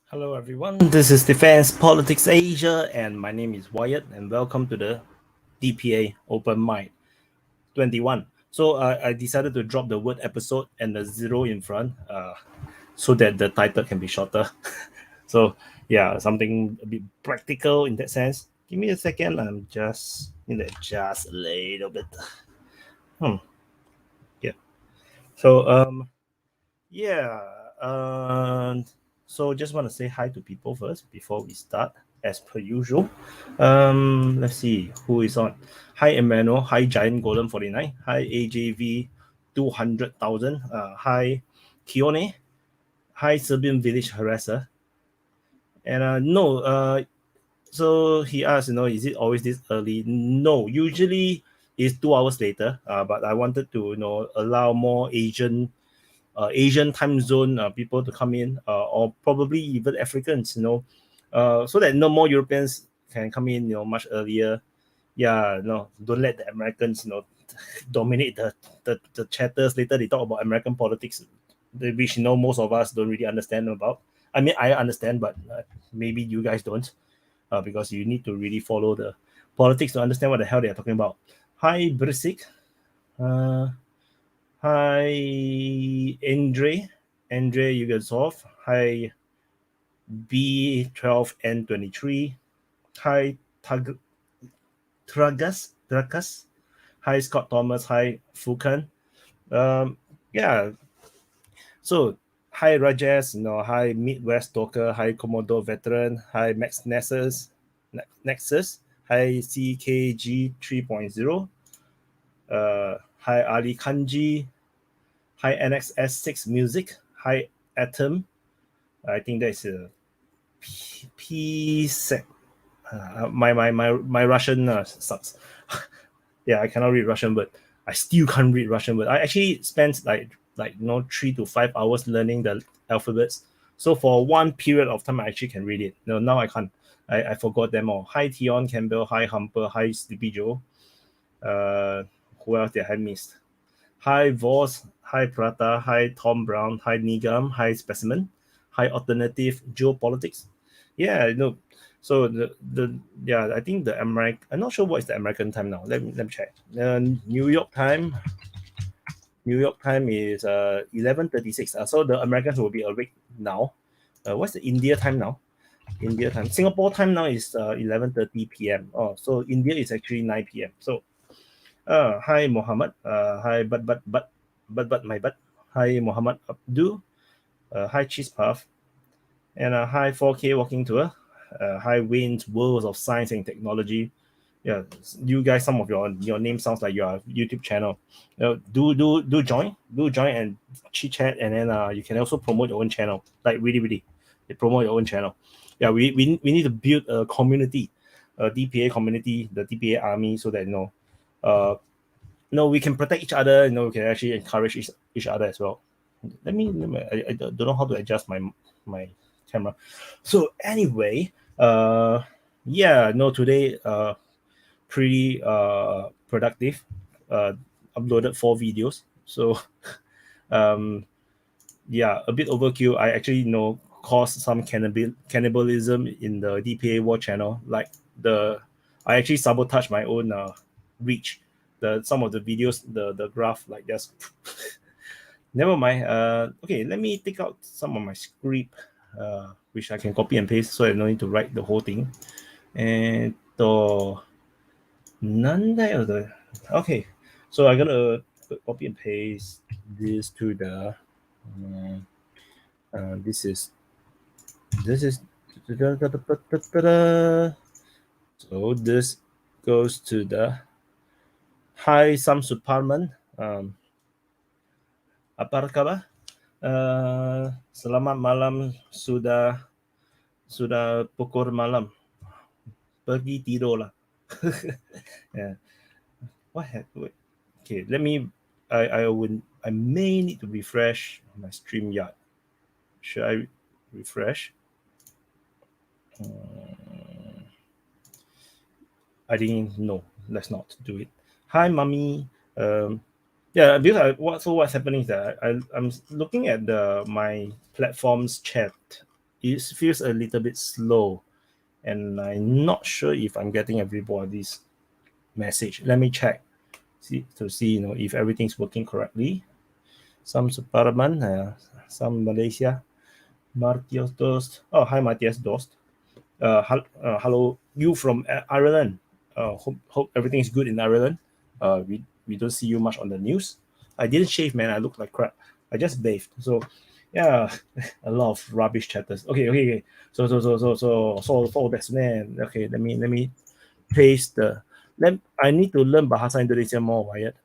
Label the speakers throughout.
Speaker 1: Hello everyone, this is Defense Politics Asia and my name is Wyatt and welcome to the DPA Open Mic 21. So I decided to drop the word episode and the zero in front so that the title can be shorter. So yeah, something a bit practical in that sense. Give me a second, I'm just need to adjust a little bit. Yeah. So yeah, so just want to say hi to people first before we start, as per usual. Let's see who is on. Hi Emmanuel. Hi Giant Golden 49. Hi AJV 200,000. Hi Kione. Hi Serbian Village Harasser. And so he asked, is it always this early? No, usually it's 2 hours later. But I wanted to, allow more Asian time zone people to come in, or probably even Africans, so that no more Europeans can come in, much earlier. Yeah, no, don't let the Americans, dominate the chatters. Later they talk about American politics, which most of us don't really understand about. I mean, I understand, but maybe you guys don't, because you need to really follow the politics to understand what the hell they are talking about. Hi, Brisik. Hi, Andre. Andre Yugasov. Hi, B12N23. Hi, Tragas. Hi, Scott Thomas. Hi, Fukan. Yeah. So, hi, Rajesh. Hi, Midwest Talker. Hi, Commodore Veteran. Hi, Max Nexus. Hi, CKG 3.0. Hi, Ali Kanji. Hi, NXS6 Music. Hi, Atom. I think that's a P set. My Russian sucks. Yeah, I cannot read Russian, but I still can't read Russian. But I actually spent like 3 to 5 hours learning the alphabets. So for one period of time, I actually can read it. No, now I can't. I forgot them all. Hi Tion Campbell. Hi Humper. Hi Sleepy Joe. Who else did I missed? Hi Voss. Hi Prata. Hi Tom Brown. Hi Nigam. Hi Specimen. Hi Alternative Geopolitics. Yeah, so yeah, I think the American. I'm not sure what is the American time now. Let me check. New York time. New York time is 11:36. So the Americans will be awake now. What's the India time now? India time. Singapore time now is 11:30 p.m. Oh, so India is actually 9 p.m. So hi Muhammad. Hi but my butt. Hi Muhammad Abdu. Hi Cheese Puff. And hi 4K Walking Tour. Hi Wayne's Worlds of Science and Technology. Yeah, you guys, some of your name sounds like your YouTube channel. Do join and chit chat, and then you can also promote your own channel. Like really, you promote your own channel. Yeah, we need to build a community, a DPA community, the DPA army, so that we can protect each other. We can actually encourage each other as well. I don't know how to adjust my camera. So anyway, yeah, no, today pretty productive. Uploaded 4 videos. So yeah, a bit overkill. I actually caused some cannibalism in the DPA war channel. Like I actually sabotaged my own reach. Some of the videos, the graph like just never mind. Okay, let me take out some of my script, which I can copy and paste, so I don't need to write the whole thing. And okay, so I'm gonna copy and paste this to the. This is so this goes to the Hi Sam Suparman. Apa kabar? Selamat malam, sudah pukul malam. Pergi tidur lah. Yeah. Wait. Okay, let me. I may need to refresh my StreamYard. Should I refresh? I didn't know. Let's not do it. Hi, mommy. Yeah, because what's happening is that I'm looking at my platform's chat. It feels a little bit slow, and I'm not sure if I'm getting everybody's message. Let me check to see if everything's working correctly. Some Superman, some Malaysia, Martios Dost. Oh, hi Martios Dost. Hello, you from Ireland. Hope everything is good in Ireland. We don't see you much on the news. I didn't shave, man. I look like crap. I just bathed. So, yeah, a lot of rubbish chatters. Okay. So that's man. Okay, let me paste the. I need to learn Bahasa Indonesia more, Wyatt.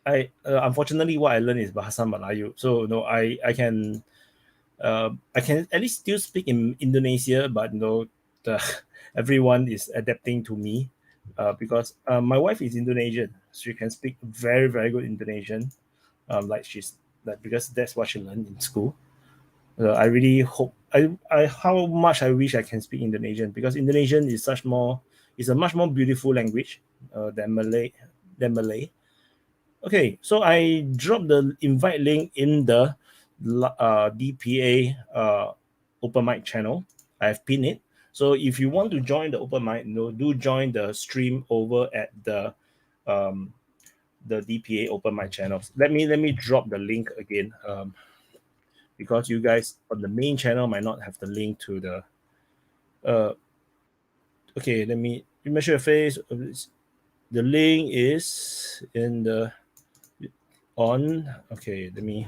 Speaker 1: I unfortunately what I learned is Bahasa Melayu. So I can at least still speak in Indonesia, but the everyone is adapting to me because my wife is Indonesian. She can speak very very good Indonesian, like she's like because that's what she learned in school. I really hope I how much I wish I can speak Indonesian because Indonesian is a much more beautiful language than Malay. Okay, so I dropped the invite link in the DPA open mic channel. I've pinned it. So if you want to join the open mic, do join the stream over at the DPA open mic channels. Let me drop the link again because you guys on the main channel might not have the link to the. Okay, let me measure your face. The link is in the on. Okay, let me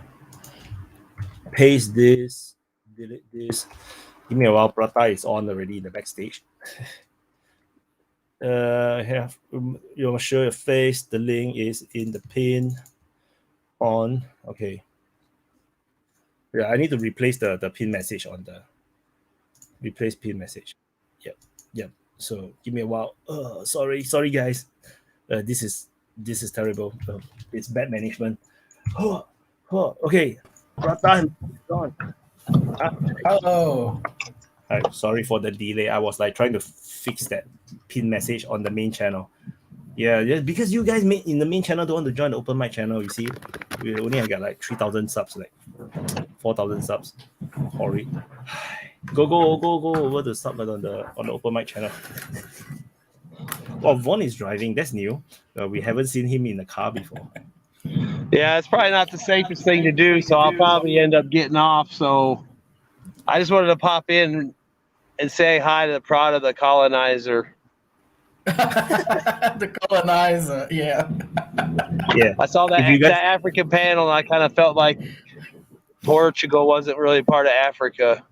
Speaker 1: paste this, delete this. Give me a while. Prata is on already in the backstage. Have you show your face. The link is in the pin on. Okay. Yeah, I need to replace the pin message on the replace pin message. Yep. So give me a while. Sorry guys. This is terrible. It's bad management. Okay. Prata is gone.
Speaker 2: Hello.
Speaker 1: Sorry for the delay. I was like trying to fix that pin message on the main channel. Yeah, because you guys in the main channel don't want to join the open mic channel. You see, we only got like 3,000 subs, like 4,000 subs. Horrid. Go over the sub on the open mic channel. Well, Vaughn is driving. That's new. We haven't seen him in the car before.
Speaker 3: Yeah, it's probably not the safest thing to do, so I'll probably end up getting off. So I just wanted to pop in and say hi to the Prada, the colonizer.
Speaker 2: The colonizer, yeah.
Speaker 1: Yeah.
Speaker 3: I saw that African panel, and I kind of felt like Portugal wasn't really part of Africa.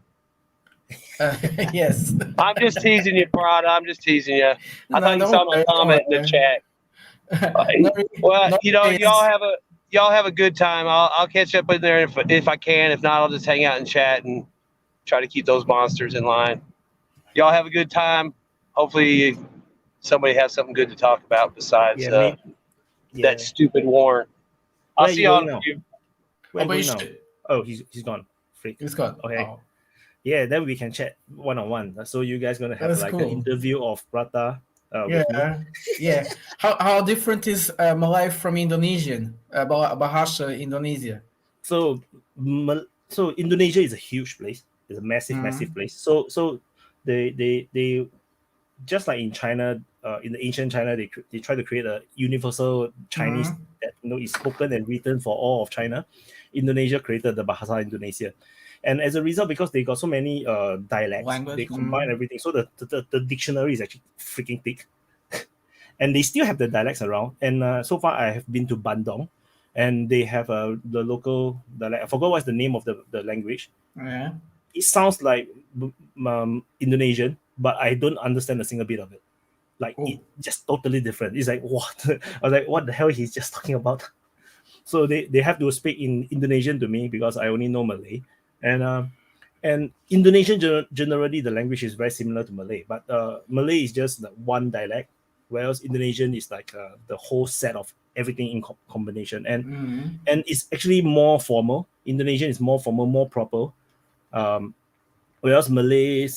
Speaker 2: Yes.
Speaker 3: I'm just teasing you, Prada. I'm just teasing you. I thought you saw my comment in the chat. Well, y'all have a good time. I'll catch up in there if I can. If not, I'll just hang out and chat and try to keep those monsters in line. Y'all have a good time. Hopefully, somebody has something good to talk about besides that stupid warrant. I'll see y'all in a few.
Speaker 1: Where are you going now? Oh, he's gone. Freak.
Speaker 2: He's gone.
Speaker 1: Okay.
Speaker 2: Oh.
Speaker 1: Yeah, then we can chat one-on-one. So you guys gonna have
Speaker 2: That's
Speaker 1: like
Speaker 2: cool.
Speaker 1: an interview of Prata.
Speaker 2: Yeah. How different is Malay from Indonesian? Bahasa Indonesia.
Speaker 1: So Indonesia is a huge place. It's a massive place. So they just like in China, in the ancient China, they try to create a universal Chinese that is spoken and written for all of China. Indonesia created the Bahasa Indonesia, and as a result, because they got so many dialects, they combine everything. So the dictionary is actually freaking thick, and they still have the dialects around. And so far, I have been to Bandung, and they have the local dialect. I forgot what's the name of the language.
Speaker 2: Yeah.
Speaker 1: It sounds like Indonesian, but I don't understand a single bit of it. Like it just totally different. It's like what? I was like, what the hell he's just talking about? So they have to speak in Indonesian to me because I only know Malay, and Indonesian generally the language is very similar to Malay, but Malay is just like one dialect, whereas Indonesian is like the whole set of everything in combination, and it's actually more formal. Indonesian is more formal, more proper. Whereas Malay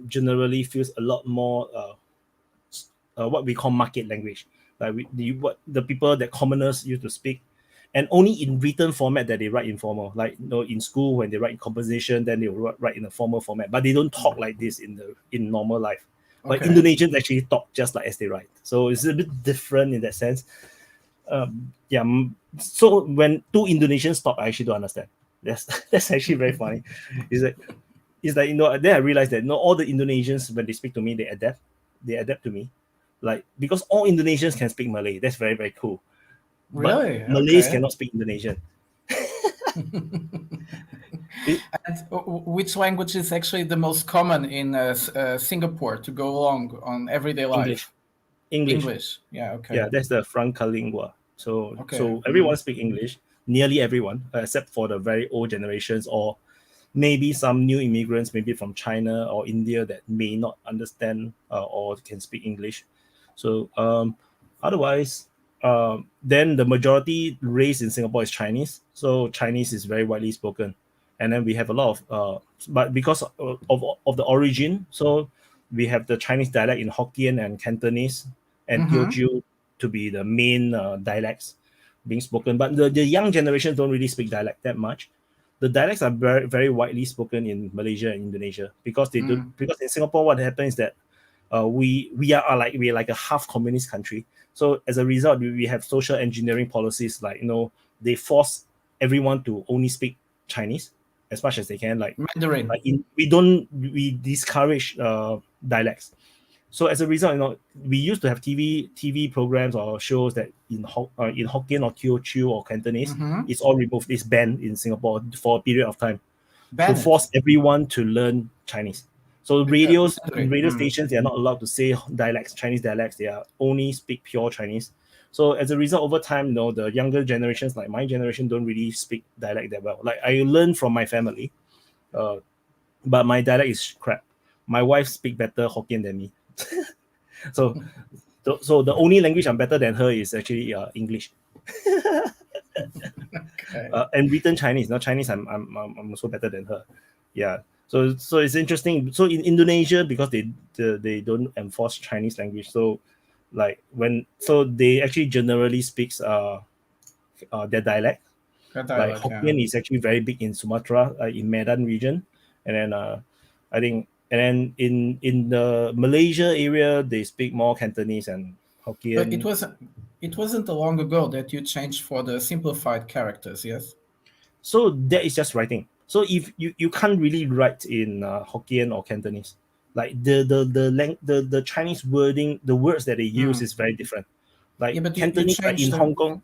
Speaker 1: generally feels a lot more what we call market language. like what the people that commoners used to speak, and only in written format that they write in formal. Like in school when they write in composition, then they will write in a formal format, but they don't talk like this in normal life. But Indonesians actually talk just like as they write, so it's a bit different in that sense. So when two Indonesians talk, I actually don't understand. That's actually very funny. It's like then I realized that all the Indonesians, when they speak to me, they adapt to me, like, because all Indonesians can speak Malay. That's very, very cool.
Speaker 2: Really?
Speaker 1: But Malays cannot speak Indonesian.
Speaker 2: And which language is actually the most common in Singapore to go along on everyday life? English. Yeah. Okay.
Speaker 1: Yeah, that's the franca lingua. So everyone speak English. Nearly everyone, except for the very old generations, or maybe some new immigrants, maybe from China or India, that may not understand or can speak English. So otherwise, then the majority race in Singapore is Chinese. So Chinese is very widely spoken. And then we have a lot of, but because of the origin, so we have the Chinese dialect in Hokkien and Cantonese and Teochew to be the main dialects being spoken. But the young generation don't really speak dialect that much. The dialects are very, very widely spoken in Malaysia and Indonesia because they do. Because in Singapore, what happens is that we're like a half communist country. So as a result, we have social engineering policies, like they force everyone to only speak Chinese as much as they can, like
Speaker 2: Mandarin.
Speaker 1: We discourage dialects. So as a result, we used to have TV programs or shows that in Hokkien or Teochew or Cantonese, it's all removed. It's banned in Singapore for a period of time to force everyone to learn Chinese. So radio stations, they are not allowed to say Chinese dialects. They are only speak pure Chinese. So as a result, over time, the younger generations, like my generation, don't really speak dialect that well. Like I learned from my family, but my dialect is crap. My wife speaks better Hokkien than me. So the only language I'm better than her is actually English. And written Chinese. Not Chinese, I'm also better than her. Yeah. So it's interesting. So in Indonesia, because they don't enforce Chinese language, so they actually generally speaks their dialect. Like Hokkien is actually very big in Sumatra, in Medan region, and then I think, and then in the Malaysia area they speak more Cantonese and Hokkien.
Speaker 2: But it wasn't long ago that you changed for the simplified characters, yes?
Speaker 1: So that is just writing. So if you can't really write in Hokkien or Cantonese, like the Chinese wording, the words that they use is very different. Like
Speaker 2: but
Speaker 1: Cantonese, like in Hong Kong.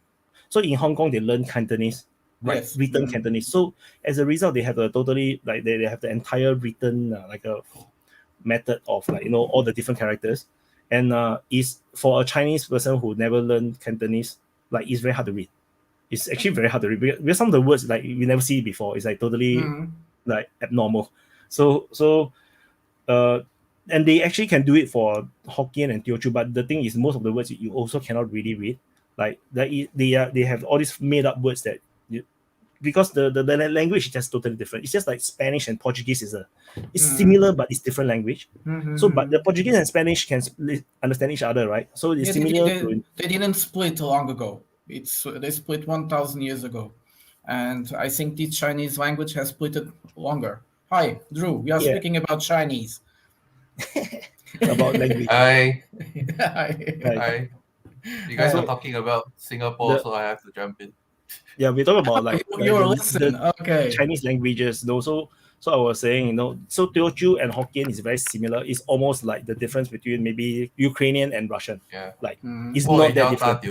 Speaker 1: So in Hong Kong they learn Cantonese, right? Yes. Written Cantonese. So as a result, they have a totally they have the entire written like a method of all the different characters, and is for a Chinese person who never learned Cantonese, like it's very hard to read. It's actually very hard to read because some of the words like we never see before. It's like totally like abnormal. So and they actually can do it for Hokkien and Teochew, but the thing is, most of the words you also cannot really read. Like they have all these made up words that because the language is just totally different. It's just like Spanish and Portuguese it's similar, but it's different language. So but the Portuguese and Spanish can understand each other, right? So it's similar.
Speaker 2: They didn't split long ago. They split 1,000 years ago, and I think the Chinese language has split it longer. Hi, Drew. We are speaking about Chinese.
Speaker 1: About language.
Speaker 4: Hi.
Speaker 2: Hi.
Speaker 4: You guys are talking about Singapore, so I have to jump in.
Speaker 1: Yeah, we talk about like
Speaker 2: you're listening. Okay.
Speaker 1: Chinese languages. So I was saying, so Teochew and Hokkien is very similar. It's almost like the difference between maybe Ukrainian and Russian.
Speaker 4: Yeah.
Speaker 1: Like it's not that different.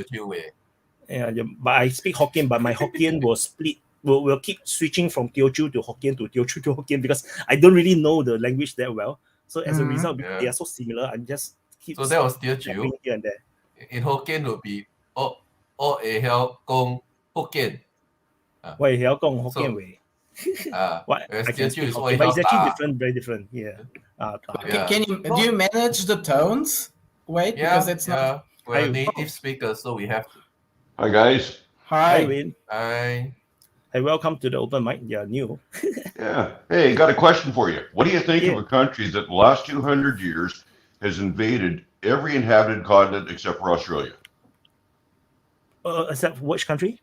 Speaker 4: Yeah,
Speaker 1: but I speak Hokkien, but my Hokkien will split. Will keep switching from Teochew to Hokkien to Teochew to Hokkien because I don't really know the language that well. So as a result, they are so similar. I just keep.
Speaker 4: So that was Teochew.
Speaker 1: Here and there.
Speaker 4: In Hokkien would be Gong Hokkien.
Speaker 1: Wait, Hiao Gong Hokkien Wei.
Speaker 4: What?
Speaker 1: I can speak Hokkien, but it's actually different, very different. Yeah.
Speaker 2: Do you manage the tones? Wait, because it's not.
Speaker 4: We're native speakers, so we have to.
Speaker 5: Hi guys.
Speaker 1: Hi, Win.
Speaker 4: Hi.
Speaker 1: Hey, welcome to the open mic. You're new.
Speaker 5: Yeah. Hey, got a question for you. What do you think of a country that the last 200 years has invaded every inhabited continent except for Australia?
Speaker 1: Except which country?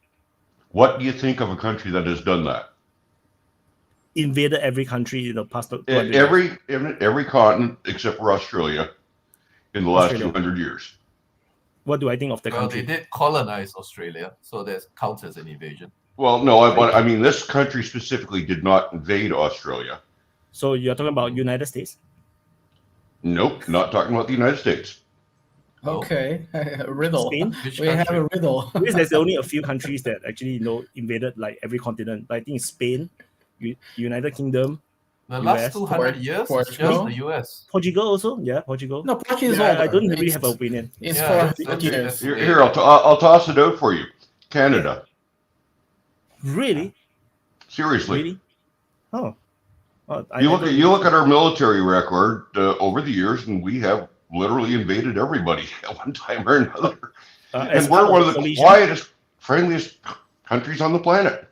Speaker 5: What do you think of a country that has done that?
Speaker 1: Invaded every country in the past 200 years.
Speaker 5: Every continent except for Australia in the last
Speaker 1: Australia.
Speaker 5: 200 years.
Speaker 1: What do I think of the
Speaker 4: Well,
Speaker 1: country?
Speaker 4: they did colonize Australia, so that counts as an invasion.
Speaker 5: Well, no, I mean, this country specifically did not invade Australia.
Speaker 1: So you're talking about United States?
Speaker 5: Nope, not talking about the United States.
Speaker 2: Okay, a riddle.
Speaker 1: Spain?
Speaker 4: Which
Speaker 2: We have
Speaker 4: country?
Speaker 2: a riddle.
Speaker 1: Because there's only a few countries that actually invaded like every continent. But I think Spain, United Kingdom,
Speaker 4: The
Speaker 1: US,
Speaker 4: last 200 years, it's just
Speaker 2: Portugal.
Speaker 4: the US.
Speaker 1: Portugal also. Yeah, Portugal.
Speaker 2: No, Portugal is
Speaker 1: Yeah,
Speaker 2: older.
Speaker 1: I don't really have an opinion.
Speaker 2: It's
Speaker 4: Yeah,
Speaker 2: 400
Speaker 4: that's-
Speaker 2: years.
Speaker 5: Here, I'll toss it out for you. Canada.
Speaker 1: Really?
Speaker 5: Seriously.
Speaker 1: Really? Oh.
Speaker 5: You look at our military record over the years, and we have literally invaded everybody at one time or another. And we're one of the quietest, friendliest countries on the planet.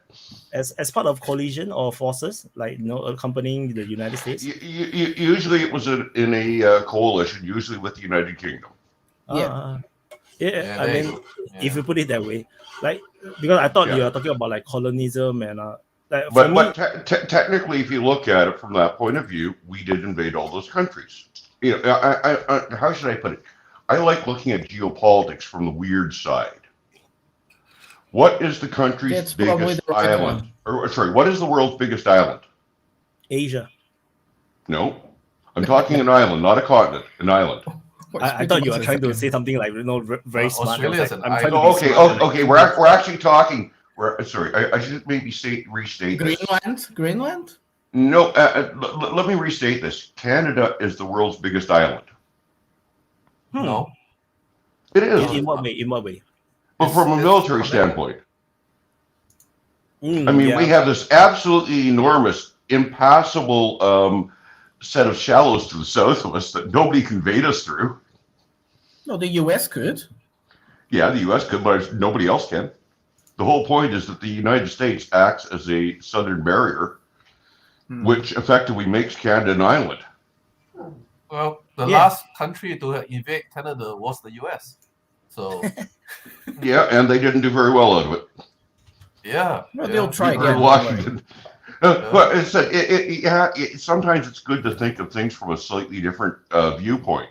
Speaker 1: As part of coalition or forces, like accompanying the United States.
Speaker 5: Usually, it was in a coalition, usually with the United Kingdom.
Speaker 1: I mean, if you put it that way, like because I thought you were talking about like colonialism and
Speaker 5: but technically, if you look at it from that point of view, we did invade all those countries. You know, I how should I put it? I like looking at geopolitics from the weird side. What is the country's biggest island? Or sorry, what is the world's biggest island?
Speaker 1: Asia.
Speaker 5: No, I'm talking an island, not a continent. An island.
Speaker 1: I thought you were trying to say something like very smart.
Speaker 4: Australia's an
Speaker 1: I'm trying
Speaker 4: island.
Speaker 1: to be
Speaker 5: Okay. We're actually talking. Sorry, I should maybe restate this.
Speaker 2: Greenland?
Speaker 5: No, let me restate this. Canada is the world's biggest island.
Speaker 4: No.
Speaker 5: It is.
Speaker 1: In what way? In what way?
Speaker 5: But from a military standpoint. I mean, we have this absolutely enormous, impassable set of shallows to the south of us that nobody can invade us through.
Speaker 2: No, the US could.
Speaker 5: Yeah, the U.S. could, but nobody else can. The whole point is that the United States acts as a southern barrier, which effectively makes Canada an island.
Speaker 4: Well, the last country to invade Canada was the US. So
Speaker 5: Yeah, and they didn't do very well out of it.
Speaker 4: yeah.
Speaker 2: Well, they'll try
Speaker 5: In
Speaker 2: again.
Speaker 5: Washington. But sometimes it's good to think of things from a slightly different viewpoint.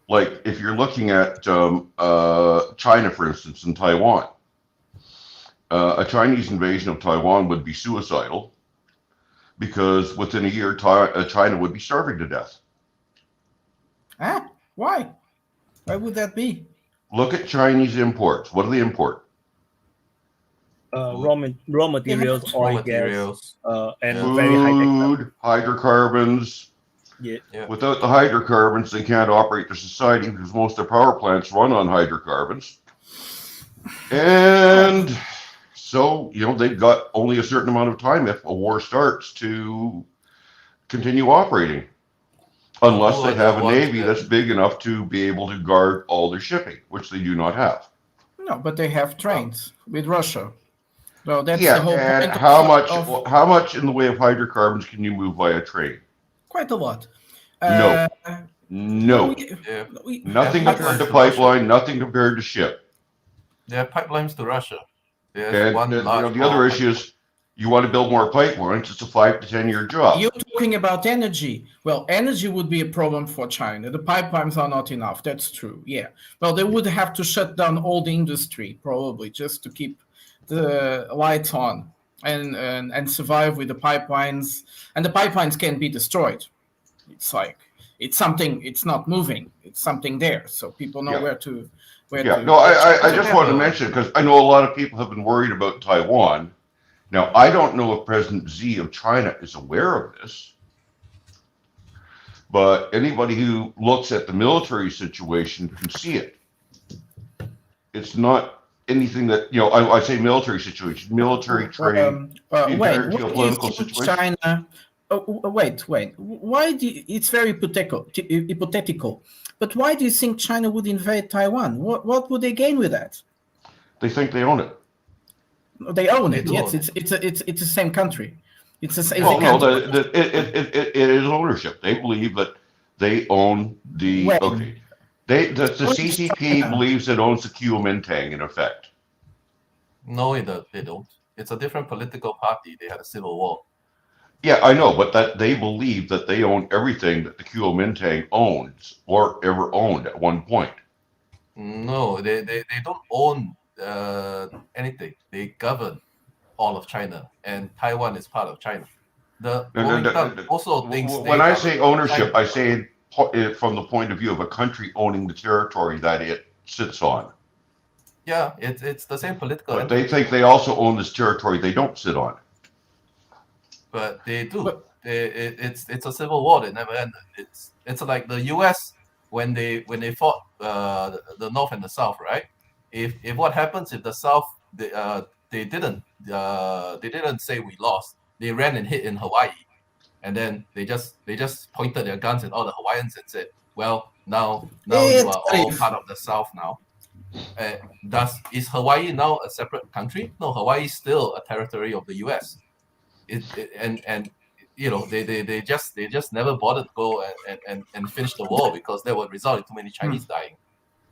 Speaker 5: Like if you're looking at China, for instance, and Taiwan, a Chinese invasion of Taiwan would be suicidal because within a year, China would be starving to death.
Speaker 2: Ah, why? Why would that be?
Speaker 5: Look at Chinese imports. What do they import?
Speaker 1: Raw materials, oil,
Speaker 4: materials.
Speaker 1: gas, and very high tech.
Speaker 5: Food, hydrocarbons.
Speaker 1: Yeah.
Speaker 5: Without the hydrocarbons, they can't operate their society because most of their power plants run on hydrocarbons. And so, they've got only a certain amount of time if a war starts to continue operating. Unless they have a navy that's big enough to be able to guard all their shipping, which they do not have.
Speaker 2: No, but they have trains with Russia. So that's
Speaker 5: Yeah,
Speaker 2: the whole
Speaker 5: and
Speaker 2: point
Speaker 5: how much in the way of hydrocarbons can you move by a train?
Speaker 2: quite a lot.
Speaker 5: No. No. Nothing compared to pipeline, nothing compared to ship.
Speaker 4: There are pipelines to Russia.
Speaker 5: And the other issue is you want to build more pipelines, it's a 5 to 10 year job.
Speaker 2: You're talking about energy. Well, energy would be a problem for China. The pipelines are not enough. That's true. Yeah. Well, they would have to shut down all the industry probably just to keep the lights on and survive with the pipelines. And the pipelines can be destroyed. It's like it's something. It's not moving. It's something there, so people know where to.
Speaker 5: No, I just wanted to mention because I know a lot of people have been worried about Taiwan. Now, I don't know if President Xi of China is aware of this, but anybody who looks at the military situation can see it. It's not anything that, I say military situation, military trade, geopolitical situation.
Speaker 2: China, wait. Why it's very hypothetical, but why do you think China would invade Taiwan? What would they gain with that?
Speaker 5: They think they own it.
Speaker 2: They own it. Yes, it's the same country. It's the same.
Speaker 5: It is ownership. They believe that they own the. The CCP believes it owns the Kuomintang in effect.
Speaker 4: No, they don't. It's a different political party. They had a civil war.
Speaker 5: Yeah, I know, but that they believe that they own everything that the Kuomintang owns or ever owned at one point.
Speaker 4: No, they don't own anything. They govern all of China, and Taiwan is part of China. The Kuomintang also thinks
Speaker 5: when I say ownership, I say it from the point of view of a country owning the territory that it sits on.
Speaker 4: Yeah, it's the same political.
Speaker 5: But they think they also own this territory they don't sit on.
Speaker 4: But they do. It's a civil war that never ended. It's like the U.S. when they fought the North and the South, right? If what happens if the South they didn't say we lost. They ran and hid in Hawaii, and then they just pointed their guns at all the Hawaiians and said, "Well, now you are all part of the South now." Is Hawaii now a separate country? No, Hawaii is still a territory of the U.S. And you know they just never bothered to go and finish the war because that would result in too many Chinese dying.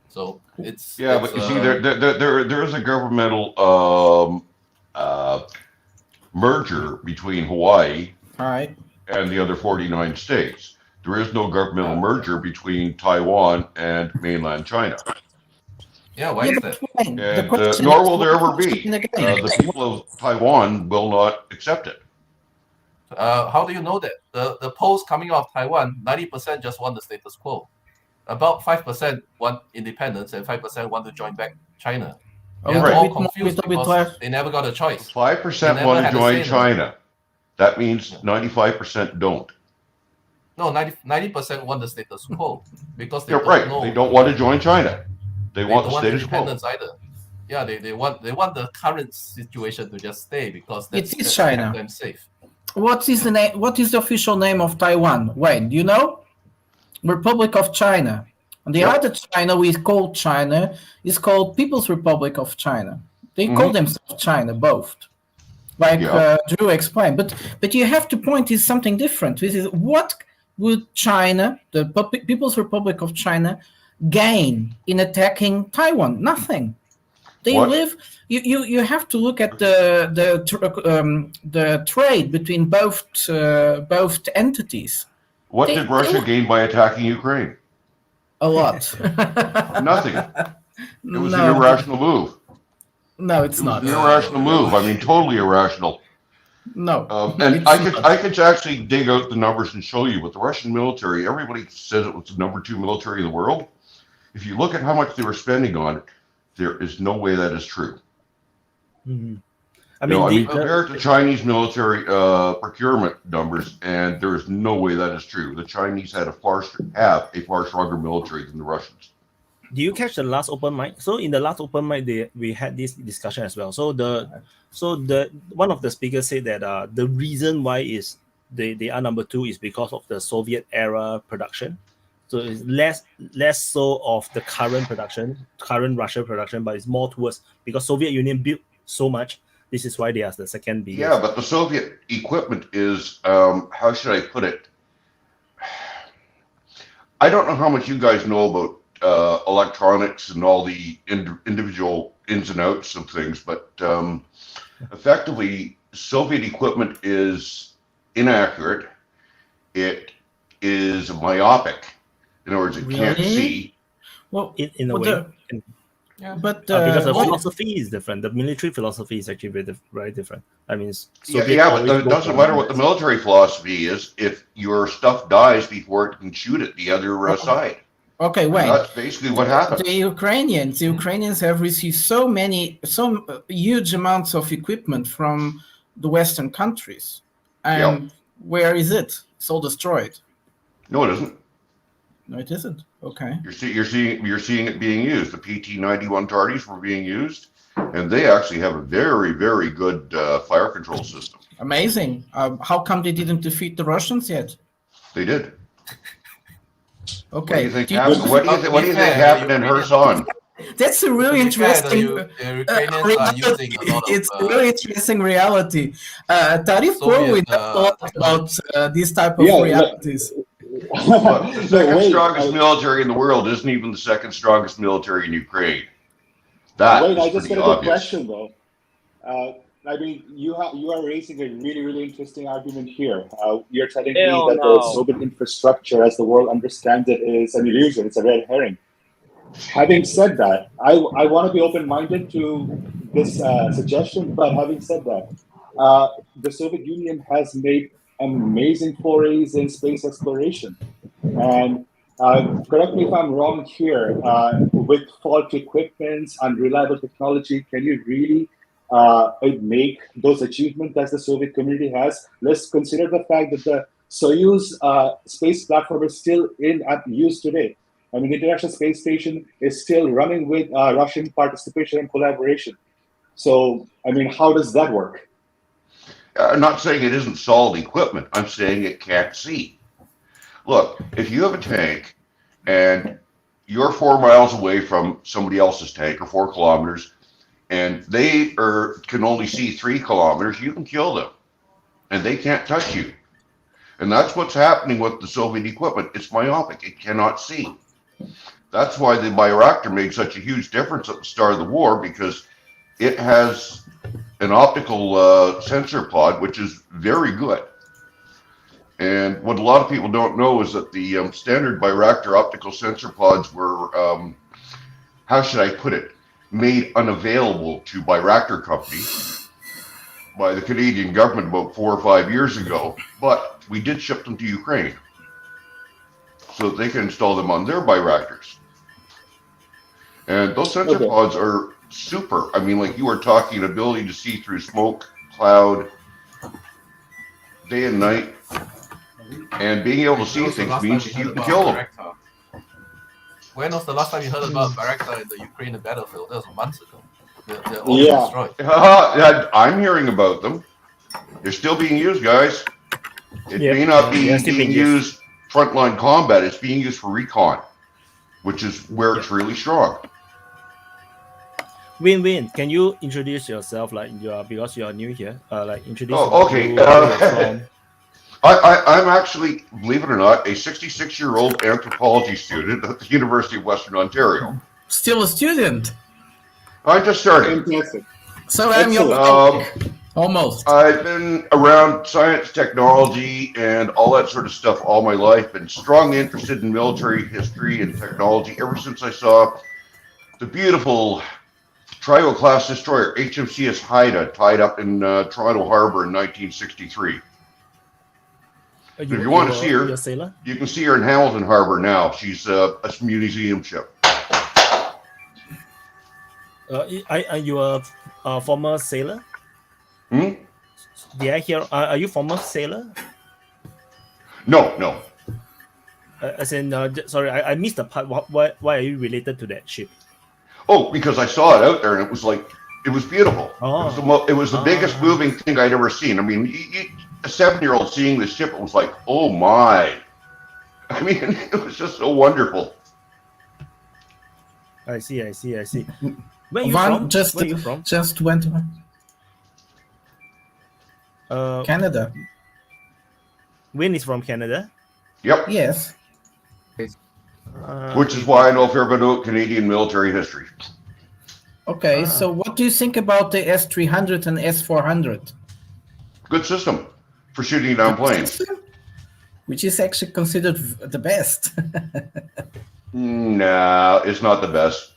Speaker 4: So but you see,
Speaker 5: there is a governmental merger between Hawaii and the other 49 states. There is no governmental merger between Taiwan and mainland China.
Speaker 4: Yeah, why is that?
Speaker 5: And nor will there ever be. The people of Taiwan will not accept it.
Speaker 4: How do you know that? The polls coming out of Taiwan, 90% just want the status quo. About 5% want independence and 5% want to join back China. They're all confused because they never got a choice.
Speaker 5: 5% want to join China. That means 95% don't.
Speaker 4: No, 90% want the status quo because they
Speaker 5: They don't want to join China. They want the status quo.
Speaker 4: Either. Yeah, they want the current situation to just stay because that's
Speaker 2: China.
Speaker 4: kept them safe.
Speaker 2: What is the name? What is the official name of Taiwan? Wayne, do you know? Republic of China. And the other China we call China is called People's Republic of China. They call themselves China, both. Like Drew explained. But you have to point to something different. This is what would China, the People's Republic of China, gain in attacking Taiwan? Nothing. They live. You have to look at the trade between both entities.
Speaker 5: What did Russia gain by attacking Ukraine?
Speaker 2: A lot.
Speaker 5: Nothing. It was an irrational move.
Speaker 2: No, it's not.
Speaker 5: An irrational move. I mean, totally irrational.
Speaker 2: No.
Speaker 5: And I could actually dig out the numbers and show you. But the Russian military, everybody says it was the #2 military in the world. If you look at how much they were spending on it, there is no way that is true.
Speaker 1: Mm-hmm.
Speaker 5: I mean, compare it to Chinese military procurement numbers, and there is no way that is true. The Chinese have a far stronger military than the Russians.
Speaker 1: Do you catch the last open mic? So in the last open mic, we had this discussion as well. So the one of the speakers said that the reason why is they are #2 is because of the Soviet era production. So it's less so of the current Russia production, but it's more towards because Soviet Union built so much. This is why they are the second biggest.
Speaker 5: Yeah, but the Soviet equipment is, how should I put it? I don't know how much you guys know about electronics and all the individual ins and outs of things, but effectively, Soviet equipment is inaccurate. It is myopic. In other words, it can't see.
Speaker 2: Well,
Speaker 1: in a way. But because the philosophy is different. The military philosophy is actually very different. I mean,
Speaker 5: but it doesn't matter what the military philosophy is if your stuff dies before it can shoot at the other side.
Speaker 2: Okay, wait.
Speaker 5: That's basically what happened.
Speaker 2: The Ukrainians have received so huge amounts of equipment from the Western countries, and where is it? It's all destroyed.
Speaker 5: No, it isn't.
Speaker 2: No, it isn't. Okay.
Speaker 5: You're seeing it being used. The PT-91 Tardies were being used, and they actually have a very, very good fire control system.
Speaker 2: Amazing. How come they didn't defeat the Russians yet?
Speaker 5: They did.
Speaker 2: Okay.
Speaker 5: What do you think happened in Kherson?
Speaker 2: That's a really interesting.
Speaker 4: It's
Speaker 2: a really interesting reality. Tarif probably knows a lot about these type of realities.
Speaker 5: The second strongest military in the world isn't even the second strongest military in Ukraine. That is
Speaker 6: I just
Speaker 5: pretty
Speaker 6: got a
Speaker 5: obvious.
Speaker 6: question though. I mean, you are raising a really, really interesting argument here. You're telling me
Speaker 3: Hell
Speaker 6: that
Speaker 3: no.
Speaker 6: the Soviet infrastructure, as the world understands it, is an illusion. It's a red herring. Having said that, I want to be open-minded to this suggestion, but having said that, the Soviet Union has made amazing forays in space exploration. And correct me if I'm wrong here, with faulty equipment, unreliable technology, can you really make those achievements that the Soviet community has? Let's consider the fact that the Soyuz space platform is still in use today. I mean, the International Space Station is still running with Russian participation and collaboration. So, I mean, how does that work?
Speaker 5: I'm not saying it isn't solid equipment. I'm saying it can't see. Look, if you have a tank and you're 4 miles away from somebody else's tank, or 4 kilometers, and they can only see 3 kilometers, you can kill them, and they can't touch you. And that's what's happening with the Soviet equipment. It's myopic. It cannot see. That's why the Bayraktar made such a huge difference at the start of the war, because it has an optical sensor pod, which is very good. And what a lot of people don't know is that the standard Bayraktar optical sensor pods were, how should I put it, made unavailable to Bayraktar Company by the Canadian government about 4 or 5 years ago, but we did ship them to Ukraine so that they can install them on their Bayraktars. And those sensor pods are super. I mean, like, you are talking ability to see through smoke, cloud, day and night, and being able to see things means you can kill them.
Speaker 4: When was the last time you heard about Bayraktar in the Ukrainian battlefield? That was months ago. They're all destroyed.
Speaker 5: I'm hearing about them. They're still being used, guys. It may not be being used frontline combat. It's being used for recon, which is where it's really strong.
Speaker 1: Win, can you introduce yourself? Because you are new here. Introduce.
Speaker 5: Oh, okay. I'm actually, believe it or not, a 66-year-old anthropology student at the University of Western Ontario.
Speaker 2: Still a student?
Speaker 5: I just started.
Speaker 6: Fantastic.
Speaker 2: So I'm your almost.
Speaker 5: I've been around science, technology, and all that sort of stuff all my life. Been strongly interested in military history and technology ever since I saw the beautiful Trigo-class destroyer HMCS Haida tied up in Toronto Harbor in 1963. If you want to see her, you can see her in Hamilton Harbor now. She's a museum ship.
Speaker 1: Are you a former sailor?
Speaker 5: Did
Speaker 1: I hear? Are you former sailor?
Speaker 5: No.
Speaker 1: As in, sorry, I missed the part. Why are you related to that ship?
Speaker 5: Oh, because I saw it out there and it was beautiful.
Speaker 1: Oh.
Speaker 5: It was the biggest moving thing I'd ever seen. I mean, a 7-year-old seeing this ship, it was like, oh my. I mean, it was just so wonderful.
Speaker 1: I see. Where are you from?
Speaker 2: Just went Canada.
Speaker 1: Wayne is from Canada?
Speaker 5: Yep.
Speaker 2: Yes.
Speaker 5: Which is why I know a fair bit about Canadian military history.
Speaker 2: Okay, so what do you think about the S-300 and S-400?
Speaker 5: Good system for shooting down planes.
Speaker 2: Which is actually considered the best.
Speaker 5: No, it's not the best.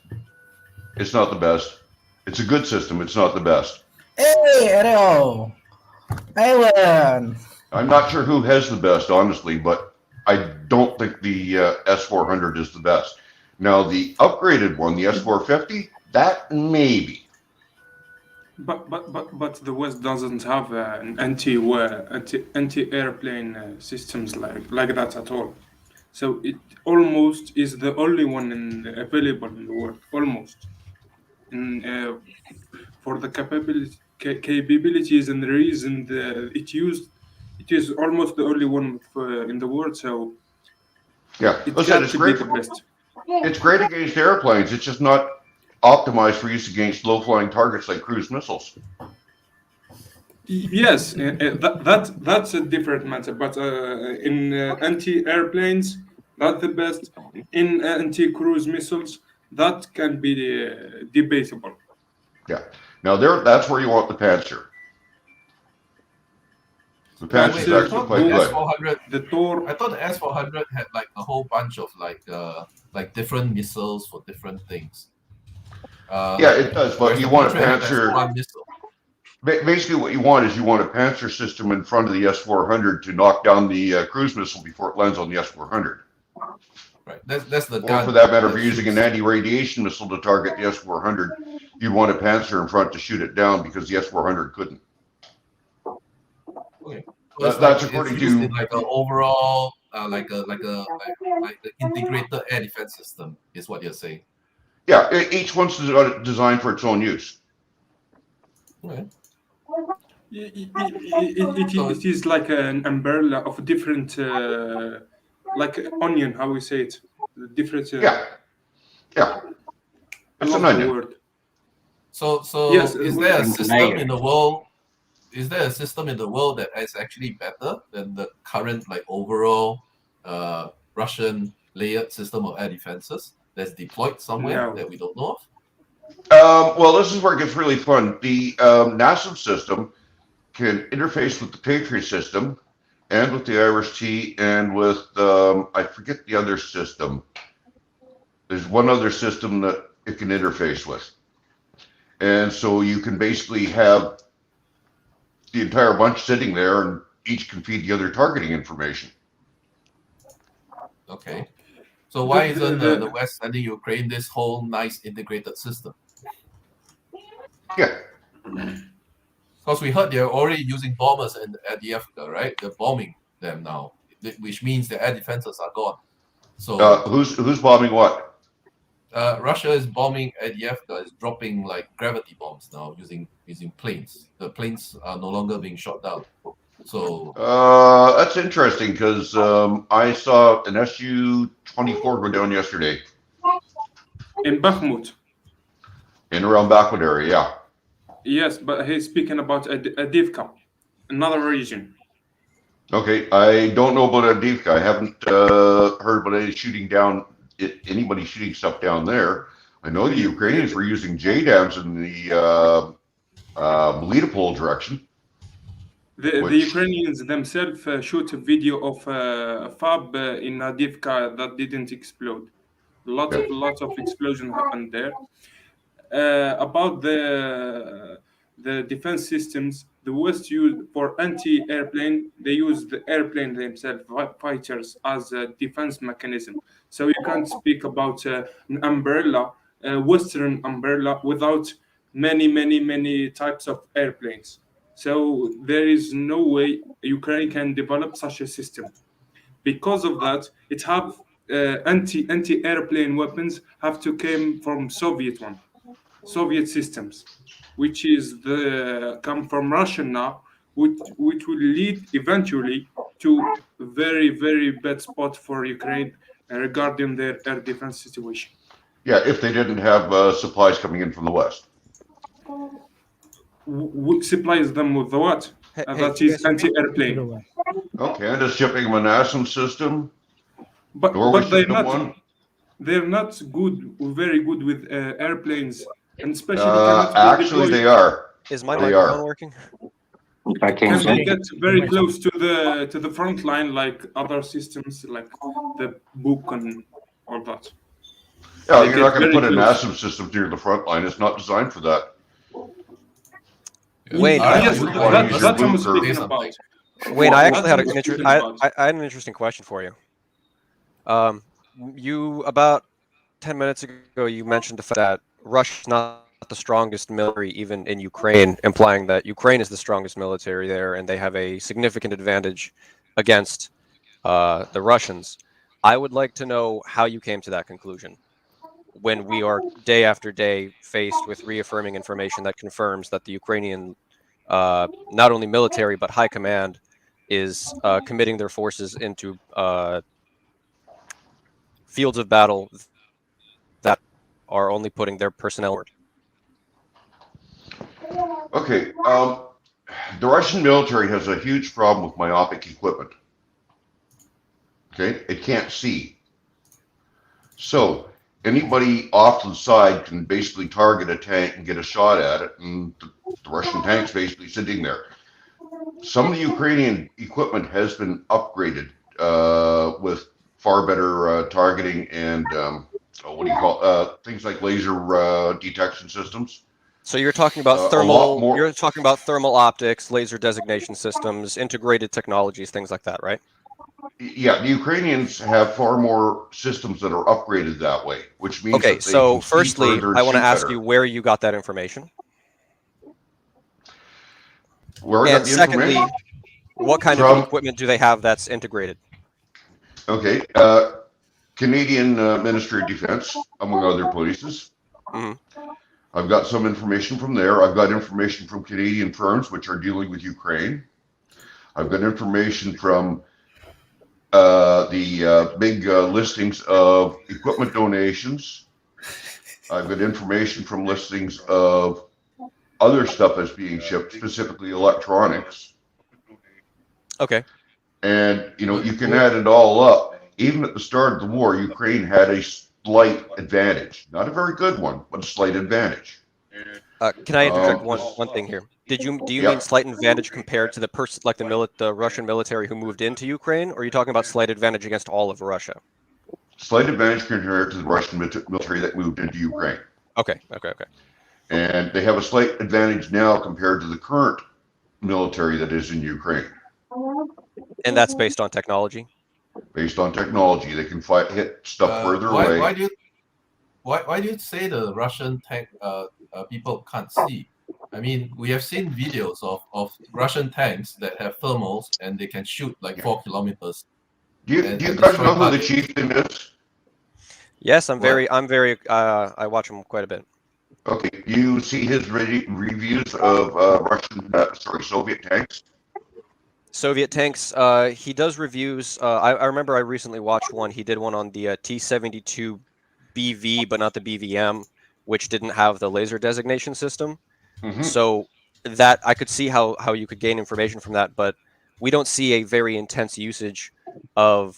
Speaker 5: It's not the best. It's a good system. It's not the best.
Speaker 2: Hey, hello. Alan.
Speaker 5: I'm not sure who has the best, honestly, but I don't think the S-400 is the best. Now, the upgraded one, the S-450, that maybe.
Speaker 7: But the West doesn't have an anti-airplane systems like that at all. So it almost is the only one available in the world, almost. For the capabilities and the reason it is almost the only one in the world. So
Speaker 5: yeah, it's great. It's great against airplanes. It's just not optimized for use against low-flying targets like cruise missiles.
Speaker 7: Yes, that's a different matter. But in anti-airplanes, that's the best. In anti-cruise missiles, that can be debatable.
Speaker 5: Yeah. Now that's where you want the Panzer. The Panzer is actually quite good.
Speaker 4: I thought the S-400 had like a whole bunch of like different missiles for different things.
Speaker 5: Yeah, it does, but you want a Panzer. Basically, what you want is you want a Panzer system in front of the S-400 to knock down the cruise missile before it lands on the S-400.
Speaker 4: Right, that's the
Speaker 5: or
Speaker 4: gun.
Speaker 5: For that matter, if you're using an anti-radiation missile to target the S-400, you'd want a Panzer in front to shoot it down because the S-400 couldn't.
Speaker 4: Okay.
Speaker 5: That's according to
Speaker 4: like an overall, like the integrated air defense system is what you're saying.
Speaker 5: Yeah, each one's designed for its own use.
Speaker 4: Okay.
Speaker 7: It is like an umbrella of different, like onion. How we say it? Different.
Speaker 5: Yeah. It's an onion.
Speaker 7: Word.
Speaker 4: So
Speaker 7: yes,
Speaker 4: is there a system in the world? Is there a system in the world that is actually better than the current like overall Russian layered system of air defenses that's deployed somewhere that we don't know of?
Speaker 5: Well, this is where it gets really fun. The NASA system can interface with the Patriot system and with the Iris-T and with, I forget the other system. There's one other system that it can interface with. And so you can basically have the entire bunch sitting there and each can feed the other targeting information.
Speaker 4: Okay. So why isn't the West sending Ukraine this whole nice integrated system?
Speaker 5: Yeah.
Speaker 4: Because we heard they're already using bombers at the Africa, right? They're bombing them now, which means the air defenses are gone. So
Speaker 5: who's bombing what?
Speaker 4: Russia is bombing Africa, is dropping like gravity bombs now using planes. The planes are no longer being shot down. So
Speaker 5: that's interesting because I saw an Su-24 go down yesterday.
Speaker 7: In Bakhmut.
Speaker 5: In around Bakhmut area, yeah.
Speaker 7: Yes, but he's speaking about Avdiivka, another region.
Speaker 5: Okay, I don't know about Avdiivka. I haven't heard about anybody shooting stuff down there. I know the Ukrainians were using JDAMs in the Melitopol direction.
Speaker 7: The Ukrainians themselves shoot a video of a FAB in Avdiivka that didn't explode. Lots of explosion happened there. About the defense systems, the West use for anti-airplane. They use the airplane themselves, fighters, as a defense mechanism. So you can't speak about an umbrella, a Western umbrella, without many types of airplanes. So there is no way Ukraine can develop such a system. Because of that, it have anti-airplane weapons have to come from Soviet systems, which is come from Russia now, which will lead eventually to very bad spot for Ukraine regarding their air defense situation.
Speaker 5: Yeah, if they didn't have supplies coming in from the West.
Speaker 7: Supplies them with the what? That is anti-airplane.
Speaker 5: Okay, and just shipping them an ASM system.
Speaker 7: But they're not very good with airplanes, and especially
Speaker 5: actually they are.
Speaker 8: Is my microphone working?
Speaker 7: Can they get very close to the front line like other systems, like the book and all that?
Speaker 5: Yeah, you're not going to put an ASM system near the front line. It's not designed for that.
Speaker 8: Wayne,
Speaker 7: that's what I'm speaking about.
Speaker 8: Wayne, I actually had an interesting question for you. You about 10 minutes ago, you mentioned the fact that Russia's not the strongest military even in Ukraine, implying that Ukraine is the strongest military there and they have a significant advantage against the Russians. I would like to know how you came to that conclusion when we are day after day faced with reaffirming information that confirms that the Ukrainian not only military but high command is committing their forces into fields of battle that are only putting their personnel forward.
Speaker 5: Okay, the Russian military has a huge problem with myopic equipment. Okay, it can't see. So anybody off to the side can basically target a tank and get a shot at it, and the Russian tank's basically sitting there. Some of the Ukrainian equipment has been upgraded with far better targeting and things like laser detection systems.
Speaker 8: So you're talking about thermal. You're talking about thermal optics, laser designation systems, integrated technologies, things like that, right?
Speaker 5: Yeah, the Ukrainians have far more systems that are upgraded that way, which means
Speaker 8: okay.
Speaker 5: That they
Speaker 8: so
Speaker 5: can
Speaker 8: firstly, I want to ask
Speaker 5: better.
Speaker 8: you where you got that information.
Speaker 5: Where
Speaker 8: and secondly, what kind of equipment do they have that's integrated?
Speaker 5: Okay, Canadian Ministry of Defense, among other places.
Speaker 8: Mm-hmm.
Speaker 5: I've got some information from there. I've got information from Canadian firms which are dealing with Ukraine. I've got information from the big listings of equipment donations. I've got information from listings of other stuff that's being shipped, specifically electronics.
Speaker 8: Okay.
Speaker 5: And, you know, you can add it all up. Even at the start of the war, Ukraine had a slight advantage. Not a very good one, but a slight advantage.
Speaker 8: Can I interject one thing here? Do you mean slight advantage compared to the Russian military who moved into Ukraine, or are you talking about slight advantage against all of Russia?
Speaker 5: Slight advantage compared to the Russian military that moved into Ukraine.
Speaker 8: Okay.
Speaker 5: And they have a slight advantage now compared to the current military that is in Ukraine.
Speaker 8: And that's based on technology?
Speaker 5: Based on technology. They can hit stuff further away.
Speaker 4: Why do you say the Russian tank people can't see? I mean, we have seen videos of Russian tanks that have thermals and they can shoot like 4 kilometers.
Speaker 5: Do you guys know who the chieftain is?
Speaker 8: Yes, I watch him quite a bit.
Speaker 5: Okay, you see his reviews of Soviet tanks?
Speaker 8: Soviet tanks, he does reviews. I remember I recently watched one. He did one on the T-72 BV, but not the BVM, which didn't have the laser designation system. Mm-hmm. So that I could see how you could gain information from that, but we don't see a very intense usage of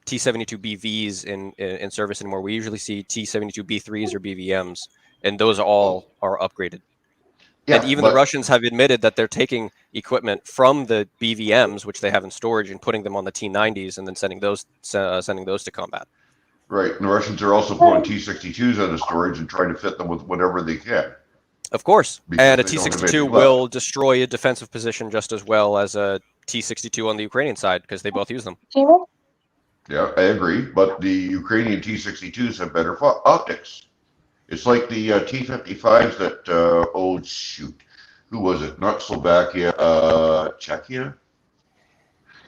Speaker 8: T-72 BVs in service anymore. We usually see T-72 B3s or BVMs, and those all are upgraded. Yeah, and even the Russians have admitted that they're taking equipment from the BVMs, which they have in storage, and putting them on the T-90s, and then sending those to combat.
Speaker 5: Right, and the Russians are also pulling T-62s out of storage and trying to fit them with whatever they can.
Speaker 8: Of course, and a T-62 will destroy a defensive position just as well as a T-62 on the Ukrainian side, because they both use them.
Speaker 5: Yeah, I agree, but the Ukrainian T-62s have better optics. It's like the T-55s that, who was it? Not Slovakia, Czechia?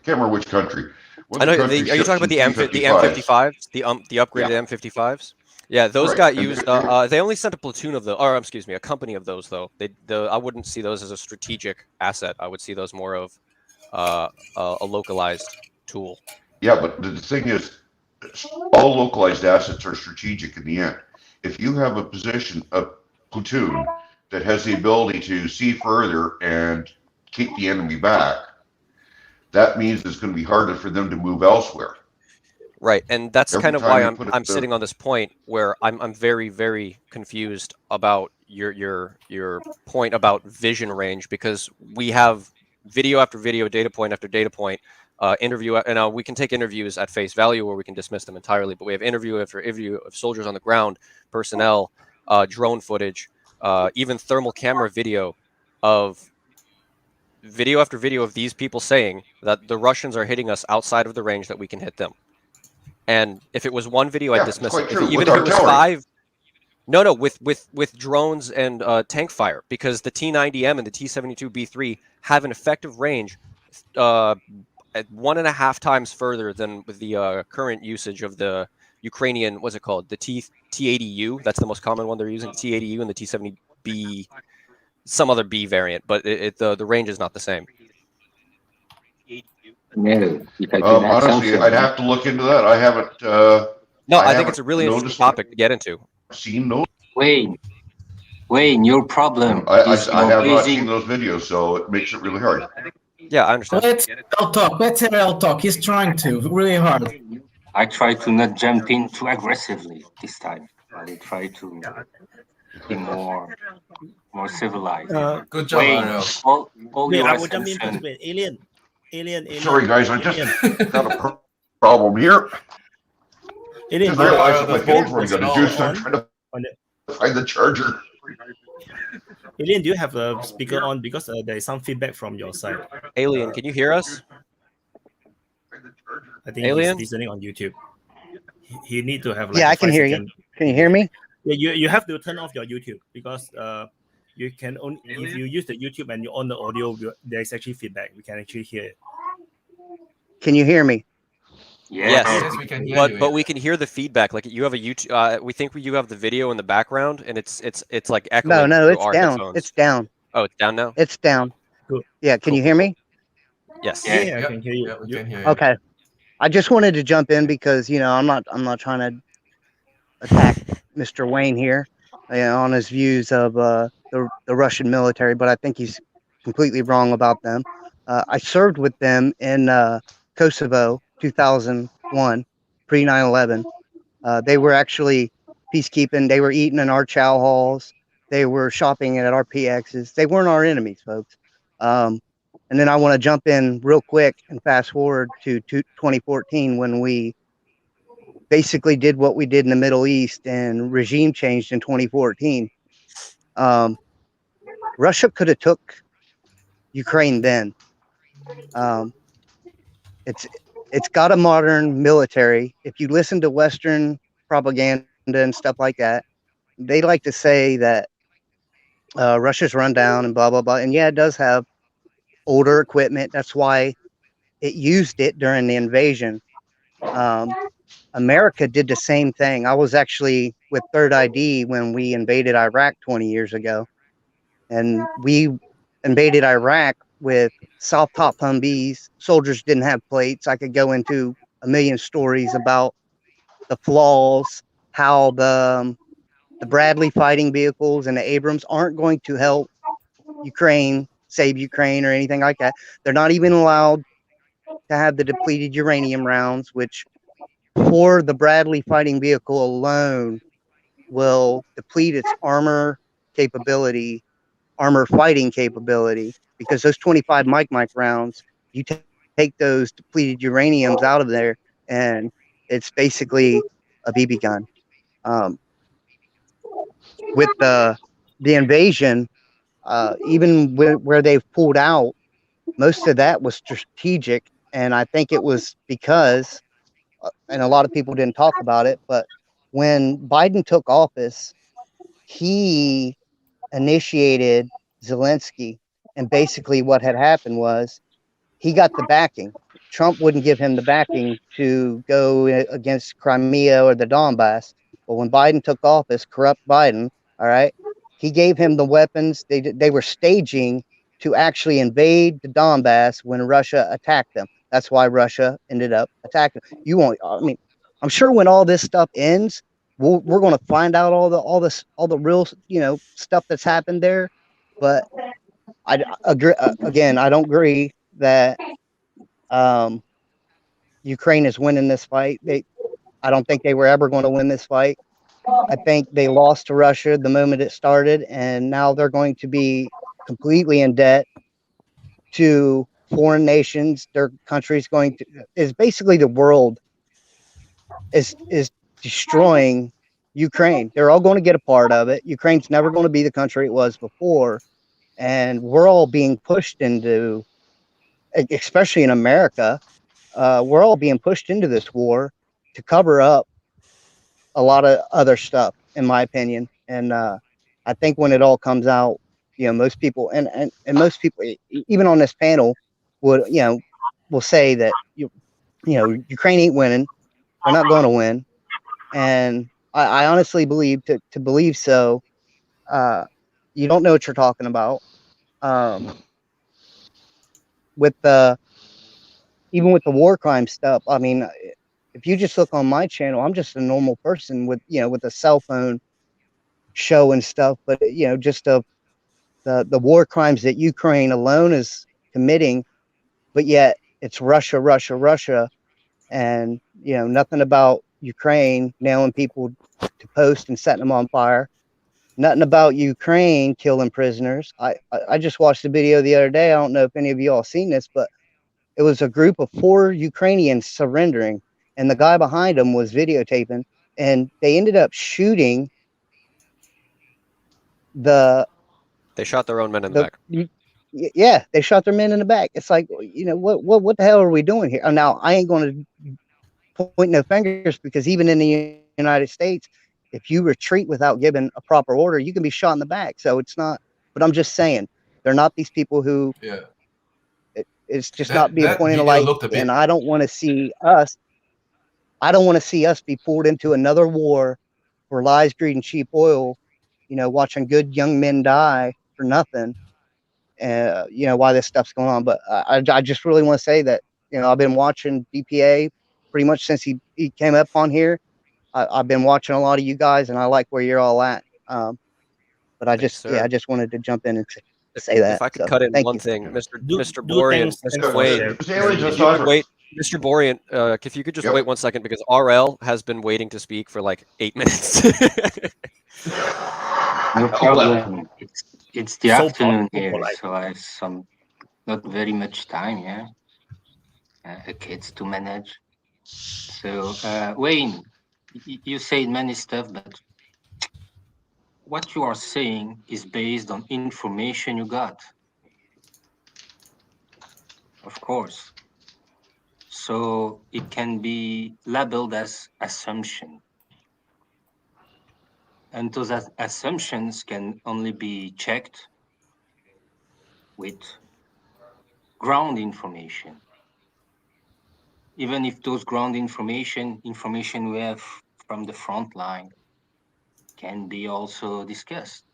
Speaker 5: Can't remember which country.
Speaker 8: I know. Are you talking about the M55s? The upgraded M55s? Yeah, those got used. They only sent a platoon of a company of those though. I wouldn't see those as a strategic asset. I would see those more of a localized tool.
Speaker 5: Yeah, but the thing is, all localized assets are strategic in the end. If you have a platoon that has the ability to see further and keep the enemy back, that means it's going to be harder for them to move elsewhere.
Speaker 8: Right, and that's kind of why I'm sitting on this point where I'm very, very confused about your point about vision range, because we have video after video, data point after data point, interview, and we can take interviews at face value or we can dismiss them entirely, but we have interview after interview of soldiers on the ground, personnel, drone footage, even thermal camera video after video of these people saying that the Russians are hitting us outside of the range that we can hit them. And if it was one video, I'd dismiss it. Even if it was 5, with drones and tank fire, because the T-90M and the T-72B3 have an effective range at 1.5 times further than with the current usage of the Ukrainian, what's it called? The T-80U. That's the most common one they're using, the T-80U and the T-70B, some other B variant, but the range is not the same.
Speaker 5: Honestly, I'd have to look into that. I haven't.
Speaker 8: I think it's a really interesting topic to get into.
Speaker 5: Seen those?
Speaker 9: Wayne, your problem.
Speaker 5: I have not seen those videos, so it makes it really hard.
Speaker 8: Yeah, I understand.
Speaker 2: Let's hear L talk. He's trying to really hard.
Speaker 9: I try to not jump in too aggressively this time. I try to be more civilized.
Speaker 4: Good job,
Speaker 9: Wayne,
Speaker 4: Ariel.
Speaker 9: all
Speaker 1: Wait,
Speaker 9: you
Speaker 1: I
Speaker 9: are
Speaker 1: will jump in first.
Speaker 9: concerned.
Speaker 1: Wait, alien.
Speaker 5: Sorry, guys, I
Speaker 1: alien.
Speaker 5: just got a problem here.
Speaker 1: Alien,
Speaker 5: Because
Speaker 1: do
Speaker 5: I
Speaker 1: you
Speaker 5: realized
Speaker 1: have
Speaker 5: that my
Speaker 1: speaker
Speaker 5: phone's running out of
Speaker 1: speaker
Speaker 5: juice. I'm
Speaker 1: on?
Speaker 5: trying to
Speaker 1: On the,
Speaker 5: find the charger.
Speaker 1: alien, do you have a speaker on? Because there is some feedback from your side.
Speaker 8: Alien, can you hear us?
Speaker 1: I think
Speaker 8: Alien?
Speaker 1: he's listening on YouTube. He need to have like
Speaker 10: Yeah,
Speaker 1: a
Speaker 10: I can
Speaker 1: 5
Speaker 10: hear you.
Speaker 1: second.
Speaker 10: Can you hear me?
Speaker 1: Yeah, you have to turn off your YouTube because you can only if you use the YouTube and you on the audio, there's actually feedback. We can actually hear it.
Speaker 10: Can you hear me?
Speaker 8: Yes,
Speaker 4: Yes, we can hear you.
Speaker 8: but we can hear the feedback. Like you have a YouTube. We think you have the video in the background, and it's like echoing.
Speaker 10: No,
Speaker 8: through
Speaker 10: it's
Speaker 8: our
Speaker 10: down.
Speaker 8: headphones.
Speaker 10: It's down.
Speaker 8: Oh, it's down now.
Speaker 10: It's down.
Speaker 1: Good.
Speaker 10: Yeah, can
Speaker 1: Cool.
Speaker 10: you hear me?
Speaker 8: Yes.
Speaker 1: Yeah, I can hear you.
Speaker 4: Yeah, we can hear you.
Speaker 10: Okay. I just wanted to jump in because I'm not trying to attack Mr. Wayne here, on his views of the Russian military, but I think he's completely wrong about them. I served with them in Kosovo 2001, pre 9/11. They were actually peacekeeping. They were eating in our chow halls. They were shopping at our PXs. They weren't our enemies, folks. And then I want to jump in real quick and fast forward to 2014 when we basically did what we did in the Middle East and regime changed in 2014. Russia could have took Ukraine then. It's got a modern military. If you listen to Western propaganda and stuff like that, they like to say that Russia's run down and blah, blah, blah. And yeah, it does have older equipment. That's why it used it during the invasion. America did the same thing. I was actually with Third ID when we invaded Iraq 20 years ago. And we invaded Iraq with soft top Humvees. Soldiers didn't have plates. I could go into a million stories about the flaws, how the Bradley fighting vehicles and the Abrams aren't going to help Ukraine, save Ukraine or anything like that. They're not even allowed to have the depleted uranium rounds, which for the Bradley fighting vehicle alone will deplete its armor fighting capability, because those 25 Mike rounds, you take those depleted uraniums out of there and it's basically a BB gun. With the invasion, even where they've pulled out, most of that was strategic. And I think it was because, and a lot of people didn't talk about it, but when Biden took office, he initiated Zelensky. And basically what had happened was he got the backing. Trump wouldn't give him the backing to go against Crimea or the Donbass. But when Biden took office, corrupt Biden, all right, he gave him the weapons. They were staging to actually invade the Donbass when Russia attacked them. That's why Russia ended up attacking. I'm sure when all this stuff ends, we're going to find out all the real, stuff that's happened there. But I agree. Again, I don't agree that Ukraine is winning this fight. I don't think they were ever going to win this fight. I think they lost to Russia the moment it started, and now they're going to be completely in debt to foreign nations. Their country's is basically the world is destroying Ukraine. They're all going to get a part of it. Ukraine's never going to be the country it was before. And we're all being pushed into, especially in America, we're all being pushed into this war to cover up a lot of other stuff, in my opinion. And I think when it all comes out, most people and most people, even on this panel, will say that Ukraine ain't winning. They're not going to win. And I honestly believe to believe so, you don't know what you're talking about. Even with the war crime stuff, I mean, if you just look on my channel, I'm just a normal person with a cell phone show and stuff, but just the war crimes that Ukraine alone is committing, but yet it's Russia and nothing about Ukraine nailing people to posts and setting them on fire. Nothing about Ukraine killing prisoners. I just watched a video the other day. I don't know if any of you all seen this, but it was a group of 4 Ukrainians surrendering, and the guy behind them was videotaping, and they ended up shooting
Speaker 8: They shot their own men in the back.
Speaker 10: Yeah, they shot their men in the back. It's like, what the hell are we doing here? Now, I ain't going to point no fingers, because even in the United States, if you retreat without giving a proper order, you can be shot in the back. So it's not, but I'm just saying, they're not these people who, it's just not be a point of light. And I don't want to see us be pulled into another war for lies, greed, and cheap oil, watching good young men die for nothing. Why this stuff's going on. But I just really want to say that, I've been watching DPA pretty much since he came up on here. I've been watching a lot of you guys, and I like where you're all at. But I just wanted to jump in and say that.
Speaker 8: If I could cut in one thing, Mr. Borean, Mr. Wade, Mr. Borean, if you could just wait 1 second, because RL has been waiting to speak for like 8 minutes.
Speaker 9: No problem. It's the afternoon here, so I have not very much time. Kids to manage. So Wayne, you said many stuff, but what you are saying is based on information you got, of course. So it can be labeled as assumption. And those assumptions can only be checked with ground information. Even if those ground information we have from the front line can be also discussed.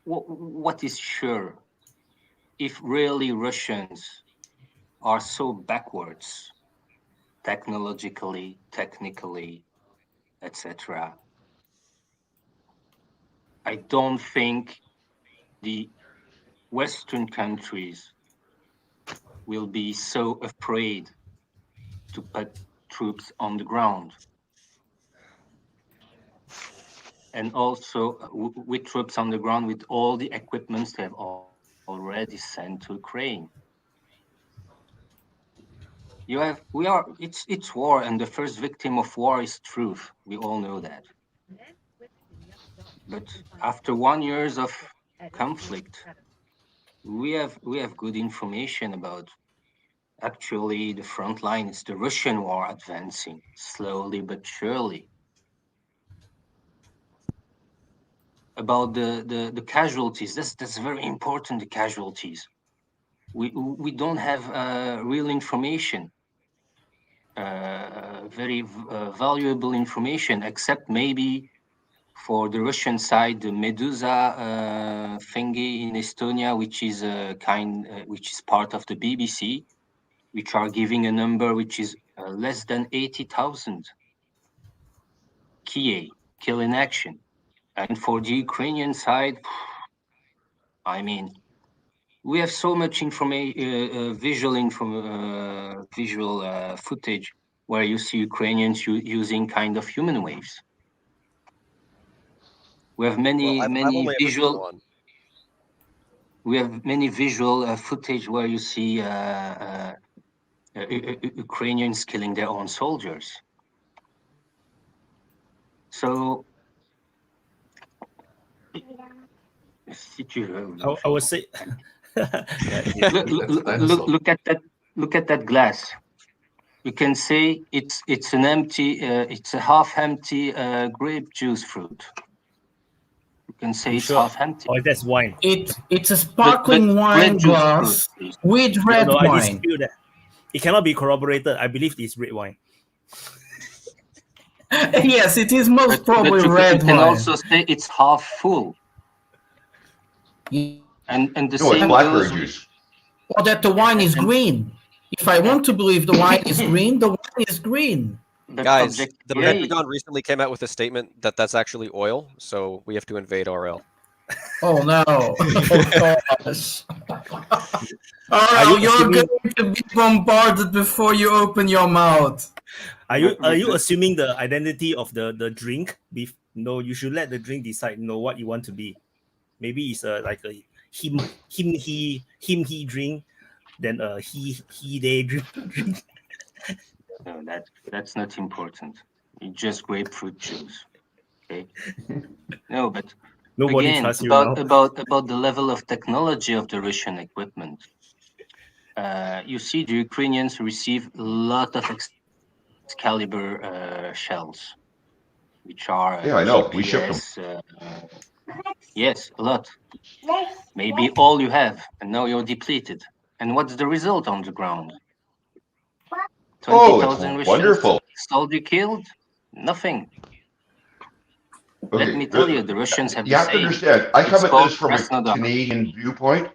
Speaker 9: What is sure, if really Russians are so backwards, technologically, technically, etc., I don't think the Western countries will be so afraid to put troops on the ground. And also with troops on the ground, with all the equipments they have already sent to Ukraine. It's war, and the first victim of war is truth. We all know that. But after 1 year of conflict, we have good information about actually the front line. It's the Russian war advancing slowly but surely. About the casualties, that's very important. The casualties, we don't have real information, very valuable information, except maybe for the Russian side, the Medusa thingy in Estonia, which is which is part of the BBC, which are giving a number which is less than 80,000 kill in action. And for the Ukrainian side, I mean, we have so much visual footage where you see Ukrainians using kind of human waves. We have many visual footage where you see Ukrainians killing their own soldiers. So
Speaker 1: I would say
Speaker 9: look at that glass. You can say it's an empty, it's a half empty grape juice fruit. You can say it's half empty.
Speaker 1: Oh, that's wine.
Speaker 2: It's a sparkling wine glass with red wine.
Speaker 1: I dispute that. It cannot be corroborated. I believe it's red wine.
Speaker 2: Yes, it is most probably red wine.
Speaker 9: You can also say it's half full. And the same
Speaker 5: blackberry juice.
Speaker 2: Or that the wine is green. If I want to believe the wine is green, the wine is green.
Speaker 8: Guys, the Pentagon recently came out with a statement that that's actually oil, so we have to invade RL.
Speaker 2: Oh no! Oh, gosh. You're going to be bombarded before you open your mouth.
Speaker 1: Are you assuming the identity of the drink? No, you should let the drink decide. What you want to be. Maybe it's like a he drink, then he they drink.
Speaker 9: No, that's not important. It's just grapefruit juice. Okay. No, but
Speaker 1: Nobody
Speaker 9: again,
Speaker 1: trusts you
Speaker 9: about the level of technology of the Russian equipment. You see, the Ukrainians receive a lot of Excalibur shells, which are
Speaker 5: I know.
Speaker 9: GPS,
Speaker 5: We shipped them.
Speaker 9: Yes, a lot. Maybe all you have, and now you're depleted. And what's the result on the ground? 20,000
Speaker 5: wonderful.
Speaker 9: soldiers killed? Nothing.
Speaker 5: Okay,
Speaker 9: Let me tell you, the Russians have
Speaker 5: you have to understand, I come at this from a Canadian viewpoint.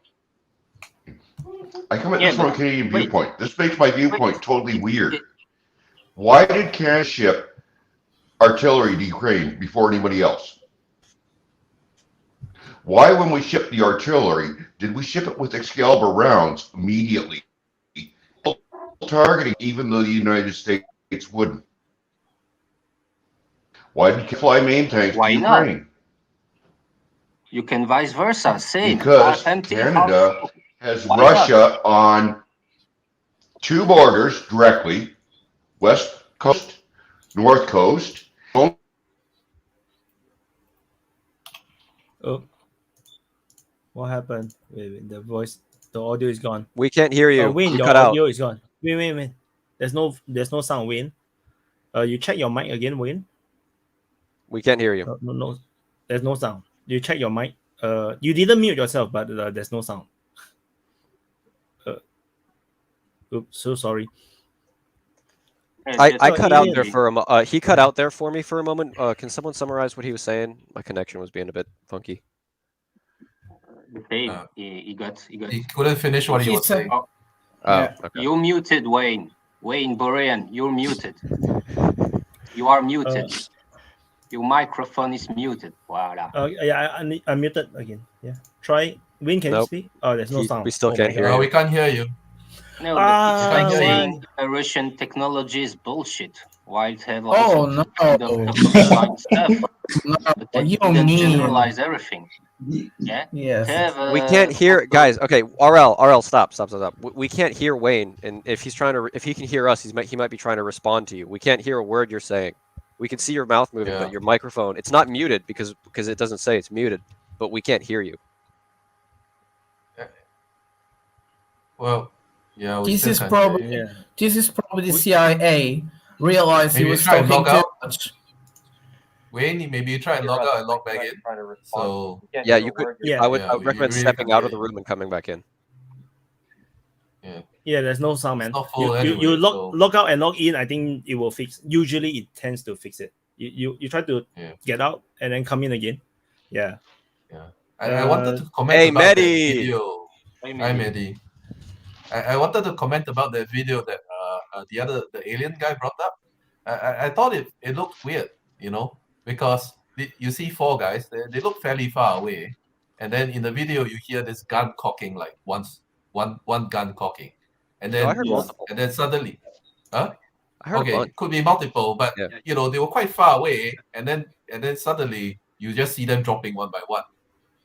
Speaker 5: This makes my viewpoint totally weird. Why did Canada ship artillery to Ukraine before anybody else? Why, when we shipped the artillery, did we ship it with Excalibur rounds immediately? Targeting, even though the United States wouldn't. Why did you fly main tanks to Ukraine?
Speaker 9: Not? You can vice versa. Same.
Speaker 5: Because Canada has Russia on two borders directly, west coast, north coast.
Speaker 1: Oh, what happened? Wait, the audio is gone.
Speaker 8: We can't hear you.
Speaker 1: Wayne, your audio is gone. Wait. There's no sound, Wayne. You check your mic again, Wayne.
Speaker 8: We can't hear you.
Speaker 1: No, there's no sound. You check your mic. You didn't mute yourself, but there's no sound. Oops, so sorry.
Speaker 8: I cut out there for he cut out there for me for a moment. Can someone summarize what he was saying? My connection was being a bit funky.
Speaker 9: He
Speaker 4: couldn't finish what he was saying.
Speaker 9: Okay. You're muted, Wayne. Wayne Borean, you're muted. You are muted. Your microphone is muted. Voila.
Speaker 1: I muted again. Yeah. Try. Wayne, can you speak? Oh, there's no sound.
Speaker 8: We still can't hear you.
Speaker 4: We can't hear you.
Speaker 9: No, but it's like saying Russian technology is bullshit. Why it have also kind of stuff? But then you don't generalize everything. Yeah.
Speaker 2: Yes.
Speaker 8: We can't hear, guys. Okay, RL, stop. We can't hear Wayne, and if he can hear us, he might be trying to respond to you. We can't hear a word you're saying. We can see your mouth moving, but your microphone, it's not muted because it doesn't say it's muted, but we can't hear you.
Speaker 4: Well, yeah.
Speaker 2: This is probably the CIA realized he was talking too much.
Speaker 4: Wayne, maybe you try and log out and log back in. So
Speaker 8: yeah, you could. I would recommend stepping out of the room and coming back in.
Speaker 1: Yeah, there's no sound, man.
Speaker 4: You
Speaker 1: log out and log in. I think it will fix. Usually, it tends to fix it. You try to get out and then come in again. Yeah.
Speaker 4: I wanted to comment about that video. Hi, Mehdi. I wanted to comment about that video that the alien guy brought up. I thought it looked weird, because you see four guys. They look fairly far away, and then in the video you hear this gun cocking, like one gun cocking, and then
Speaker 8: I heard multiple.
Speaker 4: And then suddenly,
Speaker 8: I heard
Speaker 4: it could be multiple, but they were quite far away, and then suddenly you just see them dropping one by one.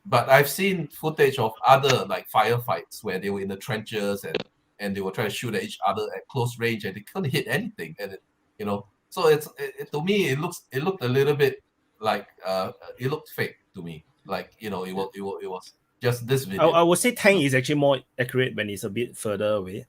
Speaker 4: But I've seen footage of other like firefights where they were in the trenches and they were trying to shoot at each other at close range and they couldn't hit anything. And so it's to me it looked a little bit like it looked fake to me. Like it was just this video.
Speaker 1: I would say tank is actually more accurate when it's a bit further away.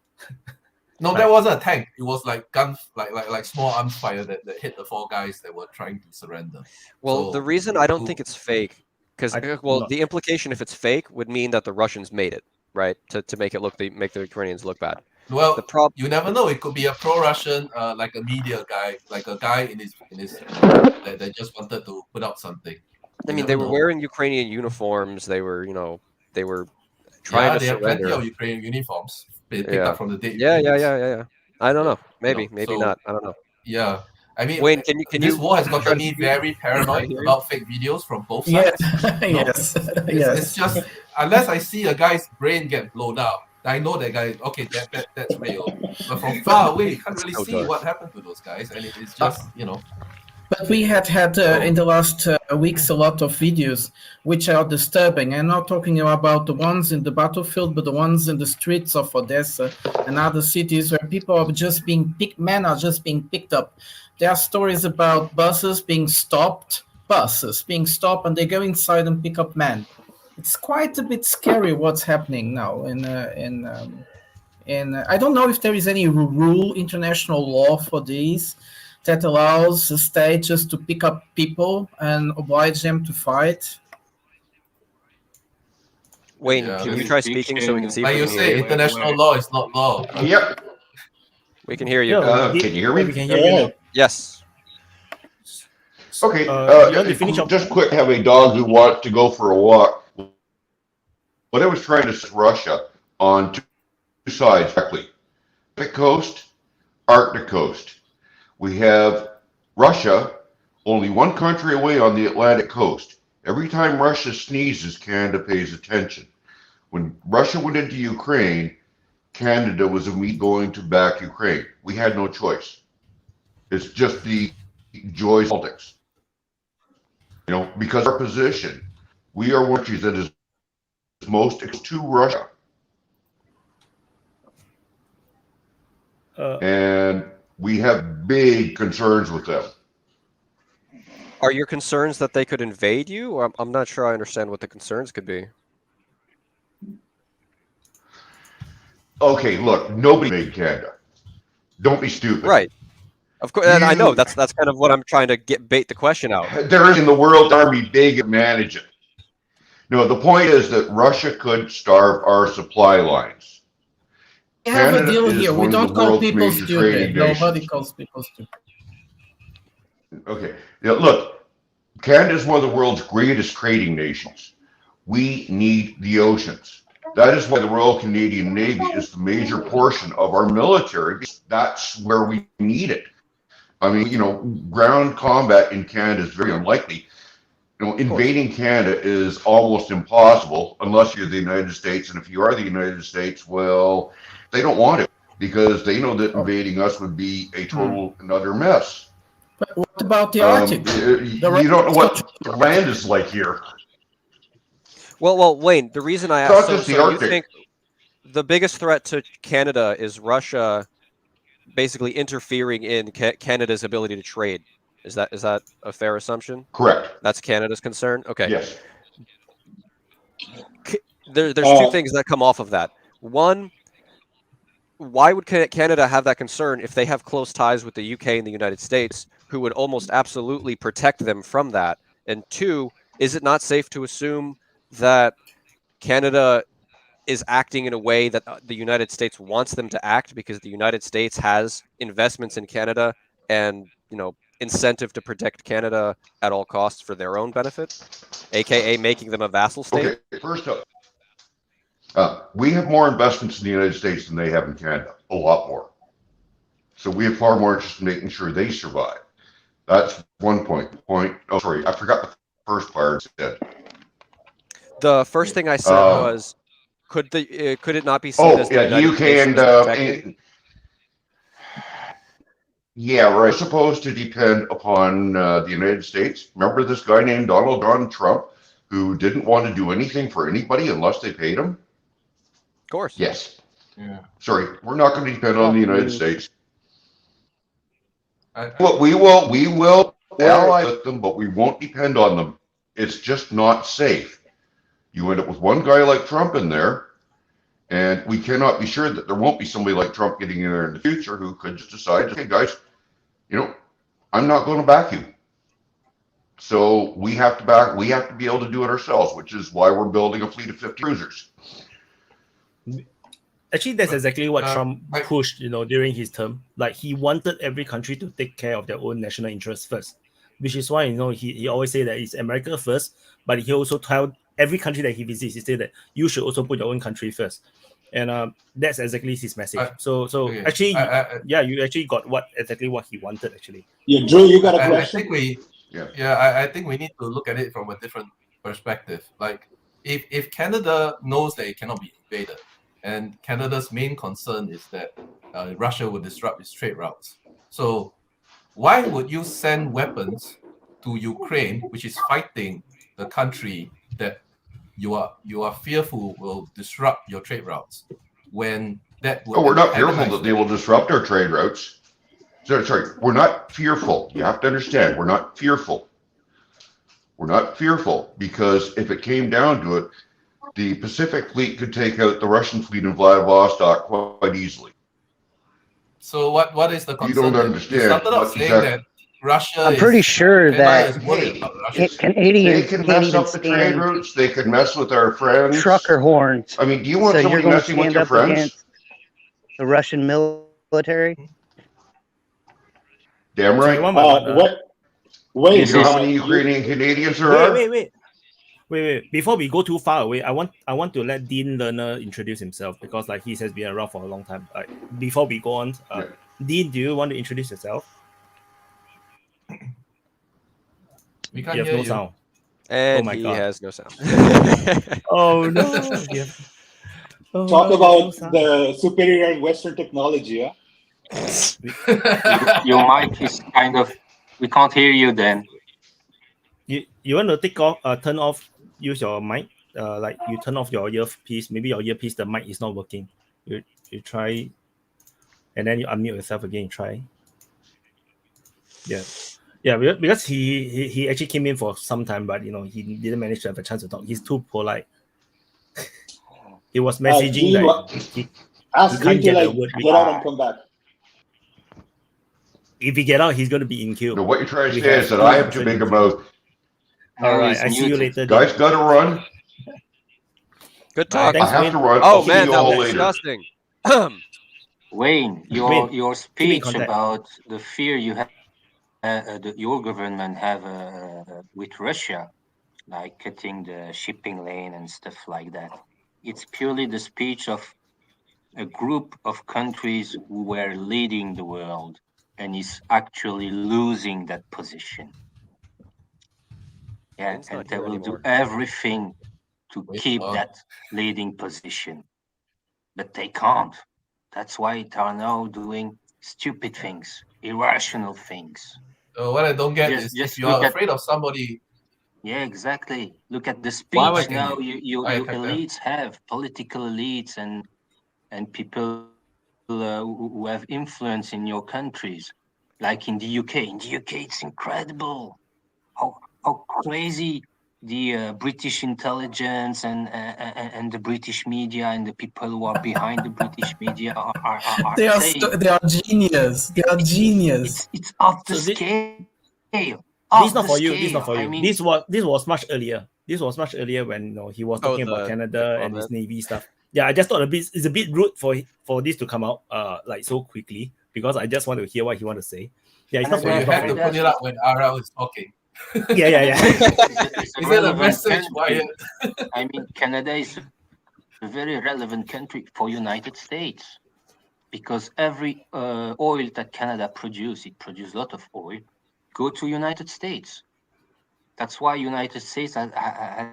Speaker 4: No, that wasn't a tank. It was like guns, like small arms fire that hit the four guys that were trying to surrender.
Speaker 8: Well, the reason I don't think it's fake. Because the implication if it's fake would mean that the Russians made it, right? To make it make the Ukrainians look bad.
Speaker 4: Well, you never know. It could be a pro-Russian, like a media guy, like a guy in his that just wanted to put out something.
Speaker 8: I mean, they were wearing Ukrainian uniforms. They were trying to surrender.
Speaker 4: They have plenty of Ukrainian uniforms picked up from the dead.
Speaker 8: Yeah. I don't know. Maybe not. I don't know.
Speaker 4: Yeah, I mean,
Speaker 8: Wayne, can
Speaker 4: this
Speaker 8: you
Speaker 4: war has gotten me very paranoid about fake videos from both sides.
Speaker 2: Yes.
Speaker 4: It's just, unless I see a guy's brain get blown up, I know that guy. Okay, that's real. But from far away, you can't really
Speaker 8: so
Speaker 4: see
Speaker 8: dark.
Speaker 4: what happened to those guys, and it's just
Speaker 2: But we had in the last weeks a lot of videos which are disturbing. I'm not talking about the ones in the battlefield, but the ones in the streets of Odessa and other cities where people are just being men are just being picked up. There are stories about buses being stopped, and they go inside and pick up men. It's quite a bit scary what's happening now. I don't know if there is any rule, international law for these, that allows the state just to pick up people and oblige them to fight.
Speaker 8: Wayne, can you try speaking so we can see if
Speaker 4: like
Speaker 8: we
Speaker 4: you
Speaker 8: can
Speaker 4: say,
Speaker 8: hear you?
Speaker 4: international law is not law.
Speaker 5: Yep.
Speaker 8: We can hear you.
Speaker 5: Can you hear me?
Speaker 1: We can hear you now.
Speaker 8: Yes.
Speaker 5: Okay.
Speaker 1: you want to finish up?
Speaker 5: Just quick, have a dog who wants to go for a walk. What I was trying to say, Russia on two sides, exactly. Arctic coast, Arctic coast. We have Russia, only one country away on the Atlantic coast. Every time Russia sneezes, Canada pays attention. When Russia went into Ukraine, Canada was immediately going to back Ukraine. We had no choice. It's just the joys of politics. Because our position, we are one country that is most exposed to Russia. And we have big concerns with them.
Speaker 8: Are your concerns that they could invade you? I'm not sure I understand what the concerns could be.
Speaker 5: Okay, look, nobody made Canada. Don't be stupid.
Speaker 8: Right. Of course, and I know that's kind of what I'm trying to bait the question out.
Speaker 5: There is in the world army big and manage it. No, the point is that Russia could starve our supply lines.
Speaker 2: We have
Speaker 5: Canada
Speaker 2: a deal
Speaker 5: is
Speaker 2: here. We
Speaker 5: one of
Speaker 2: don't
Speaker 5: the
Speaker 2: call
Speaker 5: world's
Speaker 2: people
Speaker 5: major
Speaker 2: stupid.
Speaker 5: trading
Speaker 2: Nobody
Speaker 5: nations.
Speaker 2: calls people stupid.
Speaker 5: Okay. Look, Canada is one of the world's greatest trading nations. We need the oceans. That is why the Royal Canadian Navy is the major portion of our military. That's where we need it. I mean, ground combat in Canada is very unlikely. Invading Canada is almost impossible unless you're the United States. And if you are the United States, well, they don't want it because they know that invading us would be a total another mess.
Speaker 2: But what about the Arctic?
Speaker 5: You don't know what the land is like here.
Speaker 8: Well, Wayne, the reason I
Speaker 5: It's
Speaker 8: asked,
Speaker 5: not just the
Speaker 8: you
Speaker 5: Arctic.
Speaker 8: think the biggest threat to Canada is Russia basically interfering in Canada's ability to trade? Is that a fair assumption?
Speaker 5: Correct.
Speaker 8: That's Canada's concern? Okay.
Speaker 5: Yes.
Speaker 8: There's two things that come off of that. One, why would Canada have that concern if they have close ties with the UK and the United States, who would almost absolutely protect them from that? And two, is it not safe to assume that Canada is acting in a way that the United States wants them to act because the United States has investments in Canada and, incentive to protect Canada at all costs for their own benefit, aka making them a vassal state?
Speaker 5: Okay, first up, we have more investments in the United States than they have in Canada, a lot more. So we have far more interest in making sure they survive. That's one point. Oh, sorry, I forgot the first part I said.
Speaker 8: The first thing I said was, could it not be seen as the United
Speaker 5: UK
Speaker 8: States
Speaker 5: and,
Speaker 8: was protecting?
Speaker 5: yeah, right. We're supposed to depend upon the United States. Remember this guy named Donald John Trump who didn't want to do anything for anybody unless they paid him?
Speaker 8: Of course.
Speaker 5: Yes.
Speaker 4: Yeah.
Speaker 5: Sorry, we're not going to depend on the United States.
Speaker 4: Well,
Speaker 5: we will ally with them, but we won't depend on them. It's just not safe. You end up with one guy like Trump in there, and we cannot be sure that there won't be somebody like Trump getting in there in the future who could just decide, okay, guys, I'm not going to back you. So we have to be able to do it ourselves, which is why we're building a fleet of 50 cruisers.
Speaker 1: Actually, that's exactly what Trump pushed, during his term. Like, he wanted every country to take care of their own national interests first, which is why, he always say that it's America first, but he also told every country that he visits, he said that you should also put your own country first. And that's exactly his message. So
Speaker 4: okay.
Speaker 1: actually, you actually got exactly what he wanted, actually.
Speaker 6: Yeah, Drew, you got a question?
Speaker 4: I think we need to look at it from a different perspective. Like, if Canada knows that it cannot be invaded, and Canada's main concern is that Russia will disrupt its trade routes. So why would you send weapons to Ukraine, which is fighting the country that you are fearful will disrupt your trade routes, when that would...
Speaker 5: we're not fearful that they will disrupt our trade routes. Sorry, we're not fearful. You have to understand, we're not fearful. We're not fearful, because if it came down to it, the Pacific Fleet could take out the Russian fleet in Vladivostok quite easily.
Speaker 4: So what is the concern?
Speaker 5: You don't understand.
Speaker 4: You started off saying that Russia
Speaker 10: I'm pretty sure that
Speaker 5: they can mess up the trade routes. They can mess with our friends.
Speaker 10: Trucker horns.
Speaker 5: I mean, do you want
Speaker 10: so
Speaker 5: somebody messing with your friends?
Speaker 10: The Russian military?
Speaker 5: Damn right.
Speaker 6: Wait,
Speaker 5: you know how many Ukrainian Canadians there are?
Speaker 1: Wait. Before we go too far away, I want to let Dean Lerner introduce himself, because like he has been around for a long time. Before we go on, Dean, do you want to introduce yourself?
Speaker 4: We can't
Speaker 1: you have
Speaker 4: hear
Speaker 1: no
Speaker 4: you.
Speaker 1: sound.
Speaker 8: And
Speaker 1: oh my God.
Speaker 8: has no sound.
Speaker 1: Oh no.
Speaker 6: Talk about the superior Western technology, yeah?
Speaker 9: Your mic is kind of... We can't hear you then.
Speaker 1: You want to turn off, use your mic, like you turn off your earpiece. Maybe your earpiece, the mic is not working. You try, and then you unmute yourself again. Try. Yeah, because he actually came in for some time, but he didn't manage to have a chance to talk. He's too polite. He was messaging
Speaker 6: ask him to get out and come back.
Speaker 1: If he get out, he's going to be in queue.
Speaker 5: No, what you're trying to say is that I have too big a mouth.
Speaker 1: All right, I see you later.
Speaker 5: Guys, got to run.
Speaker 8: Good talk.
Speaker 5: I have to run.
Speaker 8: Oh man, that was disgusting.
Speaker 9: Wayne, your speech about the fear you have, your government have with Russia, like cutting the shipping lane and stuff like that. It's purely the speech of a group of countries who were leading the world and is actually losing that position. Yeah, and they will do everything to keep that leading position, but they can't. That's why they are now doing stupid things, irrational things.
Speaker 4: What I don't get is if you are afraid of somebody.
Speaker 9: Yeah, exactly. Look at the speech now. Your elites have political elites and people who have influence in your countries, like in the UK. In the UK, it's incredible how crazy the British intelligence and the British media and the people who are behind the British media are
Speaker 2: they are genius. They are genius.
Speaker 9: It's off the scale.
Speaker 1: This is not for you. This is not for you. I mean, this was much earlier. This was much earlier when he was talking about Canada and his Navy stuff. Yeah, I just thought it's a bit rude for this to come out like so quickly, because I just want to hear what he want to say. Yeah, it's not for you.
Speaker 4: You have to put it up when RL is talking.
Speaker 1: Yeah.
Speaker 9: It's a relevant message, Wyatt. I mean, Canada is a very relevant country for United States, because every oil that Canada produces, it produces a lot of oil, go to United States. That's why United States has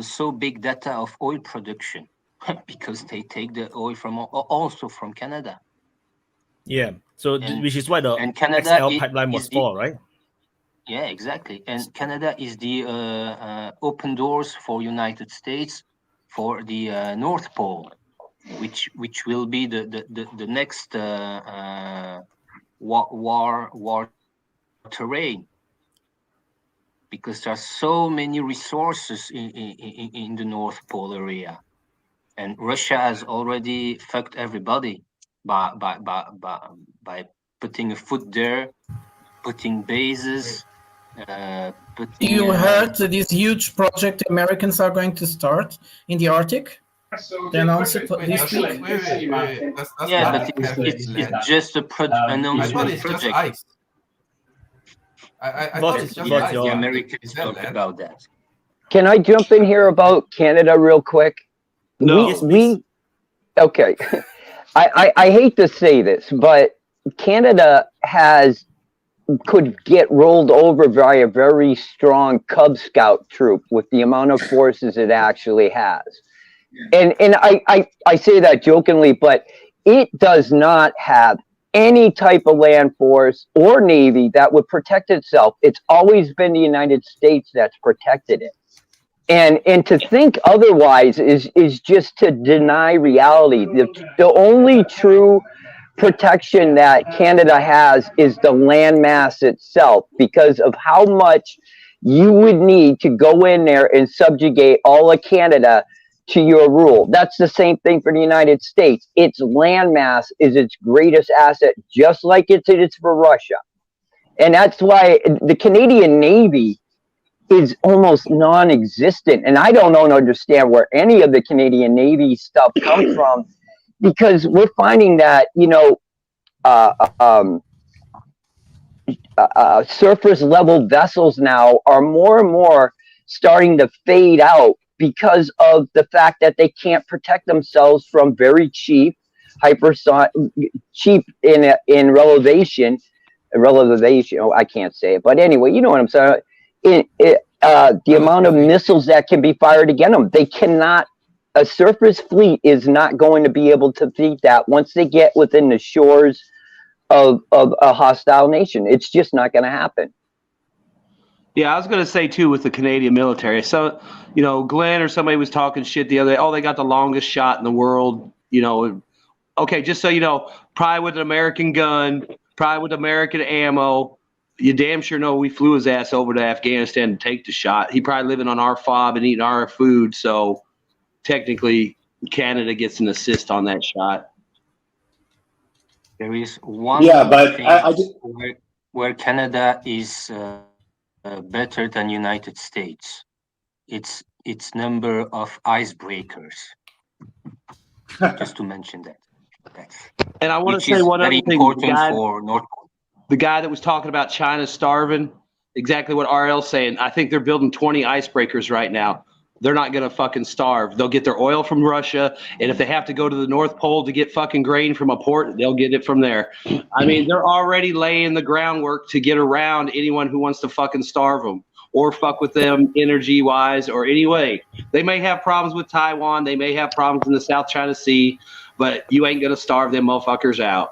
Speaker 9: so big data of oil production, because they take the oil also from Canada.
Speaker 1: Yeah, so which is why the XL pipeline was for, right?
Speaker 9: Yeah, exactly. And Canada is the open doors for United States for the North Pole, which will be the next war terrain, because there are so many resources in the North Pole area, and Russia has already fucked everybody by putting a foot there, putting bases.
Speaker 2: You heard this huge project the Americans are going to start in the Arctic? They announced it this week.
Speaker 9: Yeah, but it's just an announcement project.
Speaker 4: I thought it's just
Speaker 9: the Americans talked about that.
Speaker 11: Can I jump in here about Canada real quick?
Speaker 3: No.
Speaker 11: Okay. I hate to say this, but Canada could get rolled over by a very strong Cub Scout troop with the amount of forces it actually has. And I say that jokingly, but it does not have any type of land force or navy that would protect itself. It's always been the United States that's protected it. And to think otherwise is just to deny reality. The only true protection that Canada has is the landmass itself, because of how much you would need to go in there and subjugate all of Canada to your rule. That's the same thing for the United States. Its landmass is its greatest asset, just like it is for Russia. And that's why the Canadian Navy is almost non-existent. And I don't understand where any of the Canadian Navy stuff comes from, because we're finding that, surface level vessels now are more and more starting to fade out because of the fact that they can't protect themselves from very cheap cheap in relevation. Oh, I can't say it, but anyway, you know what I'm saying. The amount of missiles that can be fired against them, they cannot. A surface fleet is not going to be able to defeat that once they get within the shores of a hostile nation. It's just not going to happen.
Speaker 3: Yeah, I was going to say, too, with the Canadian military. So, Glenn or somebody was talking shit the other day. Oh, they got the longest shot in the world. Okay, just so you know, probably with an American gun, probably with American ammo. You damn sure know we flew his ass over to Afghanistan to take the shot. He probably living on our fob and eating our food. So technically, Canada gets an assist on that shot.
Speaker 9: There is one thing where Canada is better than United States. It's its number of icebreakers. Just to mention that.
Speaker 3: And I want to say one other thing.
Speaker 9: Important for North Korea.
Speaker 3: The guy that was talking about China starving, exactly what RL's saying. I think they're building 20 icebreakers right now. They're not going to fucking starve. They'll get their oil from Russia, and if they have to go to the North Pole to get fucking grain from a port, they'll get it from there. I mean, they're already laying the groundwork to get around anyone who wants to fucking starve them or fuck with them energy-wise or any way. They may have problems with Taiwan. They may have problems in the South China Sea, but you ain't going to starve them motherfuckers out.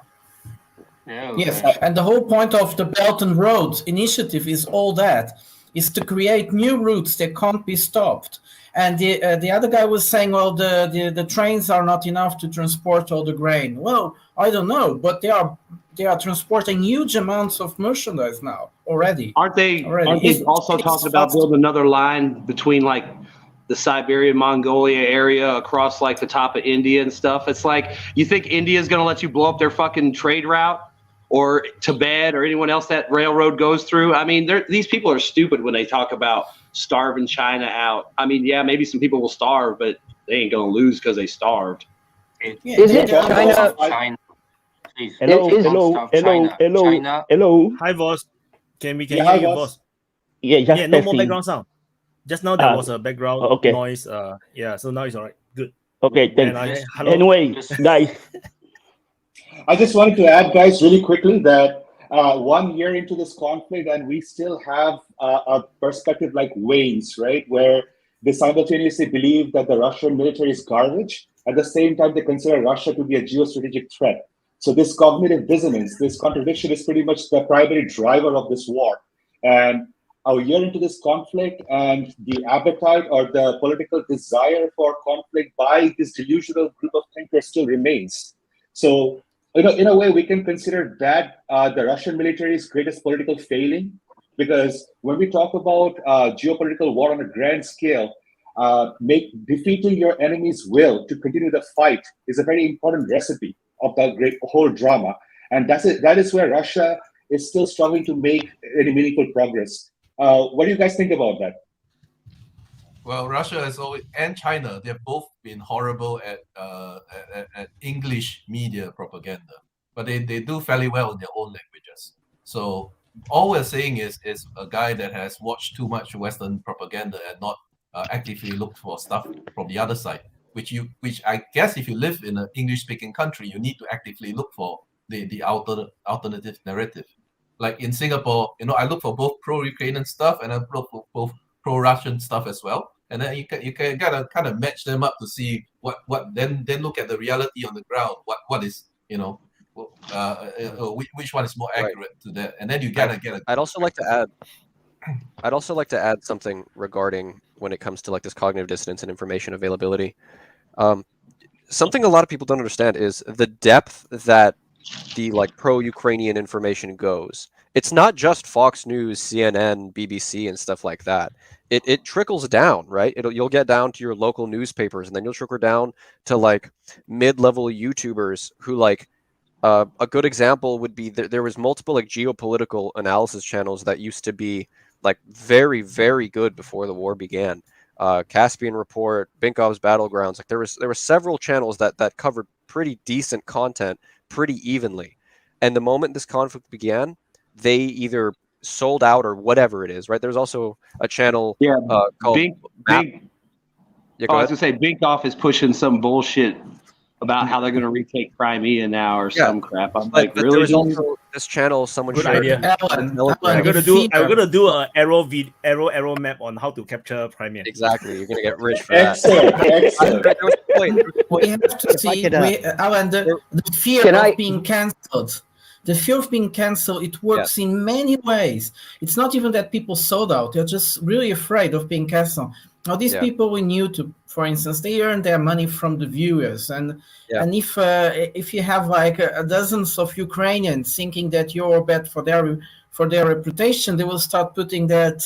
Speaker 2: Yes, and the whole point of the Belt and Road Initiative is all that, is to create new routes that can't be stopped. And the other guy was saying, well, the trains are not enough to transport all the grain. Well, I don't know, but they are transporting huge amounts of merchandise now already.
Speaker 3: Aren't they also talking about building another line between like the Siberian Mongolia area across like the top of India and stuff? It's like, you think India is going to let you blow up their fucking trade route? Or Tibet or anyone else that railroad goes through? I mean, these people are stupid when they talk about starving China out. I mean, yeah, maybe some people will starve, but they ain't going to lose because they starved.
Speaker 11: Is it China?
Speaker 1: Hello. Hi, boss. Can we hear you, boss?
Speaker 12: Yeah,
Speaker 1: no more background sound. Just now there was a background noise. So now it's all right. Good.
Speaker 12: Okay, thanks. Anyway, guys.
Speaker 6: I just wanted to add, guys, really quickly that 1 year into this conflict, and we still have a perspective like Wayne's, right, where they simultaneously believe that the Russian military is garbage. At the same time, they consider Russia to be a geostrategic threat. So this cognitive dissonance, this contradiction is pretty much the primary driver of this war. And a year into this conflict, and the appetite or the political desire for conflict by this delusional group of thinkers still remains. So, in a way, we can consider that the Russian military's greatest political failing, because when we talk about geopolitical war on a grand scale, defeating your enemy's will to continue the fight is a very important recipe of that whole drama. And that is where Russia is still struggling to make any meaningful progress. What do you guys think about that?
Speaker 4: Well, Russia has always, and China, they've both been horrible at English media propaganda, but they do fairly well in their own languages. So all we're saying is a guy that has watched too much Western propaganda and not actively look for stuff from the other side. Which I guess if you live in an English-speaking country, you need to actively look for the alternative narrative. Like in Singapore, I look for both pro-Ukrainian stuff and I look for both pro-Russian stuff as well. And then you can kind of match them up to see what then look at the reality on the ground. What is which one is more accurate to that, and then you gotta get it.
Speaker 8: I'd also like to add something regarding when it comes to like this cognitive dissonance and information availability. Something a lot of people don't understand is the depth that the like pro-Ukrainian information goes. It's not just Fox News, CNN, BBC, and stuff like that. It trickles down, right? You'll get down to your local newspapers, and then you'll trickle down to like mid-level YouTubers who like. A good example would be there was multiple like geopolitical analysis channels that used to be like very, very good before the war began. Caspian Report, Binkov's Battlegrounds. Like there were several channels that covered pretty decent content pretty evenly. And the moment this conflict began, they either sold out or whatever it is, right? There's also a channel called
Speaker 13: I was gonna say Binkov is pushing some bullshit about how they're going to retake Crimea now or some crap. I'm like, really?
Speaker 8: There was also this channel someone shared.
Speaker 1: I'm gonna do an arrow map on how to capture Crimea.
Speaker 8: Exactly, you're gonna get rich for that.
Speaker 2: We have to see, Alan, the fear of being cancelled. The fear of being cancelled, it works in many ways. It's not even that people sold out; they're just really afraid of being cancelled. Now, these people in YouTube, for instance, they earn their money from the viewers, and if you have like dozens of Ukrainians thinking that you're bad for their reputation, they will start putting that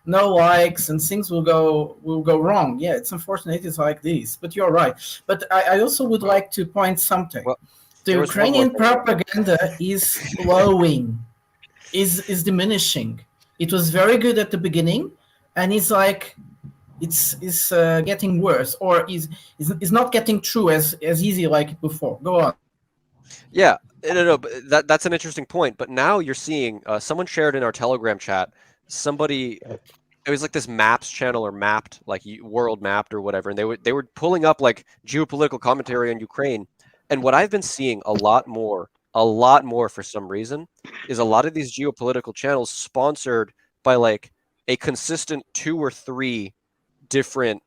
Speaker 2: no likes and things will go wrong. Yeah, it's unfortunate it's like this, but you're right. But I also would like to point something. The Ukrainian propaganda is slowing, is diminishing. It was very good at the beginning, and it's like. It's getting worse, or is not getting through as easy like before. Go on.
Speaker 8: Yeah, no, but that's an interesting point. But now you're seeing someone shared in our Telegram chat. Somebody, it was like this Maps channel or Mapped, like World Mapped or whatever, and they were pulling up like geopolitical commentary on Ukraine. And what I've been seeing a lot more for some reason is a lot of these geopolitical channels sponsored by like a consistent 2 or 3 different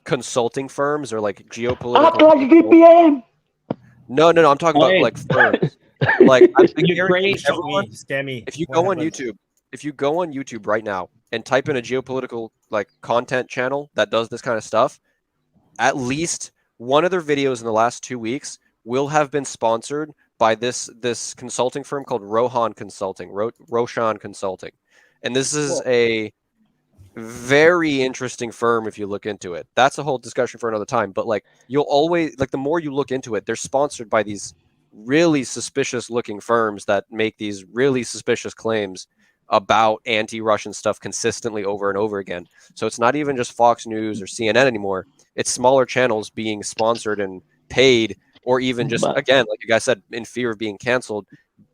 Speaker 8: consulting firms or like geopolitical. No, I'm talking about like firms. Like if you go on YouTube right now and type in a geopolitical like content channel that does this kind of stuff, at least one of their videos in the last 2 weeks will have been sponsored by this consulting firm called Roshan Consulting, and this is a very interesting firm if you look into it. That's a whole discussion for another time, but like you'll always like the more you look into it, they're sponsored by these really suspicious looking firms that make these really suspicious claims about anti-Russian stuff consistently over and over again. So it's not even just Fox News or CNN anymore. It's smaller channels being sponsored and paid, or even just again, like you guys said, in fear of being canceled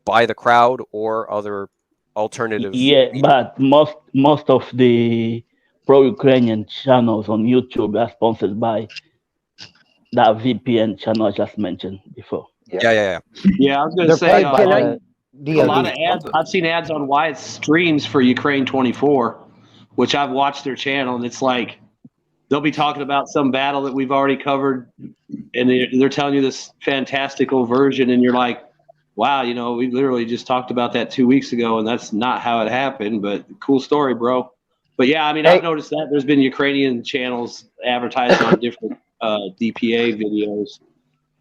Speaker 8: by the crowd or other alternative.
Speaker 12: Yeah, but most of the pro-Ukrainian channels on YouTube are sponsored by that VPN channel I just mentioned before.
Speaker 13: Yeah, I was going to say a lot of ads. I've seen ads on Wyatts streams for Ukraine 24, which I've watched their channel, and it's like they'll be talking about some battle that we've already covered, and they're telling you this fantastical version, and you're like, wow, we literally just talked about that 2 weeks ago, and that's not how it happened, but cool story, bro. But yeah, I mean, I've noticed that there's been Ukrainian channels advertising on different DPA videos,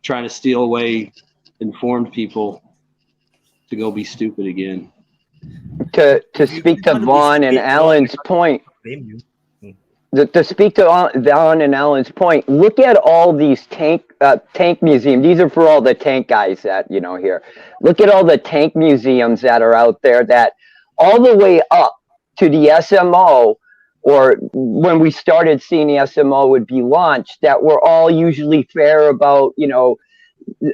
Speaker 13: trying to steal away informed people to go be stupid again.
Speaker 11: To speak to Vaughn and Alan's point, to speak to Vaughn and Alan's point, look at all these tank museums. These are for all the tank guys that here. Look at all the tank museums that are out there, that all the way up to the SMO, or when we started seeing the SMO would be launched, that were all usually fair about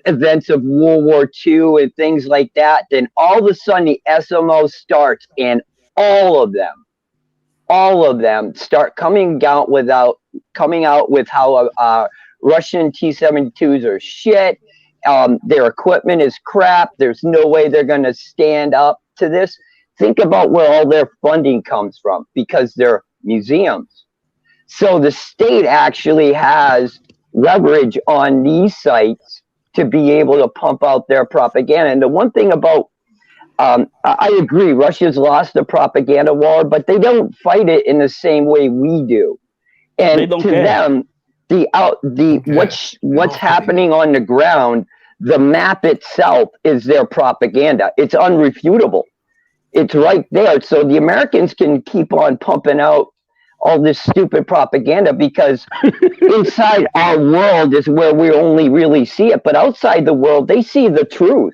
Speaker 11: events of World War II and things like that. Then all of a sudden the SMO starts, and all of them all of them start coming out with how Russian T-72s are shit. Their equipment is crap. There's no way they're going to stand up to this. Think about where all their funding comes from, because they're museums. So the state actually has leverage on these sites to be able to pump out their propaganda. And the one thing about, I agree, Russia's lost the propaganda war, but they don't fight it in the same way we do. And to them, what's happening on the ground, the map itself is their propaganda. It's unrefutable. It's right there. So the Americans can keep on pumping out all this stupid propaganda, because inside our world is where we only really see it. But outside the world, they see the truth.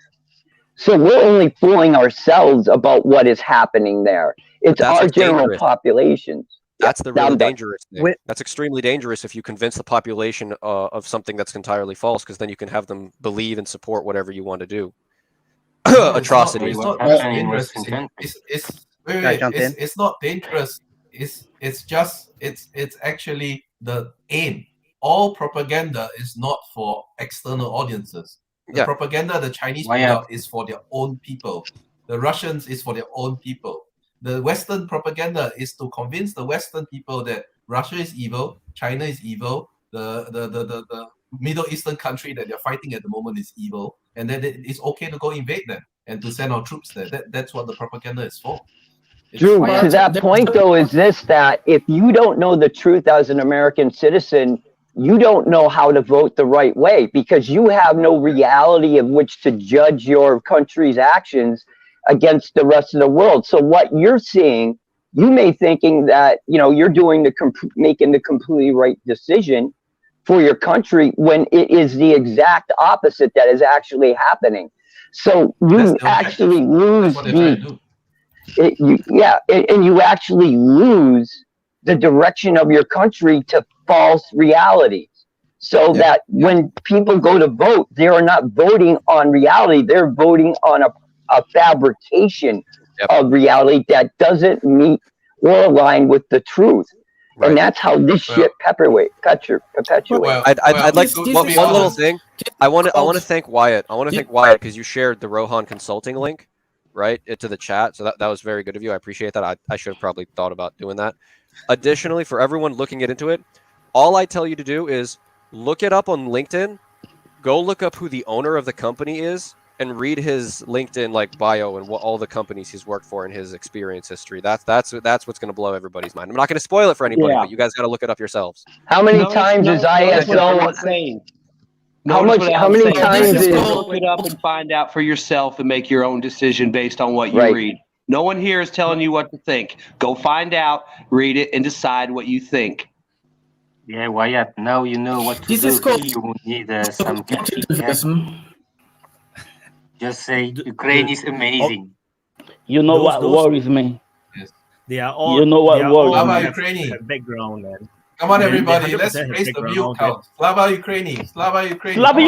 Speaker 11: So we're only fooling ourselves about what is happening there. It's our general population.
Speaker 8: That's the really dangerous thing. That's extremely dangerous if you convince the population of something that's entirely false, because then you can have them believe and support whatever you want to do. Atrocities.
Speaker 4: It's not dangerous. It's actually the aim. All propaganda is not for external audiences. The propaganda the Chinese put out is for their own people. The Russians is for their own people. The Western propaganda is to convince the Western people that Russia is evil, China is evil, the Middle Eastern country that they're fighting at the moment is evil, and that it's okay to go invade them and to send our troops there. That's what the propaganda is for.
Speaker 11: Drew, to that point though, is this, that if you don't know the truth as an American citizen, you don't know how to vote the right way, because you have no reality of which to judge your country's actions against the rest of the world. So what you're seeing, you may thinking that, you know, you're doing making the completely right decision for your country, when it is the exact opposite that is actually happening. So you actually lose and you actually lose the direction of your country to false realities. So that when people go to vote, they are not voting on reality. They're voting on a fabrication of reality that doesn't meet or align with the truth. Right. And that's how this shit perpetuates.
Speaker 8: I'd like one little thing. I want to thank Wyatt. I want to thank Wyatt because you shared the Rohan Consulting link, right, to the chat. So that was very good of you. I appreciate that. I should have probably thought about doing that. Additionally, for everyone looking into it, all I tell you to do is look it up on LinkedIn. Go look up who the owner of the company is, and read his LinkedIn bio and what all the companies he's worked for and his experience history. That's what's going to blow everybody's mind. I'm not going to spoil it for anybody, but you guys got to look it up yourselves.
Speaker 11: How many times is ISO
Speaker 13: saying?
Speaker 11: How many times is
Speaker 13: look it up and find out for yourself and make your own decision based on what you read. No one here is telling you what to think. Go find out, read it, and decide what you think.
Speaker 9: Yeah, Wyatt, now you know what to do. You need some capitalism. Just say Ukraine is amazing.
Speaker 12: You know what worries me?
Speaker 1: Yes. They are all.
Speaker 12: You know what worries me?
Speaker 4: Ukrainian
Speaker 1: background, man.
Speaker 4: Come on, everybody, let's raise the view count. Slava Ukraini, Slava Ukraini,
Speaker 12: Slava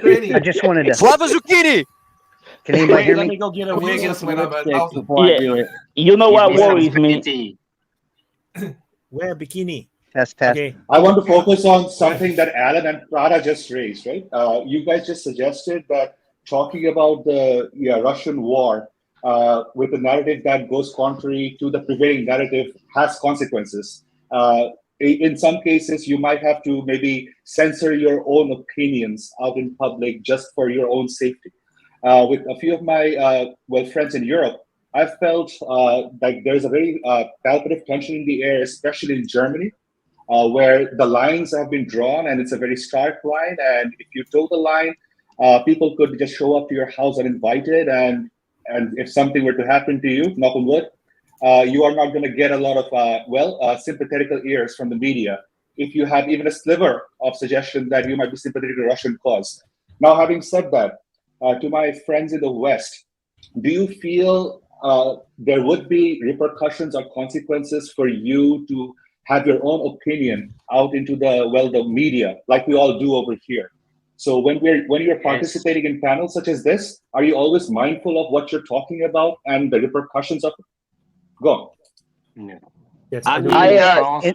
Speaker 12: Ukraini.
Speaker 10: I just wanted to.
Speaker 8: Slava Zucchini.
Speaker 10: Can anybody hear
Speaker 13: Let
Speaker 10: me?
Speaker 13: me go get a wig and some lipstick before I do it.
Speaker 12: You know what worries me?
Speaker 1: Wear a bikini.
Speaker 10: Test.
Speaker 1: Okay.
Speaker 6: I want to focus on something that Alan and Prada just raised, right? You guys just suggested that talking about the Russian war with a narrative that goes contrary to the prevailing narrative has consequences. In some cases, you might have to maybe censor your own opinions out in public just for your own safety. With a few of my friends in Europe, I felt like there's a very palpable tension in the air, especially in Germany, where the lines have been drawn and it's a very stark line. And if you toe the line, people could just show up to your house uninvited. And if something were to happen to you, knock on wood, you are not going to get a lot of, sympathetical ears from the media if you have even a sliver of suggestion that you might be sympathetic to the Russian cause. Now, having said that, to my friends in the West, do you feel there would be repercussions or consequences for you to have your own opinion out into the media, like we all do over here? So when you're participating in panels such as this, are you always mindful of what you're talking about and the repercussions of it? Go.
Speaker 9: Yeah.
Speaker 1: Yes,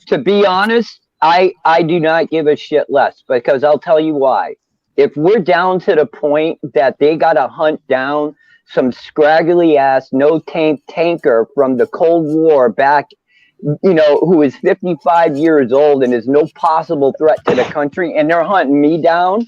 Speaker 11: to be honest, I do not give a shit less, because I'll tell you why. If we're down to the point that they got to hunt down some scraggly ass no tanker from the Cold War back, who is 55 years old and is no possible threat to the country, and they're hunting me down,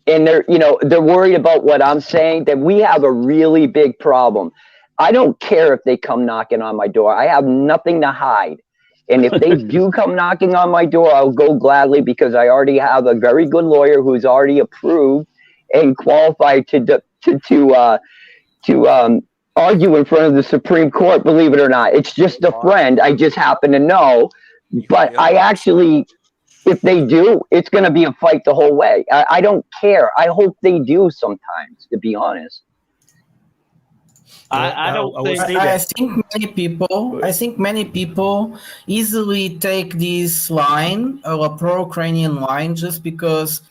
Speaker 11: and they're worried about what I'm saying, then we have a really big problem. I don't care if they come knocking on my door. I have nothing to hide. And if they do come knocking on my door, I'll go gladly, because I already have a very good lawyer who's already approved and qualified to argue in front of the Supreme Court, believe it or not. It's just a friend I just happen to know. But I actually, if they do, it's going to be a fight the whole way. I don't care. I hope they do sometimes, to be honest.
Speaker 2: I think many people easily take this line, or a pro-Ukrainian line, just because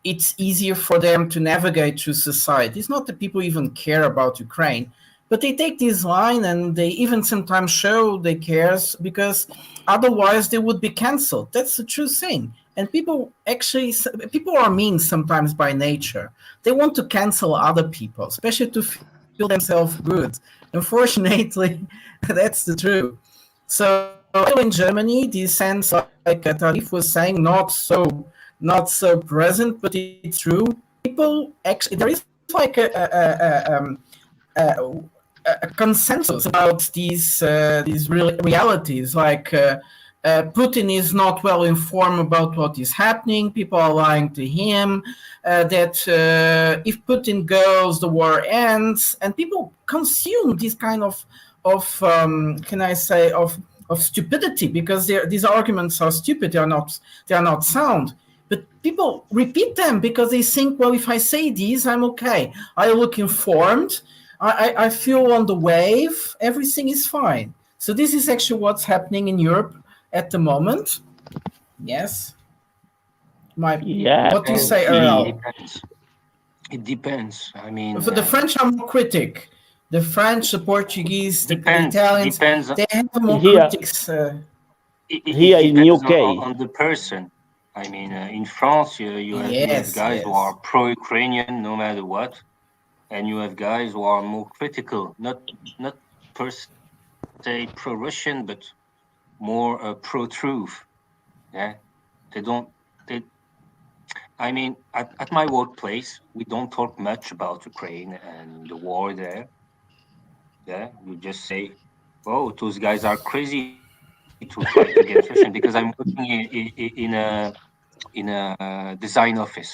Speaker 2: it's easier for them to navigate through society. It's not that people even care about Ukraine, but they take this line and they even sometimes show they care, because otherwise they would be cancelled. That's the true thing. And people are mean sometimes by nature. They want to cancel other people, especially to feel themselves good. Unfortunately, that's the truth. So in Germany, this sense, like Tarif was saying, not so present, but it's true. People actually, there is like a consensus about these realities. Like Putin is not well informed about what is happening. People are lying to him. That if Putin goes, the war ends, and people consume this kind of stupidity, because these arguments are stupid. They are not sound. But people repeat them because they think, well, if I say these, I'm okay. I look informed. I feel on the wave. Everything is fine. So this is actually what's happening in Europe at the moment. Yes. What do you say, Earl?
Speaker 9: It depends. I mean,
Speaker 2: for the French are more critic. The French, the Portuguese, the Italians, they have more critics.
Speaker 12: Here in UK,
Speaker 9: on the person. I mean, in France, you have guys who are pro-Ukrainian no matter what, and you have guys who are more critical, not per se pro-Russian, but more pro-truth. Yeah, I mean, at my workplace, we don't talk much about Ukraine and the war there. Yeah, you just say, "Oh, those guys are crazy to fight against Russian," because I'm working in a design office.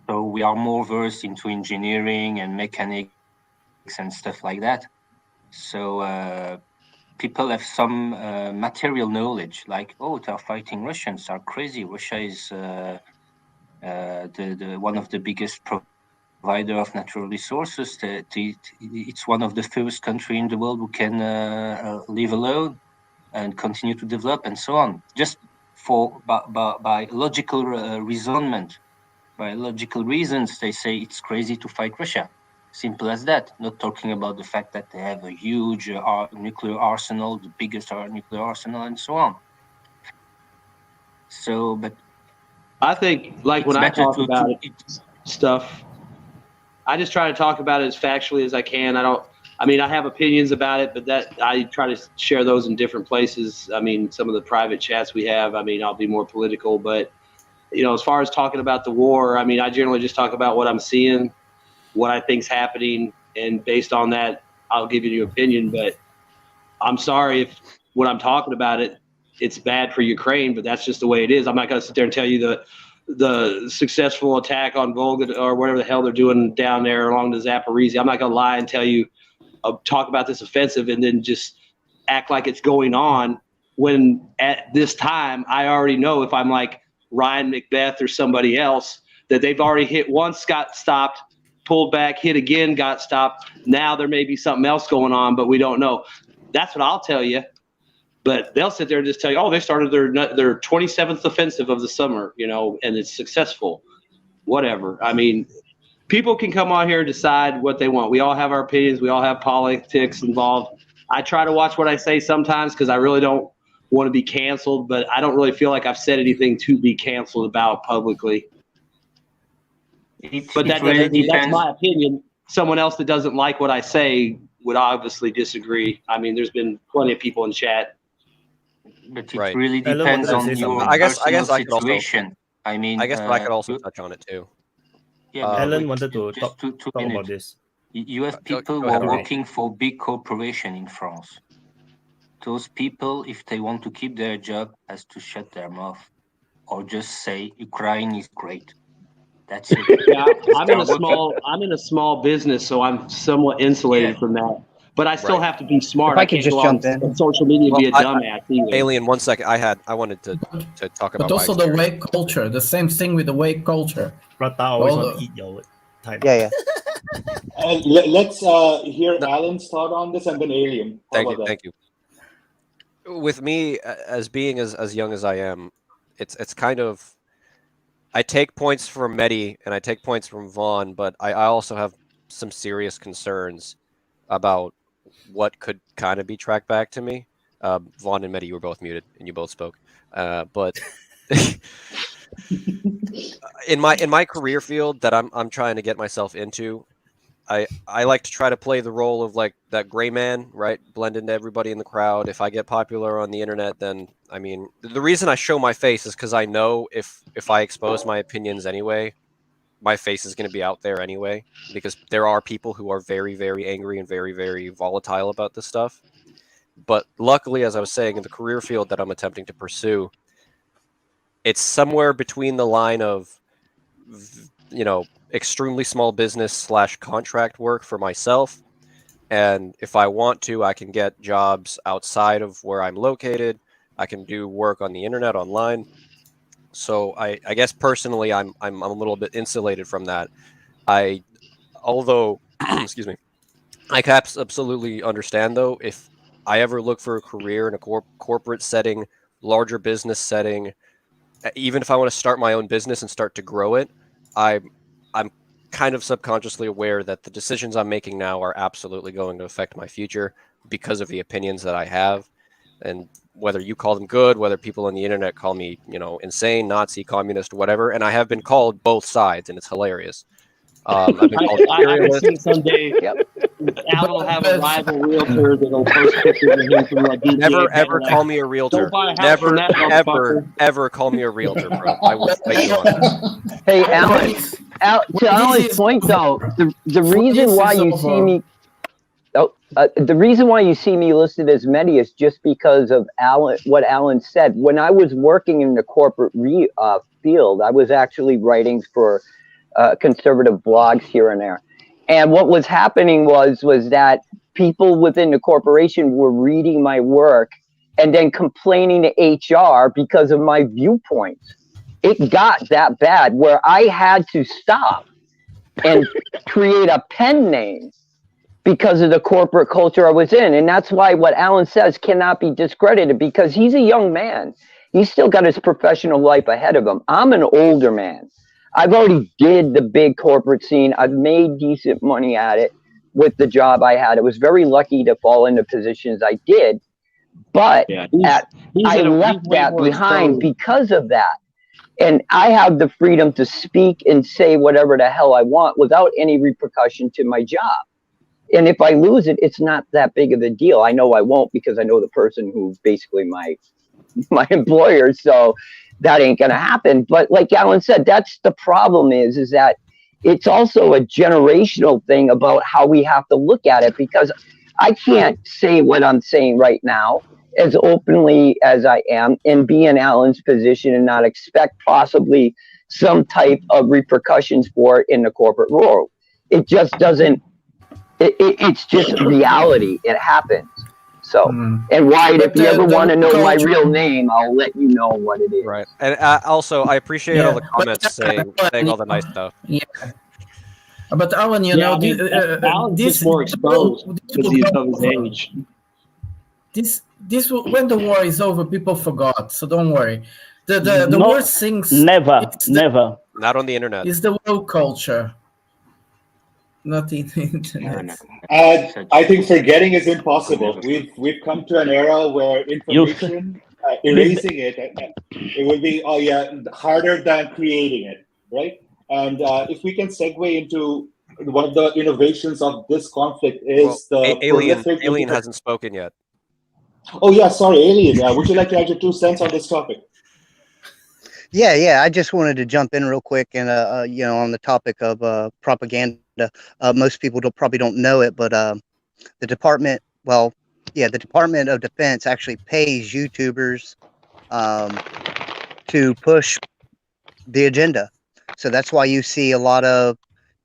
Speaker 9: So we are more versed into engineering and mechanics and stuff like that. So people have some material knowledge, like, oh, they're fighting Russians, are crazy. Russia is the one of the biggest provider of natural resources. It's one of the first countries in the world who can live alone and continue to develop and so on. Just by logical reasonment, by logical reasons, they say it's crazy to fight Russia. Simple as that. Not talking about the fact that they have a huge nuclear arsenal, the biggest nuclear arsenal, and so on. So, but
Speaker 13: I think, like, when I talk about stuff, I just try to talk about it as factually as I can. I mean, I have opinions about it, but that I try to share those in different places. I mean, some of the private chats we have, I mean, I'll be more political, but, as far as talking about the war, I mean, I generally just talk about what I'm seeing, what I think's happening, and based on that, I'll give you an opinion. But I'm sorry if when I'm talking about it, it's bad for Ukraine, but that's just the way it is. I'm not going to sit there and tell you the successful attack on Volga or whatever the hell they're doing down there along the Zaporizhzhia. I'm not going to lie and tell you, talk about this offensive and then just act like it's going on, when at this time I already know, if I'm like Ryan Macbeth or somebody else, that they've already hit once, got stopped, pulled back, hit again, got stopped. Now there may be something else going on, but we don't know. That's what I'll tell you. But they'll sit there and just tell you, oh, they started their 27th offensive of the summer, and it's successful. Whatever. I mean, people can come on here and decide what they want. We all have our opinions. We all have politics involved. I try to watch what I say sometimes because I really don't want to be canceled, but I don't really feel like I've said anything to be canceled about publicly. But that doesn't mean that's my opinion. Someone else that doesn't like what I say would obviously disagree. I mean, there's been plenty of people in chat.
Speaker 9: But it really depends on your personal situation. I mean,
Speaker 8: I guess I could also touch on it too.
Speaker 9: Yeah,
Speaker 1: Alan wanted to talk about this.
Speaker 9: You have people who are working for big corporation in France. Those people, if they want to keep their job, has to shut their mouth or just say Ukraine is great. That's it.
Speaker 13: Yeah, I'm in a small business, so I'm somewhat insulated from that. But I still have to be smart.
Speaker 10: If I could just jump in
Speaker 13: on social media and be a dumbass.
Speaker 8: Alien, 1 second. I wanted to talk about.
Speaker 2: But also the wake culture. The same thing with the wake culture.
Speaker 1: Prata always want to eat your time.
Speaker 10: Yeah.
Speaker 6: Let's hear Alan's thought on this and then Alien.
Speaker 8: Thank you. With me, as being as young as I am, it's kind of, I take points from Mehdi and I take points from Vaughn, but I also have some serious concerns about what could kind of be tracked back to me. Vaughn and Mehdi, you were both muted and you both spoke. But in my career field that I'm trying to get myself into, I like to try to play the role of like that gray man, right? Blend into everybody in the crowd. If I get popular on the internet, then I mean, the reason I show my face is because I know if I expose my opinions anyway, my face is going to be out there anyway, because there are people who are very, very angry and very, very volatile about this stuff. But luckily, as I was saying, in the career field that I'm attempting to pursue, it's somewhere between the line of, extremely small business / contract work for myself. And if I want to, I can get jobs outside of where I'm located. I can do work on the internet online. So I guess personally, I'm a little bit insulated from that. Although, excuse me, I can absolutely understand though, if I ever look for a career in a corporate setting, larger business setting, even if I want to start my own business and start to grow it, I'm kind of subconsciously aware that the decisions I'm making now are absolutely going to affect my future because of the opinions that I have. And whether you call them good, whether people on the internet call me, insane, Nazi, communist, whatever. And I have been called both sides, and it's hilarious. I've been called
Speaker 13: I think someday Al will have a rival realtor that'll post pictures of him from like
Speaker 8: Never ever call me a realtor. Never ever call me a realtor, bro. I will fight you on this.
Speaker 11: Hey, Alan. To Alan's point, though, the reason why you see me. The reason why you see me listed as Mehdi is just because of what Alan said. When I was working in the corporate field, I was actually writing for conservative blogs here and there. And what was happening was that people within the corporation were reading my work and then complaining to HR because of my viewpoints. It got that bad where I had to stop and create a pen name because of the corporate culture I was in. And that's why what Alan says cannot be discredited, because he's a young man. He's still got his professional life ahead of him. I'm an older man. I've already did the big corporate scene. I've made decent money at it with the job I had. I was very lucky to fall into positions I did, but I left that behind because of that. And I have the freedom to speak and say whatever the hell I want without any repercussion to my job. And if I lose it, it's not that big of a deal. I know I won't, because I know the person who's basically my employer. So that ain't going to happen. But like Alan said, that's the problem is that it's also a generational thing about how we have to look at it, because I can't say what I'm saying right now as openly as I am and be in Alan's position and not expect possibly some type of repercussions for it in the corporate world. It just doesn't. It's just reality. It happens. So, and Wyatt, if you ever want to know my real name, I'll let you know what it is.
Speaker 8: Right. And also, I appreciate all the comments saying all the nice stuff.
Speaker 2: Yeah. But Alan,
Speaker 13: Alan's just more exposed because he's of his age.
Speaker 2: This when the war is over, people forgot. So don't worry. The worst things.
Speaker 12: Never.
Speaker 8: Not on the internet.
Speaker 2: Is the woke culture. not in the internet.
Speaker 6: I think forgetting is impossible. We've come to an era where information, erasing it would be harder than creating it, right? And if we can segue into one of the innovations of this conflict is
Speaker 8: Alien hasn't spoken yet.
Speaker 6: Oh yeah, sorry, Alien. Would you like to add your 2 cents on this topic?
Speaker 10: Yeah. I just wanted to jump in real quick and on the topic of propaganda. Most people probably don't know it, but the Department of Defense actually pays YouTubers to push the agenda. So that's why you see a lot of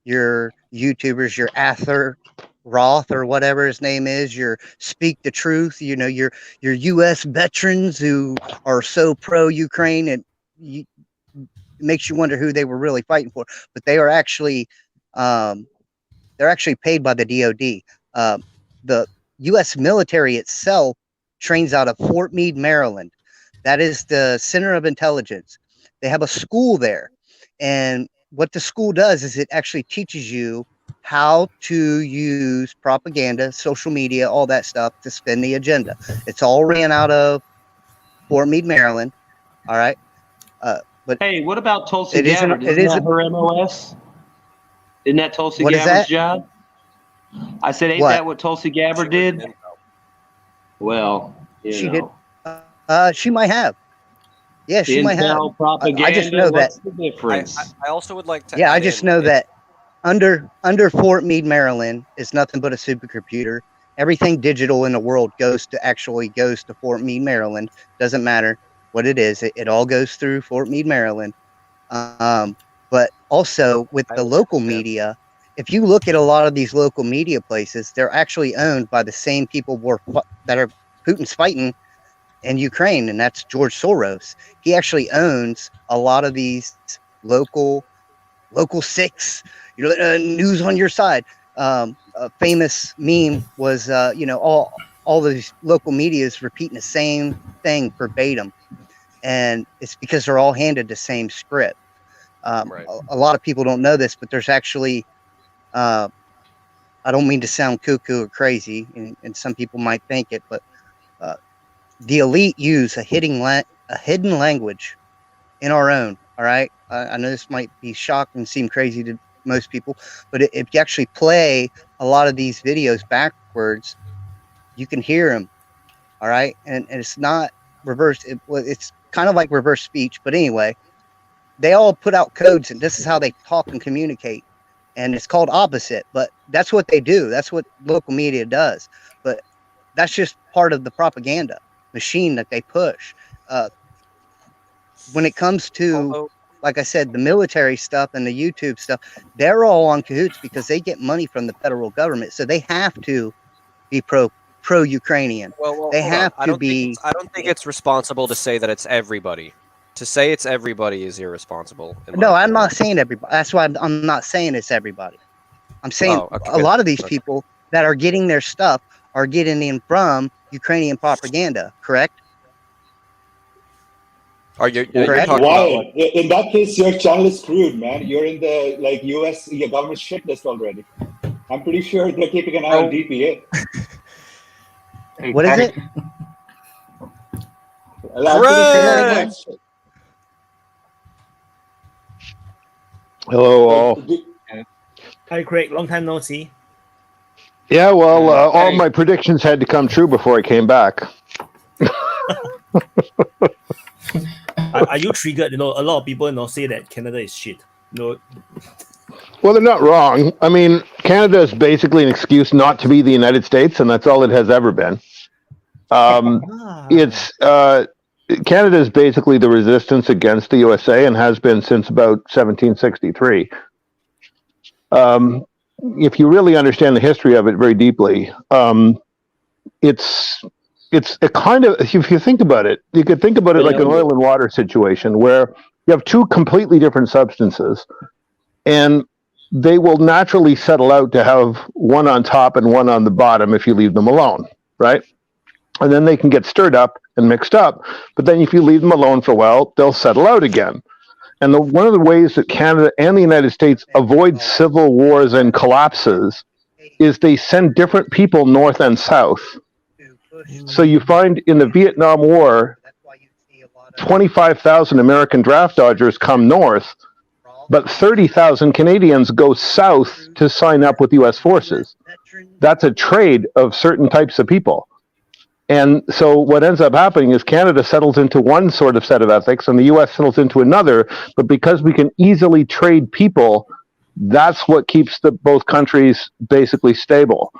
Speaker 10: your YouTubers, your Arthur Roth or whatever his name is, your Speak the Truth, your U.S. veterans who are so pro-Ukraine, and it makes you wonder who they were really fighting for. But they are actually paid by the DoD. The U.S. military itself trains out of Fort Meade, Maryland. That is the center of intelligence. They have a school there. And what the school does is it actually teaches you how to use propaganda, social media, all that stuff to spin the agenda. It's all ran out of Fort Meade, Maryland. All right. But
Speaker 13: hey, what about Tulsi Gabbard? Isn't that her MOS? Isn't that Tulsi Gabbard's job? I said, ain't that what Tulsi Gabbard did? Well,
Speaker 10: she did. She might have. Yeah, she might have.
Speaker 13: Propaganda,
Speaker 10: I just know
Speaker 13: what's
Speaker 10: that.
Speaker 13: The difference?
Speaker 8: I also would like to.
Speaker 10: Yeah, I just know that under Fort Meade, Maryland is nothing but a supercomputer. Everything digital in the world goes to Fort Meade, Maryland. Doesn't matter what it is. It all goes through Fort Meade, Maryland. But also with the local media, if you look at a lot of these local media places, they're actually owned by the same people that are Putin's fighting in Ukraine, and that's George Soros. He actually owns a lot of these local 6, news on your side. A famous meme was, all these local media is repeating the same thing verbatim, and it's because they're all handed the same script. Right. A lot of people don't know this, but there's actually, I don't mean to sound cuckoo or crazy, and some people might think it, but the elite use a hidden language in our own. All right. I know this might be shocking and seem crazy to most people, but if you actually play a lot of these videos backwards, you can hear them. All right. And it's not reverse. It's kind of like reverse speech. But anyway, they all put out codes, and this is how they talk and communicate. And it's called opposite. But that's what they do. That's what local media does. But that's just part of the propaganda machine that they push. When it comes to, like I said, the military stuff and the YouTube stuff, they're all on cahoots because they get money from the federal government, so they have to be pro-Ukrainian. They have to be.
Speaker 8: I don't think it's responsible to say that it's everybody. To say it's everybody is irresponsible.
Speaker 10: No, I'm not saying everybody. That's why I'm not saying it's everybody. I'm saying a lot of these people that are getting their stuff are getting in from Ukrainian propaganda, correct?
Speaker 6: Are you correct? Why? In that case, your channel is screwed, man. You're in the U.S. government shit list already. I'm pretty sure they're keeping an eye on DPA.
Speaker 10: What is it?
Speaker 14: Hello, all.
Speaker 1: Hi, Craig. Long time no see.
Speaker 14: Yeah, well, all my predictions had to come true before I came back.
Speaker 1: Are you triggered? A lot of people say that Canada is shit.
Speaker 14: Well, they're not wrong. I mean, Canada is basically an excuse not to be the United States, and that's all it has ever been. Canada is basically the resistance against the USA and has been since about 1763. If you really understand the history of it very deeply, it's a kind of, if you think about it, you could think about it like an oil and water situation where you have two completely different substances, and they will naturally settle out to have one on top and one on the bottom if you leave them alone, right? And then they can get stirred up and mixed up, but then if you leave them alone for a while, they'll settle out again. And one of the ways that Canada and the United States avoid civil wars and collapses is they send different people north and south. So you find in the Vietnam War, 25,000 American draft dodgers come north, but 30,000 Canadians go south to sign up with U.S. forces. That's a trade of certain types of people. And so what ends up happening is Canada settles into one sort of set of ethics and the U.S. settles into another. But because we can easily trade people, that's what keeps both countries basically stable.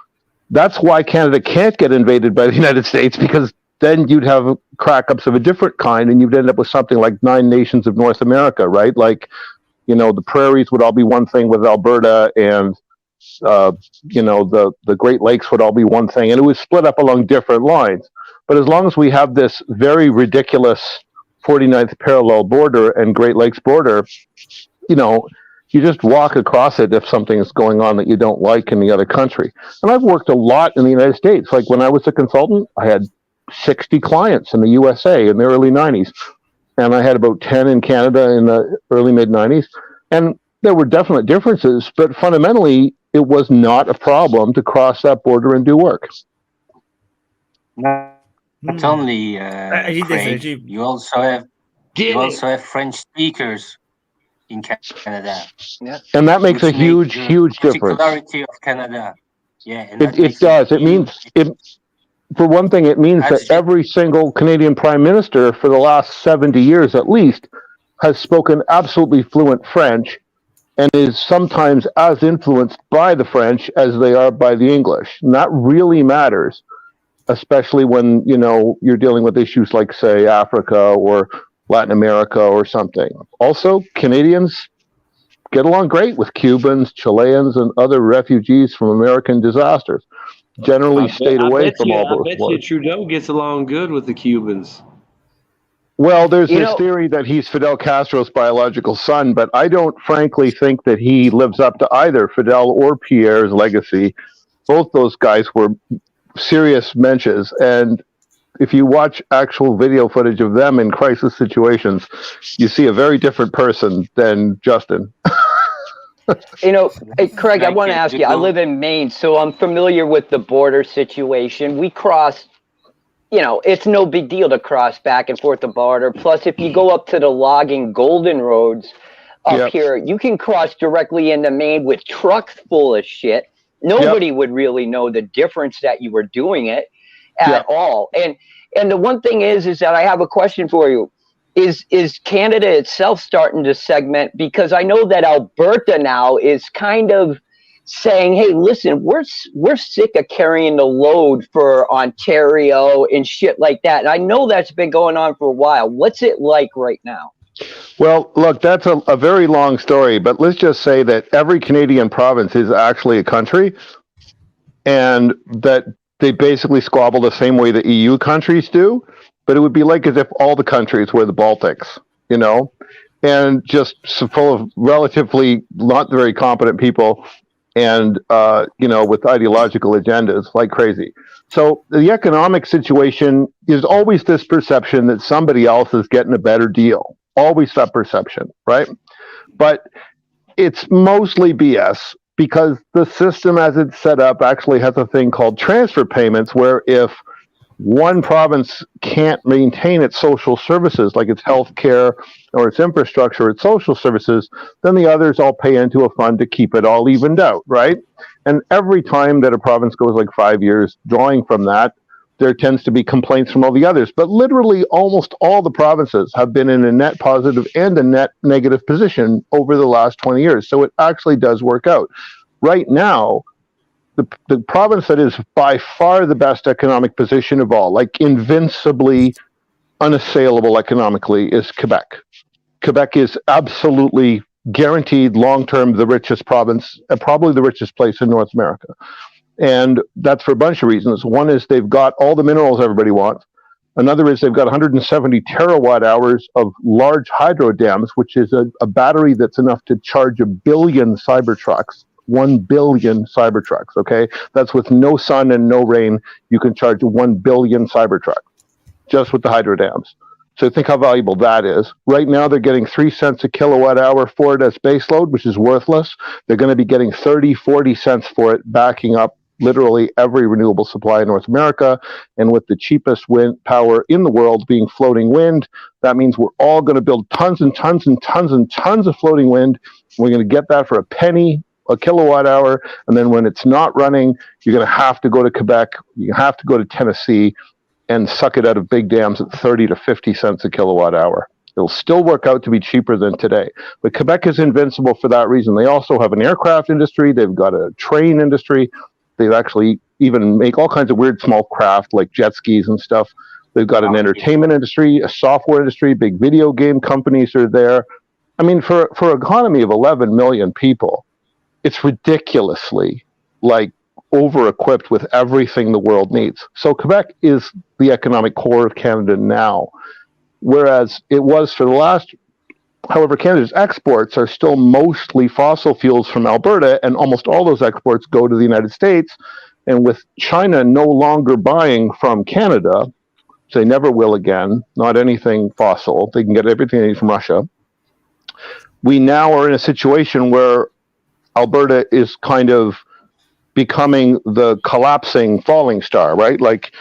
Speaker 14: That's why Canada can't get invaded by the United States, because then you'd have crack-ups of a different kind and you'd end up with something like 9 nations of North America, right? Like, you know, the prairies would all be one thing with Alberta, and you know, the Great Lakes would all be one thing, and it was split up along different lines. But as long as we have this very ridiculous 49th parallel border and Great Lakes border, you know, you just walk across it if something is going on that you don't like in the other country. And I've worked a lot in the United States. Like when I was a consultant, I had 60 clients in the USA in the early 90s. And I had about 10 in Canada in the early mid-90s. And there were definite differences, but fundamentally, it was not a problem to cross that border and do work.
Speaker 9: Not only, Craig, you also have French speakers in Canada.
Speaker 11: Yeah.
Speaker 14: And that makes a huge difference.
Speaker 9: Particularity of Canada. Yeah, and
Speaker 14: it does. It means for one thing, it means that every single Canadian Prime Minister for the last 70 years at least has spoken absolutely fluent French and is sometimes as influenced by the French as they are by the English. And that really matters, especially when, you know, you're dealing with issues like, say, Africa or Latin America or something. Also, Canadians get along great with Cubans, Chileans, and other refugees from American disasters. Generally stayed away from all those wars.
Speaker 13: I bet you Trudeau gets along good with the Cubans.
Speaker 14: Well, there's this theory that he's Fidel Castro's biological son, but I don't frankly think that he lives up to either Fidel or Pierre's legacy. Both those guys were serious mensches, and if you watch actual video footage of them in crisis situations, you see a very different person than Justin.
Speaker 11: You know, hey, Craig, I want to ask you, I live in Maine, so I'm familiar with the border situation. We cross, you know, it's no big deal to cross back and forth the border. Plus, if you go up to the logging golden roads up here, you can cross directly into Maine with trucks full of shit. Nobody would really know the difference that you were doing it at all. And the one thing is that I have a question for you. Is Canada itself starting to segment? Because I know that Alberta now is kind of saying, hey, listen, we're sick of carrying the load for Ontario and shit like that. And I know that's been going on for a while. What's it like right now?
Speaker 14: Well, look, that's a very long story, but let's just say that every Canadian province is actually a country, and that they basically squabble the same way the EU countries do. But it would be like as if all the countries were the Baltics, you know, and just so full of relatively not very competent people and, you know, with ideological agendas like crazy. So the economic situation is always this perception that somebody else is getting a better deal. Always that perception, right? But it's mostly BS, because the system as it's set up actually has a thing called transfer payments, where if one province can't maintain its social services, like its health care or its infrastructure, its social services, then the others all pay into a fund to keep it all evened out, right? And every time that a province goes like 5 years drawing from that, there tends to be complaints from all the others. But literally almost all the provinces have been in a net positive and a net negative position over the last 20 years. So it actually does work out. Right now, the province that is by far the best economic position of all, like invincibly unassailable economically, is Quebec. Quebec is absolutely guaranteed long-term the richest province, probably the richest place in North America. And that's for a bunch of reasons. One is they've got all the minerals everybody wants. Another is they've got 170 terawatt hours of large hydro dams, which is a battery that's enough to charge 1 billion Cybertrucks. 1 billion Cybertrucks, okay? That's with no sun and no rain. You can charge 1 billion Cybertrucks just with the hydro dams. So think how valuable that is. Right now, they're getting 3 cents a kilowatt hour for it as baseload, which is worthless. They're going to be getting 30, 40 cents for it, backing up literally every renewable supply in North America. And with the cheapest wind power in the world being floating wind, that means we're all going to build tons and tons and tons and tons of floating wind. We're going to get that for a penny a kilowatt hour. And then when it's not running, you're going to have to go to Quebec, you have to go to Tennessee and suck it out of big dams at 30 to 50 cents a kilowatt hour. It'll still work out to be cheaper than today. But Quebec is invincible for that reason. They also have an aircraft industry. They've got a train industry. They actually even make all kinds of weird small craft like jet skis and stuff. They've got an entertainment industry, a software industry, big video game companies are there. I mean, for an economy of 11 million people, it's ridiculously like over-equipped with everything the world needs. So Quebec is the economic core of Canada now, whereas it was for the last, however, Canada's exports are still mostly fossil fuels from Alberta, and almost all those exports go to the United States. And with China no longer buying from Canada, which they never will again, not anything fossil, they can get everything they need from Russia, we now are in a situation where Alberta is kind of becoming the collapsing falling star, right? Like,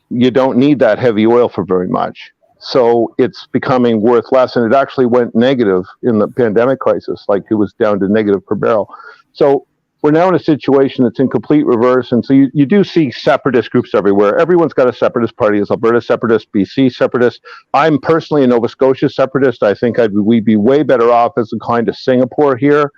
Speaker 14: you don't need that heavy oil for very much. So it's becoming worth less, and it actually went negative in the pandemic crisis, like it was down to negative per barrel. So we're now in a situation that's in complete reverse, and so you do see separatist groups everywhere. Everyone's got a separatist party. Is Alberta separatist, BC separatist? I'm personally a Nova Scotia separatist. I think we'd be way better off as a kind of Singapore here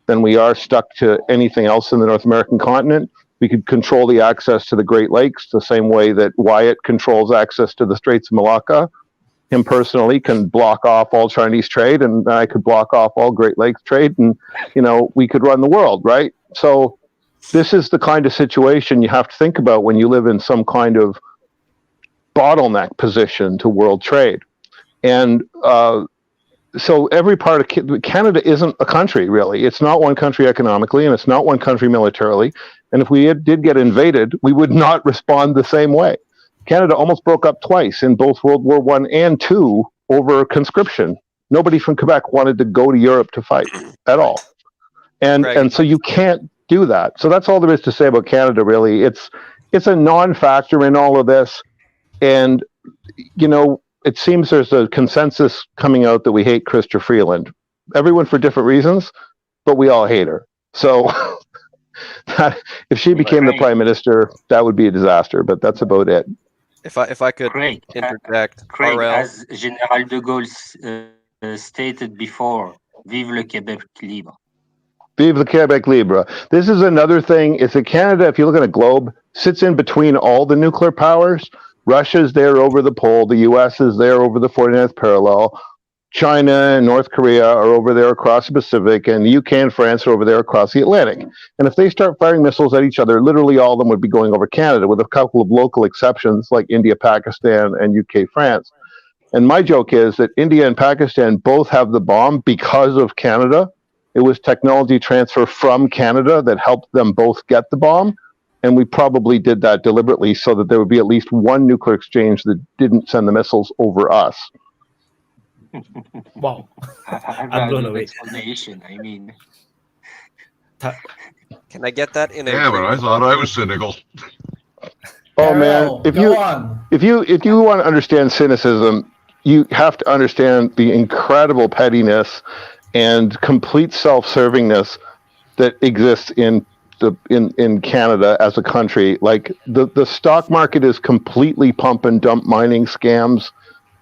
Speaker 14: than we are stuck to anything else in the North American continent. We could control the access to the Great Lakes the same way that Wyatt controls access to the Straits of Malacca. Him personally can block off all Chinese trade, and I could block off all Great Lakes trade, and, you know, we could run the world, right? So this is the kind of situation you have to think about when you live in some kind of bottleneck position to world trade. And so every part of Canada isn't a country, really. It's not one country economically, and it's not one country militarily. And if we did get invaded, we would not respond the same way. Canada almost broke up twice in both World War I and II over conscription. Nobody from Quebec wanted to go to Europe to fight at all. And so you can't do that. So that's all there is to say about Canada, really. It's a non-factor in all of this. And, you know, it seems there's a consensus coming out that we hate Chrystia Freeland. Everyone for different reasons, but we all hate her. So if she became the prime minister, that would be a disaster, but that's about it.
Speaker 8: If I could interject,
Speaker 9: Craig, as General de Gaulle stated before, vive le Québec libre.
Speaker 14: Vive le Québec libre. This is another thing, is that Canada, if you look at a globe, sits in between all the nuclear powers. Russia's there over the pole, the US is there over the 49th parallel, China and North Korea are over there across the Pacific, and the UK and France are over there across the Atlantic. And if they start firing missiles at each other, literally all of them would be going over Canada, with a couple of local exceptions like India, Pakistan, and UK, France. And my joke is that India and Pakistan both have the bomb because of Canada. It was technology transfer from Canada that helped them both get the bomb. And we probably did that deliberately so that there would be at least one nuclear exchange that didn't send the missiles over us.
Speaker 1: Wow.
Speaker 9: I'm blown away. I mean,
Speaker 8: can I get that in a?
Speaker 5: Yeah, but I thought I was cynical.
Speaker 14: Oh man, if you want to understand cynicism, you have to understand the incredible pettiness and complete self-servingness that exists in Canada as a country. Like the stock market is completely pump and dump mining scams.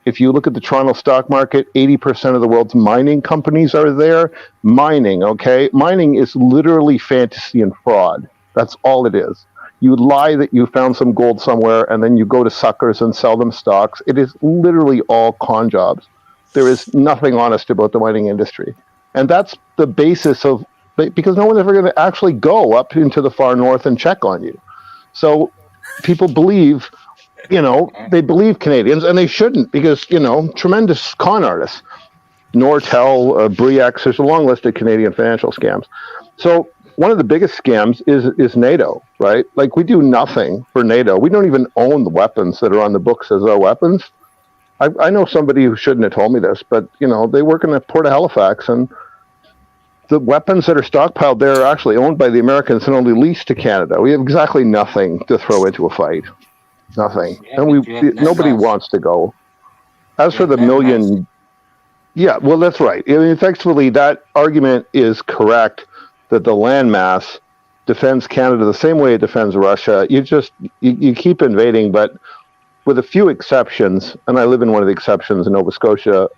Speaker 14: If you look at the Toronto stock market, 80% of the world's mining companies are there. Mining, okay? Mining is literally fantasy and fraud. That's all it is. You lie that you found some gold somewhere, and then you go to suckers and sell them stocks. It is literally all con jobs. There is nothing honest about the mining industry. And that's the basis of, because no one's ever going to actually go up into the far north and check on you. So people believe, you know, they believe Canadians, and they shouldn't, because, you know, tremendous con artists. Nortel, BRICS, there's a long list of Canadian financial scams. So one of the biggest scams is NATO, right? Like, we do nothing for NATO. We don't even own the weapons that are on the books as our weapons. I know somebody who shouldn't have told me this, but they work in the port of Halifax, and the weapons that are stockpiled there are actually owned by the Americans and only leased to Canada. We have exactly nothing to throw into a fight. Nothing. And nobody wants to go. As for the million, yeah, well, that's right. I mean, effectively, that argument is correct that the landmass defends Canada the same way it defends Russia. You keep invading, but with a few exceptions, and I live in one of the exceptions in Nova Scotia,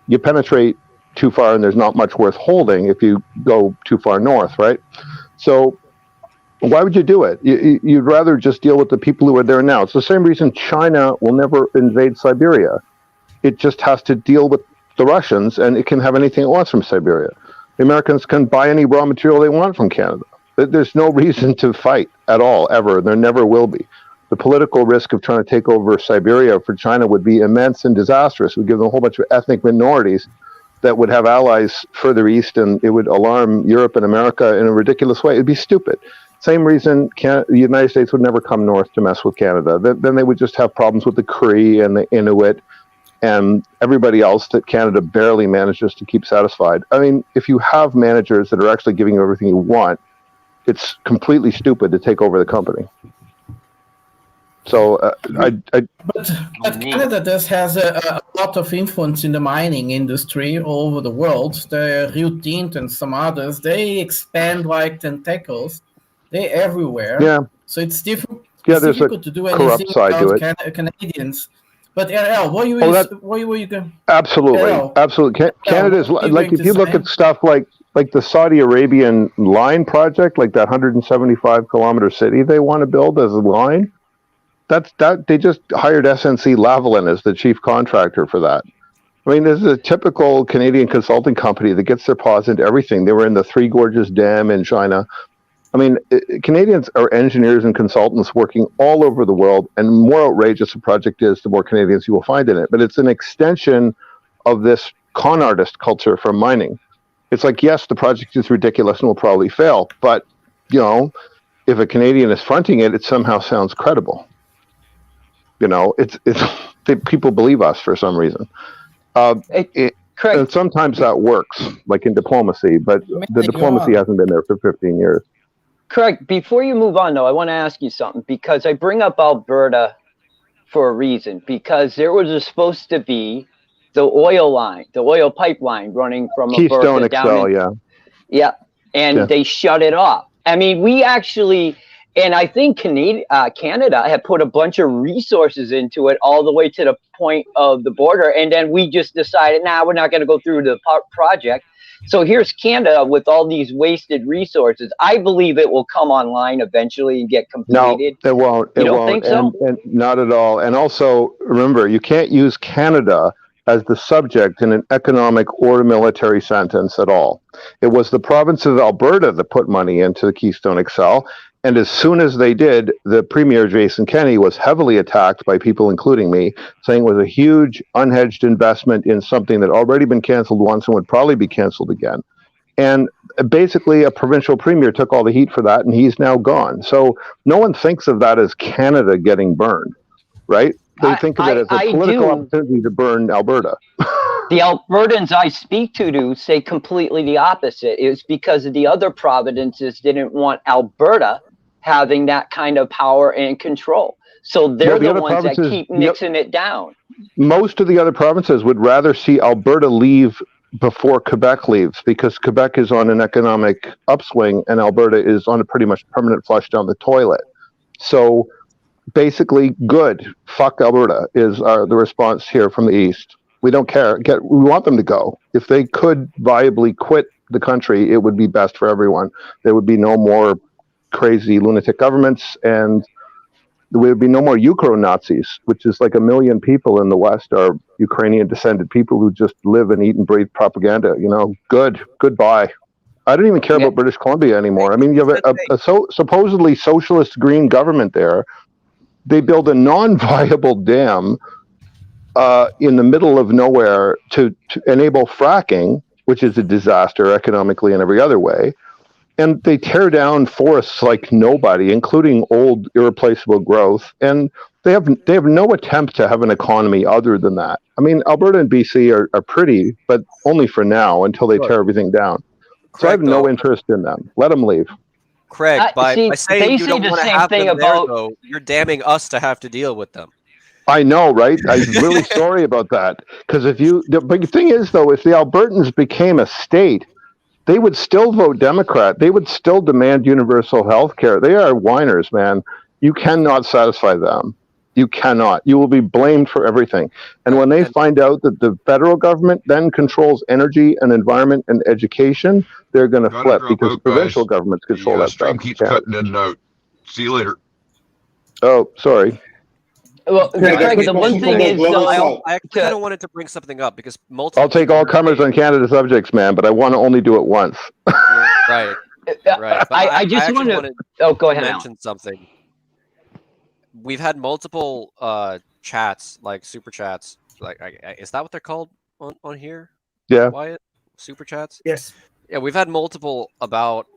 Speaker 14: you penetrate too far and there's not much worth holding if you go too far north, right? So why would you do it? You'd rather just deal with the people who are there now. It's the same reason China will never invade Siberia. It just has to deal with the Russians, and it can have anything it wants from Siberia. The Americans can buy any raw material they want from Canada. There's no reason to fight at all, ever. There never will be. The political risk of trying to take over Siberia for China would be immense and disastrous. It would give them a whole bunch of ethnic minorities that would have allies further east, and it would alarm Europe and America in a ridiculous way. It'd be stupid. Same reason the United States would never come north to mess with Canada. Then they would just have problems with the Cree and the Inuit and everybody else that Canada barely manages to keep satisfied. I mean, if you have managers that are actually giving you everything you want, it's completely stupid to take over the company. So
Speaker 2: But Canada has a lot of influence in the mining industry all over the world. The Rio Tinto and some others, they expand like tentacles. They're everywhere.
Speaker 14: Yeah.
Speaker 2: So it's difficult.
Speaker 14: Yeah,
Speaker 2: it's
Speaker 14: there's
Speaker 2: difficult
Speaker 14: a
Speaker 2: to do
Speaker 14: corrupt
Speaker 2: anything
Speaker 14: side to
Speaker 2: without
Speaker 14: it.
Speaker 2: Canadians. But RL, what you going?
Speaker 14: Absolutely,
Speaker 2: RL,
Speaker 14: absolutely. Canada is like, if you look at stuff like the Saudi Arabian line project, like that 175 kilometer city they want to build as a line. That they just hired SNC Lavalin as the chief contractor for that. I mean, this is a typical Canadian consulting company that gets their paws into everything. They were in the Three Gorges Dam in China. I mean, Canadians are engineers and consultants working all over the world, and the more outrageous a project is, the more Canadians you will find in it. But it's an extension of this con artist culture from mining. It's like, yes, the project is ridiculous and will probably fail, but, if a Canadian is fronting it, it somehow sounds credible. People believe us for some reason. And sometimes that works, like in diplomacy, but the diplomacy hasn't been there for 15 years.
Speaker 11: Craig, before you move on, though, I want to ask you something, because I bring up Alberta for a reason, because there was supposed to be the oil pipeline running from
Speaker 14: Keystone
Speaker 11: Alberta
Speaker 14: down
Speaker 11: XL, and they shut it off. I mean, we actually, and I think Canada had put a bunch of resources into it all the way to the point of the border, and then we just decided, we're not going to go through the project. So here's Canada with all these wasted resources. I believe it will come online eventually and get completed.
Speaker 14: No, it won't.
Speaker 11: You don't think so?
Speaker 14: And not at all. And also, remember, you can't use Canada as the subject in an economic or military sentence at all. It was the province of Alberta that put money into the Keystone XL. And as soon as they did, the Premier, Jason Kenney, was heavily attacked by people, including me, saying it was a huge, unhedged investment in something that had already been canceled once and would probably be canceled again. And basically, a provincial premier took all the heat for that, and he's now gone. So no one thinks of that as Canada getting burned, right? They think of it as a political opportunity to burn Alberta.
Speaker 11: The Albertans I speak to do say completely the opposite. It's because of the other provinces didn't want Alberta having that kind of power and control. So they're the ones that keep nixing it down.
Speaker 14: Most of the other provinces would rather see Alberta leave before Quebec leaves, because Quebec is on an economic upswing and Alberta is on a pretty much permanent flush down the toilet. So basically, good. Fuck Alberta is the response here from the East. We don't care. We want them to go. If they could viably quit the country, it would be best for everyone. There would be no more crazy lunatic governments, and there would be no more Ukro-Nazis, which is like 1 million people in the West are Ukrainian descended people who just live and eat and breathe propaganda. Goodbye. I don't even care about British Columbia anymore. I mean, you have a supposedly socialist green government there. They build a non-viable dam in the middle of nowhere to enable fracking, which is a disaster economically and every other way. And they tear down forests like nobody, including old, irreplaceable growth. And They have no attempt to have an economy other than that. I mean, Alberta and BC are pretty, but only for now until they tear everything down. So I have no interest in them. Let them leave.
Speaker 8: Craig, by saying you don't
Speaker 11: the
Speaker 8: want to
Speaker 11: same
Speaker 8: have
Speaker 11: thing
Speaker 8: them there,
Speaker 11: about-
Speaker 8: though, you're damning us to have to deal with them.
Speaker 14: I know, right? I'm really sorry about that. Because the big thing is, though, if the Albertans became a state, they would still vote Democrat. They would still demand universal health care. They are whiners, man. You cannot satisfy them. You cannot. You will be blamed for everything. And when they find out that the federal government then controls energy and environment and education, they're going to flip because provincial governments control that
Speaker 5: stream
Speaker 14: stuff.
Speaker 5: keeps cutting in and out. See you later.
Speaker 14: Oh, sorry.
Speaker 11: Well, Craig, the one thing is,
Speaker 8: I kind of wanted to bring something up because multiple.
Speaker 14: I'll take all comers on Canada subjects, man, but I want to only do it once.
Speaker 8: Right. Right. But
Speaker 11: I just
Speaker 8: actually
Speaker 11: wanted to go ahead.
Speaker 8: Mention something. We've had multiple chats, like super chats. Like, is that what they're called on here?
Speaker 14: Yeah.
Speaker 8: Wyatt? Super chats?
Speaker 1: Yes.
Speaker 8: Yeah, we've had multiple about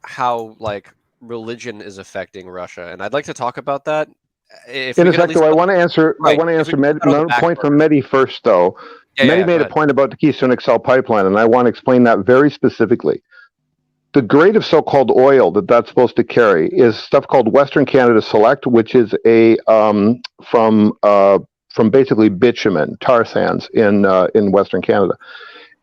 Speaker 8: how like religion is affecting Russia, and I'd like to talk about that.
Speaker 14: In a sec, though, I want to answer. I want to answer point from Mehdi first, though. Mehdi made a point about the Keystone XL pipeline, and I want to explain that very specifically. The grade of so-called oil that's supposed to carry is stuff called Western Canada Select, which is a from basically bitumen, tar sands in Western Canada.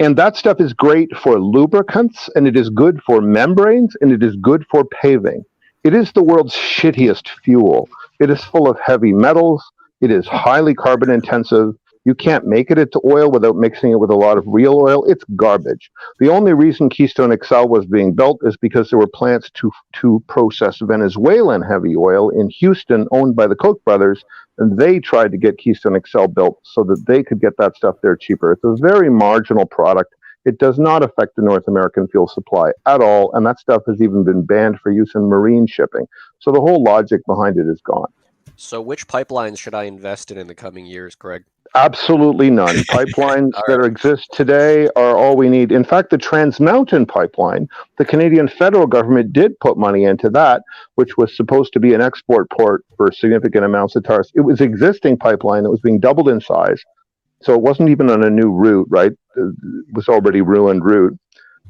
Speaker 14: And that stuff is great for lubricants, and it is good for membranes, and it is good for paving. It is the world's shittiest fuel. It is full of heavy metals. It is highly carbon intensive. You can't make it into oil without mixing it with a lot of real oil. It's garbage. The only reason Keystone XL was being built is because there were plants to process Venezuelan heavy oil in Houston, owned by the Koch brothers, and they tried to get Keystone XL built so that they could get that stuff there cheaper. It's a very marginal product. It does not affect the North American fuel supply at all, and that stuff has even been banned for use in marine shipping. So the whole logic behind it is gone.
Speaker 8: So which pipelines should I invest in the coming years, Craig?
Speaker 14: Absolutely none. Pipelines that exist today are all we need. In fact, the Trans Mountain pipeline, the Canadian federal government did put money into that, which was supposed to be an export port for significant amounts of tar. It was an existing pipeline that was being doubled in size. So it wasn't even on a new route, right? It was already ruined route.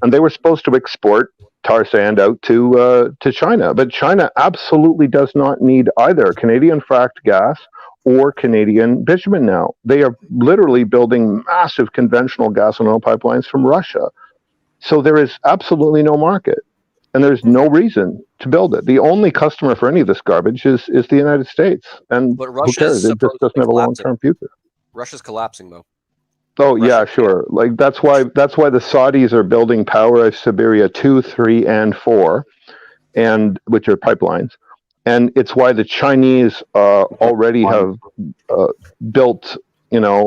Speaker 14: And they were supposed to export tar sand out to China. But China absolutely does not need either Canadian fracked gas or Canadian bitumen now. They are literally building massive conventional gas and oil pipelines from Russia. So there is absolutely no market. And there's no reason to build it. The only customer for any of this garbage is the United States. And who cares? It just doesn't have a long-term future.
Speaker 8: Russia's collapsing, though.
Speaker 14: Oh, yeah, sure. Like that's why the Saudis are building Power of Siberia 2, 3, and 4, and which are pipelines. And it's why the Chinese already have built,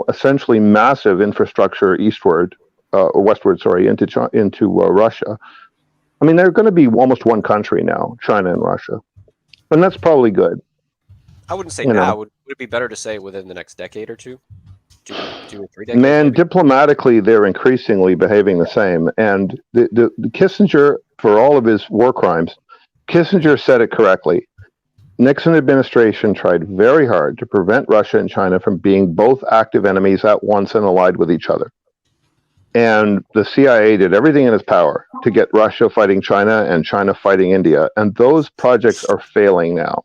Speaker 14: essentially massive infrastructure eastward or westward, sorry, into Russia. I mean, they're going to be almost one country now, China and Russia, and that's probably good.
Speaker 8: I wouldn't say now. Would it be better to say within the next decade or two? 2 or 3 decades?
Speaker 14: Man, diplomatically, they're increasingly behaving the same. And the Kissinger, for all of his war crimes, Kissinger said it correctly. Nixon administration tried very hard to prevent Russia and China from being both active enemies at once and allied with each other. And the CIA did everything in its power to get Russia fighting China and China fighting India. And those projects are failing now.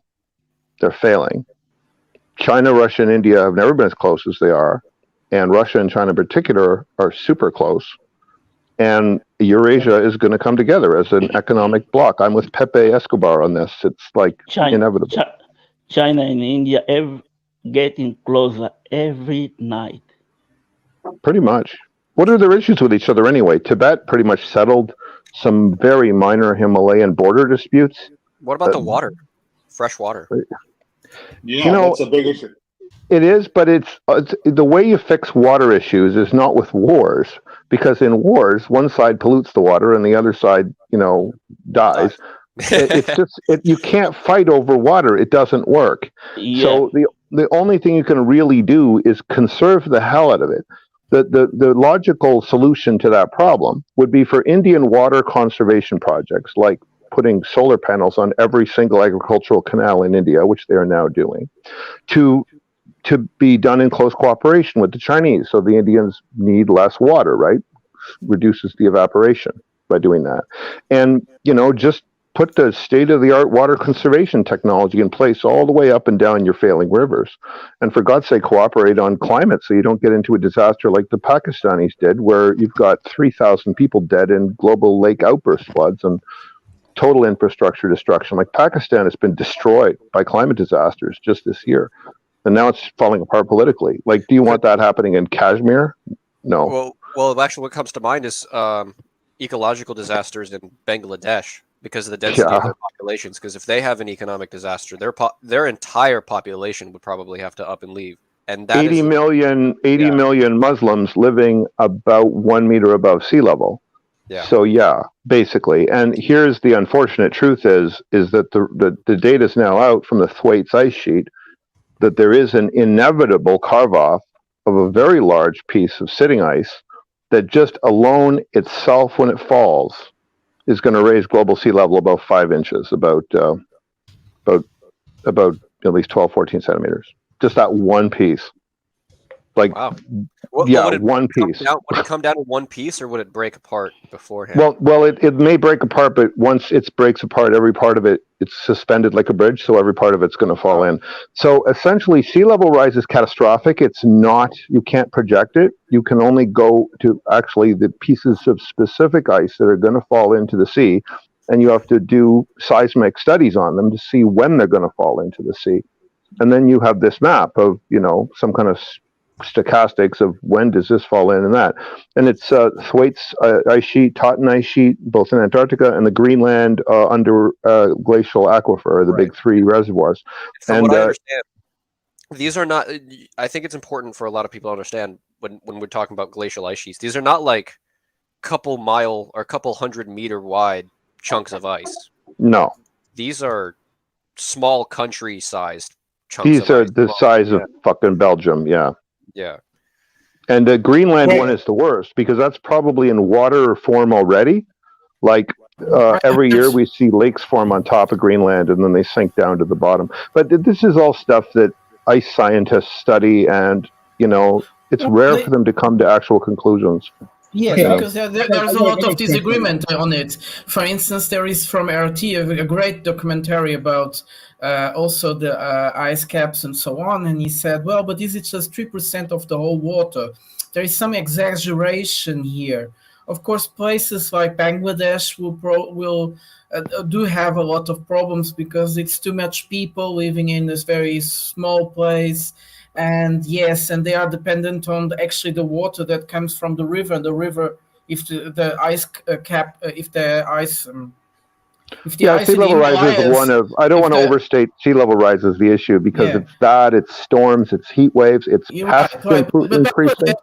Speaker 14: They're failing. China, Russia, and India have never been as close as they are. And Russia and China in particular are super close. And Eurasia is going to come together as an economic bloc. I'm with Pepe Escobar on this. It's like inevitable.
Speaker 12: China and India getting closer every night.
Speaker 14: Pretty much. What are their issues with each other anyway? Tibet pretty much settled some very minor Himalayan border disputes.
Speaker 8: What about the water? Fresh water.
Speaker 6: Yeah, that's a big issue.
Speaker 14: It is, but it's the way you fix water issues is not with wars, because in wars, one side pollutes the water and the other side, dies. It's just you can't fight over water; it doesn't work. Yeah. So the only thing you can really do is conserve the hell out of it. The logical solution to that problem would be for Indian water conservation projects, like putting solar panels on every single agricultural canal in India, which they are now doing, to be done in close cooperation with the Chinese. So the Indians need less water, right? Reduces the evaporation by doing that. And, just put the state-of-the-art water conservation technology in place all the way up and down your failing rivers. And for God's sake, cooperate on climate so you don't get into a disaster like the Pakistanis did, where you've got 3,000 people dead in global lake outburst floods and total infrastructure destruction. Like Pakistan has been destroyed by climate disasters just this year. And now it's falling apart politically. Like, do you want that happening in Kashmir? No.
Speaker 8: Well, actually, what comes to mind is ecological disasters in Bangladesh because of the density of their populations. Because if they have an economic disaster, their entire population would probably have to up and leave. And that
Speaker 14: 80 million Muslims living about 1 meter above sea level.
Speaker 8: Yeah.
Speaker 14: So basically. And here's the unfortunate truth is that the data is now out from the Thwaites ice sheet that there is an inevitable carve-off of a very large piece of sitting ice that just alone itself, when it falls, is going to raise global sea level about 5 inches, about at least 12, 14 centimeters. Just that one piece. Like,
Speaker 8: wow.
Speaker 14: One piece.
Speaker 8: Would it come down in one piece, or would it break apart beforehand?
Speaker 14: Well, it may break apart, but once it breaks apart, every part of it, it's suspended like a bridge, so every part of it's going to fall in. So essentially, sea level rise is catastrophic. It's not, you can't project it. You can only go to actually the pieces of specific ice that are going to fall into the sea, and you have to do seismic studies on them to see when they're going to fall into the sea. And then you have this map of, some kind of stochastics of when does this fall in and that. And it's Thwaites ice sheet, Totten ice sheet, both in Antarctica, and the Greenland under glacial aquifer, the big three reservoirs.
Speaker 8: From what I understand, these are not, I think it's important for a lot of people to understand when we're talking about glacial ice sheets, these are not like couple mile or couple 100-meter wide chunks of ice.
Speaker 14: No.
Speaker 8: These are small country-sized chunks
Speaker 14: These are the size of fucking Belgium, yeah.
Speaker 8: Yeah.
Speaker 14: And the Greenland one is the worst because that's probably in water form already. Like every year we see lakes form on top of Greenland and then they sink down to the bottom. But this is all stuff that ice scientists study, and it's rare for them to come to actual conclusions.
Speaker 2: Yes, because there's a lot of disagreement on it. For instance, there is from RT a great documentary about also the ice caps and so on. And he said, well, but this is just 3% of the whole water. There is some exaggeration here. Of course, places like Bangladesh will do have a lot of problems because it's too much people living in this very small place. And yes, and they are dependent on the water that comes from the river. The river, if the ice cap, if the ice, if the ice
Speaker 14: sea level rise is one of. I don't want to overstate sea level rise as the issue because it's storms, it's heat waves, it's pest increasing.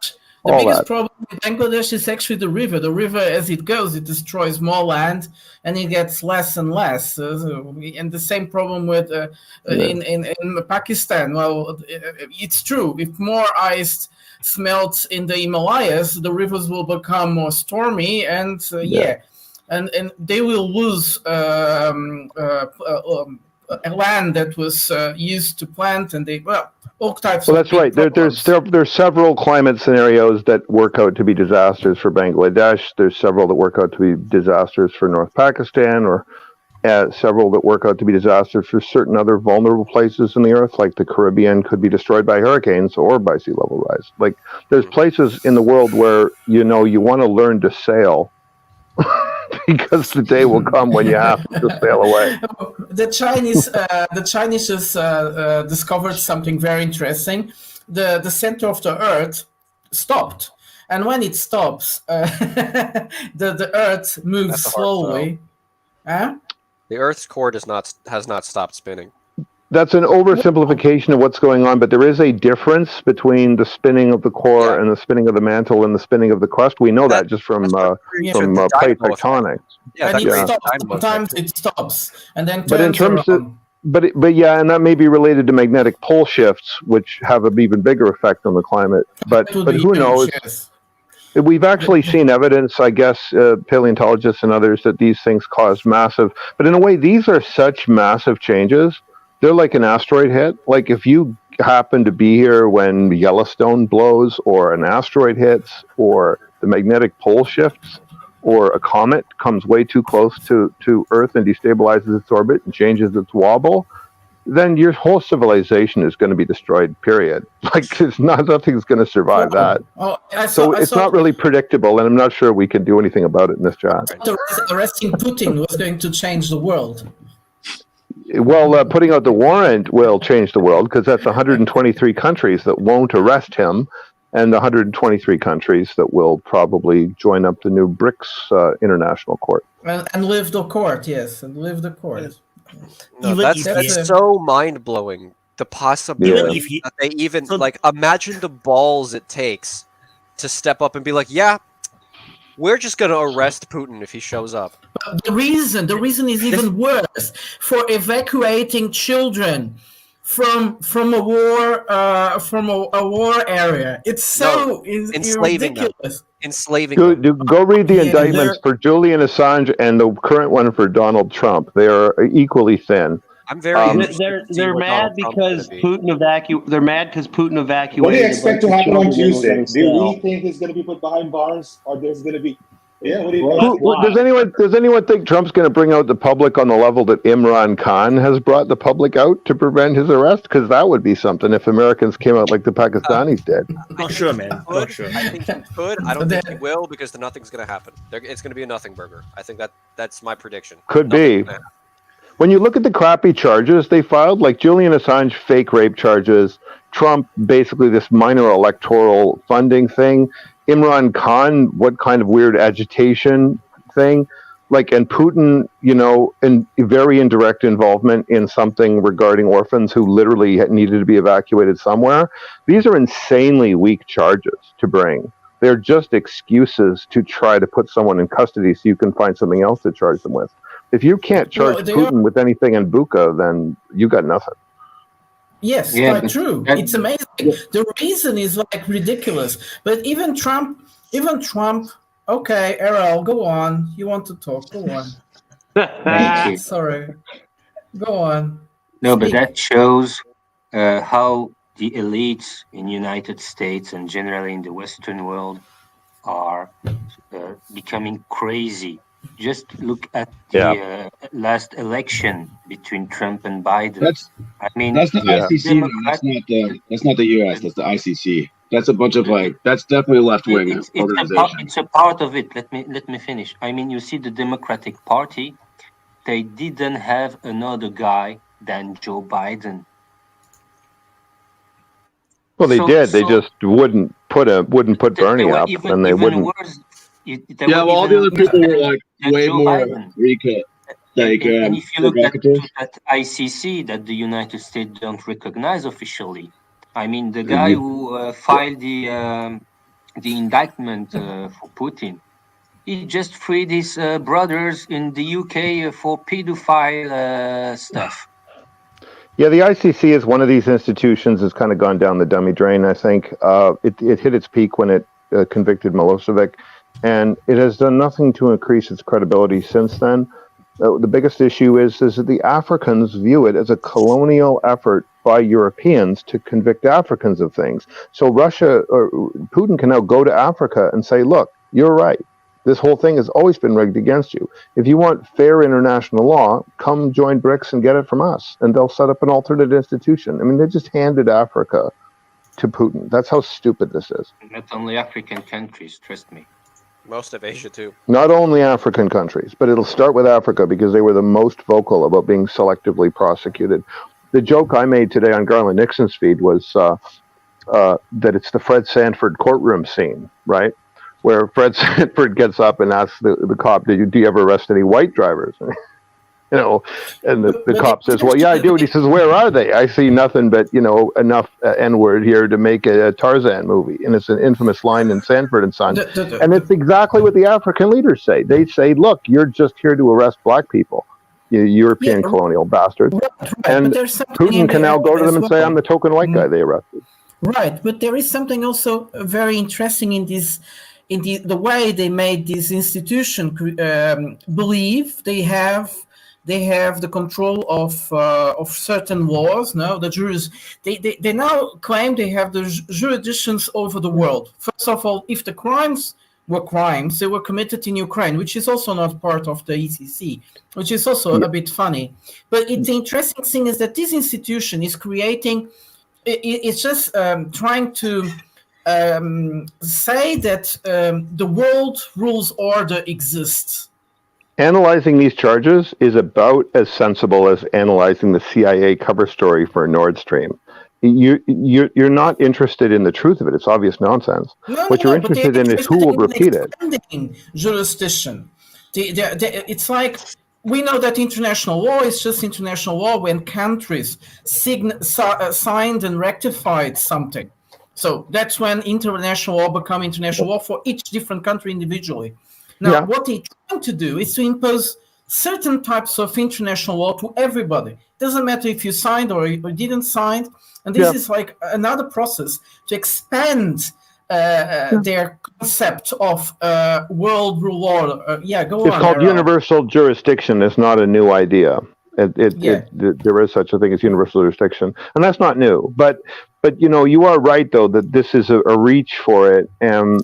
Speaker 2: The biggest problem with Bangladesh is actually the river. The river, as it goes, it destroys more land, and it gets less and less. And the same problem with in Pakistan. Well, it's true. If more ice melts in the Himalayas, the rivers will become more stormy, and and they will lose land that was used to plant, and all types.
Speaker 14: Well, that's right. There's several climate scenarios that work out to be disasters for Bangladesh. There's several that work out to be disasters for North Pakistan, or several that work out to be disasters for certain other vulnerable places in the earth, like the Caribbean could be destroyed by hurricanes or by sea level rise. Like there's places in the world where you want to learn to sail. Because the day will come when you have to sail away.
Speaker 2: The Chinese just discovered something very interesting. The center of the Earth stopped, and when it stops, the Earth moves slowly.
Speaker 8: The Earth's core has not stopped spinning.
Speaker 14: That's an oversimplification of what's going on, but there is a difference between the spinning of the core and the spinning of the mantle and the spinning of the crust. We know that just from plate tectonics.
Speaker 2: Yeah, and it stops. Sometimes it stops, and then
Speaker 14: but in terms of and that may be related to magnetic pole shifts, which have an even bigger effect on the climate. But who knows? We've actually seen evidence, I guess, paleontologists and others, that these things cause massive, but in a way, these are such massive changes. They're like an asteroid hit. Like if you happen to be here when Yellowstone blows, or an asteroid hits, or the magnetic pole shifts, or a comet comes way too close to Earth and destabilizes its orbit and changes its wobble, then your whole civilization is going to be destroyed, period. Like, nothing's going to survive that. So it's not really predictable, and I'm not sure we can do anything about it in this chat.
Speaker 2: Arresting Putin was going to change the world.
Speaker 14: Well, putting out the warrant will change the world, because that's 123 countries that won't arrest him, and 123 countries that will probably join up the new BRICS International Court.
Speaker 2: And live the court, yes, and live the court.
Speaker 8: No, that's so mind-blowing. The possibility that they even, like, imagine the balls it takes to step up and be like, yeah, we're just going to arrest Putin if he shows up.
Speaker 2: But the reason is even worse. For evacuating children from a war area. It's so
Speaker 8: enslaving
Speaker 2: ridiculous.
Speaker 8: Them. Enslaving them.
Speaker 14: Go read the indictments for Julian Assange and the current one for Donald Trump. They are equally thin.
Speaker 8: I'm very.
Speaker 13: They're mad because Putin evacuated. They're mad because Putin evacuated.
Speaker 6: What do you expect to happen on Tuesday? Do we think he's going to be put behind bars, or there's going to be? Yeah. What do you?
Speaker 14: Does anyone think Trump's going to bring out the public on the level that Imran Khan has brought the public out to prevent his arrest? Because that would be something if Americans came out like the Pakistanis did.
Speaker 1: Not sure, man. Not sure.
Speaker 8: I think he could. I don't think he will, because nothing's going to happen. It's going to be a nothing burger. I think that's my prediction.
Speaker 14: Could be. When you look at the crappy charges they filed, like Julian Assange fake rape charges, Trump basically this minor electoral funding thing, Imran Khan, what kind of weird agitation thing, like, and Putin, and very indirect involvement in something regarding orphans who literally needed to be evacuated somewhere. These are insanely weak charges to bring. They're just excuses to try to put someone in custody so you can find something else to charge them with. If you can't charge Putin with anything in Bucha, then you got nothing.
Speaker 2: Yes, quite true. It's amazing. The reason is like ridiculous. But even Trump. Okay, Errol, go on. You want to talk? Go on. Sorry. Go on.
Speaker 9: No, but that shows how the elites in United States and generally in the Western world are becoming crazy. Just look at the last election between Trump and Biden.
Speaker 15: That's the ICC. That's not the US. That's the ICC. That's a bunch of that's definitely a left-wing organization.
Speaker 9: It's a part of it. Let me finish. I mean, you see the Democratic Party, they didn't have another guy than Joe Biden.
Speaker 14: Well, they did. They just wouldn't put Bernie up, and they wouldn't.
Speaker 9: Worse,
Speaker 15: all the other people were way more recut.
Speaker 9: And if you look at ICC that the United States don't recognize officially, I mean, the guy who filed the indictment for Putin, he just freed his brothers in the UK for pedophile stuff.
Speaker 14: Yeah, the ICC is one of these institutions that's kind of gone down the dummy drain, I think. It hit its peak when it convicted Milosevic, and it has done nothing to increase its credibility since then. The biggest issue is that the Africans view it as a colonial effort by Europeans to convict Africans of things. So Russia or Putin can now go to Africa and say, look, you're right. This whole thing has always been rigged against you. If you want fair international law, come join BRICS and get it from us. And they'll set up an alternate institution. I mean, they just handed Africa to Putin. That's how stupid this is.
Speaker 9: Not only African countries, trust me.
Speaker 8: Most of Asia, too.
Speaker 14: Not only African countries, but it'll start with Africa because they were the most vocal about being selectively prosecuted. The joke I made today on Garland Nixon's feed was that it's the Fred Sanford courtroom scene, right? Where Fred Sanford gets up and asks the cop, do you ever arrest any white drivers? And the cop says, well, yeah, I do. And he says, where are they? I see nothing but, enough N-word here to make a Tarzan movie. And it's an infamous line in Sanford and Son. And it's exactly what the African leaders say. They say, look, you're just here to arrest black people, you European colonial bastards. And Putin can now go to them and say, I'm the token white guy they arrested.
Speaker 2: Right, but there is something also very interesting in in the way they made this institution believe they have the control of certain wars. No, they now claim they have the jurisdictions over the world. First of all, if the crimes were crimes, they were committed in Ukraine, which is also not part of the ICC, which is also a bit funny. But the interesting thing is that this institution is creating, it's just trying to say that the world rules order exists.
Speaker 14: Analyzing these charges is about as sensible as analyzing the CIA cover story for Nord Stream. You're not interested in the truth of it. It's obvious nonsense. What you're interested in is who will repeat it.
Speaker 2: Jurisdiction. It's like, we know that international law is just international law when countries signed and rectified something. So that's when international law becomes international law for each different country individually. Now, what they're trying to do is to impose certain types of international law to everybody. Doesn't matter if you signed or you didn't sign. And this is like another process to expand their concept of world rule order.
Speaker 14: It's called universal jurisdiction. It's not a new idea. There is such a thing as universal jurisdiction, and that's not new. But you are right though that this is a reach for it, and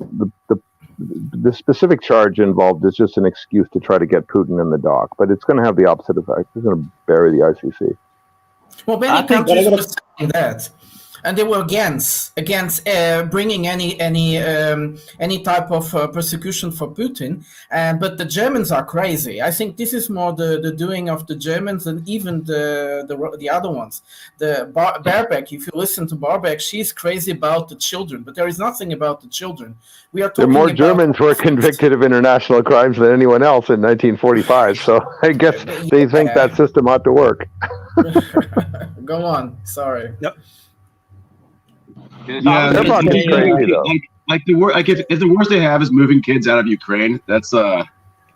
Speaker 14: the specific charge involved is just an excuse to try to get Putin in the dock. But it's going to have the opposite effect. It's going to bury the ICC.
Speaker 2: Well, many countries were saying that, and they were against bringing any type of persecution for Putin. But the Germans are crazy. I think this is more the doing of the Germans than even the other ones. Baerbock, if you listen to Baerbock, she's crazy about the children, but there is nothing about the children. We are talking
Speaker 14: more Germans were convicted of international crimes than anyone else in 1945. So I guess they think that system ought to work.
Speaker 2: Go on. Sorry.
Speaker 1: Yep.
Speaker 15: Yeah,
Speaker 14: they're fucking crazy though.
Speaker 15: If the worst they have is moving kids out of Ukraine, that's
Speaker 6: go on.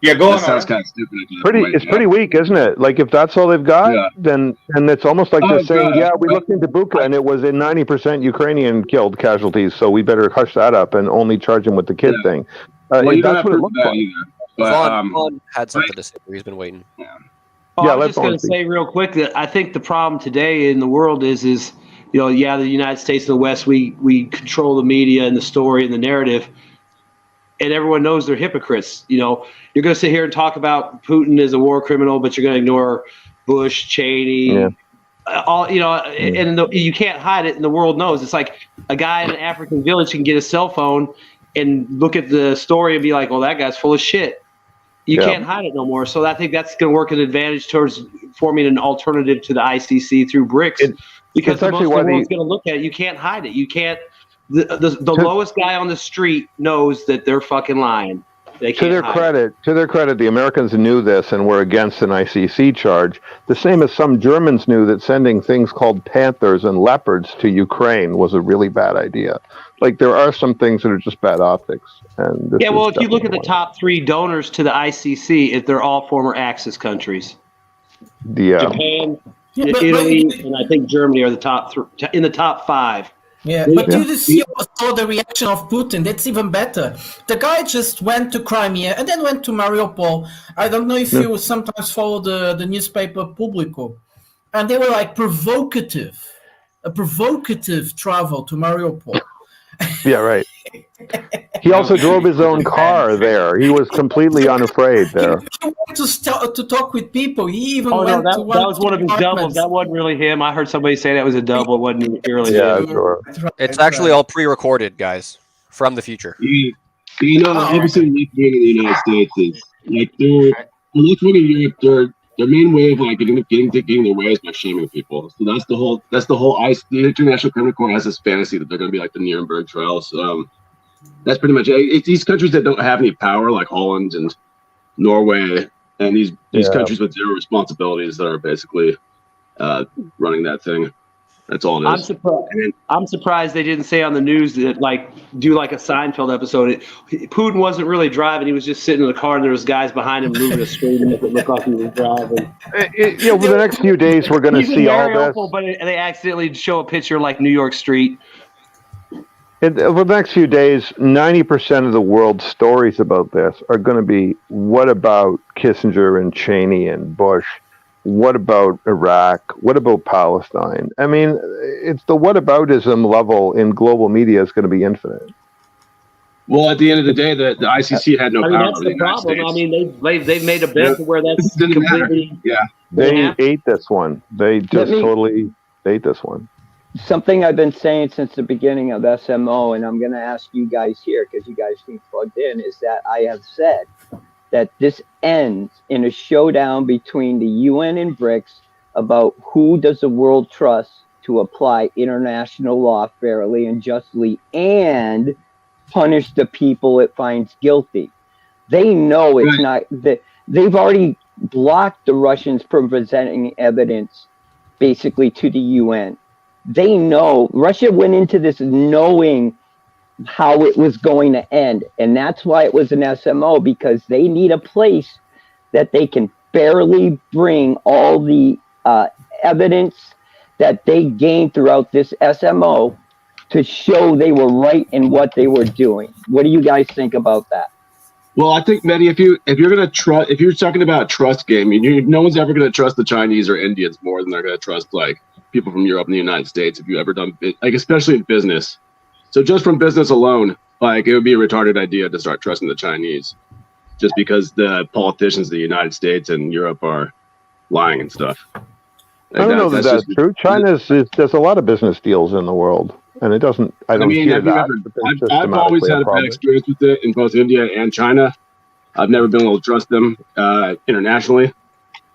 Speaker 15: That sounds kind of stupid.
Speaker 14: It's pretty weak, isn't it? Like if that's all they've got, then it's almost like they're saying, we looked into Bucha and it was in 90% Ukrainian killed casualties, so we better hush that up and only charge them with the kid thing.
Speaker 15: Well, you don't
Speaker 14: that's
Speaker 15: have
Speaker 14: what
Speaker 15: to
Speaker 14: it looks like.
Speaker 15: either. But,
Speaker 8: Vaughn had something to say. He's been waiting.
Speaker 13: I was just going to say real quick that I think the problem today in the world is the United States and the West, we control the media and the story and the narrative, and everyone knows they're hypocrites. You're going to sit here and talk about Putin as a war criminal, but you're going to ignore Bush, Cheney, and you can't hide it, and the world knows. It's like a guy in an African village can get a cell phone and look at the story and be like, well, that guy's full of shit. You can't hide it no more. So I think that's going to work an advantage towards forming an alternative to the ICC through BRICS. Because the world's going to look at it, you can't hide it. You can't. The lowest guy on the street knows that they're fucking lying. They can't.
Speaker 14: To their credit, the Americans knew this and were against an ICC charge. The same as some Germans knew that sending things called panthers and leopards to Ukraine was a really bad idea. Like there are some things that are just bad optics. And
Speaker 13: if you look at the top 3 donors to the ICC, they're all former Axis countries. Japan, Italy, and I think Germany are the top 3 in the top 5.
Speaker 2: Yeah, but do you see also the reaction of Putin? That's even better. The guy just went to Crimea and then went to Mariupol. I don't know if you sometimes follow the newspaper Publico, and they were like a provocative travel to Mariupol.
Speaker 14: Yeah, right. He also drove his own car there. He was completely unafraid there.
Speaker 2: He wanted to talk with people. He even
Speaker 13: went to that was one of his doubles. That wasn't really him. I heard somebody say that was a double. It wasn't really him.
Speaker 14: Sure.
Speaker 8: It's actually all pre-recorded, guys, from the future.
Speaker 15: Every single left wing in the United States is like the left wing in Europe. Their main way of like getting their way is by shaming people. So that's the whole. The International Criminal Court has this fantasy that they're going to be like the Nuremberg trials. That's pretty much it. It's these countries that don't have any power, like Holland and Norway, and these countries with zero responsibilities that are basically running that thing. That's all it is.
Speaker 13: I'm surprised they didn't say on the news that do a Seinfeld episode. Putin wasn't really driving; he was just sitting in the car, and there was guys behind him moving the screen and it looked like he was driving.
Speaker 14: For the next few days, we're going to see all this.
Speaker 13: But they accidentally show a picture like New York Street.
Speaker 14: Over the next few days, 90% of the world's stories about this are going to be, what about Kissinger and Cheney and Bush? What about Iraq? What about Palestine? I mean, it's the whataboutism level in global media is going to be infinite.
Speaker 15: Well, at the end of the day, the ICC had no power
Speaker 13: that's
Speaker 15: over
Speaker 13: the
Speaker 15: the United
Speaker 13: problem.
Speaker 15: States.
Speaker 13: I mean, they've made a bet to where that's
Speaker 15: Didn't matter.
Speaker 13: completely.
Speaker 15: Yeah.
Speaker 14: They ate this one. They just totally ate this one.
Speaker 11: Something I've been saying since the beginning of SMO, and I'm going to ask you guys here because you guys seem plugged in, is that I have said that this ends in a showdown between the UN and BRICS about who does the world trust to apply international law fairly and justly and punish the people it finds guilty. They know it's not that they've already blocked the Russians from presenting evidence basically to the UN. They know Russia went into this knowing how it was going to end. And that's why it was an SMO, because they need a place that they can fairly bring all the evidence that they gained throughout this SMO to show they were right in what they were doing. What do you guys think about that?
Speaker 15: Well, I think, Mehdi, if you're talking about a trust game, no one's ever going to trust the Chinese or Indians more than they're going to trust like people from Europe and the United States. If you ever done like, especially in business. So just from business alone, like it would be a retarded idea to start trusting the Chinese, just because the politicians of the United States and Europe are lying and stuff.
Speaker 14: I don't know that's true. There's a lot of business deals in the world, and it doesn't. I don't hear that.
Speaker 15: I've always had a bad experience with it in both India and China. I've never been able to trust them internationally.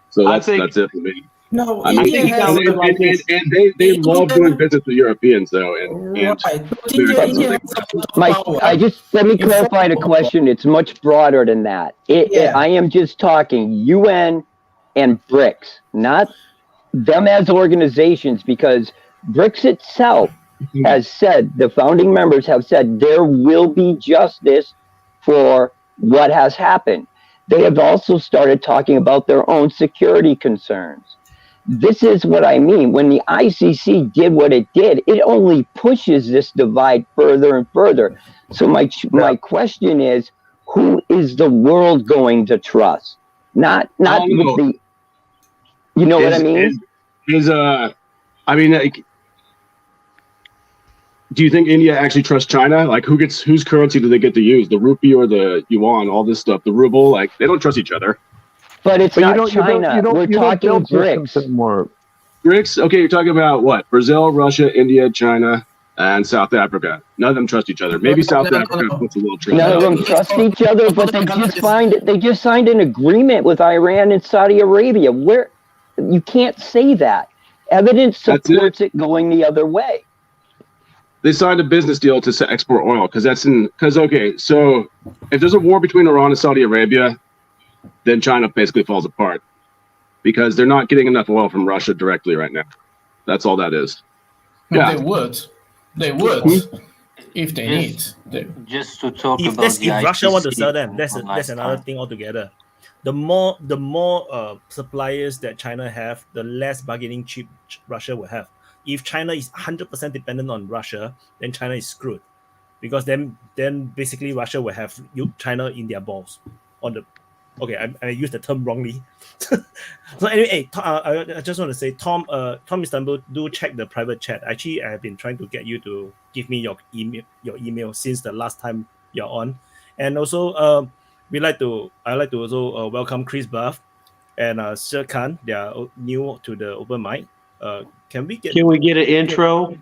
Speaker 15: So that's it for me.
Speaker 2: No,
Speaker 15: I mean, and they love doing business with Europeans, though.
Speaker 11: Mike, let me clarify the question. It's much broader than that. I am just talking UN and BRICS, not them as organizations, because BRICS itself has said, the founding members have said, there will be justice for what has happened. They have also started talking about their own security concerns. This is what I mean. When the ICC did what it did, it only pushes this divide further and further. So my question is, who is the world going to trust? Not the. You know what I mean?
Speaker 15: I mean, like, do you think India actually trusts China? Like, whose currency do they get to use? The rupee or the yuan? All this stuff. The ruble. Like, they don't trust each other.
Speaker 11: But it's not China. We're talking BRICS.
Speaker 15: BRICS? Okay, you're talking about what? Brazil, Russia, India, China, and South Africa. None of them trust each other. Maybe South Africa puts a little trust.
Speaker 11: None of them trust each other, but they just signed an agreement with Iran and Saudi Arabia. Where you can't say that. Evidence supports it going the other way.
Speaker 15: They signed a business deal to export oil okay, so if there's a war between Iran and Saudi Arabia, then China basically falls apart because they're not getting enough oil from Russia directly right now. That's all that is.
Speaker 2: Yeah. They would if they need.
Speaker 9: Just to talk
Speaker 1: if Russia want to sell them, that's another thing altogether. The more suppliers that China have, the less bargaining chip Russia will have. If China is 100% dependent on Russia, then China is screwed, because then basically Russia will have China in their balls. Okay, I used the term wrongly. So anyway, I just want to say, Tom Istanbul, do check the private chat. Actually, I have been trying to get you to give me your email since the last time you're on, and also I like to also welcome Chris Barth and Cir Khan. They are new to the open mic. Can we get
Speaker 13: an intro?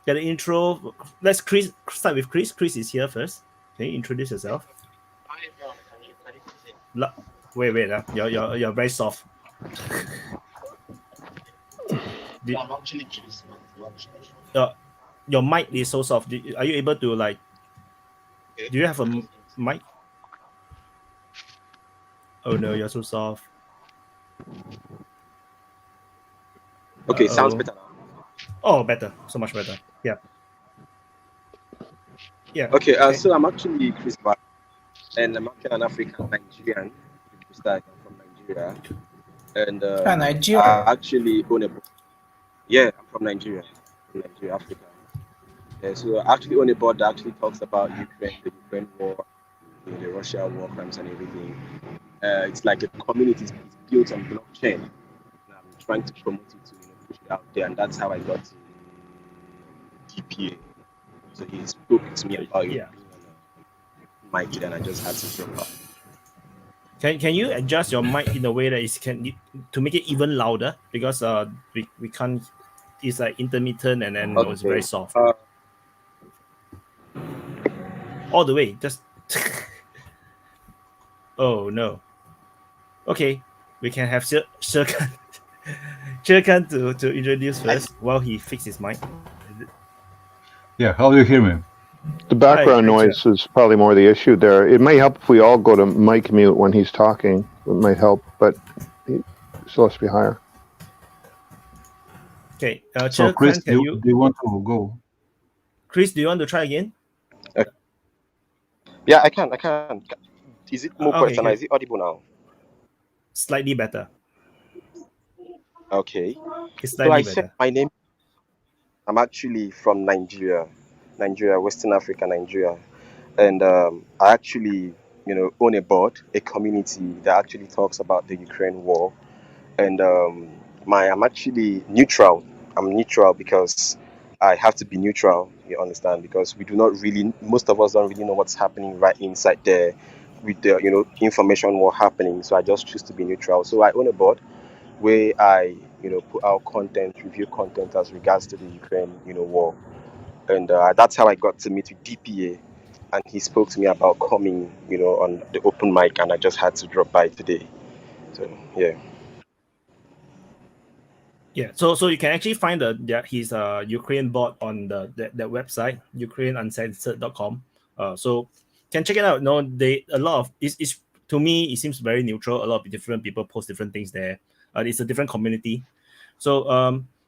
Speaker 1: Get an intro. Let's start with Chris. Chris is here first. Can you introduce yourself? Wait. You're very soft. Your mic is so soft. Are you able to do you have a mic? Oh no, you're so soft.
Speaker 16: Okay, sounds better now.
Speaker 1: Oh, better. So much better. Yeah.
Speaker 16: Okay, so I'm actually Chris Barth, and I'm actually an African Nigerian. I'm from Nigeria. And
Speaker 2: Nigeria.
Speaker 16: I actually own a book. Yeah, I'm from Nigeria, Africa. So I actually own a board that actually talks about Ukraine, the Ukraine war, the Russia war crimes and everything. It's like a community is built on blockchain. And I'm trying to promote it to push it out there, and that's how I got to DPA. So he spoke to me about being on a mic, and I just had to drop out.
Speaker 1: Can you adjust your mic in a way that to make it even louder, because we can't, it's like intermittent and then it's very soft. All the way, just oh no. Okay, we can have Cir Khan to introduce first while he fixes his mic.
Speaker 17: Yeah, how do you hear me?
Speaker 14: The background noise is probably more the issue there. It may help if we all go to mic mute when he's talking. It might help, but it still has to be higher.
Speaker 1: Okay,
Speaker 17: so Chris, do you want to go?
Speaker 1: Chris, do you want to try again?
Speaker 16: Yeah, I can. Is it more question? Is it audible now?
Speaker 1: Slightly better.
Speaker 16: Okay.
Speaker 1: It's slightly
Speaker 16: I
Speaker 1: better.
Speaker 16: said my name. I'm actually from Nigeria, Western Africa, Nigeria, and I actually, own a board, a community that actually talks about the Ukraine war, and I'm actually neutral. I'm neutral because I have to be neutral. You understand? Because we do not really, most of us don't really know what's happening right inside there, with the information war happening. So I just choose to be neutral. So I own a board where I put out content, review content as regards to the Ukraine war, and that's how I got to meet with DPA, and he spoke to me about coming on the open mic, and I just had to drop by today. So
Speaker 1: yeah, so you can actually find his Ukraine bot on that website, ukraineuncensored.com. So can check it out. No, a lot of it's to me it seems very neutral. A lot of different people post different things there. It's a different community. So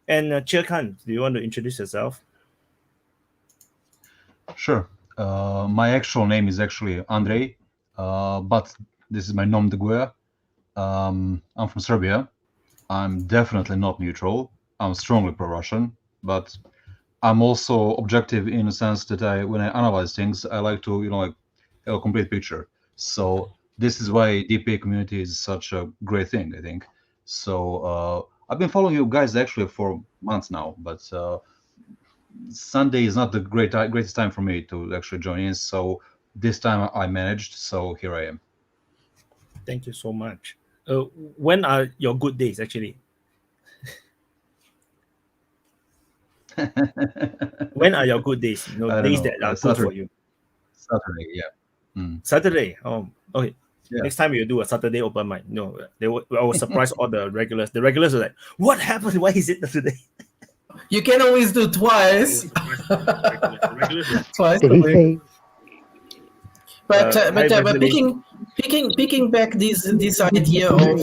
Speaker 1: and Cir Khan, do you want to introduce yourself?
Speaker 17: Sure. My actual name is actually Andrei, but this is my nom de guerre. I'm from Serbia. I'm definitely not neutral. I'm strongly pro-Russian, but I'm also objective in the sense that when I analyze things, I like to, have a complete picture. So this is why DPA community is such a great thing, I think. So I've been following you guys actually for months now, but Sunday is not the greatest time for me to actually join in. So this time I managed. So here I am.
Speaker 1: Thank you so much. When are your good days, actually? When are your good days? Days that are good for you.
Speaker 17: Saturday, yeah.
Speaker 1: Saturday. Oh, okay.
Speaker 17: Yeah.
Speaker 1: Next time you do a Saturday open mic, I will surprise all the regulars. The regulars are like, "What happened? Why is it today?"
Speaker 2: You can always do twice. Twice a week. But picking back this idea of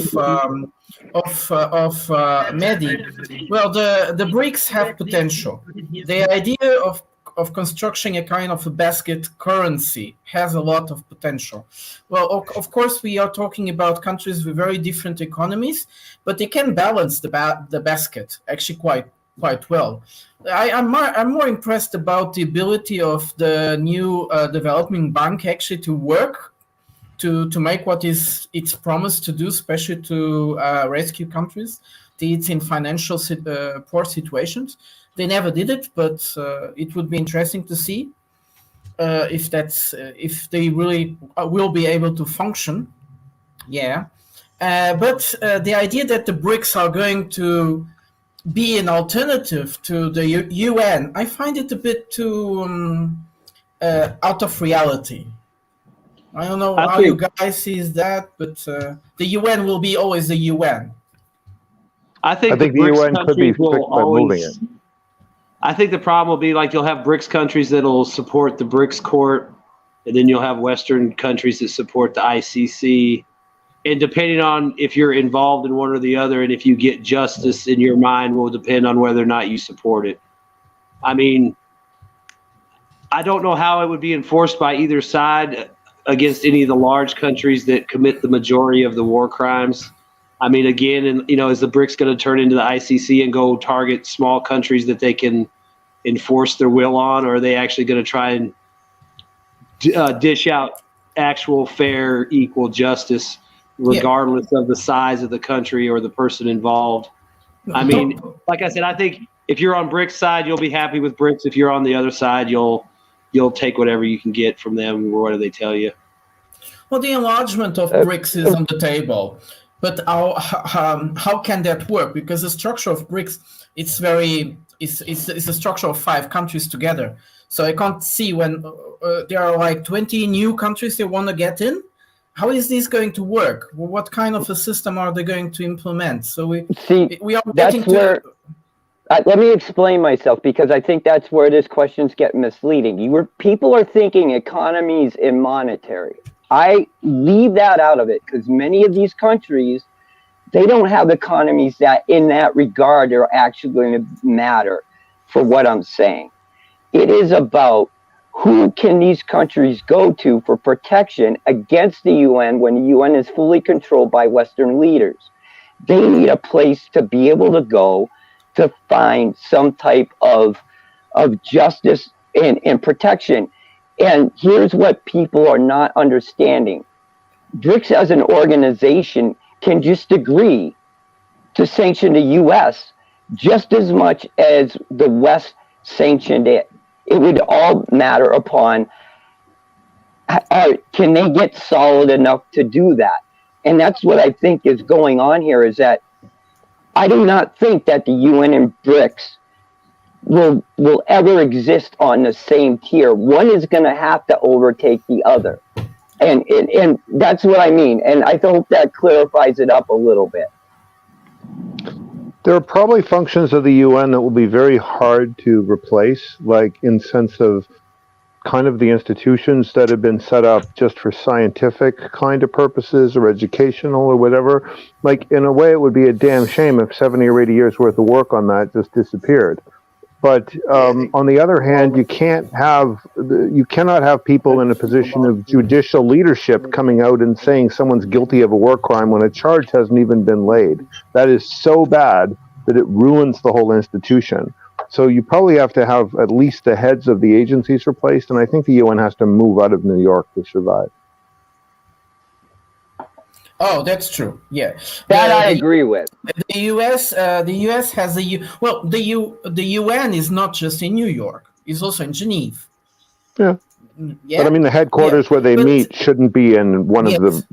Speaker 2: Mehdi, well, the BRICS have potential. The idea of constructing a kind of a basket currency has a lot of potential. Well, of course, we are talking about countries with very different economies, but they can balance the basket actually quite well. I'm more impressed about the ability of the new development bank actually to work to make what is its promise to do, especially to rescue countries. It's in financial poor situations. They never did it, but it would be interesting to see if they really will be able to function. Yeah, but the idea that the BRICS are going to be an alternative to the UN, I find it a bit too out of reality. I don't know how you guys see that, but the UN will be always the UN.
Speaker 13: I think the UN could be fixed by moving it. I think the problem will be like you'll have BRICS countries that'll support the BRICS court, and then you'll have Western countries that support the ICC. And depending on if you're involved in one or the other, and if you get justice in your mind, will depend on whether or not you support it. I mean, I don't know how it would be enforced by either side against any of the large countries that commit the majority of the war crimes. I mean, again, and is the BRICS going to turn into the ICC and go target small countries that they can enforce their will on, or are they actually going to try and dish out actual fair, equal justice, regardless of the size of the country or the person involved? I mean, like I said, I think if you're on BRICS side, you'll be happy with BRICS. If you're on the other side, you'll take whatever you can get from them, or what do they tell you?
Speaker 2: Well, the enlargement of BRICS is on the table, but how can that work? Because the structure of BRICS, it's a structure of 5 countries together. So I can't see when there are like 20 new countries they want to get in. How is this going to work? What kind of a system are they going to implement? So we are getting to.
Speaker 11: Let me explain myself, because I think that's where this questions get misleading. People are thinking economies and monetary. I leave that out of it, because many of these countries, they don't have economies that in that regard are actually going to matter for what I'm saying. It is about who can these countries go to for protection against the UN when the UN is fully controlled by Western leaders. They need a place to be able to go to find some type of justice and protection. And here's what people are not understanding. BRICS as an organization can just agree to sanction the US just as much as the West sanctioned it. It would all matter upon can they get solid enough to do that? And that's what I think is going on here, is that I do not think that the UN and BRICS will ever exist on the same tier. One is going to have to overtake the other. And that's what I mean. And I hope that clarifies it up a little bit.
Speaker 14: There are probably functions of the UN that will be very hard to replace, like in sense of kind of the institutions that have been set up just for scientific kind of purposes or educational or whatever. Like, in a way, it would be a damn shame if 70 or 80 years worth of work on that just disappeared. But on the other hand, you cannot have people in a position of judicial leadership coming out and saying someone's guilty of a war crime when a charge hasn't even been laid. That is so bad that it ruins the whole institution. So you probably have to have at least the heads of the agencies replaced, and I think the UN has to move out of New York to survive.
Speaker 2: Oh, that's true. Yeah,
Speaker 11: that I agree with.
Speaker 2: The US has the UN is not just in New York; it's also in Geneva.
Speaker 14: Yeah.
Speaker 2: Yeah.
Speaker 14: But I mean, the headquarters where they meet shouldn't be in one of the,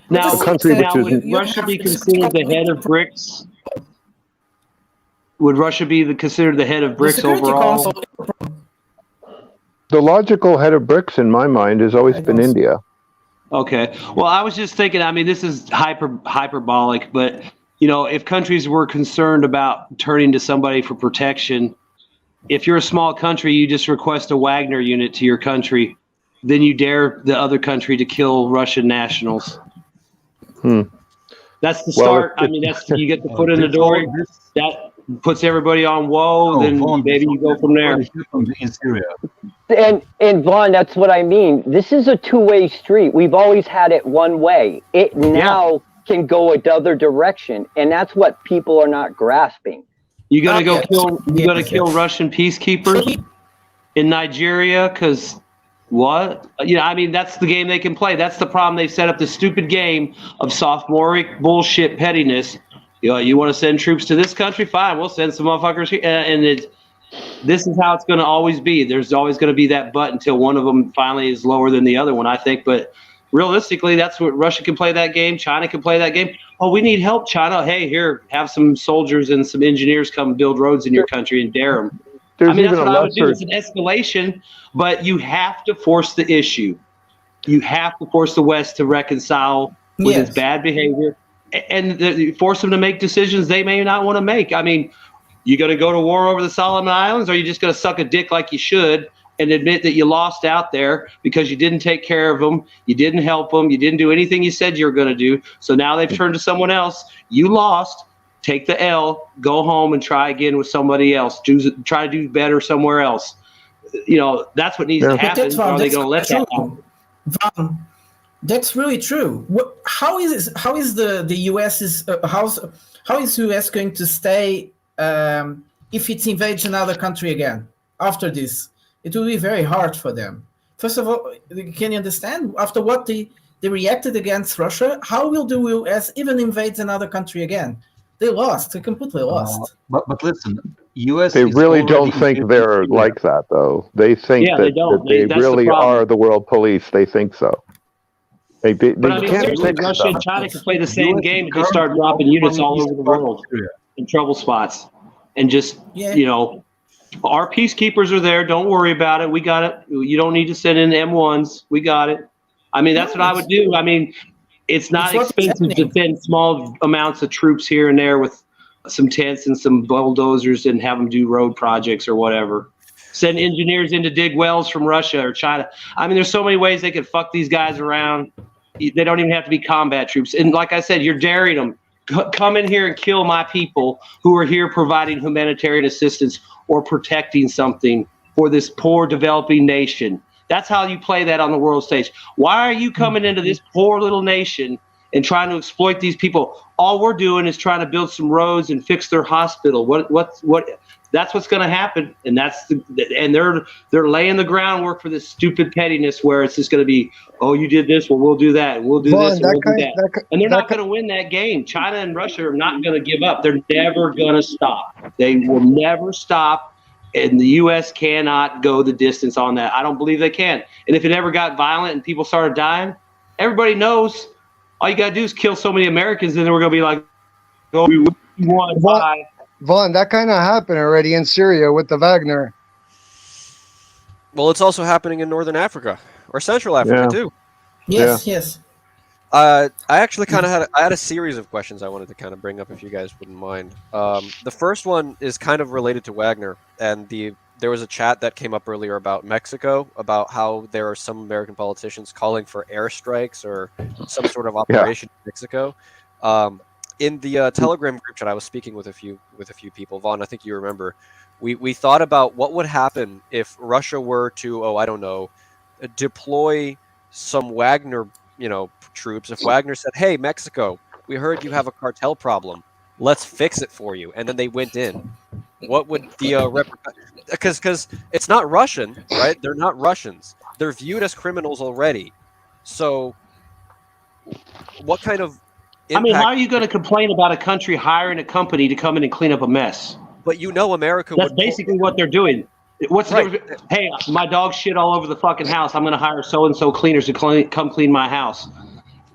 Speaker 13: Now,
Speaker 14: a country which is.
Speaker 13: Would Russia be considered the head of BRICS? Would Russia be considered the head of BRICS overall?
Speaker 14: The logical head of BRICS, in my mind, has always been India.
Speaker 13: Okay. Well, I was just thinking, I mean, this is hyperbolic, but, if countries were concerned about turning to somebody for protection, if you're a small country, you just request a Wagner unit to your country, then you dare the other country to kill Russian nationals. That's the start. You get the foot in the door. That puts everybody on whoa, then maybe you go from there.
Speaker 17: In Syria.
Speaker 11: And Vaughn, that's what I mean. This is a two-way street. We've always had it one way. It now can go another direction, and that's what people are not grasping.
Speaker 13: You gotta kill Russian peacekeepers in Nigeria, because what? That's the game they can play. That's the problem. They set up the stupid game of sophomoric bullshit pettiness. You want to send troops to this country? Fine, we'll send some motherfuckers here. And this is how it's going to always be. There's always going to be that but until one of them finally is lower than the other one, I think. But realistically, that's what Russia can play that game. China can play that game. Oh, we need help, China. Hey, here, have some soldiers and some engineers come build roads in your country and dare them. That's what I would do. It's an escalation, but you have to force the issue. You have to force the West to reconcile with its bad behavior. And force them to make decisions they may not want to make. I mean, you going to go to war over the Solomon Islands, or are you just going to suck a dick like you should and admit that you lost out there because you didn't take care of them, you didn't help them, you didn't do anything you said you were going to do. So now they've turned to someone else. You lost. Take the L, go home and try again with somebody else. Try to do better somewhere else. That's what needs to happen. Or are they going to let that happen?
Speaker 2: That's really true. How is the US how is US going to stay if it invades another country again after this? It will be very hard for them. First of all, can you understand after what they reacted against Russia? How will the US even invade another country again? They lost. They completely lost.
Speaker 17: But listen, US.
Speaker 14: They really don't think they're like that, though. They think that they really are the world police. They think so. They can't fix
Speaker 13: Russia
Speaker 14: stuff.
Speaker 13: and China can play the same game and just start dropping units all over the world in trouble spots, and just our peacekeepers are there. Don't worry about it. We got it. You don't need to send in M1s. We got it. I mean, that's what I would do. I mean, it's not expensive to send small amounts of troops here and there with some tents and some bulldozers and have them do road projects or whatever. Send engineers in to dig wells from Russia or China. I mean, there's so many ways they could fuck these guys around. They don't even have to be combat troops. And like I said, you're daring them. Come in here and kill my people who are here providing humanitarian assistance or protecting something for this poor developing nation. That's how you play that on the world stage. Why are you coming into this poor little nation and trying to exploit these people? All we're doing is trying to build some roads and fix their hospital. What? That's what's going to happen, and they're laying the groundwork for this stupid pettiness where it's just going to be, oh, you did this, well, we'll do that, and we'll do this, and we'll do that. And they're not going to win that game. China and Russia are not going to give up. They're never going to stop. They will never stop, and the U.S. cannot go the distance on that. I don't believe they can. And if it ever got violent and people started dying, everybody knows all you got to do is kill so many Americans, and then we're going to be like, oh, we want to buy.
Speaker 18: Vaughn, that kind of happened already in Syria with the Wagner.
Speaker 8: Well, it's also happening in Northern Africa or Central Africa too.
Speaker 2: Yes.
Speaker 8: I actually kind of had a series of questions I wanted to kind of bring up if you guys wouldn't mind. The first one is kind of related to Wagner, and there was a chat that came up earlier about Mexico, about how there are some American politicians calling for airstrikes or some sort of operation in Mexico. In the Telegram group chat, I was speaking with a few people. Vaughn, I think you remember. We thought about what would happen if Russia were to, deploy some Wagner, troops. If Wagner said, "Hey, Mexico, we heard you have a cartel problem. Let's fix it for you," and then they went in, what would the because it's not Russian, right? They're not Russians. They're viewed as criminals already. So, what kind of impact?
Speaker 13: I mean, how are you going to complain about a country hiring a company to come in and clean up a mess?
Speaker 8: But America
Speaker 13: That's basically what they're doing. What's hey, my dog shit all over the fucking house. I'm going to hire so-and-so cleaners to come clean my house.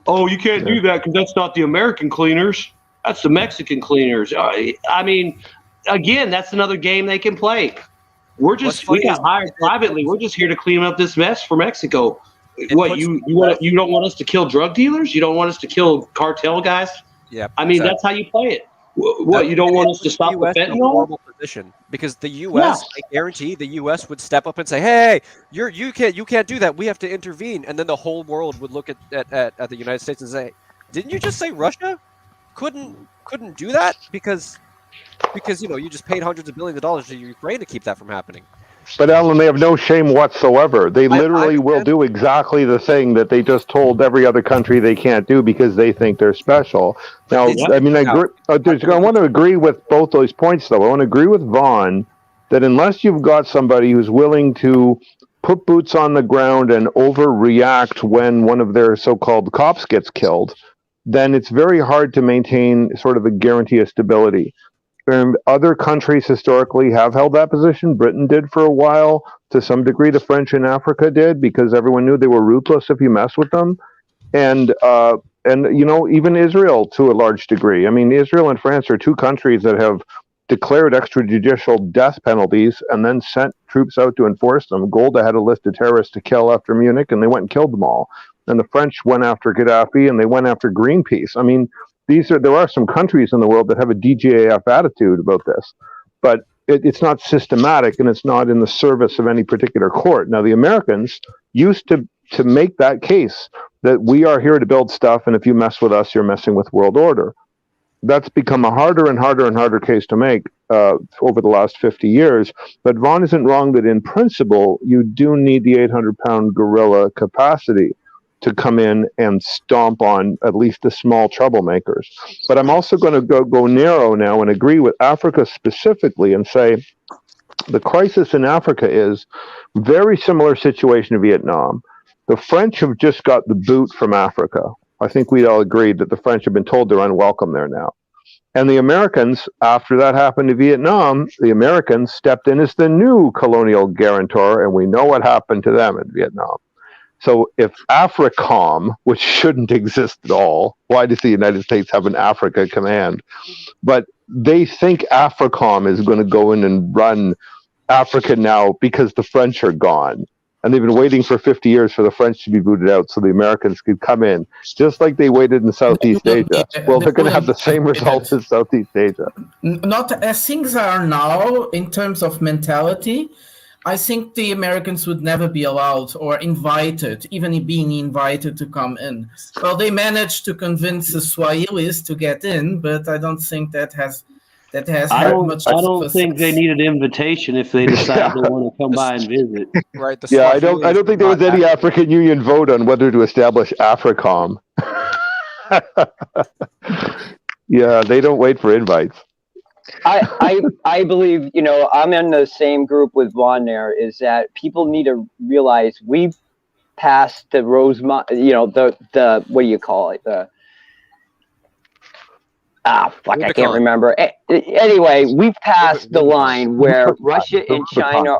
Speaker 13: Oh, you can't do that because that's not the American cleaners. That's the Mexican cleaners. I mean, again, that's another game they can play. We got hired privately. We're just here to clean up this mess for Mexico. What, you don't want us to kill drug dealers? You don't want us to kill cartel guys?
Speaker 8: Yeah.
Speaker 13: I mean, that's how you play it. What, you don't want us to stop the fentanyl?
Speaker 8: Position, because the U.S., I guarantee the U.S. would step up and say, "Hey, you can't do that. We have to intervene." And then the whole world would look at the United States and say, "Didn't you just say Russia couldn't do that because you just paid hundreds of billions of dollars to Ukraine to keep that from happening?"
Speaker 14: But Alan, they have no shame whatsoever. They literally will do exactly the thing that they just told every other country they can't do because they think they're special. Now, I mean, I want to agree with both those points, though. I want to agree with Vaughn that unless you've got somebody who's willing to put boots on the ground and overreact when one of their so-called cops gets killed, then it's very hard to maintain sort of a guarantee of stability. Other countries historically have held that position. Britain did for a while. To some degree, the French in Africa did because everyone knew they were ruthless if you mess with them. And even Israel to a large degree. I mean, Israel and France are two countries that have declared extrajudicial death penalties and then sent troops out to enforce them. Golda had a list of terrorists to kill after Munich, and they went and killed them all. And the French went after Gaddafi, and they went after Greenpeace. I mean, there are some countries in the world that have a DGAF attitude about this, but it's not systematic and it's not in the service of any particular court. Now, the Americans used to make that case that we are here to build stuff, and if you mess with us, you're messing with world order. That's become a harder and harder and harder case to make over the last 50 years. But Vaughn isn't wrong that in principle, you do need the 800-pound gorilla capacity. to come in and stomp on at least the small troublemakers. But I'm also going to go narrow now and agree with Africa specifically and say the crisis in Africa is very similar situation to Vietnam. The French have just got the boot from Africa. I think we all agreed that the French have been told they're unwelcome there now. And the Americans, after that happened to Vietnam, the Americans stepped in as the new colonial guarantor, and we know what happened to them in Vietnam. So if AFRICOM, which shouldn't exist at all, why does the United States have an Africa command? But they think AFRICOM is going to go in and run Africa now because the French are gone. And they've been waiting for 50 years for the French to be booted out so the Americans could come in, just like they waited in Southeast Asia. Well, they're going to have the same results as Southeast Asia.
Speaker 2: Not as things are now in terms of mentality, I think the Americans would never be allowed or invited, even being invited to come in. Well, they managed to convince the Swahilis to get in, but I don't think that has
Speaker 13: I don't think they need an invitation if they decide they want to come by and visit.
Speaker 8: Right.
Speaker 14: Yeah, I don't think there was any African Union vote on whether to establish AFRICOM. Yeah, they don't wait for invites.
Speaker 11: I believe, I'm in the same group with Wagner, is that people need to realize we've passed the Rosemont, the what do you call it? I can't remember. Anyway, we've passed the line where Russia and China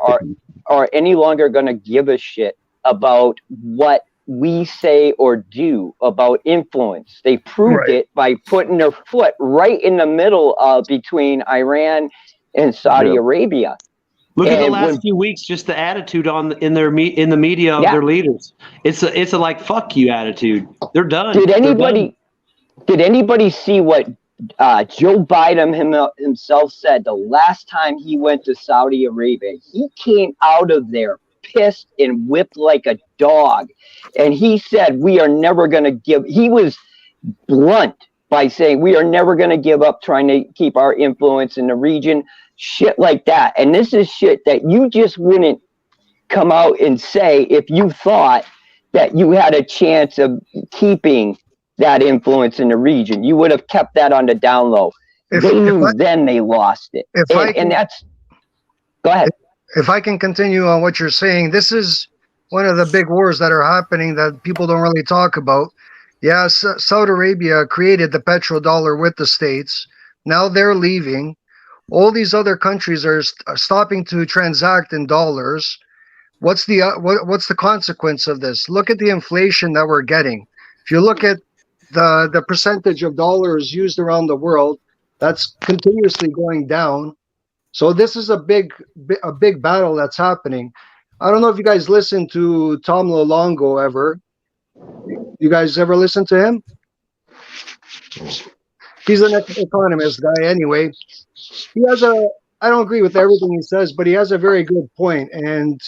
Speaker 11: are any longer going to give a shit about what we say or do about influence. They proved it by putting their foot right in the middle between Iran and Saudi Arabia.
Speaker 13: Look at the last few weeks, just the attitude in the media of their leaders. It's a like fuck you attitude. They're done. Did
Speaker 11: anybody see what Joe Biden himself said the last time he went to Saudi Arabia? He came out of there pissed and whipped like a dog, and he said we are never going to give. He was blunt by saying we are never going to give up trying to keep our influence in the region, shit like that. And this is shit that you just wouldn't come out and say if you thought that you had a chance of keeping that influence in the region. You would have kept that on the down low. Then they lost it. And that's, go ahead.
Speaker 18: If I can continue on what you're saying, this is one of the big wars that are happening that people don't really talk about. Yes, Saudi Arabia created the petrodollar with the States. Now they're leaving. All these other countries are stopping to transact in dollars. What's the consequence of this? Look at the inflation that we're getting. If you look at the percentage of dollars used around the world, that's continuously going down. So this is a big battle that's happening. I don't know if you guys listen to Tom Lolongo ever. You guys ever listen to him? He's an economist guy anyway. I don't agree with everything he says, but he has a very good point. And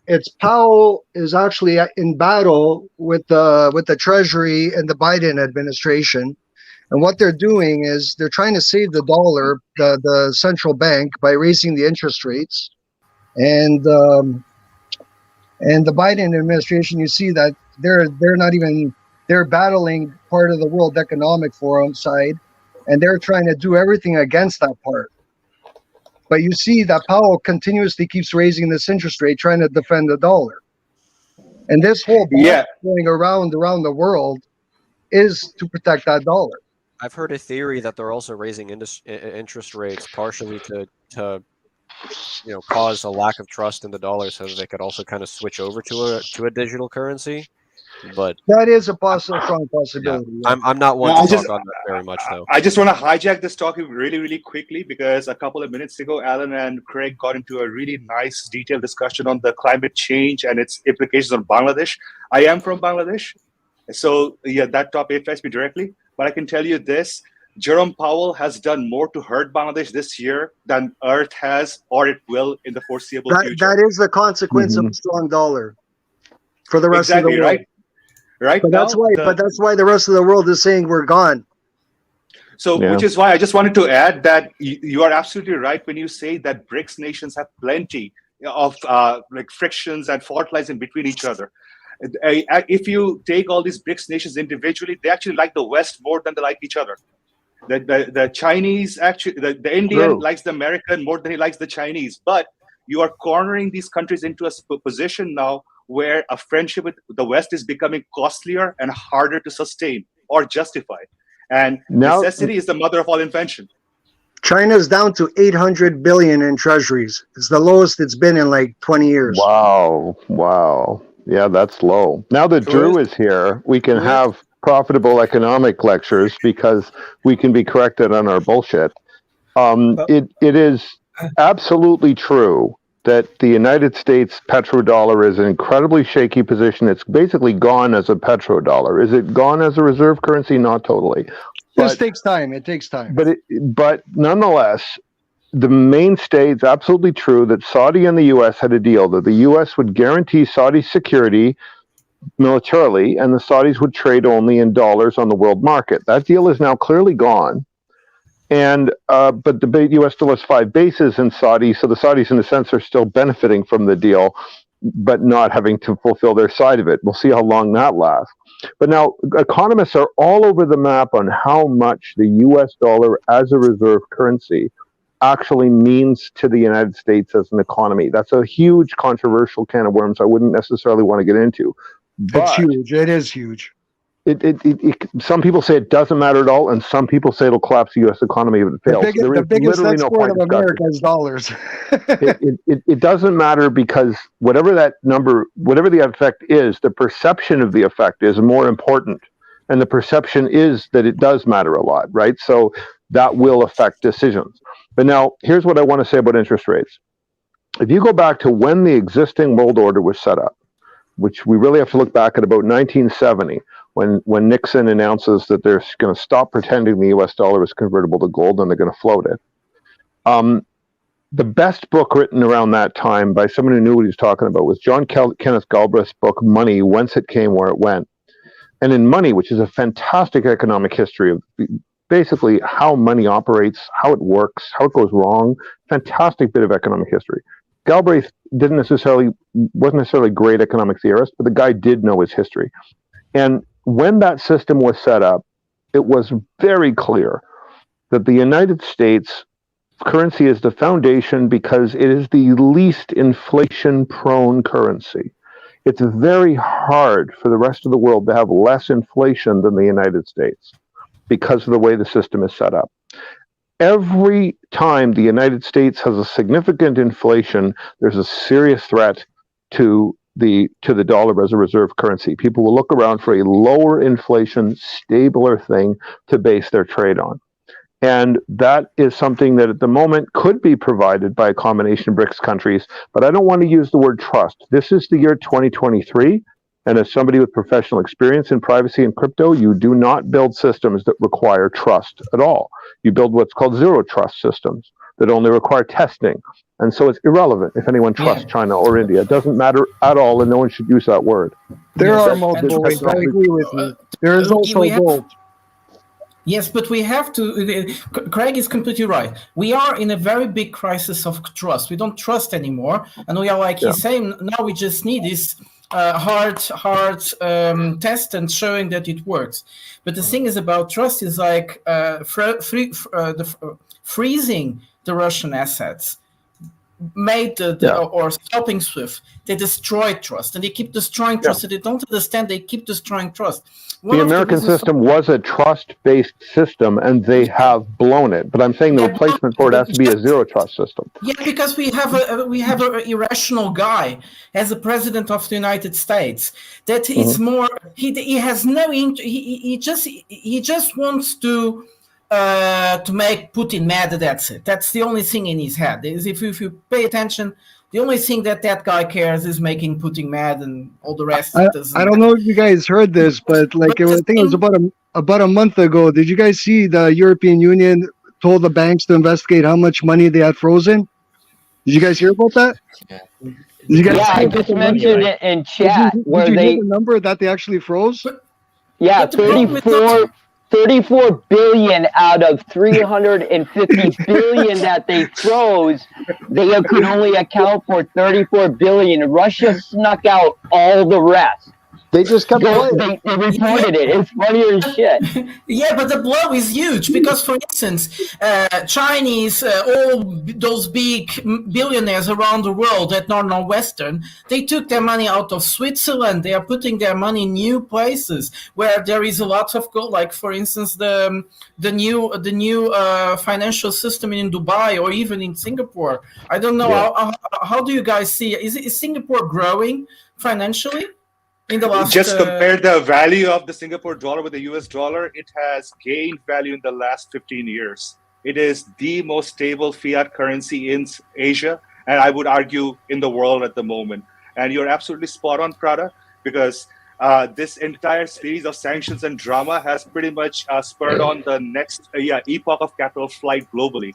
Speaker 18: it's Powell is actually in battle with the Treasury and the Biden administration. And what they're doing is they're trying to save the dollar, the central bank, by raising the interest rates. And the Biden administration, you see that they're battling part of the World Economic Forum side, and they're trying to do everything against that part. But you see that Powell continuously keeps raising this interest rate, trying to defend the dollar. And this whole battle going around the world is to protect that dollar.
Speaker 8: I've heard a theory that they're also raising interest rates partially to cause a lack of trust in the dollar, so that they could also kind of switch over to a digital currency. But
Speaker 18: that is a strong possibility.
Speaker 8: Yeah. I'm not one to talk on that very much, though.
Speaker 19: I just want to hijack this topic really, really quickly, because a couple of minutes ago, Alan and Craig got into a really nice, detailed discussion on the climate change and its implications on Bangladesh. I am from Bangladesh, so that topic affects me directly. But I can tell you this: Jerome Powell has done more to hurt Bangladesh this year than Earth has, or it will, in the foreseeable future.
Speaker 18: That is the consequence of a strong dollar for the rest of the world.
Speaker 19: Right.
Speaker 18: But that's why the rest of the world is saying we're gone.
Speaker 19: So, which is why I just wanted to add that you are absolutely right when you say that BRICS nations have plenty of frictions and fault lines in between each other. If you take all these BRICS nations individually, they actually like the West more than they like each other. The Chinese actually, the Indian likes the American more than he likes the Chinese. But you are cornering these countries into a position now where a friendship with the West is becoming costlier and harder to sustain or justify. And necessity is the mother of all invention.
Speaker 18: China's down to 800 billion in treasuries. It's the lowest it's been in like 20 years.
Speaker 14: Wow. Yeah, that's low. Now that Drew is here, we can have profitable economic lectures because we can be corrected on our bullshit. It is absolutely true that the United States petrodollar is an incredibly shaky position. It's basically gone as a petrodollar. Is it gone as a reserve currency? Not totally.
Speaker 18: This takes time. It takes time.
Speaker 14: But nonetheless, the mainstay, it's absolutely true that Saudi and the U.S. had a deal that the U.S. would guarantee Saudi security militarily, and the Saudis would trade only in dollars on the world market. That deal is now clearly gone. And but the U.S. still has 5 bases in Saudi, so the Saudis, in a sense, are still benefiting from the deal, but not having to fulfill their side of it. We'll see how long that lasts. But now economists are all over the map on how much the U.S. dollar as a reserve currency actually means to the United States as an economy. That's a huge controversial can of worms I wouldn't necessarily want to get into. But
Speaker 18: it's huge. It is huge.
Speaker 14: Some people say it doesn't matter at all, and some people say it'll collapse the U.S. economy if it fails.
Speaker 18: The biggest export of America is dollars.
Speaker 14: It doesn't matter because whatever that number, whatever the effect is, the perception of the effect is more important. And the perception is that it does matter a lot, right? So that will affect decisions. But now, here's what I want to say about interest rates. If you go back to when the existing world order was set up, which we really have to look back at about 1970, when Nixon announces that they're going to stop pretending the U.S. dollar is convertible to gold and they're going to float it. The best book written around that time by someone who knew what he was talking about was John Kenneth Galbraith's book, Money, Whence It Came, Where It Went. And in Money, which is a fantastic economic history of basically how money operates, how it works, how it goes wrong, fantastic bit of economic history. Galbraith wasn't necessarily a great economic theorist, but the guy did know his history. And when that system was set up, it was very clear that the United States currency is the foundation because it is the least inflation-prone currency. It's very hard for the rest of the world to have less inflation than the United States because of the way the system is set up. Every time the United States has a significant inflation, there's a serious threat to the dollar as a reserve currency. People will look around for a lower inflation, stabler thing to base their trade on. And that is something that at the moment could be provided by a combination of BRICS countries, but I don't want to use the word trust. This is the year 2023, and as somebody with professional experience in privacy and crypto, you do not build systems that require trust at all. You build what's called zero trust systems that only require testing. And so it's irrelevant if anyone trusts China or India. It doesn't matter at all, and no one should use that word.
Speaker 18: There are multiple ways. I agree with you. There is also gold.
Speaker 2: Yes, but we have to. Craig is completely right. We are in a very big crisis of trust. We don't trust anymore, and we are like he's saying. Now we just need this hard test and showing that it works. But the thing is about trust is like freezing the Russian assets made or stopping SWIFT. They destroyed trust, and they keep destroying trust. So they don't understand. They keep destroying trust.
Speaker 14: The American system was a trust-based system, and they have blown it. But I'm saying the replacement for it has to be a zero-trust system.
Speaker 2: Yeah, because we have an irrational guy as the president of the United States that is more. He has no. He just wants to make Putin mad. That's it. That's the only thing in his head. Is if you pay attention. The only thing that guy cares is making Putin mad, and all the rest doesn't.
Speaker 18: I don't know if you guys heard this, but I think it was about a month ago. Did you guys see the European Union told the banks to investigate how much money they had frozen? Did you guys hear about that? Did you guys
Speaker 11: I just mentioned it in chat where
Speaker 18: did you hear the number that they actually froze?
Speaker 11: Yeah, 34 billion out of 350 billion that they froze, they could only account for 34 billion. Russia snuck out all the rest.
Speaker 14: They just kept playing.
Speaker 11: They reported it. It's funnier as shit.
Speaker 2: Yeah, but the blow is huge because, for instance, Chinese, all those big billionaires around the world that are not Western, they took their money out of Switzerland. They are putting their money in new places where there is a lot of gold. Like, for instance, the new financial system in Dubai or even in Singapore. I don't know.
Speaker 14: Yeah.
Speaker 2: How do you guys see? Is Singapore growing financially? In the last,
Speaker 19: just compare the value of the Singapore dollar with the US dollar. It has gained value in the last 15 years. It is the most stable fiat currency in Asia, and I would argue in the world at the moment. And you're absolutely spot on, Prada, because this entire series of sanctions and drama has pretty much spurred on the next epoch of capital flight globally.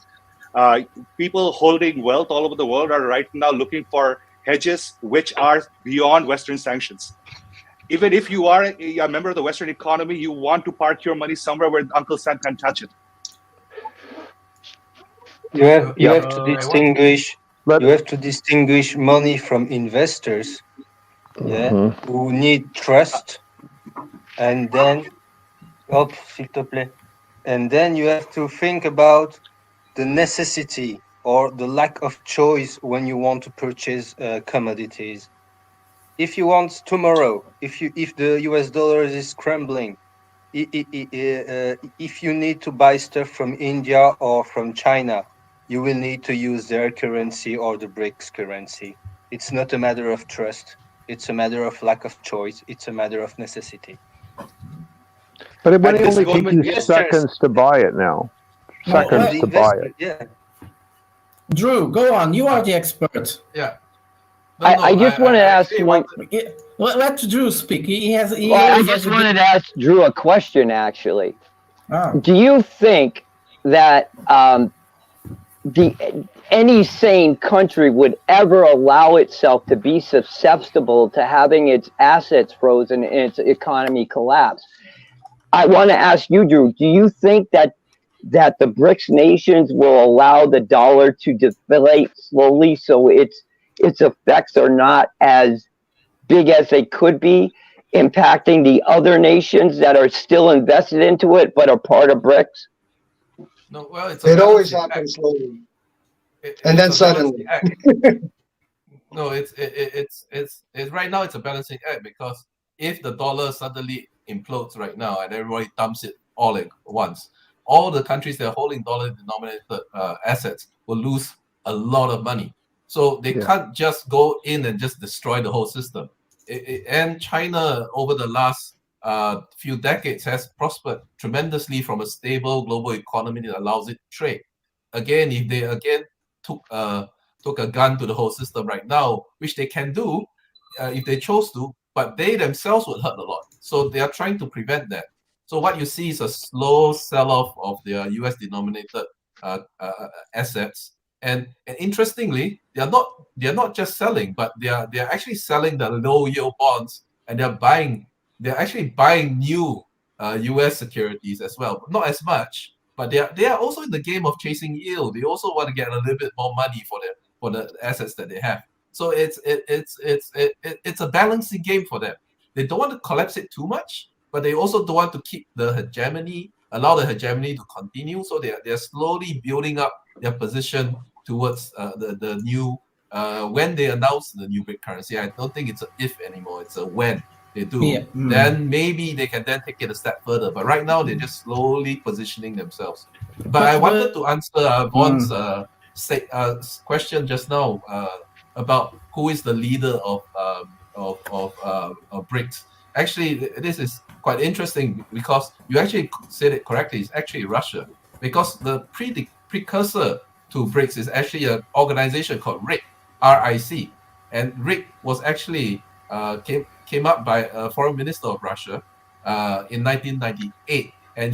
Speaker 19: People holding wealth all over the world are right now looking for hedges which are beyond Western sanctions. Even if you are a member of the Western economy, you want to park your money somewhere where Uncle Sam can touch it.
Speaker 20: You have to distinguish. You have to distinguish money from investors, who need trust, and then, s'il te plaît, and then you have to think about the necessity or the lack of choice when you want to purchase commodities. If you want tomorrow, if the US dollar is crumbling, if you need to buy stuff from India or from China, you will need to use their currency or the BRICS currency. It's not a matter of trust. It's a matter of lack of choice. It's a matter of necessity.
Speaker 14: But it would only take you seconds to buy it now. Seconds to buy it.
Speaker 20: Yeah.
Speaker 2: Drew, go on. You are the expert.
Speaker 4: Yeah.
Speaker 11: I just want to ask one.
Speaker 2: Let Drew speak.
Speaker 11: I just wanted to ask Drew a question, actually. Do you think that any sane country would ever allow itself to be susceptible to having its assets frozen and its economy collapse? I want to ask you, Drew, do you think that the BRICS nations will allow the dollar to deflate slowly so its effects are not as big as they could be, impacting the other nations that are still invested into it but are part of BRICS?
Speaker 4: No, well,
Speaker 18: it always happens slowly, and then suddenly.
Speaker 4: No, it's right now it's a balancing act, because if the dollar suddenly implodes right now and everybody dumps it all at once, all the countries that are holding dollar-denominated assets will lose a lot of money. So they can't just go in and just destroy the whole system. And China, over the last few decades, has prospered tremendously from a stable global economy that allows it to trade. Again, if they took a gun to the whole system right now, which they can do if they chose to, but they themselves would hurt a lot. So they are trying to prevent that. So what you see is a slow sell-off of their US-denominated assets. And interestingly, they are not just selling, but they are actually selling the low yield bonds, and they're actually buying new US securities as well. Not as much, but they are also in the game of chasing yield. They also want to get a little bit more money for the assets that they have. So it's a balancing game for them. They don't want to collapse it too much, but they also don't want to keep the hegemony, allow the hegemony to continue. So they're slowly building up their position towards the new, when they announce the new BRIC currency. I don't think it's an if anymore, it's a when they do.
Speaker 2: Yeah.
Speaker 4: Then maybe they can then take it a step further. But right now, they're just slowly positioning themselves. But I wanted to answer Vaughn's question just now about who is the leader of BRICS. Actually, this is quite interesting because you actually said it correctly. It's actually Russia, because the precursor to BRICS is actually an organization called RIC, R-I-C, and RIC was actually came up by a foreign minister of Russia in 1998, and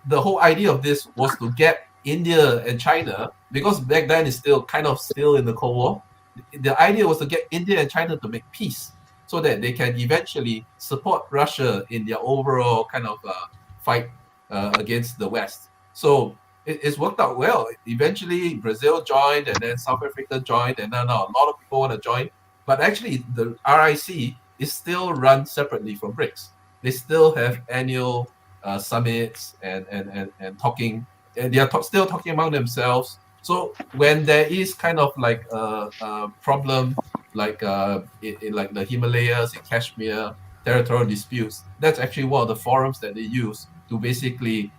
Speaker 4: the whole idea of this was to get India and China, because back then it's still in the Cold War. The idea was to get India and China to make peace, so that they can eventually support Russia in their overall kind of fight against the West. So it's worked out well. Eventually, Brazil joined, and then South Africa joined, and now a lot of people want to join. But actually, the RIC is still run separately from BRICS. They still have annual summits and talking, and they are still talking among themselves. So when there is kind of like a problem, like like the Himalayas in Kashmir, territorial disputes, that's actually one of the forums that they use to basically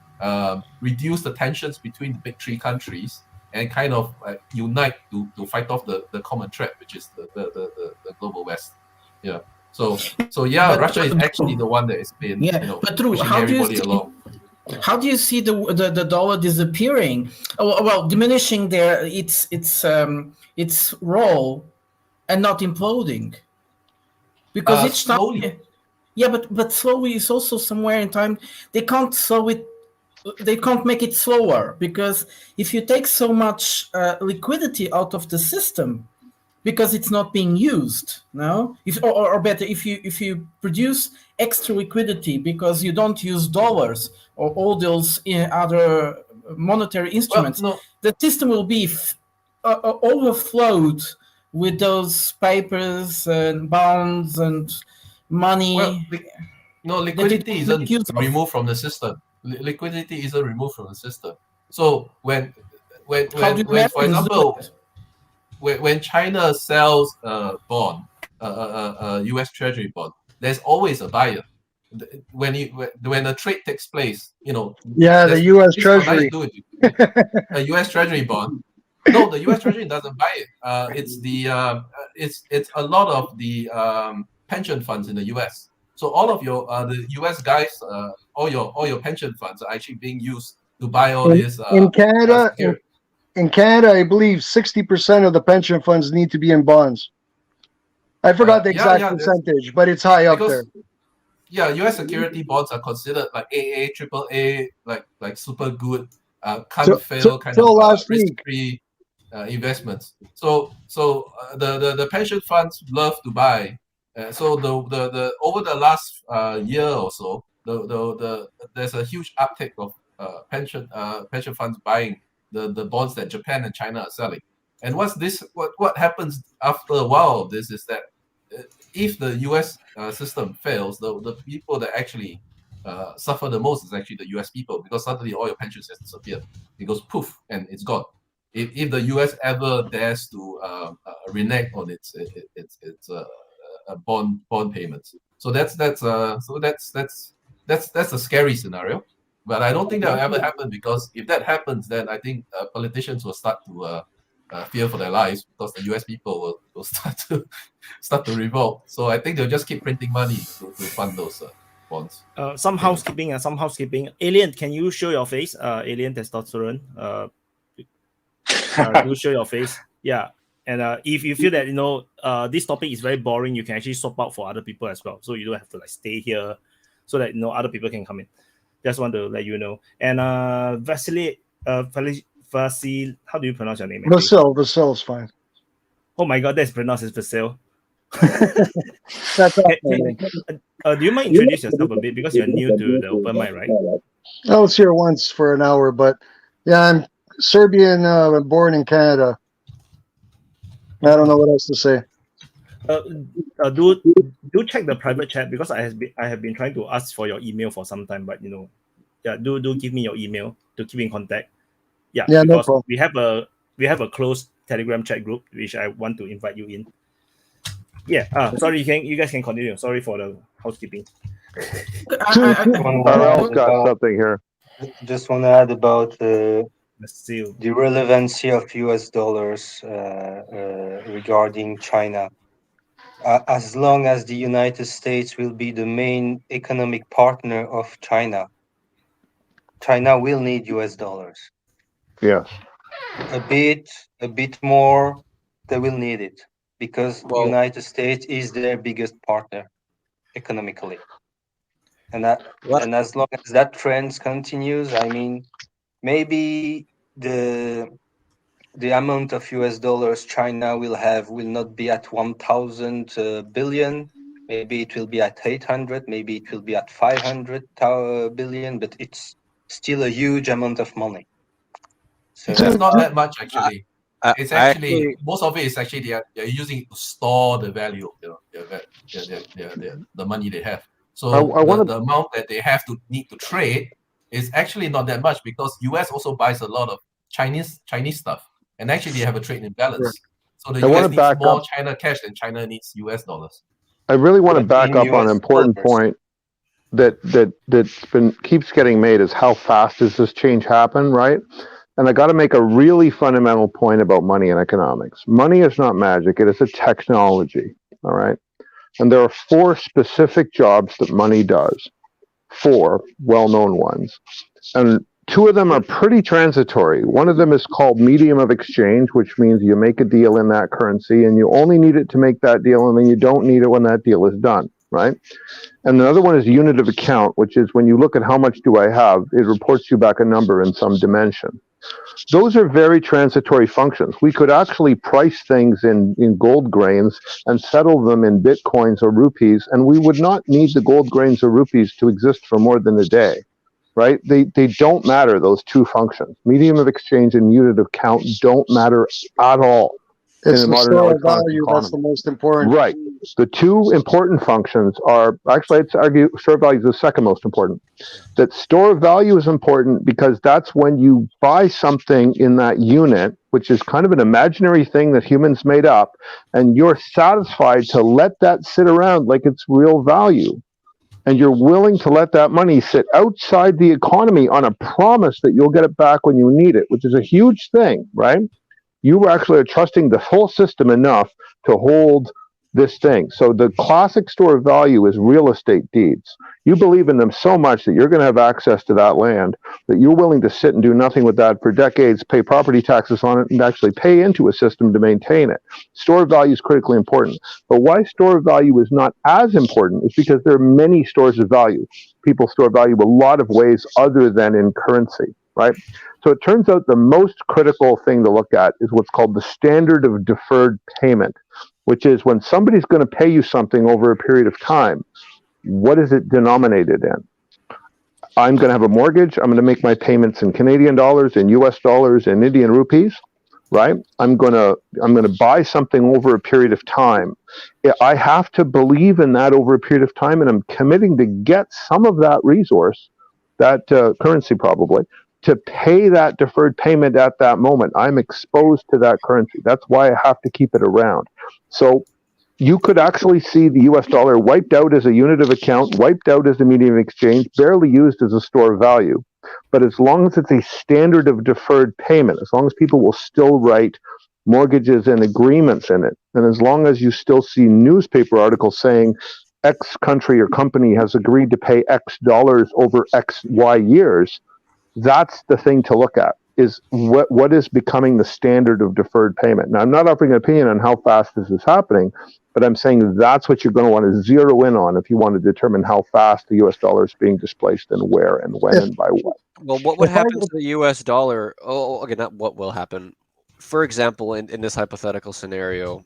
Speaker 4: reduce the tensions between the big three countries and kind of unite to fight off the common threat, which is the global West. Yeah. So yeah, Russia is actually the one that has been pushing everybody along.
Speaker 2: How do you see the dollar disappearing? Well, diminishing its role and not imploding, because each time.
Speaker 4: Slowly.
Speaker 2: Yeah, but slowly is also somewhere in time. They can't slow it. They can't make it slower, because if you take so much liquidity out of the system, because it's not being used, no? Or better, if you produce extra liquidity because you don't use dollars or all those other monetary instruments, the system will be overflowed with those papers and bonds and money.
Speaker 4: Well, liquidity isn't removed from the system. Liquidity isn't removed from the system. So when for example, when China sells a bond, a US Treasury bond, there's always a buyer. When the trade takes place,
Speaker 18: Yeah, the US Treasury.
Speaker 4: A US Treasury bond. No, the US Treasury doesn't buy it. It's a lot of the pension funds in the US. So all of your the US guys, all your pension funds are actually being used to buy all this.
Speaker 18: In Canada, in Canada, I believe 60% of the pension funds need to be in bonds. I forgot the exact percentage, but it's high up there.
Speaker 4: Yeah, US security bonds are considered like AA, AAA, like super good, can't fail kind of risk-free investments. So the pension funds love to buy. So the over the last year or so, there's a huge uptake of pension funds buying the bonds that Japan and China are selling. And what happens after a while of this is that if the US system fails, the people that actually suffer the most is actually the US people, because suddenly all your pensions has disappeared. It goes poof and it's gone. If the US ever dares to renege on its bond payments, so that's a scary scenario. But I don't think that will ever happen, because if that happens, then I think politicians will start to fear for their lives, because the US people will start to revolt. So I think they'll just keep printing money to fund those bonds.
Speaker 1: Some housekeeping. Alien, can you show your face? Alien testosterone. Do show your face. Yeah. And if you feel that this topic is very boring, you can actually swap out for other people as well. So you don't have to stay here, so that other people can come in. Just want to let you know. And Vasily, how do you pronounce your name?
Speaker 18: Vasil is fine.
Speaker 1: Oh my God, that's pronounced as Vasil.
Speaker 18: That's
Speaker 1: do you mind introduce yourself a bit, because you're new to the open mic, right?
Speaker 18: I was here once for an hour, but yeah, I'm Serbian, born in Canada. I don't know what else to say.
Speaker 1: Do check the private chat, because I have been trying to ask for your email for some time, but do give me your email to keep in contact. Yeah,
Speaker 18: no
Speaker 1: because
Speaker 18: problem.
Speaker 1: we have a closed Telegram chat group which I want to invite you in. Yeah. Sorry, you guys can continue. Sorry for the housekeeping.
Speaker 14: I've got something here.
Speaker 20: Just want to add about the relevancy of US dollars regarding China. As long as the United States will be the main economic partner of China, China will need US dollars.
Speaker 14: Yes.
Speaker 20: A bit more, they will need it, because the United States is their biggest partner economically. And as long as that trend continues, I mean, maybe the amount of US dollars China will have will not be at 1,000 billion. Maybe it will be at 800. Maybe it will be at 500 billion. But it's still a huge amount of money. So
Speaker 4: that's not that much, actually. it's actually most of it is actually they're using it to store the value of the money they have. So the amount that they have to need to trade is actually not that much, because US also buys a lot of Chinese stuff, and actually they have a trade imbalance. Right. So the US needs more China cash than China needs US dollars.
Speaker 14: I really want to back up on an important point that keeps getting made, is how fast does this change happen, right? And I got to make a really fundamental point about money and economics. Money is not magic; it is a technology. All right, and there are 4 specific jobs that money does. 4 well-known ones, and 2 of them are pretty transitory. One of them is called medium of exchange, which means you make a deal in that currency, and you only need it to make that deal, and then you don't need it when that deal is done. Right? And the other one is unit of account, which is when you look at how much do I have, it reports you back a number in some dimension. Those are very transitory functions. We could actually price things in gold grains and settle them in bitcoins or rupees, and we would not need the gold grains or rupees to exist for more than a day, right? They don't matter, those 2 functions. Medium of exchange and unit of account don't matter at all.
Speaker 18: It's the store of value that's the most important.
Speaker 14: Right. The 2 important functions are, actually, I'd argue store of value is the second most important. That store of value is important because that's when you buy something in that unit, which is kind of an imaginary thing that humans made up, and you're satisfied to let that sit around like it's real value. And you're willing to let that money sit outside the economy on a promise that you'll get it back when you need it, which is a huge thing, right? You actually are trusting the whole system enough to hold this thing. So the classic store of value is real estate deeds. You believe in them so much that you're going to have access to that land, that you're willing to sit and do nothing with that for decades, pay property taxes on it, and actually pay into a system to maintain it. Store of value is critically important. But why store of value is not as important is because there are many stores of value. People store value a lot of ways other than in currency, right? So it turns out the most critical thing to look at is what's called the standard of deferred payment, which is when somebody's going to pay you something over a period of time, what is it denominated in? I'm going to have a mortgage. I'm going to make my payments in Canadian dollars, in US dollars, in Indian rupees, right? I'm going to buy something over a period of time. I have to believe in that over a period of time, and I'm committing to get some of that resource, that currency probably, to pay that deferred payment at that moment. I'm exposed to that currency. That's why I have to keep it around. So you could actually see the US dollar wiped out as a unit of account, wiped out as a medium of exchange, barely used as a store of value. But as long as it's a standard of deferred payment, as long as people will still write mortgages and agreements in it, and as long as you still see newspaper articles saying X country or company has agreed to pay X dollars over X, Y years, that's the thing to look at, is what is becoming the standard of deferred payment. Now, I'm not offering an opinion on how fast this is happening, but I'm saying that's what you're going to want to zero in on if you want to determine how fast the US dollar is being displaced and where and when and by what.
Speaker 8: Well, what would happen to the US dollar? Oh, okay, not what will happen. For example, in this hypothetical scenario,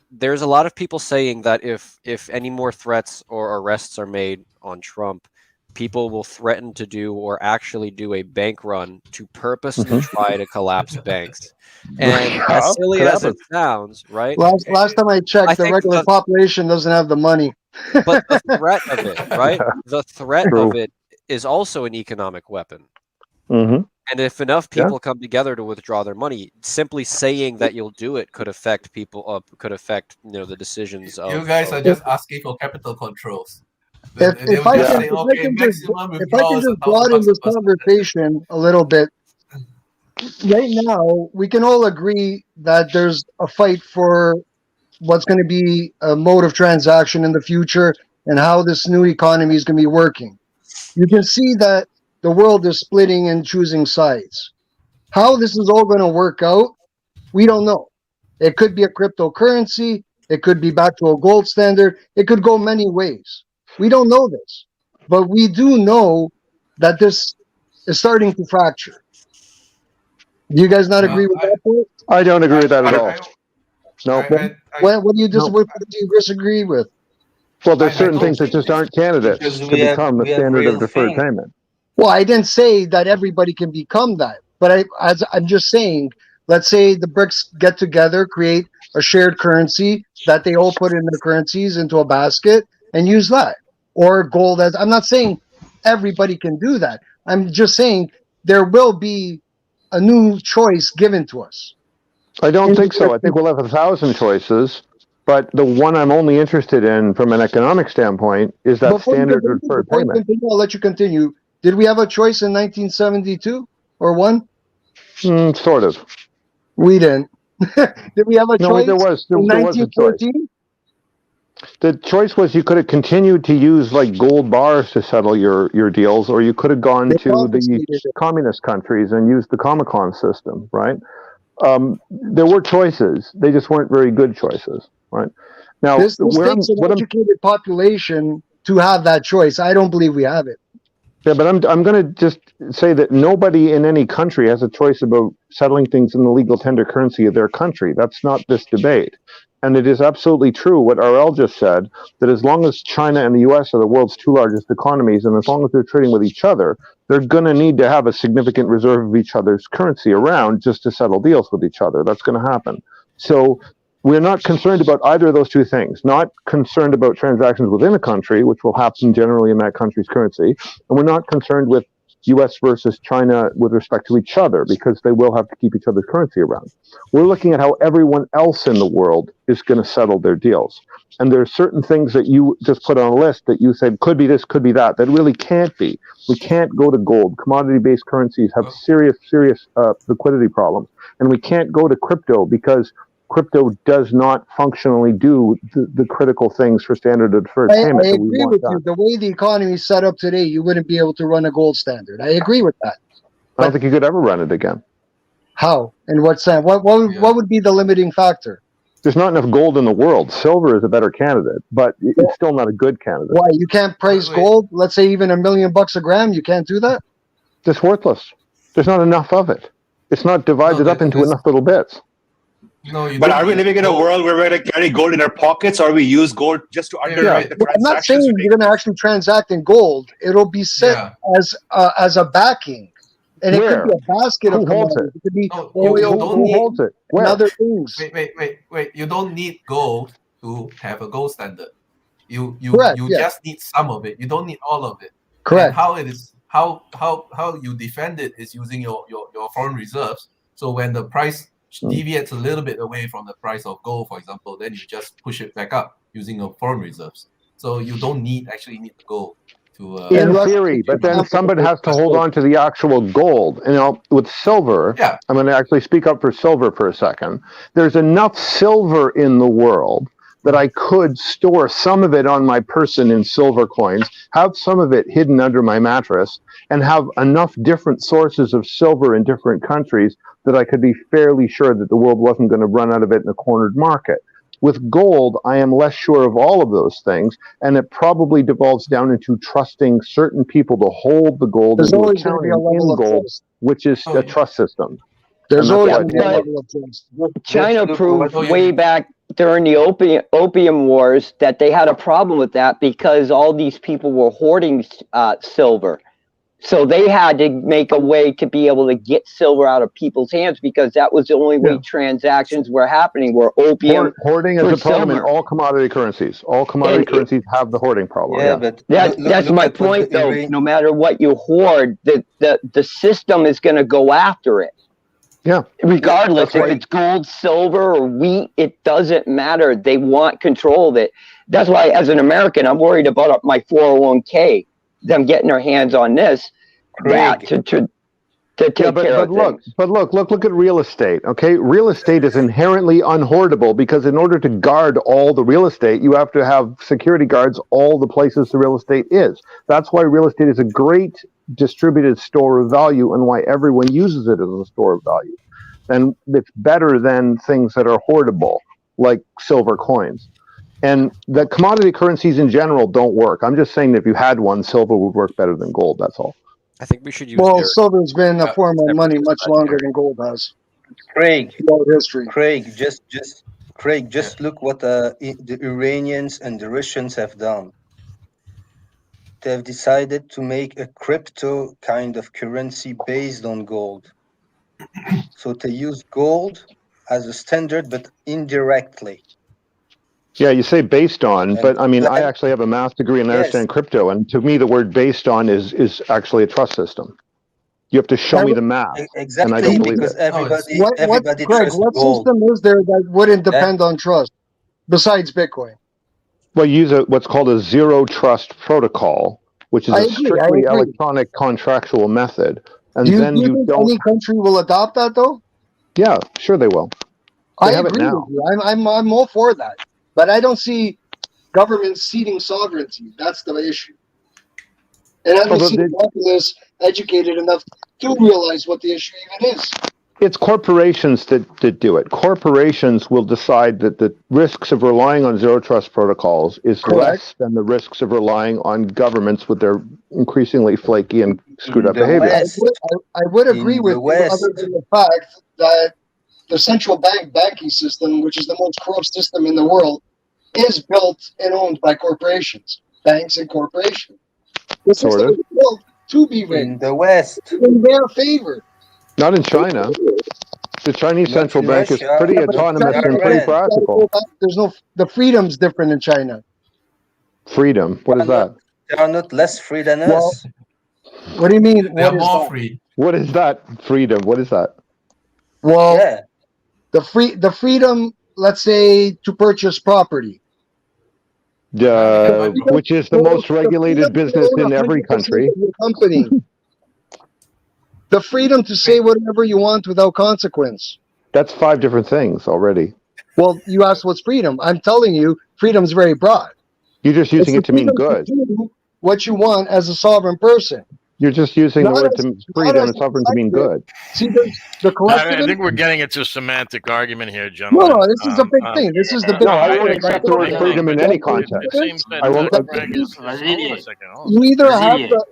Speaker 8: there's a lot of people saying that if any more threats or arrests are made on Trump, people will threaten to do or actually do a bank run to purposely try to collapse banks. And as silly as it sounds, right?
Speaker 18: Last time I checked, the regular population doesn't have the money.
Speaker 8: But the threat of it, right? The threat of it is also an economic weapon.
Speaker 14: Mm-hmm.
Speaker 8: And if enough people come together to withdraw their money, simply saying that you'll do it could affect people. Could affect the decisions of.
Speaker 4: You guys are just asking for capital controls.
Speaker 18: If I can just broaden this conversation a little bit, right now we can all agree that there's a fight for what's going to be a mode of transaction in the future and how this new economy is going to be working. You can see that the world is splitting and choosing sides. How this is all going to work out, we don't know. It could be a cryptocurrency. It could be back to a gold standard. It could go many ways. We don't know this, but we do know that this is starting to fracture. Do you guys not agree with that point?
Speaker 14: I don't agree with that at all. No.
Speaker 18: What do you disagree with?
Speaker 14: Well, there's certain things that just aren't candidates to become the standard of deferred payment.
Speaker 18: Well, I didn't say that everybody can become that, but I'm just saying Let's say the BRICS get together, create a shared currency that they all put in their currencies into a basket and use that. Or gold as, I'm not saying everybody can do that. I'm just saying there will be a new choice given to us.
Speaker 14: I don't think so. I think we'll have 1,000 choices, but the one I'm only interested in from an economic standpoint is that standard deferred payment.
Speaker 18: I'll let you continue. Did we have a choice in 1972 or one?
Speaker 14: Sort of.
Speaker 18: We didn't. Did we have a choice?
Speaker 14: There was a choice. The choice was you could have continued to use like gold bars to settle your deals, or you could have gone to the communist countries and used the Comecon system, right? There were choices. They just weren't very good choices, right? Now,
Speaker 18: this takes an educated population to have that choice. I don't believe we have it.
Speaker 14: Yeah, but I'm going to just say that nobody in any country has a choice about settling things in the legal tender currency of their country. That's not this debate. And it is absolutely true what RL just said, that as long as China and the US are the world's two largest economies, and as long as they're trading with each other, they're going to need to have a significant reserve of each other's currency around just to settle deals with each other. That's going to happen. So we're not concerned about either of those two things, not concerned about transactions within a country, which will happen generally in that country's currency, and we're not concerned with US versus China with respect to each other, because they will have to keep each other's currency around. We're looking at how everyone else in the world is going to settle their deals. And there are certain things that you just put on a list that you said could be this, could be that really can't be. We can't go to gold. Commodity-based currencies have serious liquidity problems. And we can't go to crypto because crypto does not functionally do the critical things for standard deferred payment.
Speaker 18: I agree with you. The way the economy is set up today, you wouldn't be able to run a gold standard. I agree with that.
Speaker 14: I don't think you could ever run it again.
Speaker 18: How? In what sense? What would be the limiting factor?
Speaker 14: There's not enough gold in the world. Silver is a better candidate, but it's still not a good candidate.
Speaker 18: Why? You can't price gold? Let's say even $1 million a gram, you can't do that?
Speaker 14: It's worthless. There's not enough of it. It's not divided up into enough little bits.
Speaker 19: But are we living in a world where we're going to carry gold in our pockets, or we use gold just to underwrite the transactions?
Speaker 18: I'm not saying you're going to actually transact in gold. It'll be set as a backing. And it could be a basket of commodities. It could be oil,
Speaker 14: who holds it?
Speaker 18: and other things.
Speaker 4: Wait. You don't need gold to have a gold standard. You just need some of it. You don't need all of it.
Speaker 18: Correct.
Speaker 4: And how it is how you defend it is using your foreign reserves. So when the price deviates a little bit away from the price of gold, for example, then you just push it back up using your foreign reserves. So you don't actually need the gold to.
Speaker 14: In theory, but then somebody has to hold on to the actual gold. And with silver, I'm going to actually speak up for silver for a second. There's enough silver in the world that I could store some of it on my person in silver coins, have some of it hidden under my mattress, and have enough different sources of silver in different countries that I could be fairly sure that the world wasn't going to run out of it in a cornered market. With gold, I am less sure of all of those things, and it probably devolves down into trusting certain people to hold the gold and accounting in gold, which is a trust system.
Speaker 18: There's always going to be a level of trust.
Speaker 11: China proved way back during the opium wars that they had a problem with that because all these people were hoarding silver. So they had to make a way to be able to get silver out of people's hands because that was the only way transactions were happening, were opium.
Speaker 14: Hoarding is a problem in all commodity currencies. All commodity currencies have the hoarding problem.
Speaker 20: But
Speaker 11: that's my point, though. No matter what you hoard, the system is going to go after it.
Speaker 14: Yeah.
Speaker 11: Regardless if it's gold, silver, or wheat, it doesn't matter. They want control of it. That's why, as an American, I'm worried about my 401k. Them getting their hands on this, to take care of things.
Speaker 14: But look at real estate. Okay, real estate is inherently unhoardable because in order to guard all the real estate, you have to have security guards all the places the real estate is. That's why real estate is a great distributed store of value and why everyone uses it as a store of value. And it's better than things that are hoardable, like silver coins. And the commodity currencies in general don't work. I'm just saying that if you had one, silver would work better than gold. That's all.
Speaker 8: I think we should use.
Speaker 18: Well, silver's been a form of money much longer than gold has.
Speaker 20: Craig,
Speaker 18: history.
Speaker 20: Craig, just look what the Iranians and the Russians have done. They've decided to make a crypto kind of currency based on gold. So to use gold as a standard, but indirectly.
Speaker 14: Yeah, you say based on, but I mean, I actually have a math degree and I understand crypto, and to me, the word based on is actually a trust system. You have to show me the math, and I don't believe it.
Speaker 20: Everybody
Speaker 18: Greg, what system is there that wouldn't depend on trust besides Bitcoin?
Speaker 14: Well, you use what's called a zero trust protocol, which is a strictly electronic contractual method, and then you
Speaker 18: think
Speaker 14: don't.
Speaker 18: any country will adopt that though?
Speaker 14: Yeah, sure they will. They have it
Speaker 18: agree
Speaker 14: now.
Speaker 18: with you. I'm all for that, but I don't see governments ceding sovereignty. That's the issue. And I don't see the populace educated enough to realize what the issue even is.
Speaker 14: It's corporations that do it. Corporations will decide that the risks of relying on zero trust protocols is less than the risks of relying on governments with their increasingly flaky and screwed up behavior.
Speaker 18: I would agree with you, other than the fact that the central banking system, which is the most corrupt system in the world, is built and owned by corporations, banks and corporations. The system is built to be rigged
Speaker 20: in the West,
Speaker 18: in their favor.
Speaker 14: Not in China. The Chinese central bank is pretty autonomous and pretty practical.
Speaker 18: The freedom's different in China.
Speaker 14: Freedom? What is that?
Speaker 20: They are not less free than us.
Speaker 18: What do you mean?
Speaker 4: They're more free.
Speaker 14: What is that freedom? What is that?
Speaker 18: Well, the freedom, let's say, to purchase property.
Speaker 14: Which is the most regulated business in every country.
Speaker 18: Company. The freedom to say whatever you want without consequence.
Speaker 14: That's 5 different things already.
Speaker 18: Well, you asked what's freedom. I'm telling you, freedom's very broad.
Speaker 14: You're just using it to mean good.
Speaker 18: To do what you want as a sovereign person.
Speaker 14: You're just using the word freedom and sovereign to mean good.
Speaker 18: See, the collective.
Speaker 21: I think we're getting into a semantic argument here, gentlemen.
Speaker 18: No, this is a big thing. This is the big.
Speaker 14: No, I won't accept the word freedom in any context. I won't.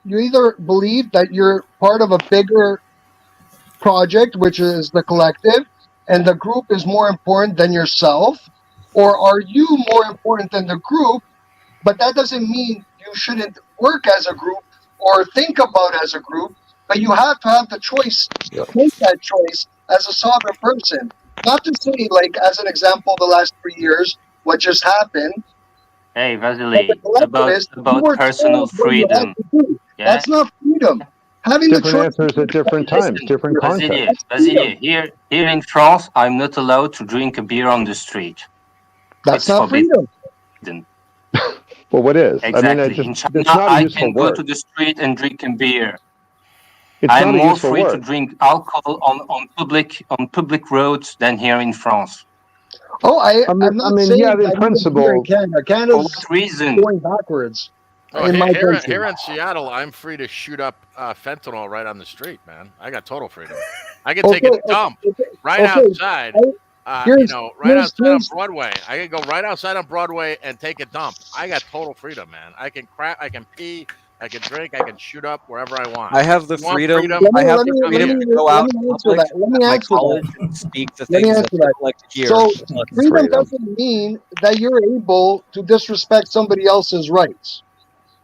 Speaker 18: You either believe that you're part of a bigger project, which is the collective, and the group is more important than yourself, or are you more important than the group? But that doesn't mean you shouldn't work as a group or think about as a group, but you have to have the choice, make that choice as a sovereign person. Not to say, like, as an example, the last 3 years, what just happened.
Speaker 9: Hey, Vasily, about personal freedom. Yeah?
Speaker 18: That's not freedom. Having
Speaker 14: different
Speaker 18: the choice
Speaker 14: answers at different times, different contexts.
Speaker 9: Vasily, here in France, I'm not allowed to drink a beer on the street.
Speaker 18: That's not freedom.
Speaker 14: Well, what is?
Speaker 9: Exactly.
Speaker 14: I mean,
Speaker 9: in China, I can go to the street and drink a beer. I'm more free to drink alcohol on public roads than here in France.
Speaker 18: Oh, I'm not saying
Speaker 14: yeah, in principle.
Speaker 18: Canada's
Speaker 9: reason
Speaker 18: going backwards.
Speaker 21: Here in Seattle, I'm free to shoot up fentanyl right on the street, man. I got total freedom. I can take a dump outside. Right outside on Broadway. I can go right outside on Broadway and take a dump. I got total freedom, man. I can crap. I can pee. I can drink. I can shoot up wherever I want.
Speaker 8: I have the freedom. I have the freedom to go out in public at my college and speak the things that I like to hear.
Speaker 18: So freedom doesn't mean that you're able to disrespect somebody else's rights.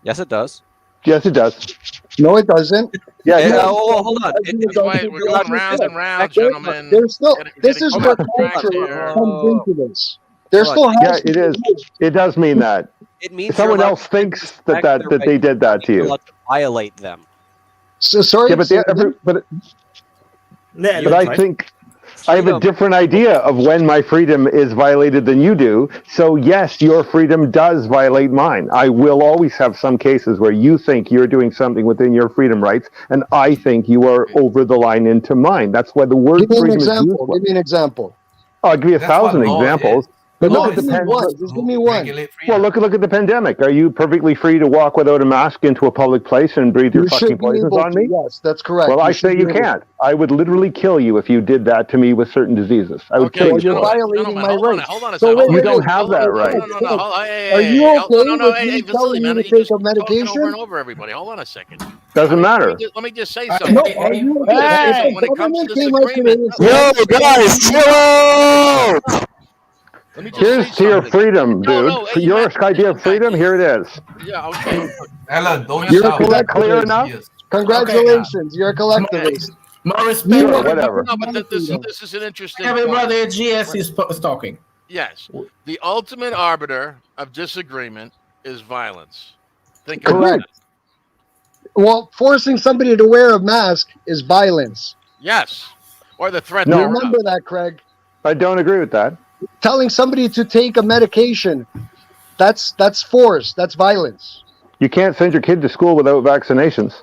Speaker 8: Yes, it does.
Speaker 14: Yes, it does.
Speaker 18: No, it doesn't.
Speaker 8: Hold on.
Speaker 21: We're going round and round, gentlemen.
Speaker 18: There's still, this is where culture comes into this. There's still
Speaker 14: it is. It does mean that.
Speaker 8: It means
Speaker 14: someone else thinks that they did that to you.
Speaker 8: To violate them.
Speaker 18: So sorry.
Speaker 14: Yeah, but I think I have a different idea of when my freedom is violated than you do. So yes, your freedom does violate mine. I will always have some cases where you think you're doing something within your freedom rights, and I think you are over the line into mine. That's why the word freedom is used.
Speaker 18: Give me an example.
Speaker 14: I'll give you 1,000 examples. But look at the pandemic.
Speaker 18: Just give me one.
Speaker 14: Well, look at the pandemic. Are you perfectly free to walk without a mask into a public place and breathe your fucking poisons on me?
Speaker 18: Yes, that's correct.
Speaker 14: Well, I say you can't. I would literally kill you if you did that to me with certain diseases. I would kill you.
Speaker 18: You're violating my rights.
Speaker 21: Hold on a
Speaker 18: second.
Speaker 14: You don't have that right.
Speaker 18: Are you okay with me telling you to take a medication?
Speaker 21: Over and over, everybody. Hold on a second.
Speaker 14: Doesn't matter.
Speaker 21: Let me just say something.
Speaker 18: No, are you okay?
Speaker 21: When it comes to this agreement,
Speaker 22: yo, guys, chill out!
Speaker 14: Here's to your freedom, dude. Your idea of freedom, here it is.
Speaker 21: Yeah, okay.
Speaker 4: Alan, don't
Speaker 14: Is that clear enough?
Speaker 18: Congratulations, you're a collectivist.
Speaker 2: More respect.
Speaker 14: Sure, whatever.
Speaker 21: No, but this is an interesting
Speaker 2: Everybody
Speaker 21: point.
Speaker 2: at GS is talking.
Speaker 21: Yes. The ultimate arbiter of disagreement is violence. Think
Speaker 18: Correct.
Speaker 21: about that.
Speaker 18: Well, forcing somebody to wear a mask is violence.
Speaker 21: Yes. Or the threat
Speaker 14: No.
Speaker 21: thereof.
Speaker 18: Remember that, Craig.
Speaker 14: I don't agree with that.
Speaker 18: Telling somebody to take a medication, that's force. That's violence.
Speaker 14: You can't send your kid to school without vaccinations.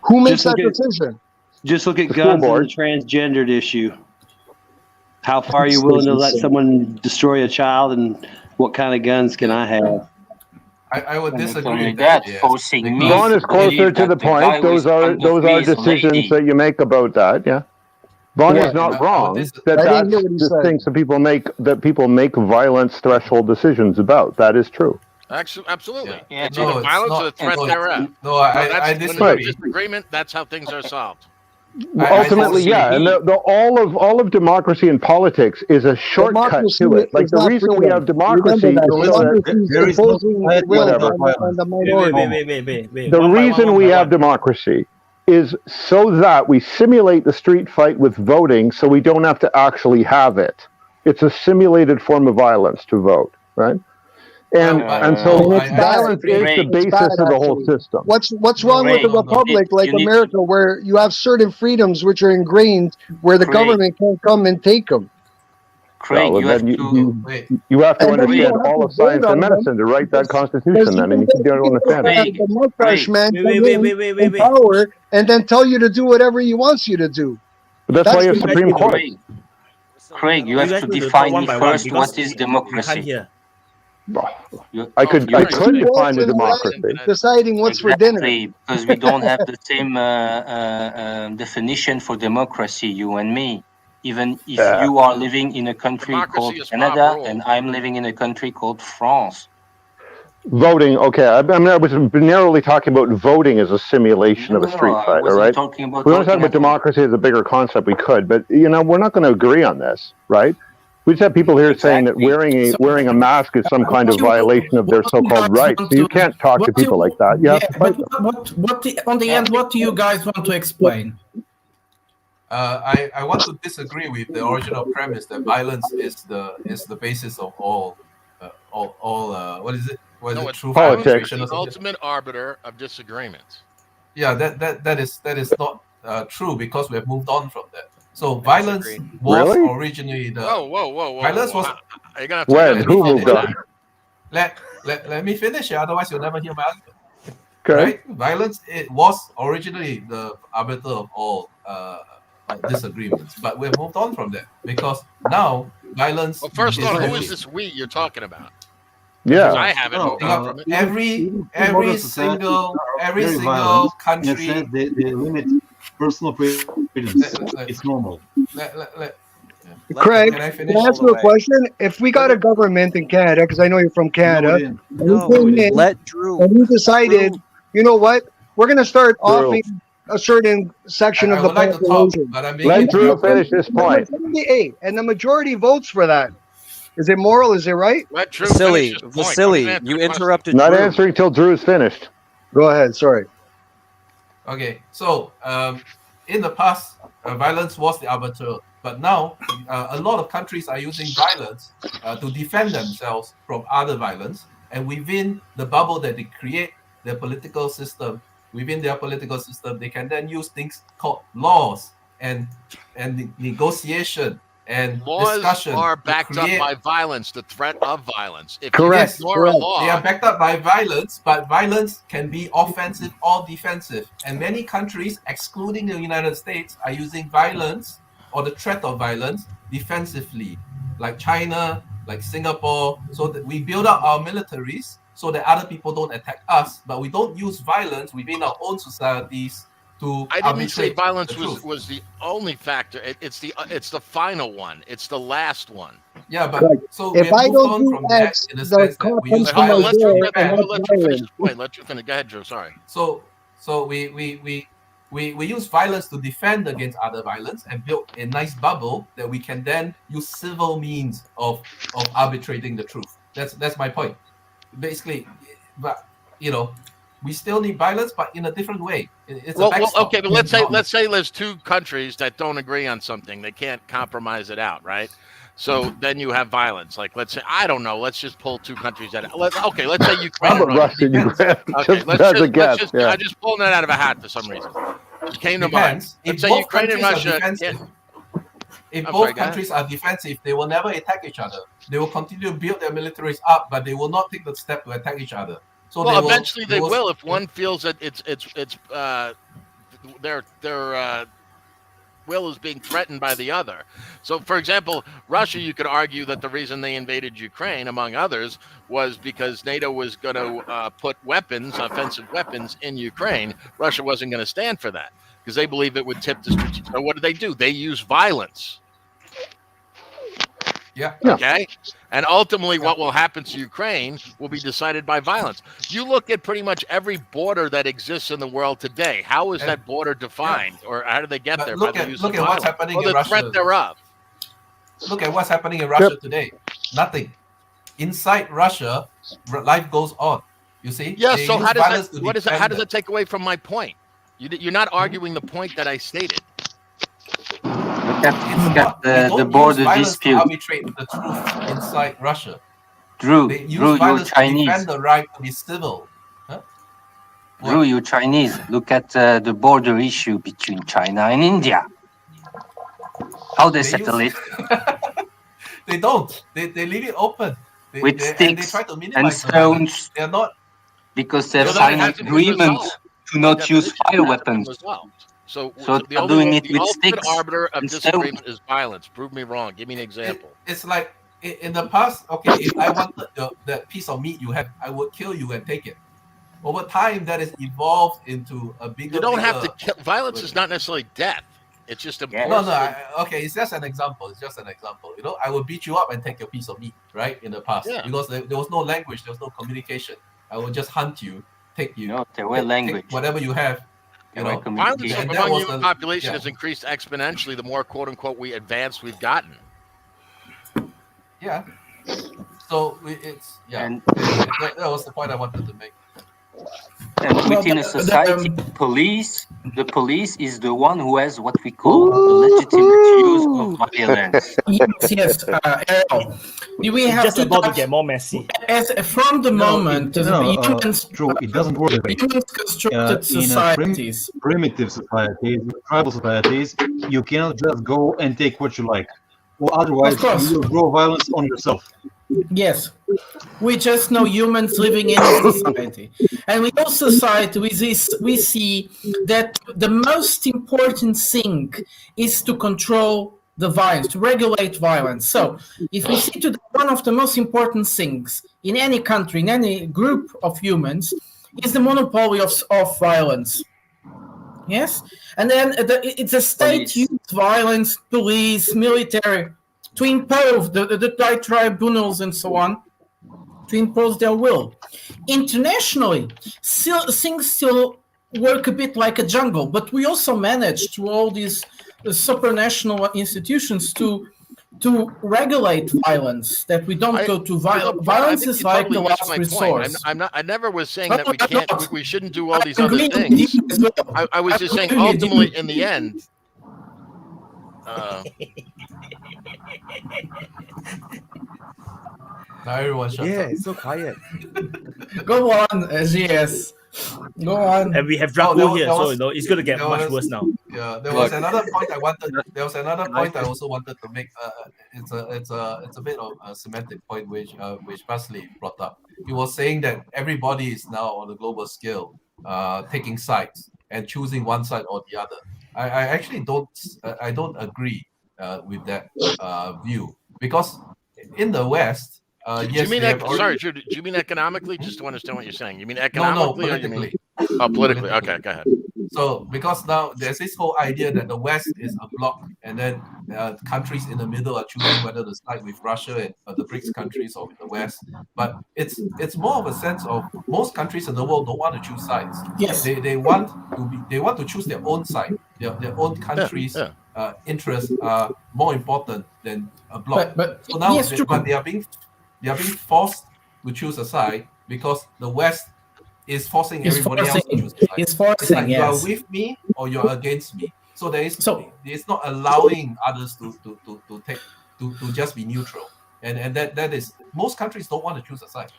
Speaker 18: Who makes that decision?
Speaker 13: Just look at
Speaker 14: The
Speaker 13: guns
Speaker 14: school
Speaker 13: and the transgendered issue. How far are you willing to let someone destroy a child, and what kind of guns can I have?
Speaker 4: I would disagree
Speaker 9: only
Speaker 4: with that.
Speaker 9: that, forcing me
Speaker 14: Vaughn is
Speaker 9: to
Speaker 14: closer
Speaker 9: believe
Speaker 14: to
Speaker 9: that
Speaker 14: the
Speaker 9: the guy
Speaker 14: point. Those
Speaker 9: with
Speaker 14: are
Speaker 9: under me is a
Speaker 14: decisions
Speaker 9: lady.
Speaker 14: that you make about that. Yeah. Vaughn is not wrong.
Speaker 18: I didn't hear what he
Speaker 14: That's the
Speaker 18: said.
Speaker 14: things that people make violence threshold decisions about. That is true.
Speaker 21: Absolutely.
Speaker 9: Yeah,
Speaker 21: It's
Speaker 4: no,
Speaker 21: either
Speaker 4: it's
Speaker 21: violence
Speaker 4: not-
Speaker 21: or the threat
Speaker 4: no,
Speaker 21: thereof.
Speaker 4: no, I
Speaker 21: When
Speaker 4: disagree.
Speaker 21: there's disagreement, that's how things are solved.
Speaker 14: Ultimately, yeah, and all of democracy and politics is a shortcut
Speaker 18: Democracy
Speaker 14: to it. Like
Speaker 18: is
Speaker 14: the
Speaker 18: not
Speaker 14: reason we
Speaker 18: freedom.
Speaker 14: have democracy
Speaker 18: Remember that.
Speaker 14: is so that
Speaker 18: Democracy is
Speaker 17: There is no
Speaker 18: imposing
Speaker 17: society
Speaker 18: will
Speaker 17: without
Speaker 18: on
Speaker 17: violence.
Speaker 18: the minority.
Speaker 1: Wait.
Speaker 14: the
Speaker 1: One by
Speaker 14: reason
Speaker 1: one
Speaker 14: we
Speaker 1: by
Speaker 14: have
Speaker 1: one.
Speaker 14: democracy is so that we simulate the street fight with voting, so we don't have to actually have it. It's a simulated form of violence to vote, right? And so
Speaker 18: And it's bad.
Speaker 14: violence is the
Speaker 18: It's
Speaker 14: basis
Speaker 18: bad,
Speaker 14: of the whole
Speaker 18: actually.
Speaker 14: system.
Speaker 18: What's wrong with a republic like America, where you have certain freedoms which are ingrained, where the government can't come and take them?
Speaker 9: Craig,
Speaker 14: Well,
Speaker 9: you have
Speaker 14: then
Speaker 9: to.
Speaker 14: you have to
Speaker 18: And then you
Speaker 14: understand
Speaker 18: don't have
Speaker 14: all
Speaker 18: to
Speaker 14: of science
Speaker 18: vote
Speaker 14: and
Speaker 18: on
Speaker 14: medicine to write that constitution. Then, and you don't understand it.
Speaker 18: The mustache man come
Speaker 1: Wait.
Speaker 18: in power and then tell you to do whatever he wants you to do.
Speaker 14: But that's why you have
Speaker 18: the
Speaker 14: Supreme Court.
Speaker 9: Craig, you
Speaker 1: You
Speaker 9: have
Speaker 1: guys
Speaker 9: to
Speaker 1: need to talk
Speaker 9: define
Speaker 1: one
Speaker 9: me
Speaker 1: by one
Speaker 9: first
Speaker 1: because
Speaker 9: what is
Speaker 1: we can't
Speaker 9: democracy.
Speaker 1: hear.
Speaker 14: I could define the democracy.
Speaker 18: Deciding what's for dinner.
Speaker 9: Exactly, because we don't have the same definition for democracy, you and me. Even if you are living in a country called Canada and I'm living in a country called France.
Speaker 14: Voting, okay. I was narrowly talking about voting as a simulation of a street fight, all right?
Speaker 9: Talking about
Speaker 14: We want to talk about democracy as a bigger concept, we could, but, we're not going to agree on this, right? We just have people here saying that wearing a mask is some kind of violation of their so-called rights. So you can't talk to people like that. You have to fight them.
Speaker 2: On the end, what do you guys want to explain?
Speaker 4: I want to disagree with the original premise that violence is the basis of all what is it? What is it? True
Speaker 14: politics.
Speaker 21: The ultimate arbiter of disagreement.
Speaker 4: Yeah, that is not true because we have moved on from that. So violence was originally the
Speaker 21: whoa.
Speaker 4: Violence was.
Speaker 21: Are you gonna have
Speaker 14: when? Who moved on?
Speaker 4: Let me finish it, otherwise you'll never hear my argument.
Speaker 14: Okay.
Speaker 4: Right? Violence it was originally the arbiter of all disagreements, but we've moved on from that because now violence.
Speaker 21: Well, first off, who is this we you're talking about?
Speaker 14: Yeah,
Speaker 21: I haven't moved on from it.
Speaker 4: Every single country.
Speaker 17: They limit personal freedoms. It's normal.
Speaker 18: Craig, can I ask you a question? If we got a government in Canada, because I know you're from Canada, and we decided, you know what, we're going to start offing a certain section of the population.
Speaker 14: Let Drew finish this point.
Speaker 18: And the majority votes for that. Is it moral? Is it right?
Speaker 8: Vasily, you interrupted
Speaker 14: Not
Speaker 8: Drew.
Speaker 14: answering till Drew is finished.
Speaker 18: Go ahead. Sorry.
Speaker 4: Okay, so in the past, violence was the arbiter, but now a lot of countries are using violence to defend themselves from other violence, and within the bubble that they create, their political system, within their political system, they can then use things called laws and negotiation and
Speaker 21: laws
Speaker 4: discussion
Speaker 21: are backed up
Speaker 4: create...
Speaker 21: by violence, the threat of violence. If
Speaker 4: Correct.
Speaker 21: you ignore a law,
Speaker 4: they are backed up by violence, but violence can be offensive or defensive. And many countries, excluding the United States, are using violence or the threat of violence defensively, like China, like Singapore, so that we build up our militaries so that other people don't attack us, but we don't use violence within our own societies to
Speaker 21: I didn't say
Speaker 4: arbitrate
Speaker 21: violence
Speaker 4: the truth.
Speaker 21: was the only factor. It's the final one. It's the last one.
Speaker 4: Yeah, but so
Speaker 18: if
Speaker 4: we have
Speaker 18: I
Speaker 4: moved
Speaker 18: don't
Speaker 4: on
Speaker 18: do
Speaker 4: from
Speaker 18: X,
Speaker 4: that in the
Speaker 18: the
Speaker 4: sense that
Speaker 18: cop
Speaker 4: we
Speaker 18: comes
Speaker 4: use
Speaker 18: to my
Speaker 4: violence
Speaker 18: door
Speaker 4: to
Speaker 18: and
Speaker 4: defend.
Speaker 21: Let you finish the point. Let you finish. Go ahead, Drew. Sorry.
Speaker 4: So we use violence to defend against other violence and build a nice bubble that we can then use civil means of arbitrating the truth. That's my point. Basically, but we still need violence, but in a different way. It's
Speaker 21: well,
Speaker 4: a backstop.
Speaker 21: okay, but let's say there's two countries that don't agree on something. They can't compromise it out, right? So then you have violence. Like, let's say, I don't know, let's just pull two countries that. Let's say Ukraine.
Speaker 14: How about Russia and Ukraine?
Speaker 21: Okay,
Speaker 14: I
Speaker 21: just pulling that out of a hat for some reason. It came to mind.
Speaker 4: If
Speaker 21: Let's say
Speaker 4: both
Speaker 21: Ukraine and
Speaker 4: countries are
Speaker 21: Russia.
Speaker 4: defensive, if both countries are defensive, they will never attack each other. They will continue to build their militaries up, but they will not take the step to attack each other. So
Speaker 21: well, eventually they will if one feels that their will is being threatened by the other. So, for example, Russia, you could argue that the reason they invaded Ukraine, among others, was because NATO was going to put weapons, offensive weapons, in Ukraine. Russia wasn't going to stand for that because they believe it would tip the strategic. So what do? They use violence.
Speaker 4: Yeah.
Speaker 21: Okay. And ultimately, what will happen to Ukraine will be decided by violence. You look at pretty much every border that exists in the world today. How is that border defined, or how do they get there?
Speaker 4: Look at what's happening in
Speaker 21: the
Speaker 4: Russia.
Speaker 21: threat thereof.
Speaker 4: Look at what's happening in Russia today. Nothing. Inside Russia, life goes on. You see?
Speaker 21: Yeah.
Speaker 4: They
Speaker 21: so
Speaker 4: use
Speaker 21: how
Speaker 4: violence
Speaker 21: does
Speaker 4: to
Speaker 21: how does
Speaker 4: defend
Speaker 21: that take away from my point? You're not arguing the point that I stated.
Speaker 20: Look at the border dispute.
Speaker 4: To arbitrate the truth inside Russia.
Speaker 20: Drew,
Speaker 4: they use
Speaker 20: you're
Speaker 4: violence
Speaker 20: Chinese.
Speaker 4: to defend the right to be civil. Huh?
Speaker 20: Drew, you're Chinese. Look at the border issue between China and India. How they settle it?
Speaker 4: They don't. They leave it open.
Speaker 20: With sticks
Speaker 4: and they try to minimize
Speaker 20: and
Speaker 4: the violence.
Speaker 20: stones.
Speaker 4: They're not.
Speaker 20: Because they've signed an agreement to not use fire weapons.
Speaker 21: So
Speaker 20: they're doing it with sticks.
Speaker 21: The arbiter of
Speaker 20: and
Speaker 21: disagreement
Speaker 20: stones.
Speaker 21: is violence. Prove me wrong. Give me an example.
Speaker 4: It's like in the past. Okay, if I wanted that piece of meat you have, I would kill you and take it. Over time, that is evolved into a bigger.
Speaker 21: You don't have to kill. Violence is not necessarily death. It's just a
Speaker 4: okay, it's just an example. It's just an example. You know, I will beat you up and take your piece of meat, right? In the past, because there was no language, there was no communication. I will just hunt you, take you.
Speaker 20: No, there were language.
Speaker 4: Take whatever you have. You know,
Speaker 21: violence among human population has increased exponentially the more "quote unquote" we've gotten.
Speaker 4: Yeah. So it's that was the point I wanted to make.
Speaker 20: And within a society, the police is the one who has what we call the legitimate use of violence.
Speaker 2: Yes, Errol. We have
Speaker 1: just about to get more messy.
Speaker 2: From the moment
Speaker 17: True, it doesn't work that way.
Speaker 2: humans constructed societies.
Speaker 17: In primitive societies, tribal societies, you cannot just go and take what you like. Or otherwise, you will grow violence on yourself.
Speaker 2: Yes, we just know humans living in a society, and with our society, with this, we see that the most important thing is to control the violence, to regulate violence. So, if we see to one of the most important things in any country, in any group of humans, is the monopoly of violence. Yes, and then it's a state use violence, police, military, to impose the tribunals and so on, to impose their will. Internationally, things still work a bit like a jungle, but we also manage through all these supranational institutions to regulate violence, that we don't go to violence. Violence is like the last resource.
Speaker 21: I never was saying that we can't. We shouldn't do all these other things. I was just saying, ultimately, in the end.
Speaker 4: Now everyone shut up.
Speaker 1: It's so quiet.
Speaker 2: Go on, GS. Go on.
Speaker 1: And we have Draco here, so it's going to get much worse now.
Speaker 4: Yeah, there was another point I wanted. There was another point I also wanted to make. It's a bit of a semantic point which Basley brought up. He was saying that everybody is now on a global scale, taking sides and choosing one side or the other. I actually don't agree with that view, because in the West,
Speaker 21: do you mean do you mean economically? Just to understand what you're saying. You mean economically?
Speaker 4: No, politically.
Speaker 21: Politically. Okay, go ahead.
Speaker 4: So, because now there's this whole idea that the West is a bloc, and then countries in the middle are choosing whether to side with Russia and the BRICS countries or with the West. But it's more of a sense of most countries in the world don't want to choose sides.
Speaker 2: Yes,
Speaker 4: they want to choose their own side. Their own countries' interests are more important than a bloc.
Speaker 2: But
Speaker 4: so now,
Speaker 2: yes,
Speaker 4: they are being forced to choose a side because the West is forcing everybody else to choose a side.
Speaker 2: It's forcing,
Speaker 4: it's like
Speaker 2: yes.
Speaker 4: you are with me or you are against me. So it's not allowing others to just be neutral. And that is, most countries don't want to choose a side.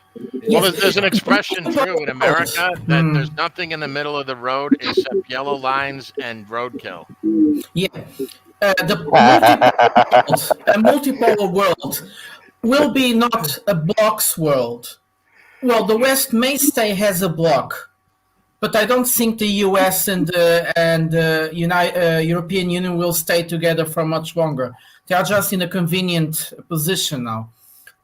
Speaker 21: Well, there's an expression true in America that there's nothing in the middle of the road except yellow lines and roadkill.
Speaker 2: Yeah. The multipolar world will be not a blocks world. Well, the West may stay as a bloc, but I don't think the US and the European Union will stay together for much longer. They are just in a convenient position now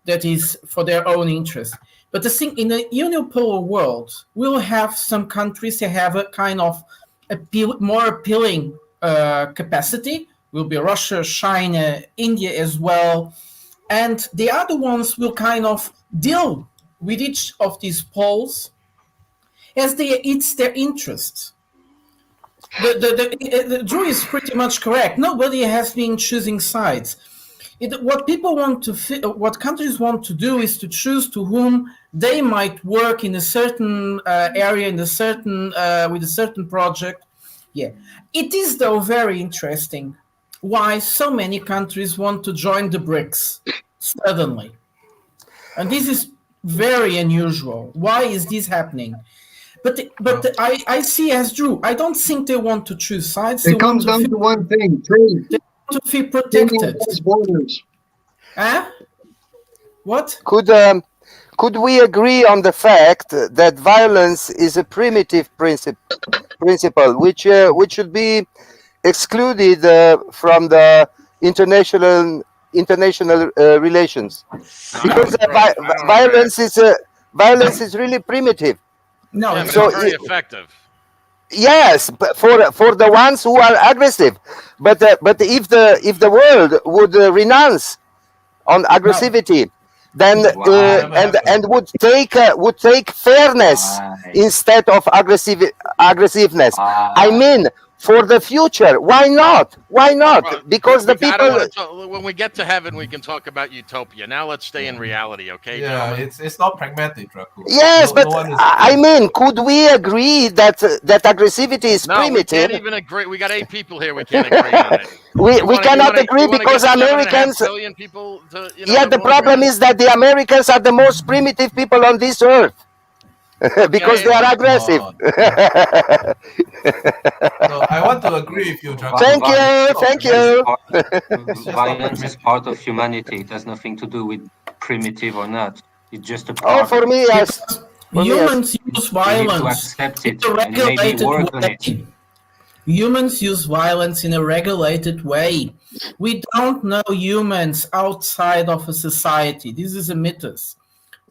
Speaker 2: that is for their own interest. But the thing, in the unipolar world, we'll have some countries that have a kind of more appealing capacity. Will be Russia, China, India as well. And the other ones will kind of deal with each of these poles as it's their interest. The Drew is pretty much correct. Nobody has been choosing sides. What countries want to do is to choose to whom they might work in a certain area, with a certain project. Yeah, it is though very interesting why so many countries want to join the BRICS suddenly, and this is very unusual. Why is this happening? But I see as Drew. I don't think they want to choose sides.
Speaker 18: It comes down to one thing: trade.
Speaker 2: They want to feel protected.
Speaker 18: Borders.
Speaker 2: Huh? What?
Speaker 3: Could we agree on the fact that violence is a primitive principle, which should be excluded from the international relations, because violence is really primitive.
Speaker 2: No,
Speaker 21: it's so very effective.
Speaker 3: Yes, for the ones who are aggressive, but if the world would renounce on aggressivity, then and would take fairness instead of aggressiveness. I mean, for the future, why not? Why not?
Speaker 21: Well,
Speaker 3: because the people.
Speaker 21: When we get to heaven, we can talk about utopia. Now let's stay in reality, okay?
Speaker 4: Yeah,
Speaker 21: gentlemen?
Speaker 4: it's not pragmatic, Draco.
Speaker 3: Yes, but I mean, could we agree that aggressivity is primitive?
Speaker 21: We can't even agree. We got 8 people here. We can't agree on it.
Speaker 3: We cannot agree because Americans.
Speaker 21: People to,
Speaker 3: the problem is that the Americans are the most primitive people on this earth. Because they are aggressive.
Speaker 4: So I want to agree with you, Draco.
Speaker 3: Thank you.
Speaker 9: Violence is part of humanity. It has nothing to do with primitive or not. It's just a part.
Speaker 3: Oh, for me, yes.
Speaker 2: Humans use violence in a regulated way. Humans use violence in a regulated way. We don't know humans outside of a society. This is a myth.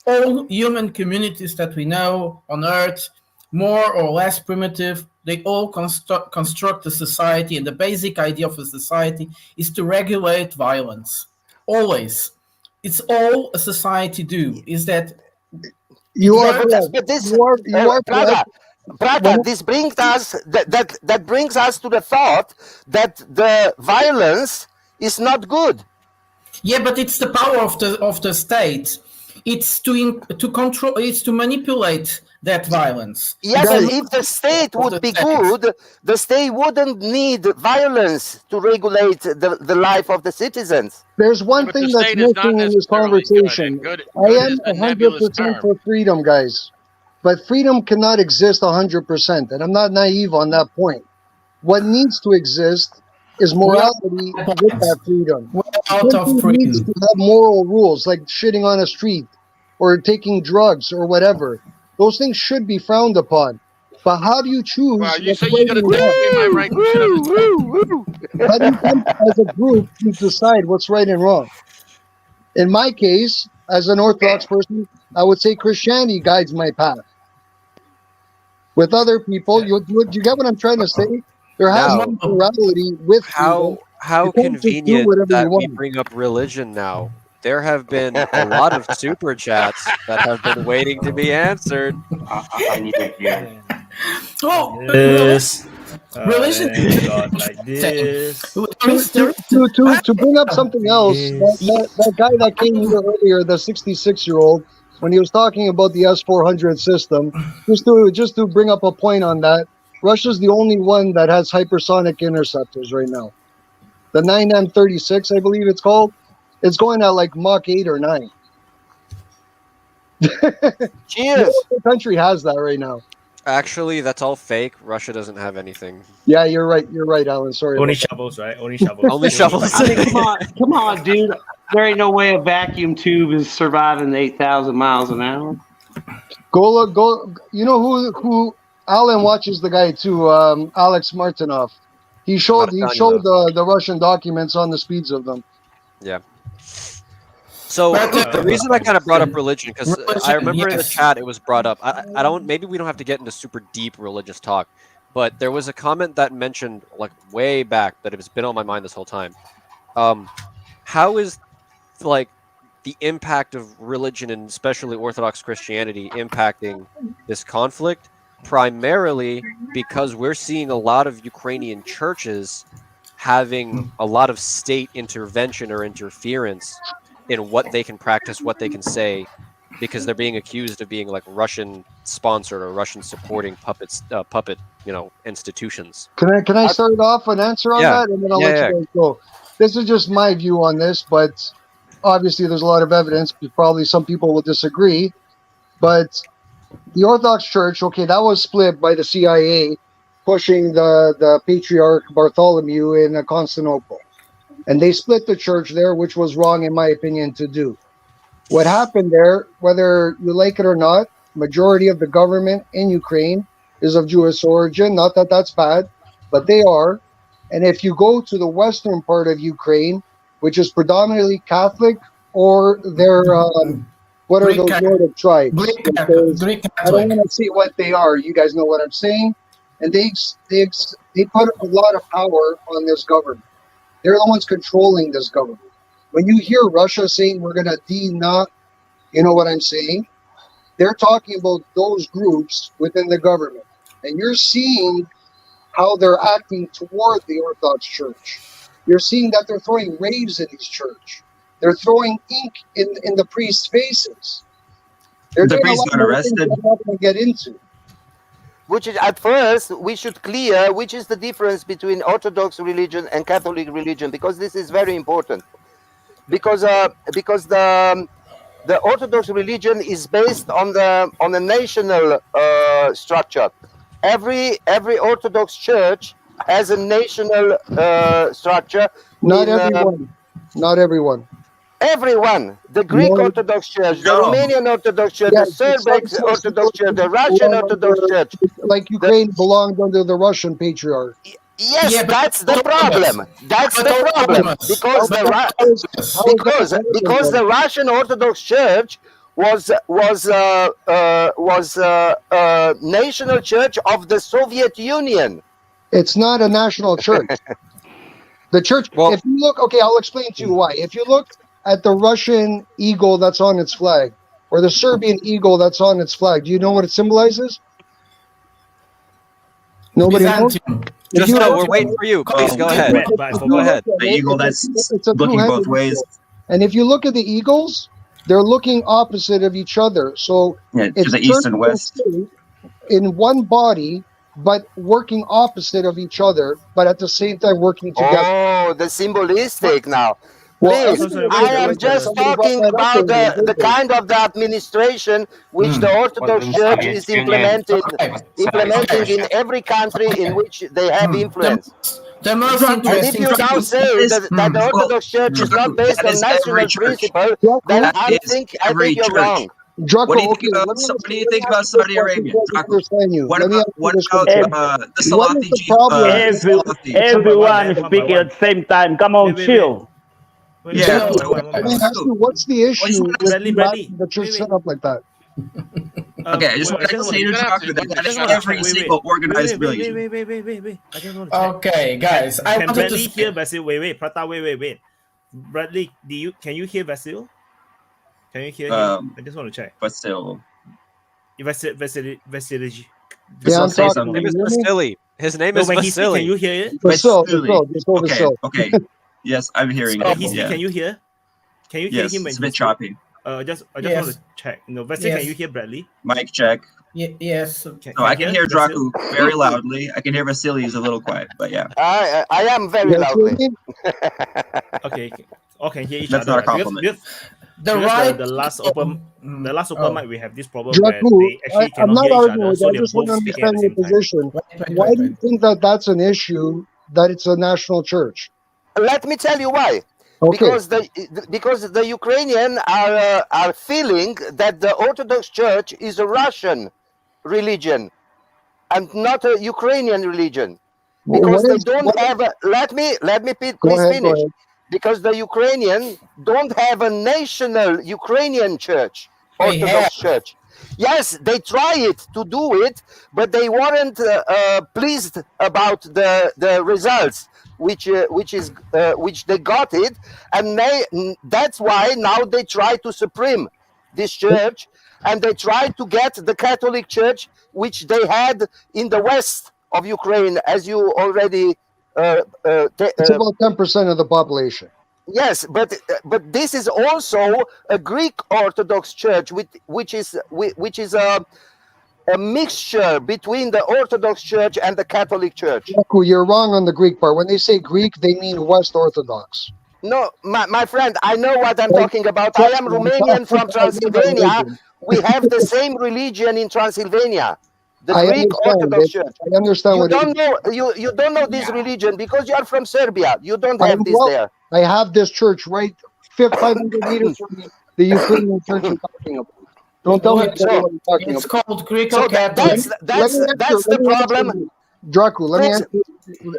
Speaker 2: All human communities that we know on Earth, more or less primitive, they all construct a society, and the basic idea of a society is to regulate violence. Always. It's all a society do, is that...
Speaker 3: You are Prata, this brings us that brings us to the thought that the violence is not good.
Speaker 2: Yeah, but it's the power of the state. It's to control. It's to manipulate that violence.
Speaker 3: Yes, but if the state would be good, the state wouldn't need violence to regulate the life of the citizens.
Speaker 18: There's one thing that's missing in this conversation. I am 100% for freedom, guys. But freedom cannot exist 100%, and I'm not naive on that point. What needs to exist is morality with that freedom. Needs to have moral rules, like shitting on a street or taking drugs or whatever. Those things should be frowned upon. But how do you choose?
Speaker 21: Well, you say you're going to take away my right to shit on the street.
Speaker 18: How do you come as a group to decide what's right and wrong? In my case, as an Orthodox person, I would say Christianity guides my path. With other people, you get what I'm trying to say? There has no morality with
Speaker 8: how convenient that we bring up religion now. There have been a lot of super chats that have been waiting to be answered.
Speaker 9: I need it here.
Speaker 2: Oh,
Speaker 1: Yes.
Speaker 2: religion.
Speaker 1: Like this.
Speaker 18: To bring up something else, that guy that came here earlier, the 66-year-old, when he was talking about the S-400 system, just to bring up a point on that, Russia's the only one that has hypersonic interceptors right now. The 9M36, I believe it's called. It's going at like Mach 8 or 9.
Speaker 3: Cheers!
Speaker 18: No country has that right now.
Speaker 8: Actually, that's all fake. Russia doesn't have anything.
Speaker 18: Yeah, you're right. You're right, Alan. Sorry.
Speaker 1: Only shovels, right? Only shovels.
Speaker 8: Only shovels.
Speaker 13: I mean, come on, dude. There ain't no way a vacuum tube is surviving 8,000 miles an hour.
Speaker 18: Go. You know who Alan watches the guy too, Alex Martinov. He showed the Russian documents on the speeds of them.
Speaker 8: Yeah. So the reason I kind of brought up religion, because I remember in the chat it was brought up. I don't. Maybe we don't have to get into super deep religious talk, but there was a comment that mentioned like way back that it's been on my mind this whole time. How is like the impact of religion and especially Orthodox Christianity impacting this conflict? Primarily because we're seeing a lot of Ukrainian churches having a lot of state intervention or interference in what they can practice, what they can say, because they're being accused of being like Russian sponsored or Russian supporting puppet institutions.
Speaker 18: Can I start off an answer on that, and then I'll let you guys go. This is just my view on this, but obviously there's a lot of evidence. Probably some people will disagree, but the Orthodox Church, okay, that was split by the CIA, pushing the Patriarch Bartholomew in Constantinople. And they split the church there, which was wrong, in my opinion, to do. What happened there, whether you like it or not, majority of the government in Ukraine is of Jewish origin. Not that that's bad, but they are. And if you go to the western part of Ukraine, which is predominantly Catholic, or they're what are those Nordic tribes? I don't want to see what they are. You guys know what I'm saying. And they put a lot of power on this government. They're the ones controlling this government. When you hear Russia saying we're going to you know what I'm saying? They're talking about those groups within the government. And you're seeing how they're acting toward the Orthodox Church. You're seeing that they're throwing raves in his church. They're throwing ink in the priests' faces. The priests got arrested. I'm not going to get into.
Speaker 3: Which is, at first, we should clear which is the difference between Orthodox religion and Catholic religion, because this is very important. Because the Orthodox religion is based on the national structure. Every Orthodox church has a national structure.
Speaker 18: Not everyone. Not everyone.
Speaker 3: Everyone, the Greek Orthodox Church, the Romanian Orthodox Church, the Serbian Orthodox Church, the Russian Orthodox Church.
Speaker 18: Like Ukraine belonged under the Russian Patriarch.
Speaker 3: Yes, that's the problem. That's the problem. Because the Russian Orthodox Church was national church of the Soviet Union.
Speaker 18: It's not a national church. The church, if you look, okay, I'll explain to you why. If you look at the Russian eagle that's on its flag, or the Serbian eagle that's on its flag, do you know what it symbolizes? Nobody knows?
Speaker 8: Just know, we're waiting for you. Please go ahead. Go ahead.
Speaker 7: The eagle that's looking both ways.
Speaker 18: And if you look at the eagles, they're looking opposite of each other. So
Speaker 7: to the east and west.
Speaker 18: In one body, but working opposite of each other, but at the same time working together.
Speaker 3: Oh, the symbolistic now. Please, I am just talking about the kind of the administration which the Orthodox Church is implementing in every country in which they have influence. And if you now say that the Orthodox Church is not based on national principle, then I think you're wrong.
Speaker 18: Draco,
Speaker 7: what do you think about Saudi Arabia? Draco, what about the Salafi?
Speaker 12: Everyone speaking at the same time. Come on, chill.
Speaker 18: Yeah. What's the issue with the church set up like that?
Speaker 7: Okay, I just want to say to Draco that is every single organized million.
Speaker 1: Wait.
Speaker 2: Okay, guys.
Speaker 1: Can Bradley hear Vasil? Wait. Prata, wait. Bradley, can you hear Vasil? Can you hear him? I just want to check.
Speaker 7: Vasil.
Speaker 1: Vasil.
Speaker 8: His name is Vasily.
Speaker 1: Can you hear it?
Speaker 7: Okay. Yes, I'm hearing it.
Speaker 1: Can you hear? Can you hear him?
Speaker 7: It's a bit choppy.
Speaker 1: I just want to check. Vasil, can you hear Bradley?
Speaker 5: Mic check.
Speaker 2: Yes.
Speaker 5: So I can hear Draku very loudly. I can hear Vasily is a little quiet, but yeah.
Speaker 3: I am very loudly.
Speaker 1: Okay, all can hear each
Speaker 5: That's
Speaker 1: other.
Speaker 5: not a compliment.
Speaker 1: The last open mic, we have this problem where
Speaker 18: Draku,
Speaker 1: they actually
Speaker 18: I'm
Speaker 1: cannot
Speaker 18: not
Speaker 1: hear each
Speaker 18: arguing
Speaker 1: other,
Speaker 18: with
Speaker 1: so
Speaker 18: you. I
Speaker 1: they're
Speaker 18: just want to
Speaker 1: both speaking at
Speaker 18: understand
Speaker 1: the
Speaker 18: your
Speaker 1: same time.
Speaker 18: position. Why do you think that that's an issue, that it's a national church?
Speaker 3: Let me tell you why.
Speaker 18: Okay.
Speaker 3: Because the Ukrainian are feeling that the Orthodox Church is a Russian religion and not a Ukrainian religion. Because they don't have let me please finish. Because the Ukrainian don't have a national Ukrainian church, Orthodox Church. Yes, they try it to do it, but they weren't pleased about the results, which they got it, and that's why now they try to supprime this church, and they try to get the Catholic Church, which they had in the west of Ukraine, as you already.
Speaker 18: It's about 10% of the population.
Speaker 3: Yes, but this is also a Greek Orthodox Church, which is a mixture between the Orthodox Church and the Catholic Church.
Speaker 18: You're wrong on the Greek part. When they say Greek, they mean West Orthodox.
Speaker 3: No, my friend, I know what I'm talking about. I am Romanian from Transylvania. We have the same religion in Transylvania. The Greek Orthodox Church.
Speaker 18: I understand
Speaker 3: you don't know. You don't know this religion because you are from Serbia. You don't have this there.
Speaker 18: I have this church right 500 meters from the Ukrainian church you're talking about. Don't tell me what you're talking about.
Speaker 2: It's called Greek
Speaker 3: That's the problem.
Speaker 18: Draku, let me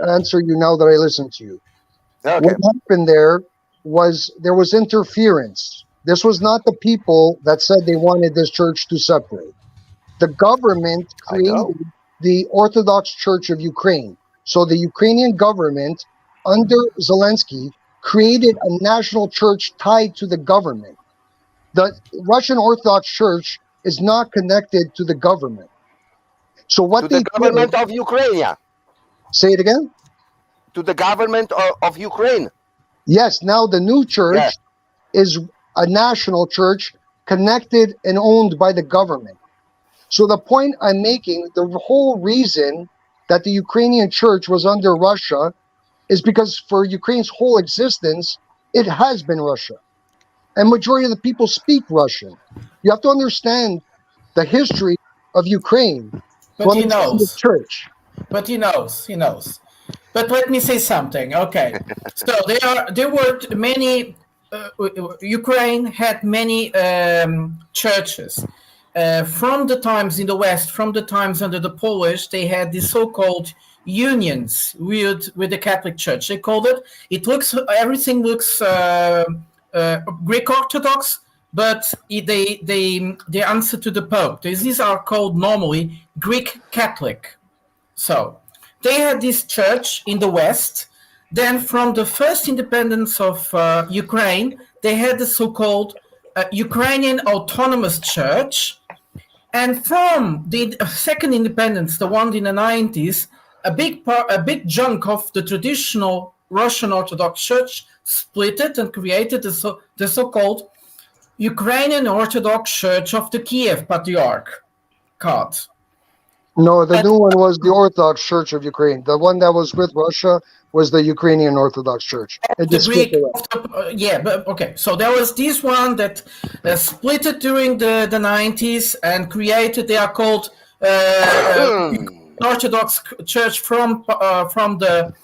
Speaker 18: answer you now that I listened to you.
Speaker 3: Okay.
Speaker 18: What happened there was interference. This was not the people that said they wanted this church to separate. The government created the Orthodox Church of Ukraine. So the Ukrainian government, under Zelensky, created a national church tied to the government. The Russian Orthodox Church is not connected to the government. So what
Speaker 3: the government of Ukraine.
Speaker 18: Say it again.
Speaker 3: To the government of Ukraine.
Speaker 18: Yes. Now the new church is a national church connected and owned by the government. So the point I'm making, the whole reason that the Ukrainian church was under Russia is because for Ukraine's whole existence, it has been Russia. And majority of the people speak Russian. You have to understand the history of Ukraine.
Speaker 2: But he knows.
Speaker 18: The church.
Speaker 2: But he knows. But let me say something. Okay. So there were many, Ukraine had many churches. From the times in the West, from the times under the Polish, they had the so-called unions with the Catholic Church. They called it. Everything looks Greek Orthodox, but they answer to the Pope. These are called normally Greek Catholic. So they had this church in the West. Then from the first independence of Ukraine, they had the so-called Ukrainian Autonomous Church. And from the second independence, the one in the 90s, a big chunk of the traditional Russian Orthodox Church split it and created the so-called Ukrainian Orthodox Church of the Kiev Patriarchate.
Speaker 18: No, the new one was the Orthodox Church of Ukraine. The one that was with Russia was the Ukrainian Orthodox Church.
Speaker 2: So there was this one that split it during the 90s and created. They are called Orthodox Church from the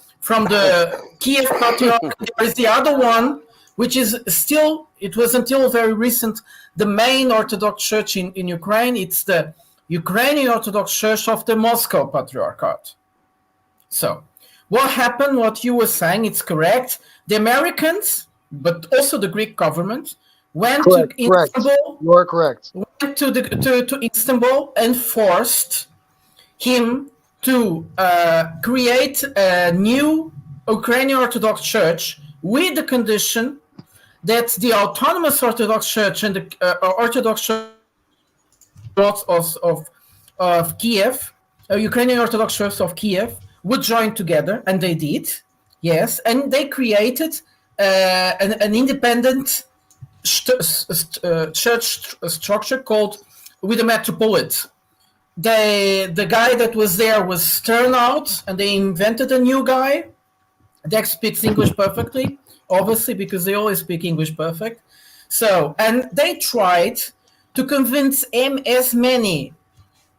Speaker 2: Kiev Patriarchate. There is the other one, which is still. It was until very recent the main Orthodox Church in Ukraine. It's the Ukrainian Orthodox Church of the Moscow Patriarchate. So, what happened, what you were saying, it's correct. The Americans, but also the Greek government, went to Istanbul.
Speaker 18: You are correct.
Speaker 2: Went to Istanbul and forced him to create a new Ukrainian Orthodox Church with the condition that the autonomous Orthodox Church and the Orthodox Church of Kiev, Ukrainian Orthodox Church of Kiev, would join together, and they did, yes, and they created an independent church structure called with a metropolitan. The guy that was there was turned out, and they invented a new guy that speaks English perfectly, obviously, because they always speak English perfect. So, and they tried to convince as many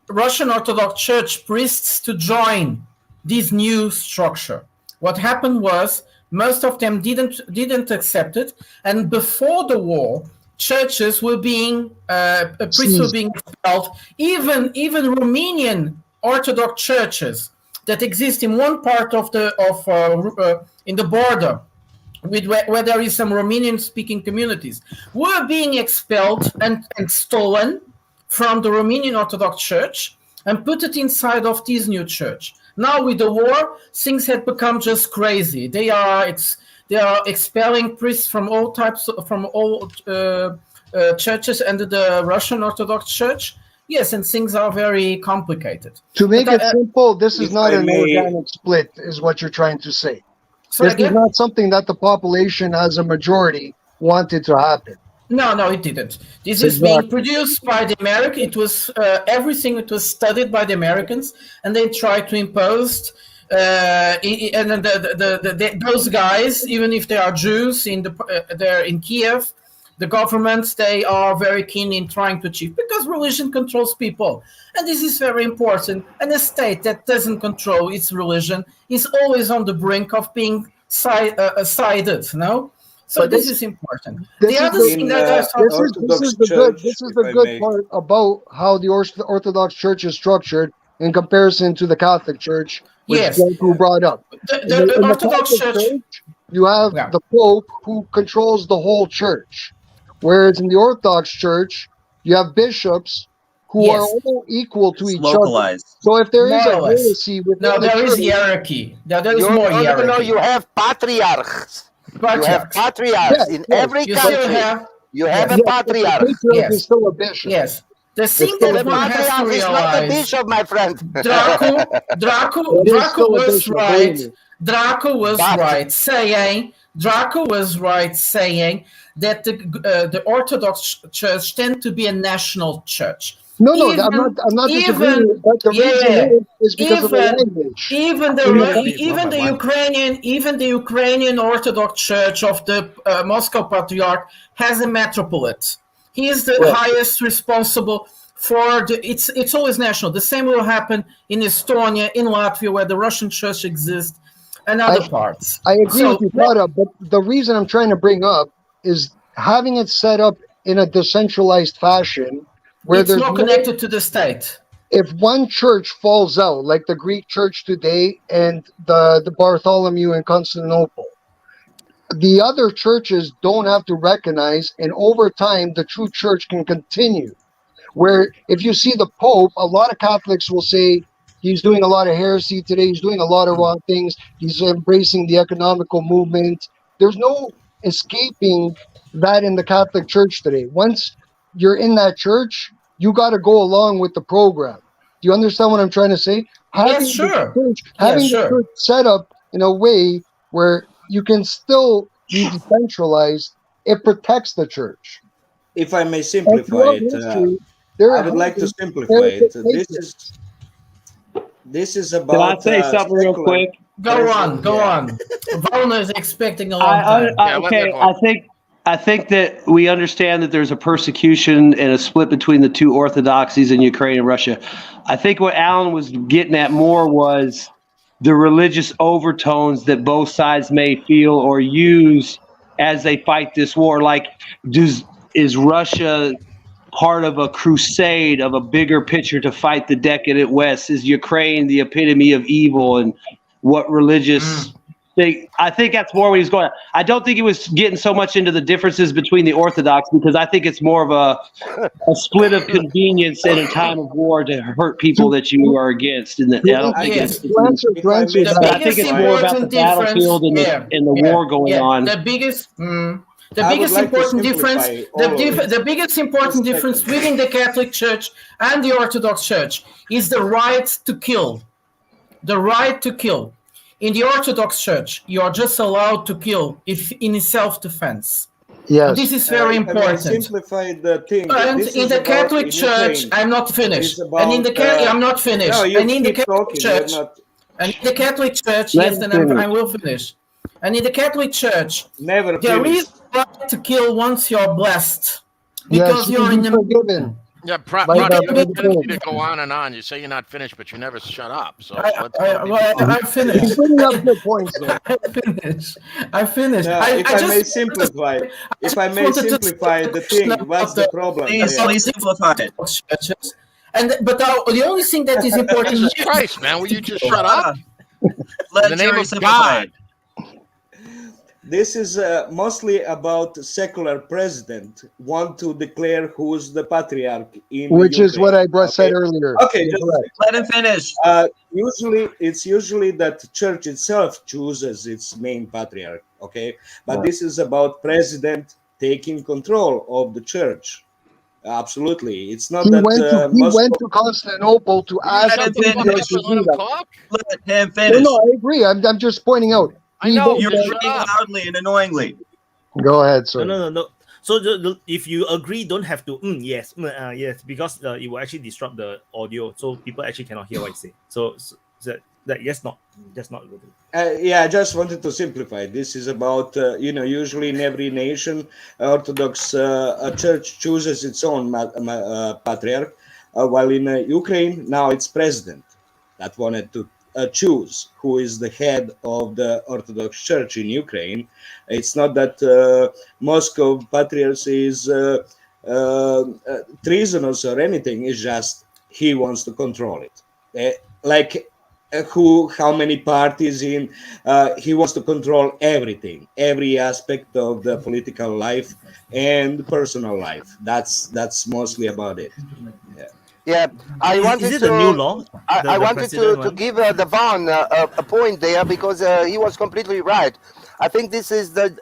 Speaker 2: Russian Orthodox Church priests to join this new structure. What happened was most of them didn't accept it, and before the war, churches were being priests were being expelled. Even Romanian Orthodox churches that exist in one part of in the border, where there is some Romanian-speaking communities, were being expelled and stolen from the Romanian Orthodox Church and put it inside of this new church. Now with the war, things had become just crazy. They are expelling priests from all types, from all churches under the Russian Orthodox Church. Yes, and things are very complicated.
Speaker 18: To make it simple, this is not an organic split, is what you're trying to say. This is not something that the population as a majority wanted to happen.
Speaker 2: No, it didn't. This is being produced by the Americans. It was everything. It was studied by the Americans, and they tried to impose. And those guys, even if they are Jews, they're in Kiev, the governments, they are very keen in trying to achieve, because religion controls people, and this is very important. And a state that doesn't control its religion is always on the brink of being sided. No. So this is important. The other thing that
Speaker 18: this is the good part about how the Orthodox Church is structured in comparison to the Catholic Church, which who brought up.
Speaker 2: The Orthodox Church,
Speaker 18: you have the Pope who controls the whole church, whereas in the Orthodox Church, you have bishops who are all equal to each other. So if there is a heresy within
Speaker 2: there is hierarchy. There is more hierarchy.
Speaker 3: No, you have patriarchs. You have patriarchs in every country. You have a patriarch.
Speaker 18: Is still a bishop.
Speaker 2: Yes. The thing that one has to
Speaker 3: realize is not a bishop, my friend.
Speaker 2: Draco was right. Draco was right saying that the Orthodox Church tend to be a national church.
Speaker 18: No, I'm not disagreeing. But the reason is because of the language.
Speaker 2: Even the Ukrainian Orthodox Church of the Moscow Patriarch has a metropolitan. He is the highest responsible for it's always national. The same will happen in Estonia, in Latvia, where the Russian Church exists, and other parts.
Speaker 18: I agree with you, Prada, but the reason I'm trying to bring up is having it set up in a decentralized fashion, where
Speaker 2: it's not connected to the state.
Speaker 18: If one church falls out, like the Greek church today and the Bartholomew in Constantinople, the other churches don't have to recognize, and over time, the true church can continue. Where if you see the Pope, a lot of Catholics will say he's doing a lot of heresy today, he's doing a lot of wrong things, he's embracing the economical movement. There's no escaping that in the Catholic Church today. Once you're in that church, you got to go along with the program. Do you understand what I'm trying to say?
Speaker 2: Yes, sure.
Speaker 18: Having the church set up in a way where you can still be decentralized, it protects the church.
Speaker 6: If I may simplify it, I would like to simplify it. This is about.
Speaker 13: Can I say something real quick?
Speaker 2: Go on. Wagner is expecting a long time.
Speaker 13: I think that we understand that there's a persecution and a split between the two orthodoxies in Ukraine and Russia. I think what Alan was getting at more was the religious overtones that both sides may feel or use as they fight this war. Like, is Russia part of a crusade of a bigger picture to fight the decadent West? Is Ukraine the epitome of evil? And what religious thing? I think that's more where he's going. I don't think he was getting so much into the differences between the Orthodox, because I think it's more of a split of convenience in a time of war to hurt people that you are against. And I don't think I think it's more about the battlefield and the war going on.
Speaker 2: The biggest important difference within the Catholic Church and the Orthodox Church is the right to kill. The right to kill. In the Orthodox Church, you are just allowed to kill if in self-defense.
Speaker 18: Yes.
Speaker 2: This is very important.
Speaker 6: Simplify the thing.
Speaker 2: And in the Catholic Church, I'm not finished. And in the I'm not finished.
Speaker 6: No,
Speaker 2: and in the Catholic Church, and in the Catholic Church, yes, then I will finish. And in the Catholic Church, there is right to kill once you're blessed, because you're in the
Speaker 18: forgiven.
Speaker 21: Yeah, you to go on and on. You say you're not finished, but you never shut up. So
Speaker 2: I finished.
Speaker 18: You're putting up good points there.
Speaker 2: I finished.
Speaker 6: If I may simplify the thing, what's the problem?
Speaker 5: Please simplify it.
Speaker 2: But the only thing that is important.
Speaker 21: Jesus Christ, man, will you just shut up?
Speaker 5: Let
Speaker 21: In the name
Speaker 5: Jerry
Speaker 21: of
Speaker 5: simplify
Speaker 21: God.
Speaker 5: it.
Speaker 6: This is mostly about secular president want to declare who's the patriarch in
Speaker 18: Which
Speaker 6: Ukraine.
Speaker 18: is what I said earlier.
Speaker 6: Okay,
Speaker 5: let him finish.
Speaker 6: Usually that church itself chooses its main patriarch. Okay, but this is about president taking control of the church. Absolutely, it's not
Speaker 18: He
Speaker 6: that
Speaker 18: went to Constantinople to ask
Speaker 5: Let him
Speaker 18: the
Speaker 5: finish.
Speaker 18: to do that.
Speaker 5: Let him finish.
Speaker 18: No, I agree. I'm just pointing out.
Speaker 5: You're speaking loudly and annoyingly.
Speaker 18: Go ahead, sir.
Speaker 1: No. So if you agree, don't have to yes, yes, because it will actually disrupt the audio, so people actually cannot hear what I say. So that yes, not that's not good.
Speaker 6: Yeah, I just wanted to simplify. This is about usually in every nation, Orthodox church chooses its own patriarch, while in Ukraine now it's president that wanted to choose who is the head of the Orthodox Church in Ukraine. It's not that Moscow Patriarch is treasonous or anything. It's just he wants to control it. How many parties in? He wants to control everything, every aspect of the political life and personal life. That's mostly about it. Yeah.
Speaker 3: Yeah, I wanted
Speaker 1: is it
Speaker 3: to.
Speaker 1: the new law?
Speaker 3: I wanted to give the Van a point there because he was completely right. I think this is this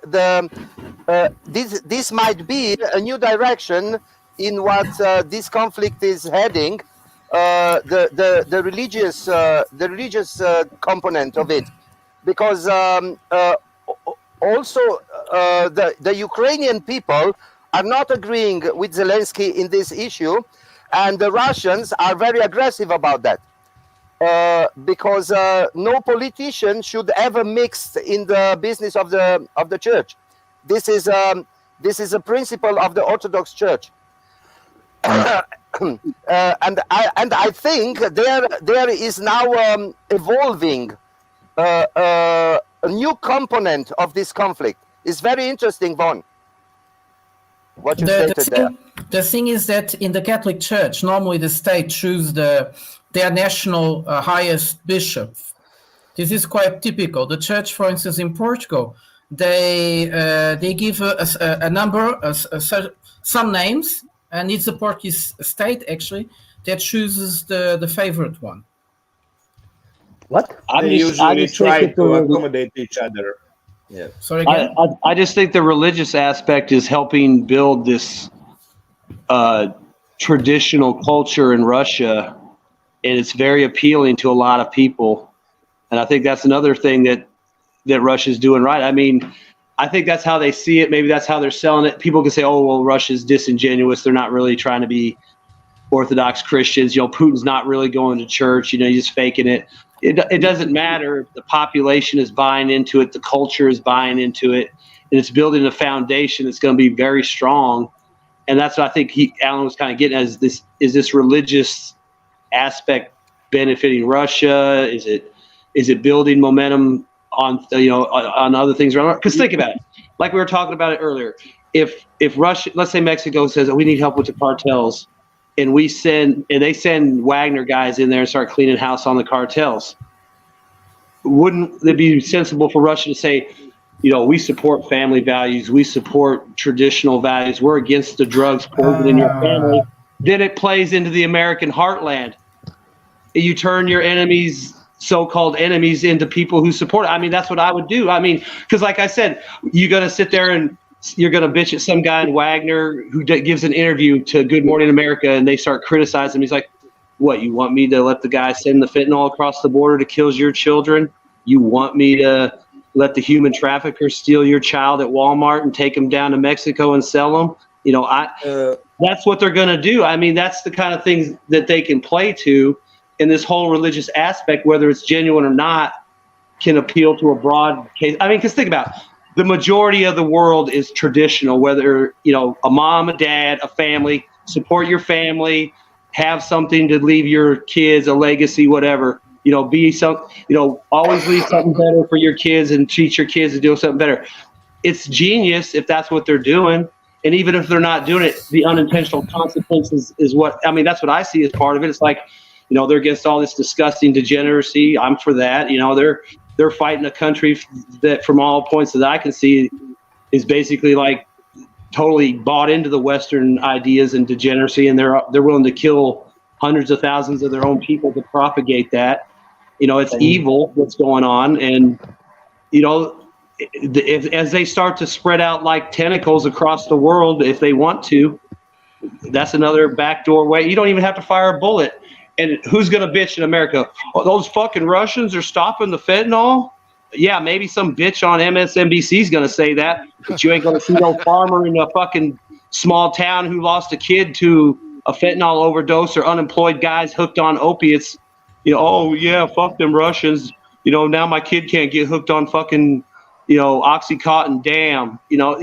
Speaker 3: might be a new direction in what this conflict is heading. The religious component of it, because also the Ukrainian people are not agreeing with Zelensky in this issue. And the Russians are very aggressive about that, because no politician should ever mix in the business of the church. This is a principle of the Orthodox Church, and I think there is now evolving a new component of this conflict. It's very interesting, Von. What you stated there.
Speaker 2: The thing is that in the Catholic Church, normally the state chooses their national highest bishop. This is quite typical. The church, for instance, in Portugal, they give a number, some names, and it's the Portuguese state actually that chooses the favorite one.
Speaker 11: What?
Speaker 6: They usually try to accommodate each other. Yeah.
Speaker 2: Sorry again?
Speaker 13: I just think the religious aspect is helping build this traditional culture in Russia, and it's very appealing to a lot of people. And I think that's another thing that Russia's doing right. I mean, I think that's how they see it. Maybe that's how they're selling it. People can say, oh, well, Russia's disingenuous. They're not really trying to be Orthodox Christians. Putin's not really going to church. He's just faking it. It doesn't matter if the population is buying into it, the culture is buying into it, and it's building a foundation that's going to be very strong. And that's what I think Alan was kind of getting at, is this religious aspect benefiting Russia? Is it building momentum on on other things around? Because think about it, like we were talking about it earlier. If Russia, let's say Mexico says, we need help with the cartels, and they send Wagner guys in there and start cleaning house on the cartels, wouldn't it be sensible for Russia to say, we support family values, we support traditional values, we're against the drugs poisoning in your family? Then it plays into the American heartland. You turn your enemies, so-called enemies, into people who support it. I mean, that's what I would do. I mean, because like I said, you're going to sit there and you're going to bitch at some guy in Wagner who gives an interview to Good Morning America, and they start criticizing him. He's like, what, you want me to let the guy send the fentanyl across the border to kill your children? You want me to let the human traffickers steal your child at Walmart and take them down to Mexico and sell them. You know, that's what they're going to do. I mean, that's the kind of things that they can play to, in this whole religious aspect, whether it's genuine or not, can appeal to a broad case. I mean, because think about it. The majority of the world is traditional, whether, you know, a mom, a dad, a family, support your family, have something to leave your kids, a legacy, whatever, you know, always leave something better for your kids and teach your kids to do something better. It's genius if that's what they're doing. And even if they're not doing it, the unintentional consequences is what, I mean, that's what I see as part of it. It's like, you know, they're against all this disgusting degeneracy. I'm for that. You know, they're fighting a country that, from all points that I can see, is basically like totally bought into the Western ideas and degeneracy, and they're willing to kill hundreds of thousands of their own people to propagate that. You know, it's evil what's going on, and you know, as they start to spread out like tentacles across the world, if they want to, that's another backdoor way. You don't even have to fire a bullet. And who's going to bitch in America? Oh, those fucking Russians are stopping the fentanyl? Yeah, maybe some bitch on MSNBC is going to say that, but you ain't going to see no farmer in a fucking small town who lost a kid to a fentanyl overdose, or unemployed guys hooked on opiates. You know, oh yeah, fuck them Russians. You know, now my kid can't get hooked on fucking, you know, Oxycontin. Damn. You know,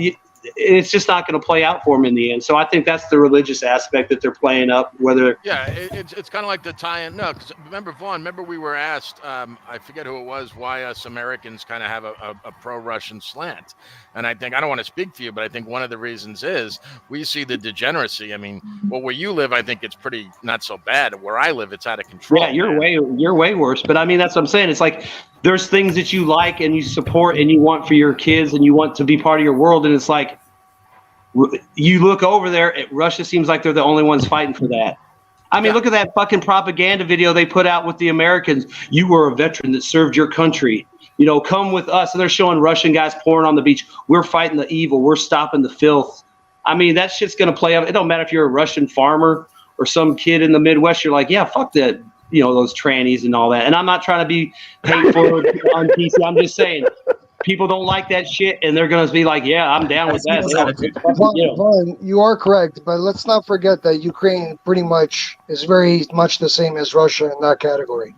Speaker 13: it's just not going to play out for them in the end. So I think that's the religious aspect that they're playing up. Whether
Speaker 21: it's kind of like the tie-in. No, because remember, Vaughn, we were asked, I forget who it was, why us Americans kind of have a pro-Russian slant. And I think, I don't want to speak for you, but I think one of the reasons is we see the degeneracy. I mean, well, where you live, I think it's pretty not so bad. Where I live, it's out of control.
Speaker 13: Yeah, you're way worse. But I mean, that's what I'm saying. It's like there's things that you like and you support and you want for your kids and you want to be part of your world, and it's like you look over there, Russia seems like they're the only ones fighting for that. I mean, look at that fucking propaganda video they put out with the Americans. You were a veteran that served your country. You know, come with us. And they're showing Russian guys pouring on the beach. We're fighting the evil. We're stopping the filth. I mean, that shit's going to play out. It don't matter if you're a Russian farmer or some kid in the Midwest. You're like, yeah, fuck that, you know, those trannies and all that. And I'm not trying to be hateful on PC. I'm just saying, people don't like that shit, and they're going to be like, yeah, I'm down with that.
Speaker 18: Vaughn, you are correct, but let's not forget that Ukraine pretty much is very much the same as Russia in that category.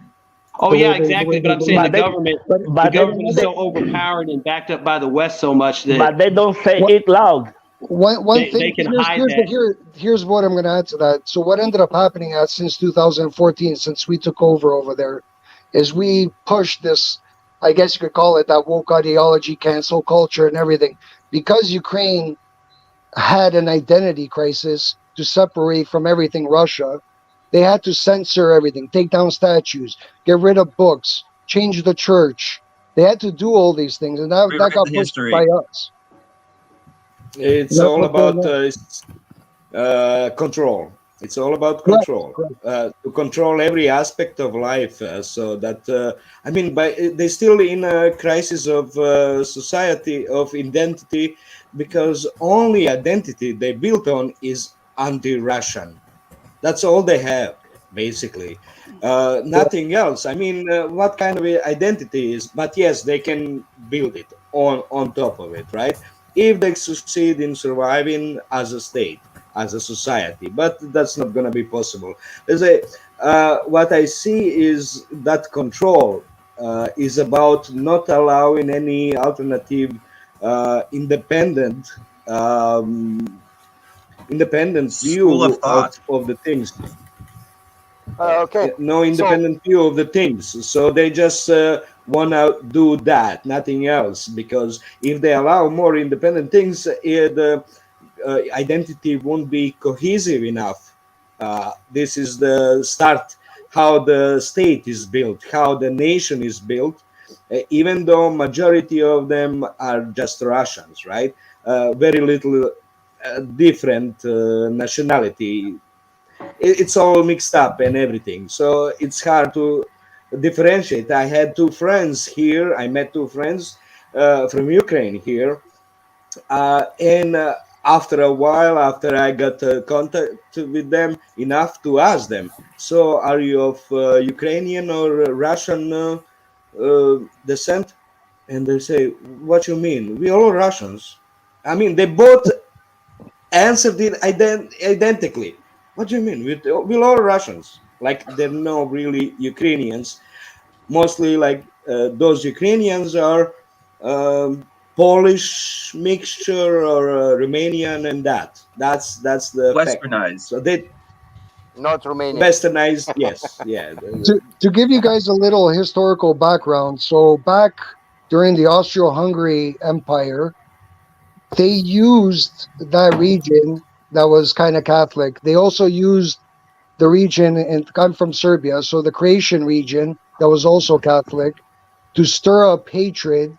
Speaker 13: Oh, yeah, exactly. But I'm saying the government is so overpowered and backed up by the West so much that...
Speaker 12: But they don't say it loud.
Speaker 18: One thing, they can hide that. Here's what I'm going to add to that. So what ended up happening since 2014, since we took over there, is we pushed this, I guess you could call it, that woke ideology, cancel culture and everything. Because Ukraine had an identity crisis to separate from everything Russia, they had to censor everything, take down statues, get rid of books, change the church. They had to do all these things, and that got pushed by us.
Speaker 6: It's all about control. It's all about control, to control every aspect of life. So that, I mean, they're still in a crisis of society, of identity, because only identity they built on is anti-Russian. That's all they have, basically. Nothing else. I mean, what kind of identity is? But yes, they can build it on top of it, right? If they succeed in surviving as a state, as a society, but that's not going to be possible. What I see is that control is about not allowing any alternative, independent view of the things.
Speaker 3: Okay.
Speaker 6: No independent view of the things. So they just want to do that, nothing else. Because if they allow more independent things, the identity won't be cohesive enough. This is the start, how the state is built, how the nation is built, even though majority of them are just Russians, right? Very little different nationality. It's all mixed up and everything. So it's hard to differentiate. I had two friends here. I met two friends from Ukraine here. And after a while, after I got contact with them enough to ask them, so are you of Ukrainian or Russian descent? And they say, what you mean? We all Russians. I mean, they both answered it identically. What do you mean? We're all Russians. Like, they're no really Ukrainians. Mostly, like, those Ukrainians are Polish mixture or Romanian, and that's the
Speaker 5: Westernized.
Speaker 6: fact. So they
Speaker 3: not Romanian.
Speaker 6: Westernized, yes, yeah.
Speaker 18: To give you guys a little historical background, so back during the Austro-Hungary Empire, they used that region that was kind of Catholic. They also used the region, and I'm from Serbia, so the Croatian region that was also Catholic, to stir up hatred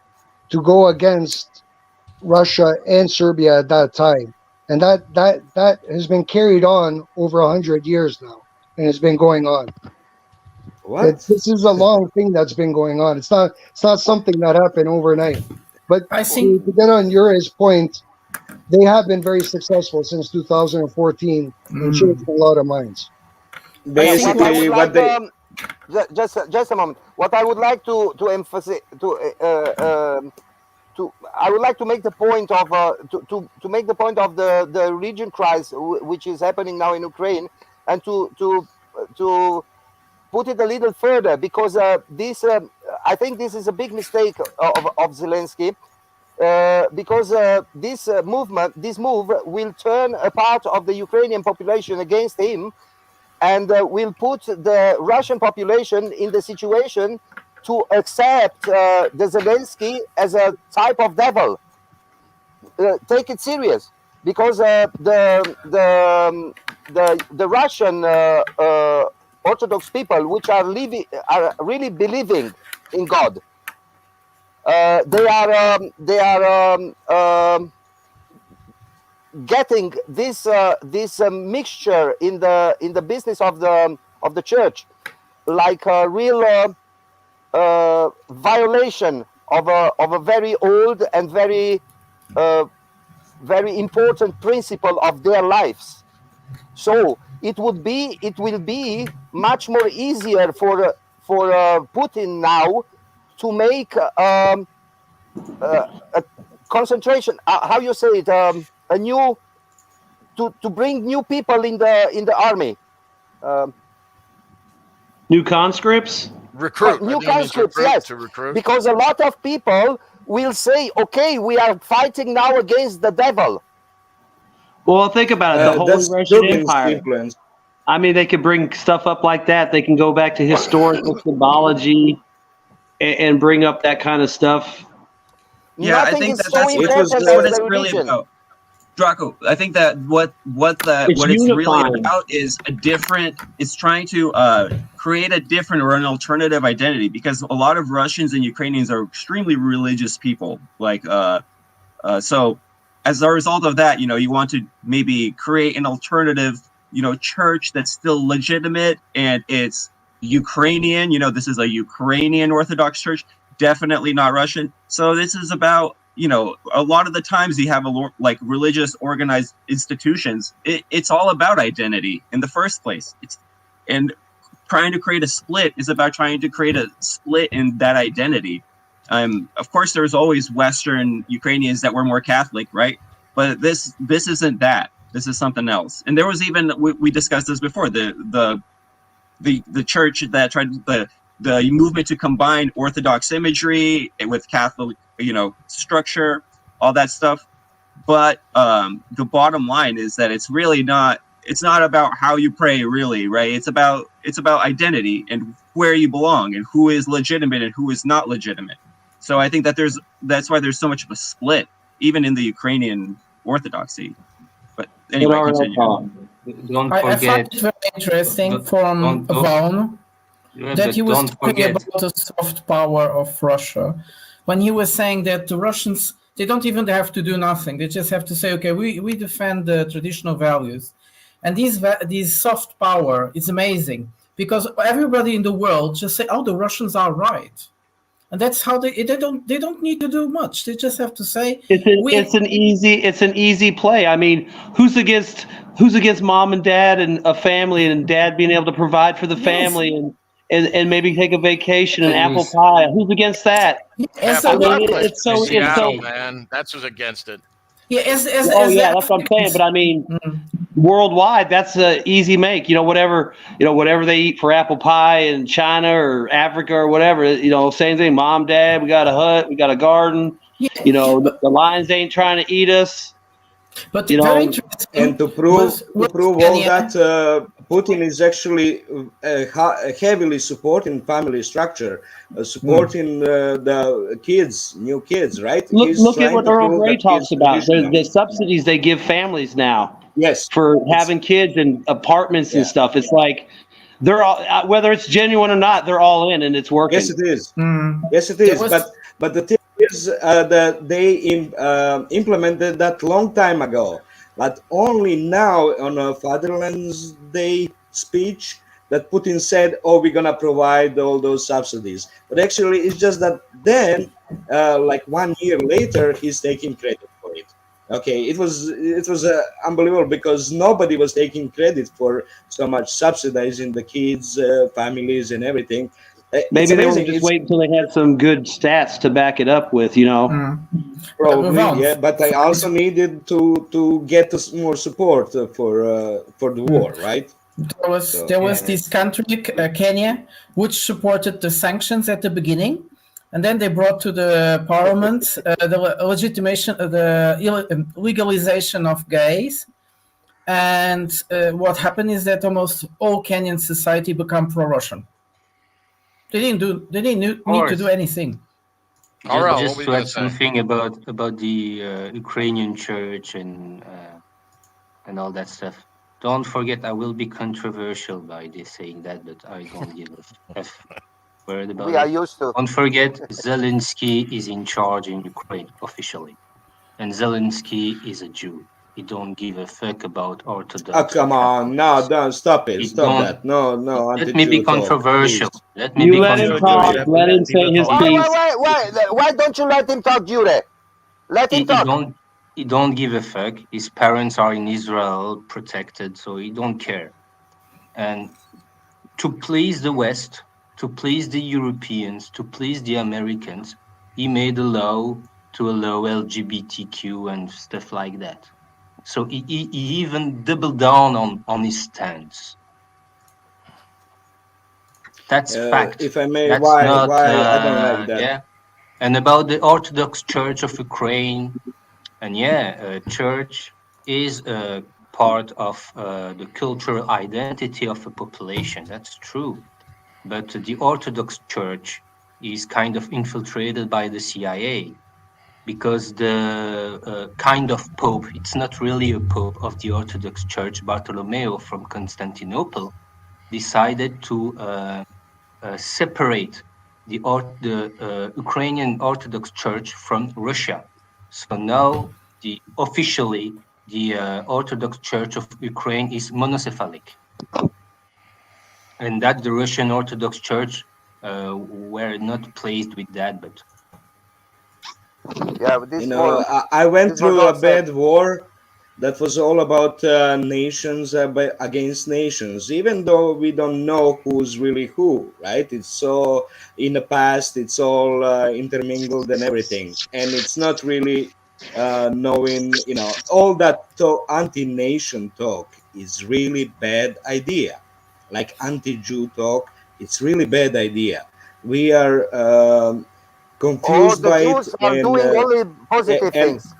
Speaker 18: to go against Russia and Serbia at that time. And that has been carried on over 100 years now, and it's been going on.
Speaker 6: What?
Speaker 18: This is a long thing that's been going on. It's not something that happened overnight. But
Speaker 2: I think
Speaker 18: to get on Yuri's point, they have been very successful since 2014 and changed a lot of minds.
Speaker 6: Basically, what they
Speaker 3: just a moment. What I would like to emphasize I would like to make the point of to make the point of the region crisis which is happening now in Ukraine, and to put it a little further, because this I think this is a big mistake of Zelensky, because this move will turn a part of the Ukrainian population against him, and will put the Russian population in the situation to accept the Zelensky as a type of devil. Take it serious, because the Russian Orthodox people, which are really believing in God, they are getting this mixture in the business of the church, like a real violation of a very old and very important principle of their lives. So it will be much more easier for Putin now to make a concentration. How you say it? A new to bring new people in the army.
Speaker 13: New conscripts.
Speaker 21: Recruit.
Speaker 3: New conscripts, yes.
Speaker 21: To recruit.
Speaker 3: Because a lot of people will say, "Okay, we are fighting now against the devil."
Speaker 13: Well, think about it. The Holy Russian Empire.
Speaker 6: Influence.
Speaker 13: I mean, they could bring stuff up like that. They can go back to historical symbology and bring up that kind of stuff.
Speaker 5: Yeah, I think that's what it's really about. Draco, I think that what it's really about is it's trying to create a different or an alternative identity, because a lot of Russians and Ukrainians are extremely religious people. Like, so as a result of that, you want to maybe create an alternative, church that's still legitimate and it's Ukrainian. This is a Ukrainian Orthodox church, definitely not Russian. So this is about, a lot of the times you have like religious organized institutions. It's all about identity in the first place. And trying to create a split is about trying to create a split in that identity. Of course, there's always Western Ukrainians that were more Catholic, right? But this isn't that. This is something else. And there was even, we discussed this before, the church that tried the movement to combine Orthodox imagery with Catholic, structure, all that stuff. But the bottom line is that it's really not. It's not about how you pray, really, right? It's about identity and where you belong and who is legitimate and who is not legitimate. So I think that that's why there's so much of a split, even in the Ukrainian Orthodoxy. But anyway, continue.
Speaker 9: Don't
Speaker 2: I
Speaker 9: forget.
Speaker 2: find it very interesting from Vaughan that he was talking about the soft power of Russia, when he was saying that the Russians, they don't even have to do nothing. They just have to say, okay, we defend the traditional values. And these soft power is amazing, because everybody in the world just say, oh, the Russians are right. And that's how they don't need to do much. They just have to say
Speaker 13: it's an easy play. I mean, who's against mom and dad and a family, and dad being able to provide for the family, and maybe take a vacation and apple pie. Who's against that?
Speaker 21: I mean, it's so Seattle, man. That's who's against it.
Speaker 2: Yeah,
Speaker 13: that's what I'm saying. But I mean, worldwide, that's an easy make. Whatever they eat for apple pie in China or Africa or whatever. Same thing. Mom, dad, we got a hut, we got a garden. The lions ain't trying to eat us.
Speaker 2: But
Speaker 6: and to prove all that, Putin is actually heavily supporting family structure, supporting the kids, new kids, right?
Speaker 13: Look at what Earl Grey talks about. The subsidies they give families now.
Speaker 6: Yes,
Speaker 13: for having kids and apartments and stuff. It's like they're all, whether it's genuine or not, they're all in, and it's working.
Speaker 6: Yes, it is. Yes, it is. But the thing is that they implemented that long time ago. But only now on Fatherland's Day speech that Putin said, "Oh, we're gonna provide all those subsidies." But actually, it's just that then, like 1 year later, he's taking credit for it. Okay, it was unbelievable because nobody was taking credit for so much subsidizing the kids, families, and everything.
Speaker 13: Maybe they were just waiting until they had some good stats to back it up with,
Speaker 6: Probably, yeah. But I also needed to get more support for the war, right?
Speaker 2: There was this country, Kenya, which supported the sanctions at the beginning. And then they brought to the parliament the legitimation of the legalization of gays. And what happened is that almost all Kenyan society become pro-Russian. They didn't need to do anything.
Speaker 9: Just to add something about the Ukrainian church and all that stuff. Don't forget, I will be controversial by this saying that, but I don't give a F word about it.
Speaker 3: We are used to.
Speaker 9: Don't forget, Zelensky is in charge in Ukraine officially, and Zelensky is a Jew. He don't give a fuck about Orthodox.
Speaker 6: Oh, come on. No, don't stop it. Stop that. No.
Speaker 9: Let me be controversial.
Speaker 13: Let him talk. Let him say his piece.
Speaker 3: Why don't you let him talk, Jure? Let him talk.
Speaker 9: He don't give a fuck. His parents are in Israel, protected, so he don't care. And to please the West, to please the Europeans, to please the Americans, he made a law to allow LGBTQ and stuff like that. So he even doubled down on his stance. That's fact.
Speaker 6: If I may,
Speaker 9: That's
Speaker 6: why
Speaker 9: not,
Speaker 6: I don't like that.
Speaker 9: Yeah. And about the Orthodox Church of Ukraine, and church is a part of the cultural identity of a population. That's true. But the Orthodox Church is kind of infiltrated by the CIA. Because the kind of pope, it's not really a pope of the Orthodox Church, Bartolomeo from Constantinople, decided to separate the Ukrainian Orthodox Church from Russia. So now, officially, the Orthodox Church of Ukraine is monocephalic. And that the Russian Orthodox Church were not pleased with that, but
Speaker 6: I went through a bad war that was all about nations against nations, even though we don't know who's really who, right? It's so in the past, it's all intermingled and everything, and it's not really knowing, all that anti-nation talk is really bad idea. Like anti-Jew talk, it's really bad idea. We are confused by it.
Speaker 3: Jews are doing only positive things.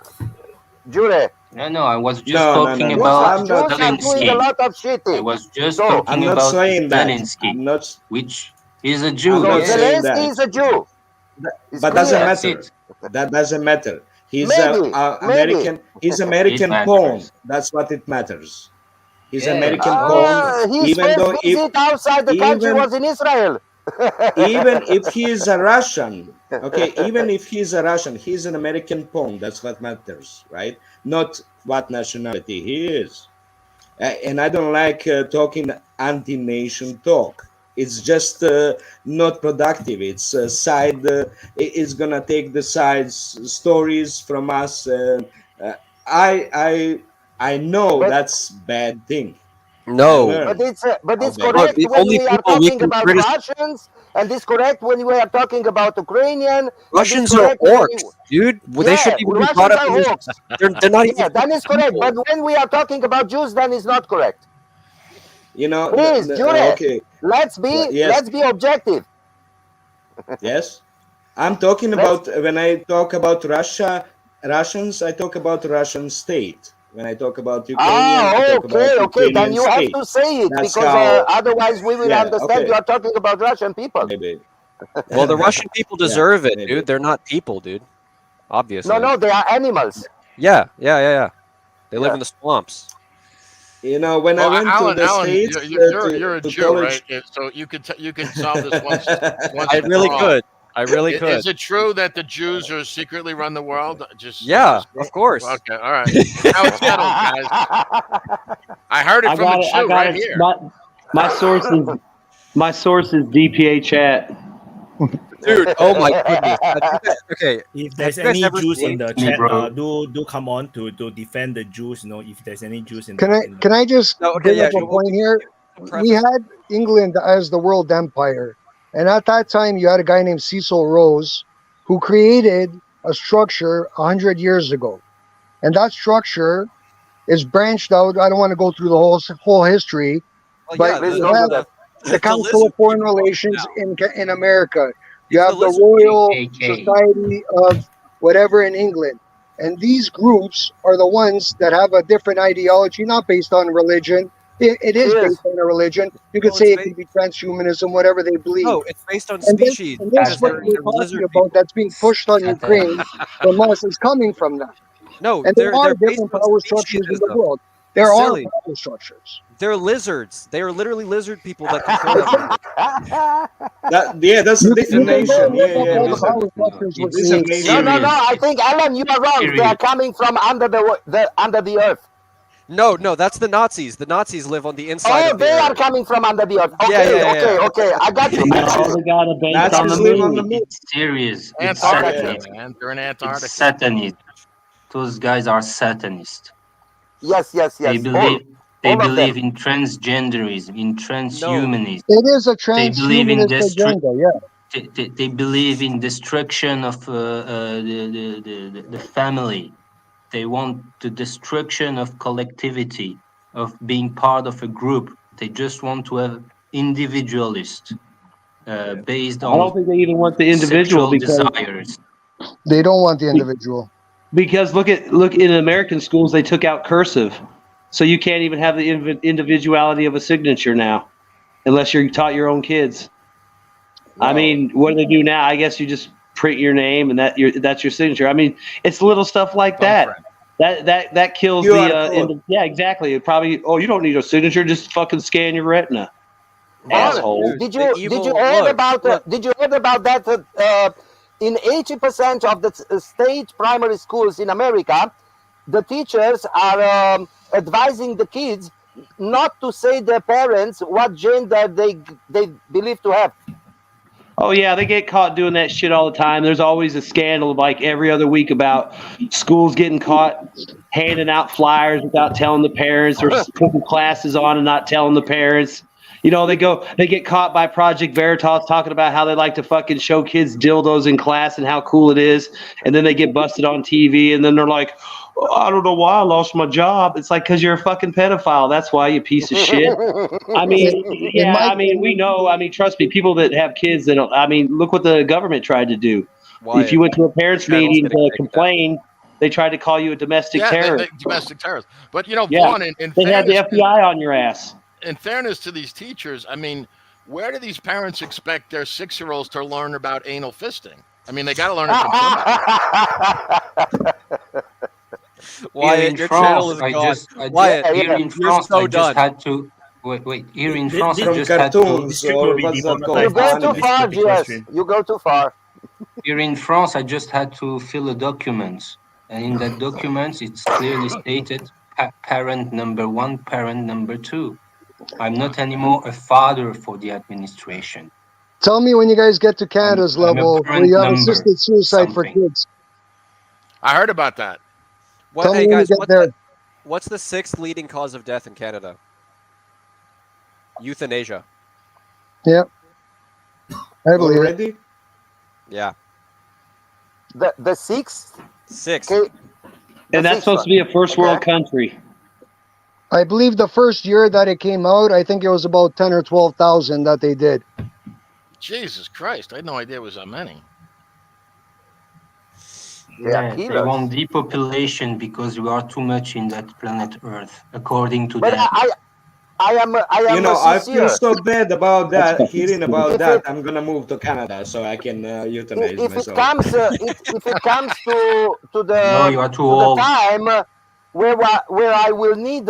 Speaker 3: Jure.
Speaker 9: No, I was just talking about Zelensky.
Speaker 3: A lot of shitting.
Speaker 9: I was just talking about Zelensky, which is a Jew.
Speaker 3: Zelensky is a Jew.
Speaker 6: But doesn't matter. That doesn't matter. He's American. He's American pawn. That's what it matters. He's American pawn.
Speaker 3: His first visit outside the country was in Israel.
Speaker 6: Even if he is a Russian, even if he's a Russian, he's an American pawn. That's what matters, right? Not what nationality he is. And I don't like talking anti-nation talk. It's just not productive. It's side. It's gonna take the sides stories from us. I know that's bad thing.
Speaker 8: No.
Speaker 3: But it's correct when we are talking about Russians, and it's correct when we are talking about Ukrainian.
Speaker 8: Russians are orcs, dude. They shouldn't even be brought up in this. They're not even.
Speaker 3: That is correct. But when we are talking about Jews, then it's not correct. Please, Jure,
Speaker 6: okay.
Speaker 3: let's be objective.
Speaker 6: Yes, I'm talking about when I talk about Russians, I talk about Russian state. When I talk about Ukrainian, I talk about Ukrainian
Speaker 3: then you
Speaker 6: state.
Speaker 3: have to say it,
Speaker 6: That's
Speaker 3: because
Speaker 6: how,
Speaker 3: otherwise we will understand you are talking about Russian people.
Speaker 6: Maybe.
Speaker 8: Well, the Russian people deserve it, dude. They're not people, dude. Obviously.
Speaker 3: No, they are animals.
Speaker 8: Yeah. They live in the swamps.
Speaker 6: When I went
Speaker 21: Alan,
Speaker 6: to the States,
Speaker 21: you're a
Speaker 6: to
Speaker 21: Jew,
Speaker 6: college,
Speaker 21: right? So you can solve this once.
Speaker 8: I really could. I really could.
Speaker 21: Is it true that the Jews are secretly run the world?
Speaker 8: Of course.
Speaker 21: Okay, all right. Now it's settled, guys. I heard it from a Jew right here.
Speaker 13: My source is DPA chat.
Speaker 8: Dude, oh my goodness. Okay.
Speaker 1: If there's any Jews in the chat, do come on to defend the Jews. If there's any Jews in the
Speaker 18: Can I just bring up a point here? We had England as the world empire, and at that time you had a guy named Cecil Rose who created a structure 100 years ago, and that structure is branched out. I don't want to go through the whole history, but you have the Council of Foreign Relations in America. You have the Royal Society of whatever in England. And these groups are the ones that have a different ideology, not based on religion. It is based on a religion. You could say it could be transhumanism, whatever they believe.
Speaker 8: No, it's based on species.
Speaker 18: And that's what we're talking about that's being pushed on Ukraine from us is coming from that.
Speaker 8: No,
Speaker 18: and there are different power structures in the world. There are power structures.
Speaker 8: They're lizards. They are literally lizard people that control everything.
Speaker 6: That's a different nation.
Speaker 3: No. I think, Alan, you are wrong. They are coming from under the earth.
Speaker 8: No, that's the Nazis. The Nazis live on the inside of the earth.
Speaker 3: They are coming from under the earth. Okay. I got you.
Speaker 9: It's serious. It's Satanist.
Speaker 21: Man. They're in Antarctica.
Speaker 9: It's Satanist. Those guys are Satanists.
Speaker 3: Yes.
Speaker 9: They believe in transgenderism, in transhumanism.
Speaker 18: It is a transhumanist agenda,
Speaker 9: They believe in destruction of the family. They want the destruction of collectivity, of being part of a group. They just want to have individualist, based on.
Speaker 13: I don't think they even want the individual
Speaker 9: desires.
Speaker 18: They don't want the individual.
Speaker 13: Because look in American schools, they took out cursive. So you can't even have the individuality of a signature now, unless you're taught your own kids. Wow. I mean, what do they do now? I guess you just print your name and that's your signature. I mean, it's little stuff like that. That kills yeah, exactly. It probably you don't need a signature, just fucking scan your retina. Asshole.
Speaker 3: Did you hear about that? In 80% of the state primary schools in America, the teachers are advising the kids not to say their parents what gender they believe to have.
Speaker 13: Oh yeah, they get caught doing that shit all the time. There's always a scandal like every other week about schools getting caught handing out flyers without telling the parents, or putting classes on and not telling the parents. They get caught by Project Veritas talking about how they like to fucking show kids dildos in class and how cool it is. And then they get busted on TV and then they're like, I don't know why I lost my job. It's like, because you're a fucking pedophile. That's why, you piece of shit. I mean, we know. I mean, trust me, people that have kids that don't. I mean, look what the government tried to do. If you went to a parents' meeting to complain, they tried to call you a domestic terrorist.
Speaker 21: Domestic terrorist. But, Vaughn,
Speaker 13: they had the FBI on your ass.
Speaker 21: In fairness to these teachers, I mean, where do these parents expect their 6-year-olds to learn about anal fisting? I mean, they got to learn it from somebody.
Speaker 8: Wyatt, your channel is gone. Wyatt,
Speaker 9: here in France, I just had to wait. Here in France, I just had to.
Speaker 3: You go too far, GS. You go too far.
Speaker 9: Here in France, I just had to fill a document, and in that document, it's clearly stated parent number 1, parent number 2. I'm not anymore a father for the administration.
Speaker 18: Tell me when you guys get to Canada's level where you have assisted suicide for kids.
Speaker 21: I heard about that.
Speaker 8: What's the 6th leading cause of death in Canada? Euthanasia.
Speaker 18: Yep. I believe
Speaker 6: Already?
Speaker 8: Yeah.
Speaker 3: The sixth?
Speaker 8: Sixth.
Speaker 3: Okay.
Speaker 13: And that's supposed to be a first world country.
Speaker 18: I believe the first year that it came out, I think it was about 10 or 12,000 that they did.
Speaker 21: Jesus Christ! I had no idea it was that many.
Speaker 9: Yeah, they want depopulation because we are too much in that planet Earth, according to
Speaker 3: But
Speaker 9: them.
Speaker 3: I am
Speaker 6: You know, I feel
Speaker 3: sincere.
Speaker 6: so bad about that. Hearing about that, I'm gonna move to Canada so I can euthanize
Speaker 3: If
Speaker 6: myself.
Speaker 3: it comes, if it comes to the
Speaker 9: No, you are too
Speaker 3: to
Speaker 9: old.
Speaker 3: the time where I will need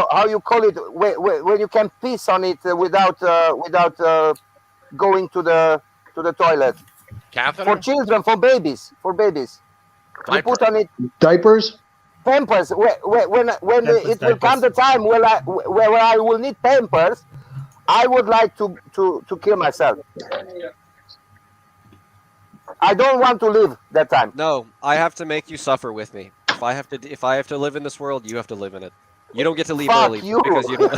Speaker 3: how you call it, when you can piss on it without going to the toilet.
Speaker 21: Catheter?
Speaker 3: For children, for babies. You put on it
Speaker 18: diapers.
Speaker 3: Pampers. When it will come the time where I will need pampers, I would like to kill myself. I don't want to live that time.
Speaker 8: No, I have to make you suffer with me. If I have to live in this world, you have to live in it. You don't get to leave early because you don't.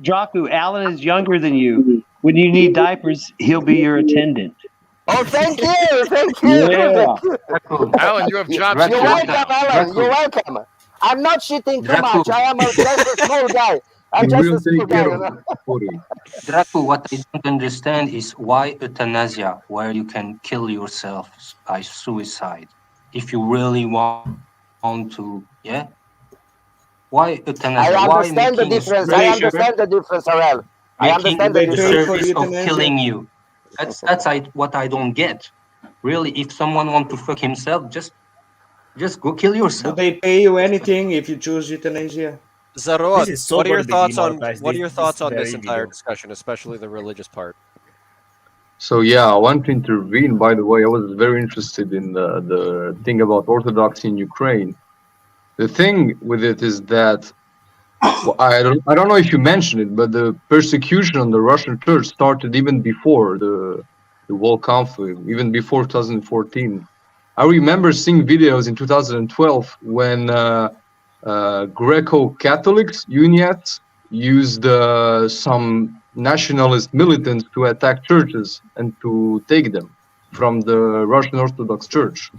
Speaker 13: Draku, Alan is younger than you. When you need diapers, he'll be your attendant.
Speaker 3: Oh, thank you, thank you.
Speaker 13: Yeah.
Speaker 21: Alan, you have jobs.
Speaker 3: You're welcome, Alan. You're welcome. I'm not shitting too much. I am just a small guy. I'm just a small guy. You know?
Speaker 9: Draco, what I don't understand is why euthanasia, where you can kill yourself by suicide, if you really want to, yeah? Why euthanasia?
Speaker 3: I understand the difference. I understand the difference, Arel. I understand the difference.
Speaker 9: Service of killing you. That's what I don't get. Really, if someone wants to fuck himself, just go kill yourself.
Speaker 6: Do they pay you anything if you choose euthanasia?
Speaker 8: Zarot, what are your thoughts on this entire discussion, especially the religious part?
Speaker 10: So yeah, I want to intervene. By the way, I was very interested in the thing about Orthodoxy in Ukraine. The thing with it is that I don't know if you mentioned it, but the persecution on the Russian church started even before the whole conflict, even before 2014. I remember seeing videos in 2012 when Greco-Catholics, Uniats, used some nationalist militants to attack churches and to take them from the Russian Orthodox Church.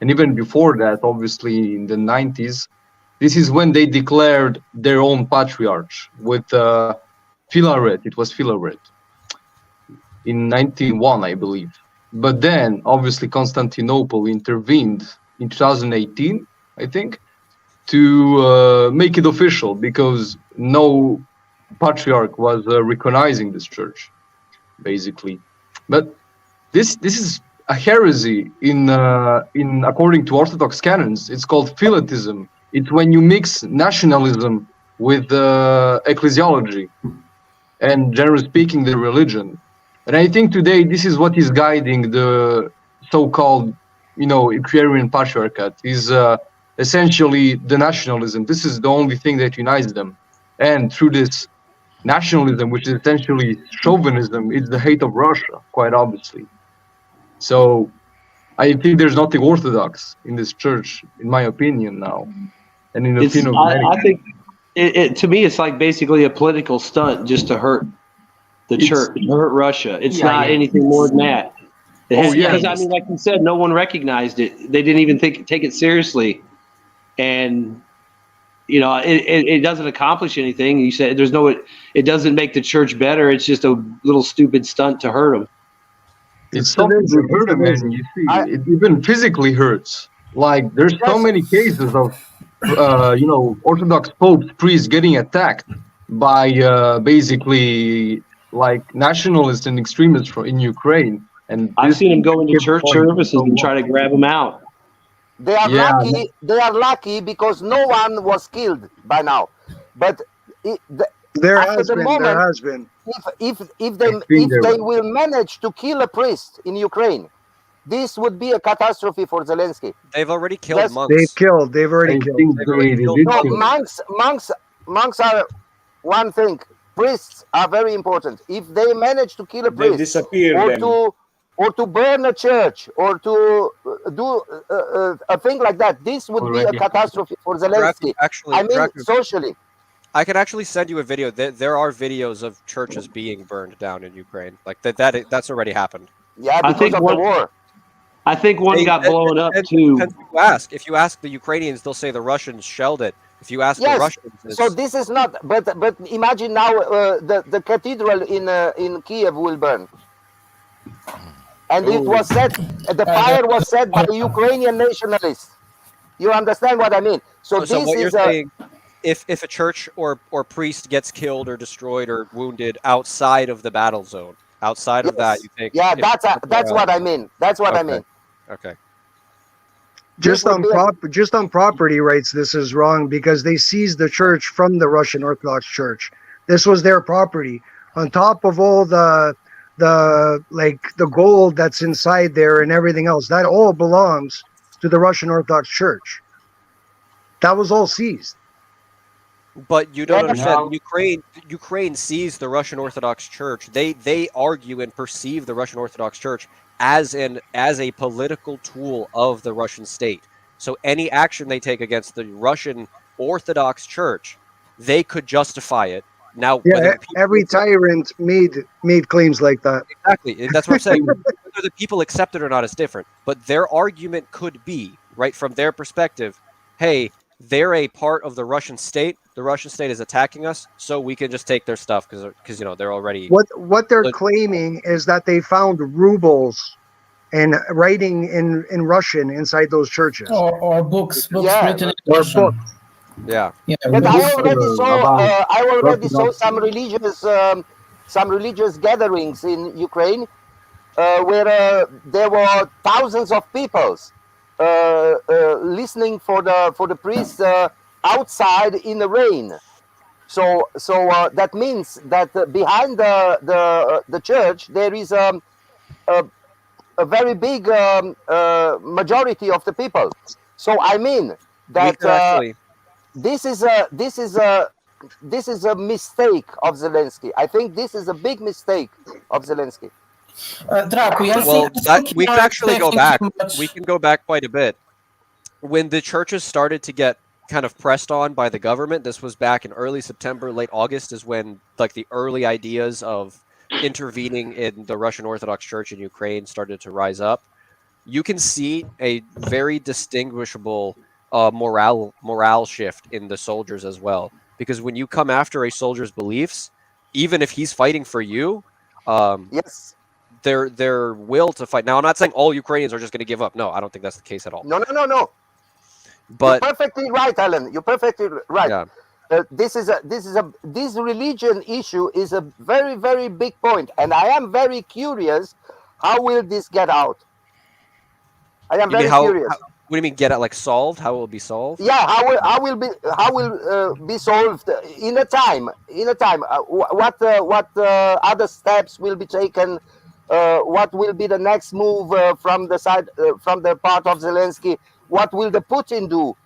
Speaker 10: And even before that, obviously in the 90s, this is when they declared their own patriarch with Philaret. It was Philaret in 1991, I believe. But then, obviously, Constantinople intervened in 2018, I think, to make it official because no patriarch was recognizing this church, basically. But this is a heresy in according to Orthodox canons. It's called Philatism. It's when you mix nationalism with ecclesiology and, generally speaking, the religion. And I think today this is what is guiding the so-called, Ukrainian patriarchate is essentially the nationalism. This is the only thing that unites them. And through this nationalism, which is essentially chauvinism, it's the hate of Russia, quite obviously. So I think there's nothing orthodox in this church, in my opinion now. And in the opinion of many.
Speaker 13: I think to me, it's like basically a political stunt just to hurt the church, to hurt Russia. It's not anything more than that. Because I mean, like you said, no one recognized it. They didn't even take it seriously, and it doesn't accomplish anything. You said it doesn't make the church better. It's just a little stupid stunt to hurt them.
Speaker 10: It's something to hurt them, and you see, it even physically hurts. Like there's so many cases of Orthodox popes, priests getting attacked by basically like nationalists and extremists in Ukraine. And
Speaker 13: I've seen them go into church services and try to grab them out.
Speaker 3: They are lucky. They are lucky because no one was killed by now. But
Speaker 18: there has been.
Speaker 3: If they will manage to kill a priest in Ukraine, this would be a catastrophe for Zelensky.
Speaker 8: They've already killed monks.
Speaker 18: They've already killed.
Speaker 3: No, monks are one thing. Priests are very important. If they manage to kill a priest, or to burn a church, or to do a thing like that. This would be a catastrophe for Zelensky. Socially.
Speaker 8: I could actually send you a video. There are videos of churches being burned down in Ukraine. Like that's already happened.
Speaker 3: Yeah, because of the war.
Speaker 13: I think one got blown up too.
Speaker 8: If you ask the Ukrainians, they'll say the Russians shelled it. If you ask the Russians,
Speaker 3: so this is not. But imagine now the cathedral in Kiev will burn, and it was set. The fire was set by Ukrainian nationalists. You understand what I mean? So this
Speaker 8: what you're
Speaker 3: is
Speaker 8: saying, if a church or priest gets killed or destroyed or wounded outside of the battle zone, outside of that, you think?
Speaker 3: Yeah, that's what I mean. That's what I mean.
Speaker 8: Okay.
Speaker 18: Just on property rights, this is wrong because they seized the church from the Russian Orthodox Church. This was their property. On top of all the gold that's inside there and everything else, that all belongs to the Russian Orthodox Church. That was all seized.
Speaker 8: But you don't understand. Ukraine sees the Russian Orthodox Church. They argue and perceive the Russian Orthodox Church as a political tool of the Russian state. So any action they take against the Russian Orthodox Church, they could justify it. Now,
Speaker 18: every tyrant made claims like that.
Speaker 8: Exactly, that's what I'm saying. Whether the people accept it or not is different. But their argument could be, right, from their perspective, hey, they're a part of the Russian state. The Russian state is attacking us, so we can just take their stuff because they're already.
Speaker 18: What they're claiming is that they found rubles and writing in Russian inside those churches,
Speaker 2: or books written in Russian.
Speaker 18: Books.
Speaker 8: Yeah.
Speaker 3: But I already saw some religious gatherings in Ukraine where there were thousands of people listening for the priests outside in the rain. So that means that behind the church there is a very big majority of the people. So I mean that this is a mistake of Zelensky. I think this is a big mistake of Zelensky.
Speaker 8: We can actually go back. We can go back quite a bit. When the churches started to get kind of pressed on by the government, this was back in early September, late August, is when the early ideas of intervening in the Russian Orthodox Church in Ukraine started to rise up. You can see a very distinguishable morale shift in the soldiers as well, because when you come after a soldier's beliefs, even if he's fighting for you, their will to fight. Now, I'm not saying all Ukrainians are just going to give up. No, I don't think that's the case at all.
Speaker 3: No.
Speaker 8: But
Speaker 3: you're perfectly right, Alan. You're perfectly right.
Speaker 8: Yeah.
Speaker 3: This religion issue is a very, very big point, and I am very curious. How will this get out? I am very curious.
Speaker 8: What do you mean get it solved? How will it be solved?
Speaker 3: Yeah, how will be solved in a time? What other steps will be taken? What will be the next move from the side from the part of Zelensky? What will the Putin do?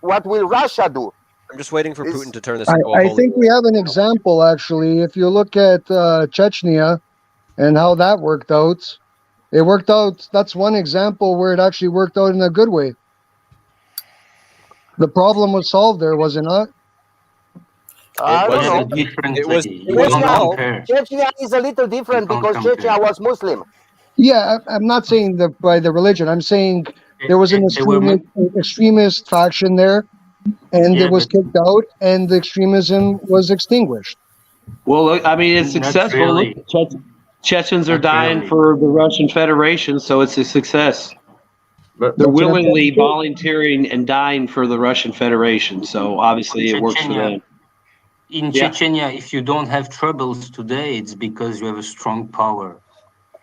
Speaker 3: What will Russia do?
Speaker 8: I'm just waiting for Putin to turn this.
Speaker 18: I think we have an example actually. If you look at Chechnya and how that worked out. It worked out. That's one example where it actually worked out in a good way. The problem was solved there, was it not?
Speaker 3: I don't know. Chechnya is a little different because Chechnya was Muslim.
Speaker 18: Yeah, I'm not saying by the religion. I'm saying there was an extremist faction there, and it was kicked out, and the extremism was extinguished.
Speaker 13: Well, I mean, it's successful. Really. Chechens are dying for the Russian Federation, so it's a success. But they're willingly volunteering and dying for the Russian Federation, so obviously it works for them.
Speaker 9: In Chechnya, if you don't have troubles today, it's because you have a strong power.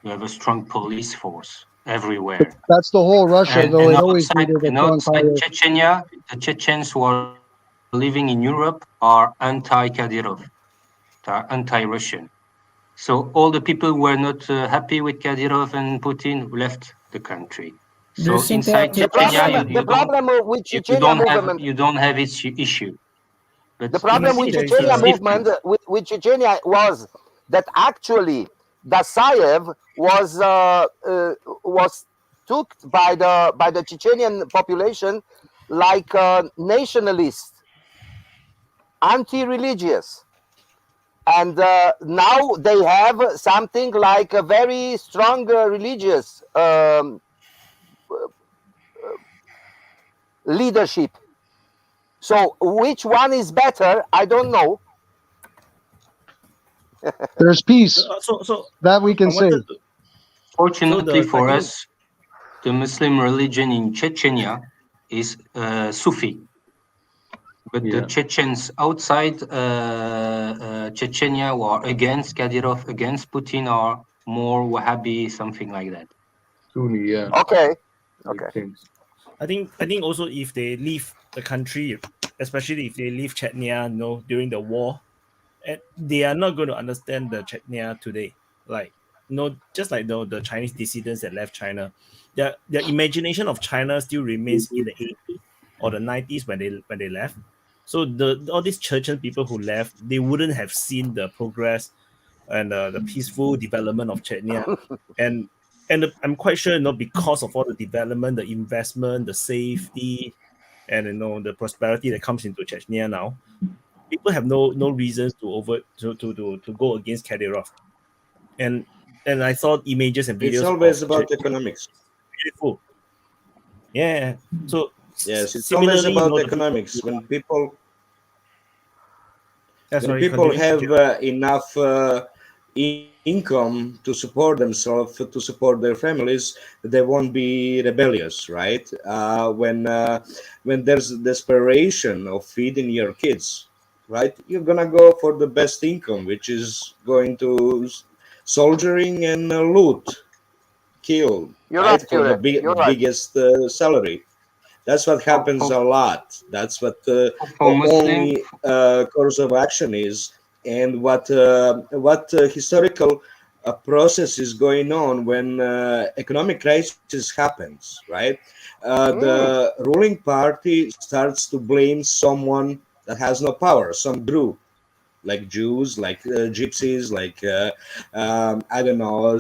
Speaker 9: You have a strong police force everywhere.
Speaker 18: That's the whole Russia, though. It always needed a strong power.
Speaker 9: Chechnya, the Chechens who are living in Europe are anti-Kadyrov, are anti-Russian. So all the people who were not happy with Kadyrov and Putin left the country. So inside Chechnya, you don't have its issue. But
Speaker 3: the problem with Chechnya movement, with Chechnya, was that actually Dasayev was took by the Chechenian population like nationalist, anti-religious, and now they have something like a very strong religious leadership. So which one is better? I don't know.
Speaker 18: There's peace.
Speaker 1: So
Speaker 18: that we can say.
Speaker 9: Fortunately for us, the Muslim religion in Chechnya is Sufi. But the Chechens outside Chechnya who are against Kadyrov, against Putin, are more Wahhabi, something like that.
Speaker 10: Sunni, yeah.
Speaker 3: Okay.
Speaker 1: I think also if they leave the country, especially if they leave Chechnya, during the war, they are not going to understand the Chechnya today. Like, just like the Chinese dissidents that left China, their imagination of China still remains in the 80s or the 90s when they left. So all these Chechen people who left, they wouldn't have seen the progress and the peaceful development of Chechnya. And I'm quite sure, because of all the development, the investment, the safety, and the prosperity that comes into Chechnya now, people have no reasons to go against Kadyrov. And I saw images and videos.
Speaker 6: It's always about economics.
Speaker 1: Beautiful. Yeah. So
Speaker 6: yes, it's always about economics. When people have enough income to support themselves, to support their families, they won't be rebellious, right? When there's desperation of feeding your kids, right, you're gonna go for the best income, which is going to soldiering and loot, kill, right, for the biggest salary. That's what happens a lot. That's what the only course of action is, and what historical process is going on when economic crisis happens, right? The ruling party starts to blame someone that has no power, some group, like Jews, like gypsies, like I don't know,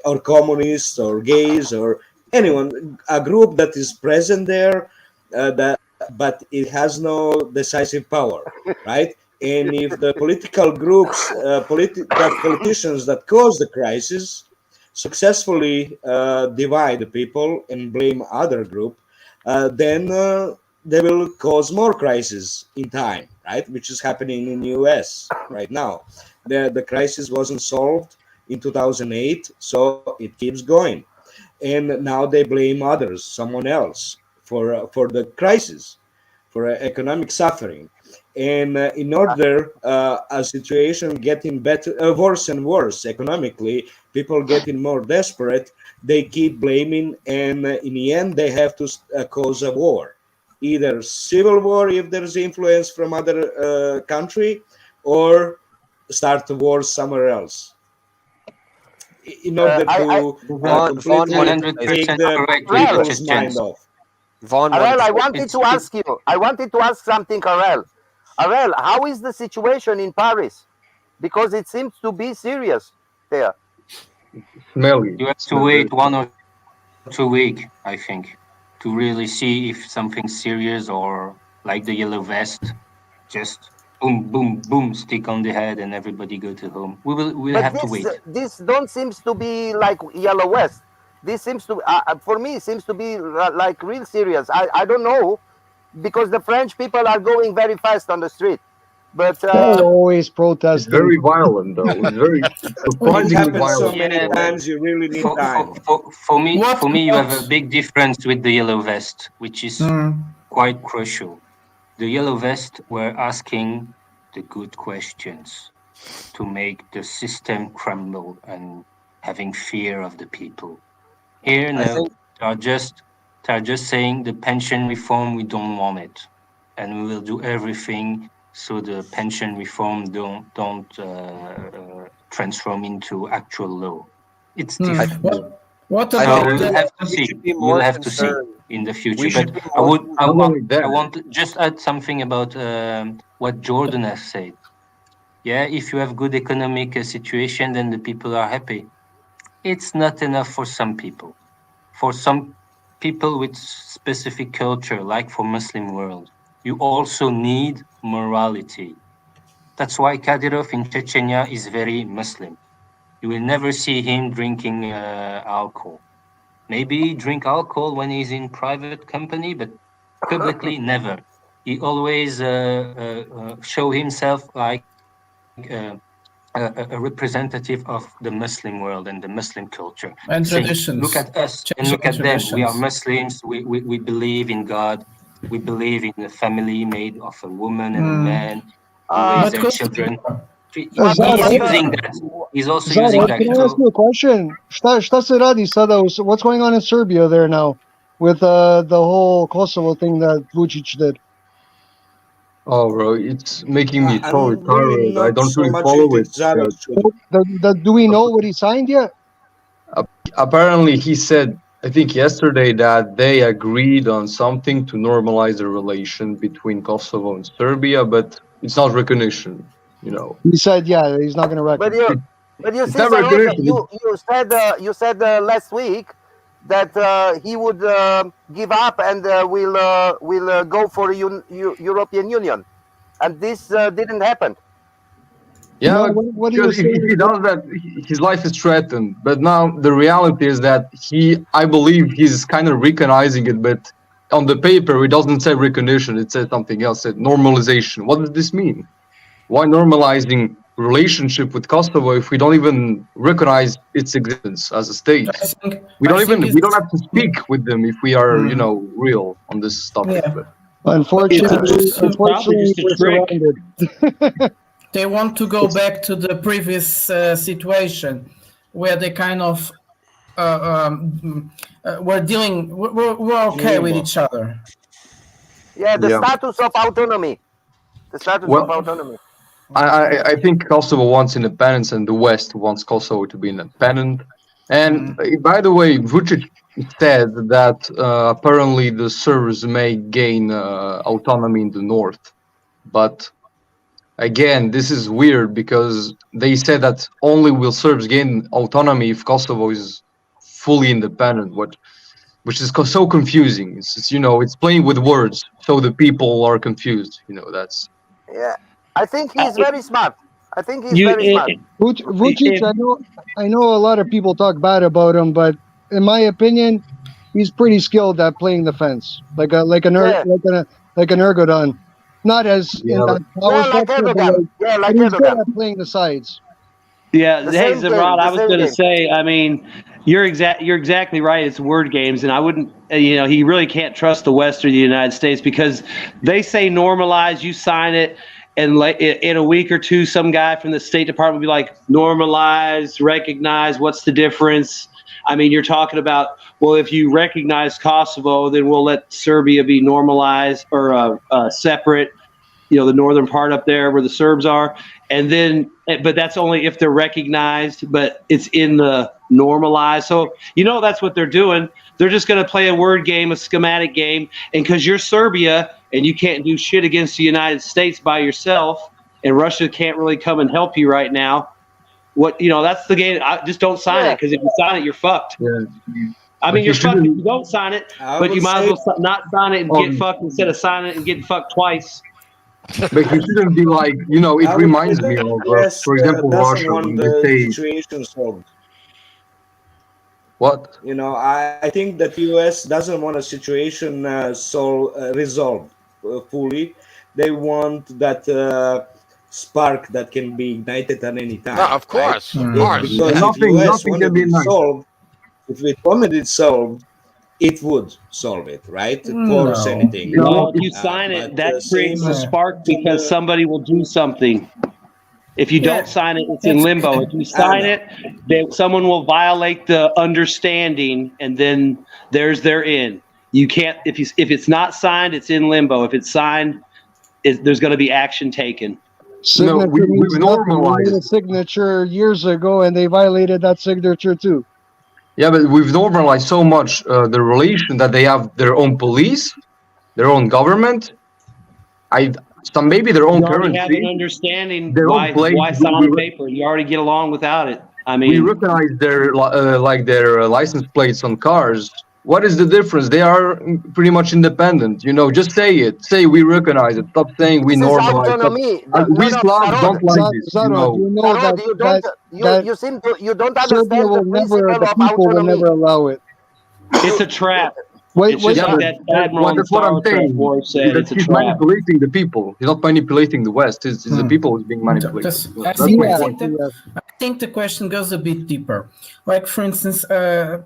Speaker 6: or communists or gays or anyone, a group that is present there, but it has no decisive power, right? And if the political groups, politicians that cause the crisis successfully divide the people and blame other group, then they will cause more crisis in time, right? Which is happening in the US right now. The crisis wasn't solved in 2008, so it keeps going. And now they blame others, someone else, for the crisis, for economic suffering. And in order a situation getting worse and worse economically, people getting more desperate, they keep blaming, and in the end they have to cause a war, either civil war if there's influence from other country, or start the war somewhere else, in order to completely take the people's mind off.
Speaker 3: Karel, I wanted to ask something, Karel. Karel, how is the situation in Paris? Because it seems to be serious there.
Speaker 10: Smelly.
Speaker 9: You have to wait 1 or 2 weeks, I think, to really see if something's serious, or like the yellow vest, just boom, boom, boom, stick on the head and everybody go to home. We'll have to wait.
Speaker 3: This don't seems to be like yellow vest. This seems to, for me, seems to be like real serious. I don't know, because the French people are going very fast on the street. But
Speaker 18: always protesting.
Speaker 10: It's very violent, though. It's very surprisingly violent.
Speaker 6: So many times you really need time.
Speaker 9: For me, you have a big difference with the yellow vest, which is quite crucial. The yellow vest were asking the good questions to make the system crumble and having fear of the people. Here now, they're just saying the pension reform, we don't want it, and we will do everything so the pension reform don't transform into actual law. It's different.
Speaker 2: What about
Speaker 9: we'll have to see in the future. But I want to just add something about what Jordan has said. Yeah, if you have good economic situation, then the people are happy. It's not enough for some people. For some people with specific culture, like for Muslim world, you also need morality. That's why Kadyrov in Chechnya is very Muslim. You will never see him drinking alcohol. Maybe drink alcohol when he's in private company, but publicly never. He always show himself like a representative of the Muslim world and the Muslim culture.
Speaker 2: And
Speaker 9: saying,
Speaker 2: traditions.
Speaker 9: look at us and look at them. We are Muslims. We believe in God. We believe in a family made of a woman and a man who raise their children. He's using that. He's also using that.
Speaker 18: Can I ask you a question? Šta se radi sada? What's going on in Serbia there now with the whole Kosovo thing that Vučić did?
Speaker 10: Oh, bro, it's making me so
Speaker 6: I'm really
Speaker 10: tired. I
Speaker 6: not
Speaker 10: don't
Speaker 6: so
Speaker 10: really
Speaker 6: much
Speaker 10: follow
Speaker 6: into
Speaker 10: it.
Speaker 6: Zagreb.
Speaker 18: Do we know what he signed yet?
Speaker 10: Apparently, he said, I think yesterday, that they agreed on something to normalize the relation between Kosovo and Serbia, but it's not recognition, you know.
Speaker 18: He said, yeah, he's not going to recognize.
Speaker 3: But you
Speaker 10: It's
Speaker 3: see,
Speaker 10: never
Speaker 3: Saroja,
Speaker 10: recognition.
Speaker 3: you said last week that he would give up and will go for European Union, and this didn't happen.
Speaker 10: Yeah,
Speaker 18: No, what he was
Speaker 10: because if he does that, his life is threatened. But now the reality is that I believe he's kind of recognizing it, but on the paper it doesn't say recognition, it says something else, it said normalization. What does this mean? Why normalizing relationship with Kosovo if we don't even recognize its existence as a state? We don't have to speak with them if we are, you know, real on this topic.
Speaker 2: Yeah.
Speaker 10: But
Speaker 18: unfortunately, we're surrounded.
Speaker 2: They want to go back to the previous situation where they kind of were okay with each other.
Speaker 3: Yeah, the status of autonomy. The status of autonomy.
Speaker 10: I think Kosovo wants independence and the West wants Kosovo to be independent. And by the way, Vučić said that apparently the Serbs may gain autonomy in the north. But again, this is weird because they said that only will Serbs gain autonomy if Kosovo is fully independent, which is so confusing. It's you know, it's playing with words, so the people are confused. You know, that's.
Speaker 3: Yeah, I think he's very smart. I think he's very smart.
Speaker 18: Vučić, I know a lot of people talk bad about him, but in my opinion, he's pretty skilled at playing the fence, like an Erdogan. Not as in that power structure, but he's good at playing the sides.
Speaker 13: Yeah, hey Imran, I was going to say, I mean, you're exactly right. It's word games, and I wouldn't, you know, he really can't trust the West or the United States because they say normalize, you sign it, and in a week or two, some guy from the State Department will be like, normalize, recognize, what's the difference? I mean, you're talking about, well, if you recognize Kosovo, then we'll let Serbia be normalized or separate, you know, the northern part up there where the Serbs are. And then, but that's only if they're recognized, but it's in the normalized. So, you know, that's what they're doing. They're just going to play a word game, a schematic game. And because you're Serbia and you can't do shit against the United States by yourself, and Russia can't really come and help you right now, what, you know, that's the game. Just don't sign it, because if you sign it, you're fucked.
Speaker 10: Yeah.
Speaker 13: I mean, you're fucked if you don't sign it, but you might as well not sign it and get fucked instead of signing it and getting fucked twice.
Speaker 10: But you shouldn't be like, you know, it reminds me of, for example, Russia. When they say,
Speaker 6: situation solved.
Speaker 10: What?
Speaker 6: You know, I think that US doesn't want a situation resolved fully. They want that spark that can be ignited at any time.
Speaker 21: No, of course,
Speaker 6: right?
Speaker 21: of course.
Speaker 6: Because
Speaker 10: nothing can be
Speaker 6: solved. If it wanted it solved, it would solve it, right? Force anything.
Speaker 13: No, if you sign it, that creates a spark because somebody will do something. If you don't sign it, it's in limbo. If you sign it, then someone will violate the understanding, and then there's their in. You can't. If it's not signed, it's in limbo. If it's signed, there's going to be action taken.
Speaker 18: No, we've normalized a signature years ago, and they violated that signature too.
Speaker 10: Yeah, but we've normalized so much the relation that they have their own police, their own government. some maybe their own
Speaker 13: You already
Speaker 10: currency.
Speaker 13: have an understanding.
Speaker 10: Their own
Speaker 13: Why sign on paper? You already get along without it. I mean,
Speaker 10: we recognize their license plates on cars. What is the difference? They are pretty much independent. You know, just say it. Say we recognize it. Stop saying we normalize.
Speaker 3: Autonomy.
Speaker 10: We Slavs don't like this. You know.
Speaker 18: You know
Speaker 3: you don't
Speaker 18: Serbia
Speaker 3: understand
Speaker 18: will
Speaker 3: the
Speaker 18: never,
Speaker 3: principle
Speaker 18: the
Speaker 3: of
Speaker 18: people will
Speaker 3: autonomy.
Speaker 18: never allow it.
Speaker 13: it's a trap.
Speaker 18: Wait,
Speaker 13: It's just like that admiral in
Speaker 10: That's what I'm
Speaker 13: Star Trek
Speaker 10: saying.
Speaker 13: war said. It's a
Speaker 10: He's
Speaker 13: trap.
Speaker 10: manipulating the people. He's not manipulating the West. It's the people who's being manipulated.
Speaker 2: I think the question goes a bit deeper. Like, for instance, the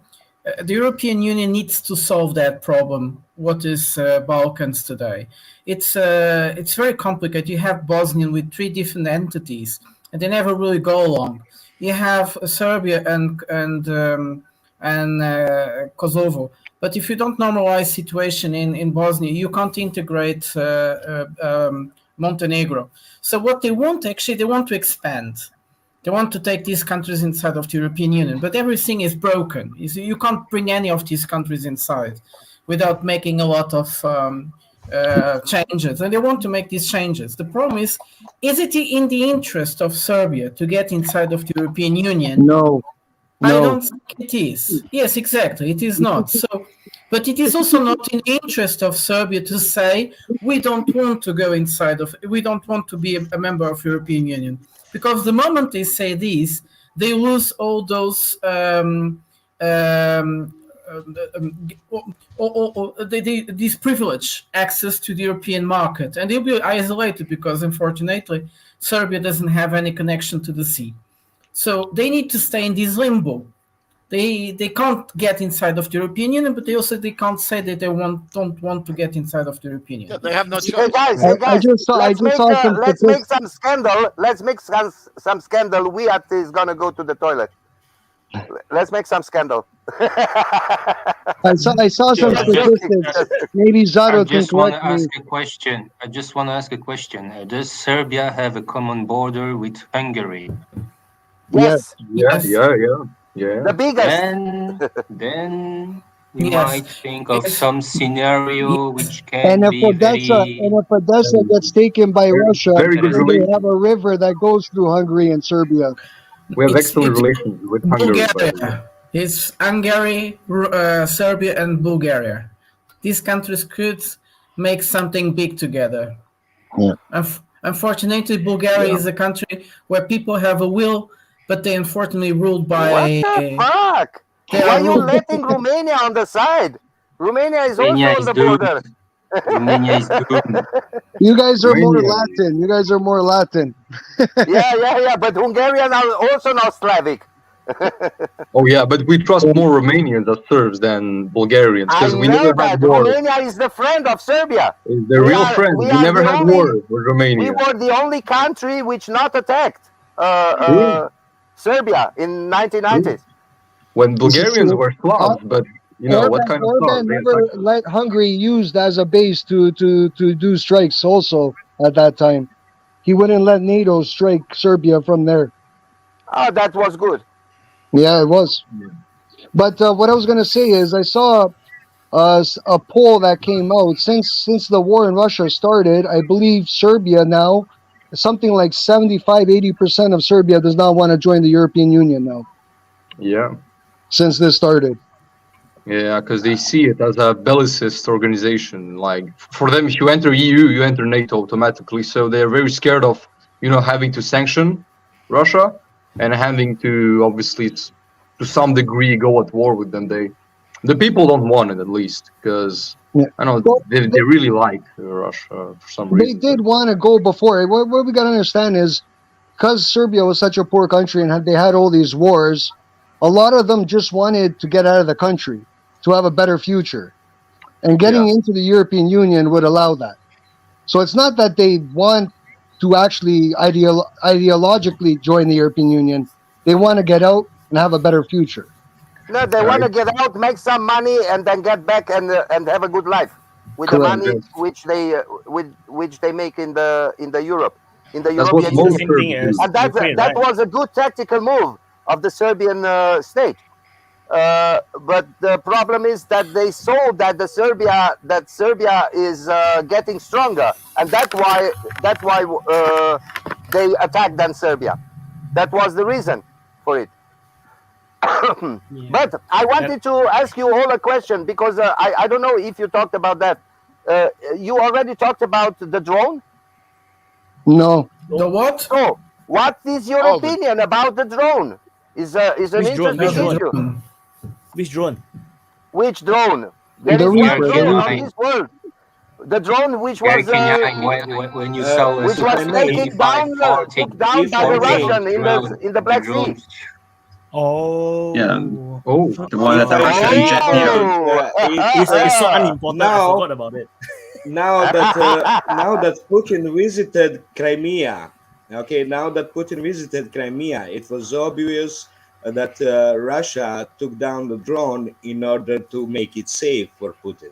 Speaker 2: European Union needs to solve that problem. What is Balkans today? It's very complicated. You have Bosnia with 3 different entities, and they never really go along. You have Serbia and Kosovo. But if you don't normalize situation in Bosnia, you can't integrate Montenegro. So what they want, actually, they want to expand. They want to take these countries inside of the European Union, but everything is broken. You can't bring any of these countries inside without making a lot of changes. And they want to make these changes. The problem is it in the interest of Serbia to get inside of the European Union?
Speaker 18: No.
Speaker 2: I don't think it is. Yes, exactly. It is not. So, but it is also not in the interest of Serbia to say we don't want to go inside of. We don't want to be a member of European Union, because the moment they say this, they lose all those this privilege access to the European market, and they'll be isolated because, unfortunately, Serbia doesn't have any connection to the sea. So they need to stay in this limbo. They can't get inside of the European Union, but they can't say that they don't want to get inside of the European Union.
Speaker 21: They have no choice.
Speaker 3: Hey guys, let's make some scandal. Let's make some scandal. Wyatts is gonna go to the toilet. Let's make some scandal.
Speaker 18: I saw some statistics. Maybe Zaro can correct me.
Speaker 9: I just want to ask a question. Does Serbia have a common border with Hungary?
Speaker 3: Yes.
Speaker 10: Yeah.
Speaker 3: The biggest.
Speaker 9: Then we might think of some scenario which can
Speaker 18: And if
Speaker 9: be
Speaker 18: Odessa gets taken by Russia,
Speaker 10: very good
Speaker 18: then we have a river that goes through Hungary and Serbia.
Speaker 10: We have excellent relations with Hungary.
Speaker 2: Bulgaria. It's Hungary, Serbia, and Bulgaria. These countries could make something big together.
Speaker 18: Yeah.
Speaker 2: Unfortunately, Bulgaria is a country where people have a will, but they unfortunately ruled by.
Speaker 3: What the fuck? Why are you letting Romania on the side? Romania is also on the border.
Speaker 9: Romania is doomed.
Speaker 18: You guys are more Latin.
Speaker 3: Yeah. But Hungarians are also not Slavic.
Speaker 10: Oh yeah, but we trust more Romanians as Serbs than Bulgarians because we never had war.
Speaker 3: Romania is the friend of Serbia.
Speaker 10: It's the real friend. We never had war with Romania.
Speaker 3: We were the only country which not attacked Serbia in 1990s.
Speaker 10: When Bulgarians were Slavs, but you know what kind of
Speaker 18: Orban never let Hungary used as a base to do strikes. Also at that time, he wouldn't let NATO strike Serbia from there.
Speaker 3: Oh, that was good.
Speaker 18: Yeah, it was. But what I was going to say is I saw a poll that came out since the war in Russia started. I believe Serbia now, something like 75-80% of Serbia does not want to join the European Union now.
Speaker 10: Yeah.
Speaker 18: Since this started.
Speaker 10: Yeah, because they see it as a bellicist organization. Like for them, if you enter EU, you enter NATO automatically. So they're very scared of, having to sanction Russia and having to obviously to some degree go at war with them. The people don't want it, at least, because I know they really like Russia for some reason.
Speaker 18: They did want to go before. What we got to understand is because Serbia was such a poor country and they had all these wars, a lot of them just wanted to get out of the country to have a better future. And getting into the European Union would allow that. So it's not that they want to actually ideologically join the European Union. They want to get out and have a better future.
Speaker 3: No, they want to get out, make some money, and then get back and have a good life with the money which they make in the Europe, in the European Union. And that was a good tactical move of the Serbian state. But the problem is that they saw that Serbia is getting stronger, and that's why they attacked on Serbia. That was the reason for it. But I wanted to ask you all a question, because I don't know if you talked about that. You already talked about the drone?
Speaker 18: No.
Speaker 2: The what?
Speaker 3: So, what is your opinion about the drone? Is an interesting issue.
Speaker 1: Which drone?
Speaker 3: Which drone? There is one drone on this world. The drone which was
Speaker 9: when you saw
Speaker 3: which was taken down by the Russian in the Black Sea.
Speaker 1: Oh.
Speaker 5: Yeah. Oh, the one that the Russian
Speaker 1: It's so unimportant. I forgot about it.
Speaker 6: Now that Putin visited Crimea, it was obvious that Russia took down the drone in order to make it safe for Putin.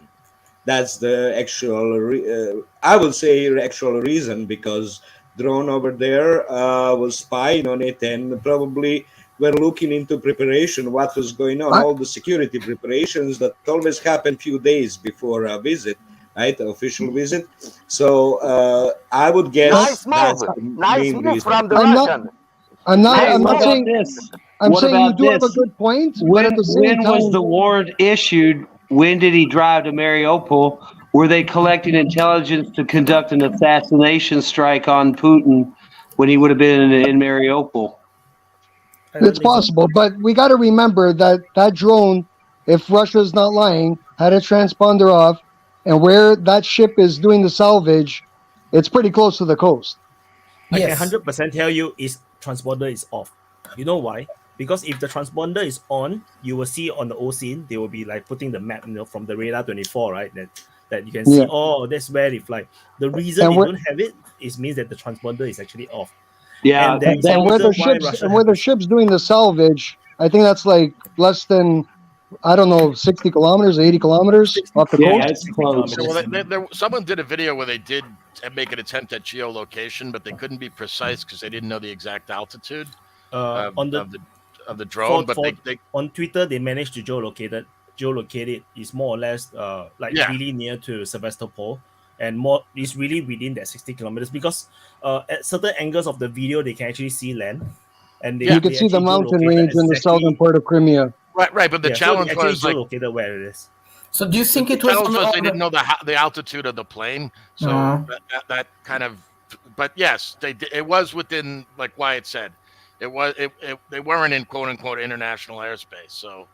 Speaker 6: That's the actual, I would say, actual reason, because drone over there was spying on it, and probably were looking into preparation, what was going on, all the security preparations that always happen few days before a visit, right, official visit. So I would guess that's the main reason.
Speaker 3: From the Russian.
Speaker 18: I'm not saying
Speaker 13: this.
Speaker 18: I'm
Speaker 13: What
Speaker 18: saying you
Speaker 13: about
Speaker 18: do have a
Speaker 13: this?
Speaker 18: good point. But
Speaker 13: When
Speaker 18: at the same time,
Speaker 13: was the warrant issued? When did he drive to Mariupol? Were they collecting intelligence to conduct an assassination strike on Putin when he would have been in Mariupol?
Speaker 18: it's possible, but we got to remember that that drone, if Russia's not lying, had a transponder off, and where that ship is doing the salvage, it's pretty close to the coast.
Speaker 1: I can 100% tell you is transponder is off. You know why? Because if the transponder is on, you will see on the OSIN, they will be like putting the map, from the radar 24, right? That you can see, that's where they fly. The reason
Speaker 18: And
Speaker 1: they don't have it means that the transponder is actually off.
Speaker 13: Yeah,
Speaker 1: and,
Speaker 18: and where the ship's doing the salvage, I think that's like less than, I don't know, 60 kilometers, 80 kilometers off the coast.
Speaker 13: It's close.
Speaker 21: Well, someone did a video where they did make an attempt at geolocation, but they couldn't be precise because they didn't know the exact altitude of the drone.
Speaker 1: On Twitter, they managed to geolocate it. It's more or less really near to Sevastopol, and it's really within that 60 kilometers, because at certain angles of the video they can actually see land, and
Speaker 18: you can see the mountain range in the southern part of Crimea.
Speaker 21: Right, but the challenge was
Speaker 1: geolocated where it is.
Speaker 2: So do you think it was?
Speaker 21: They didn't know the altitude of the plane, so that kind of. But yes, it was within, like Wyatt said, they weren't in quote unquote international airspace. So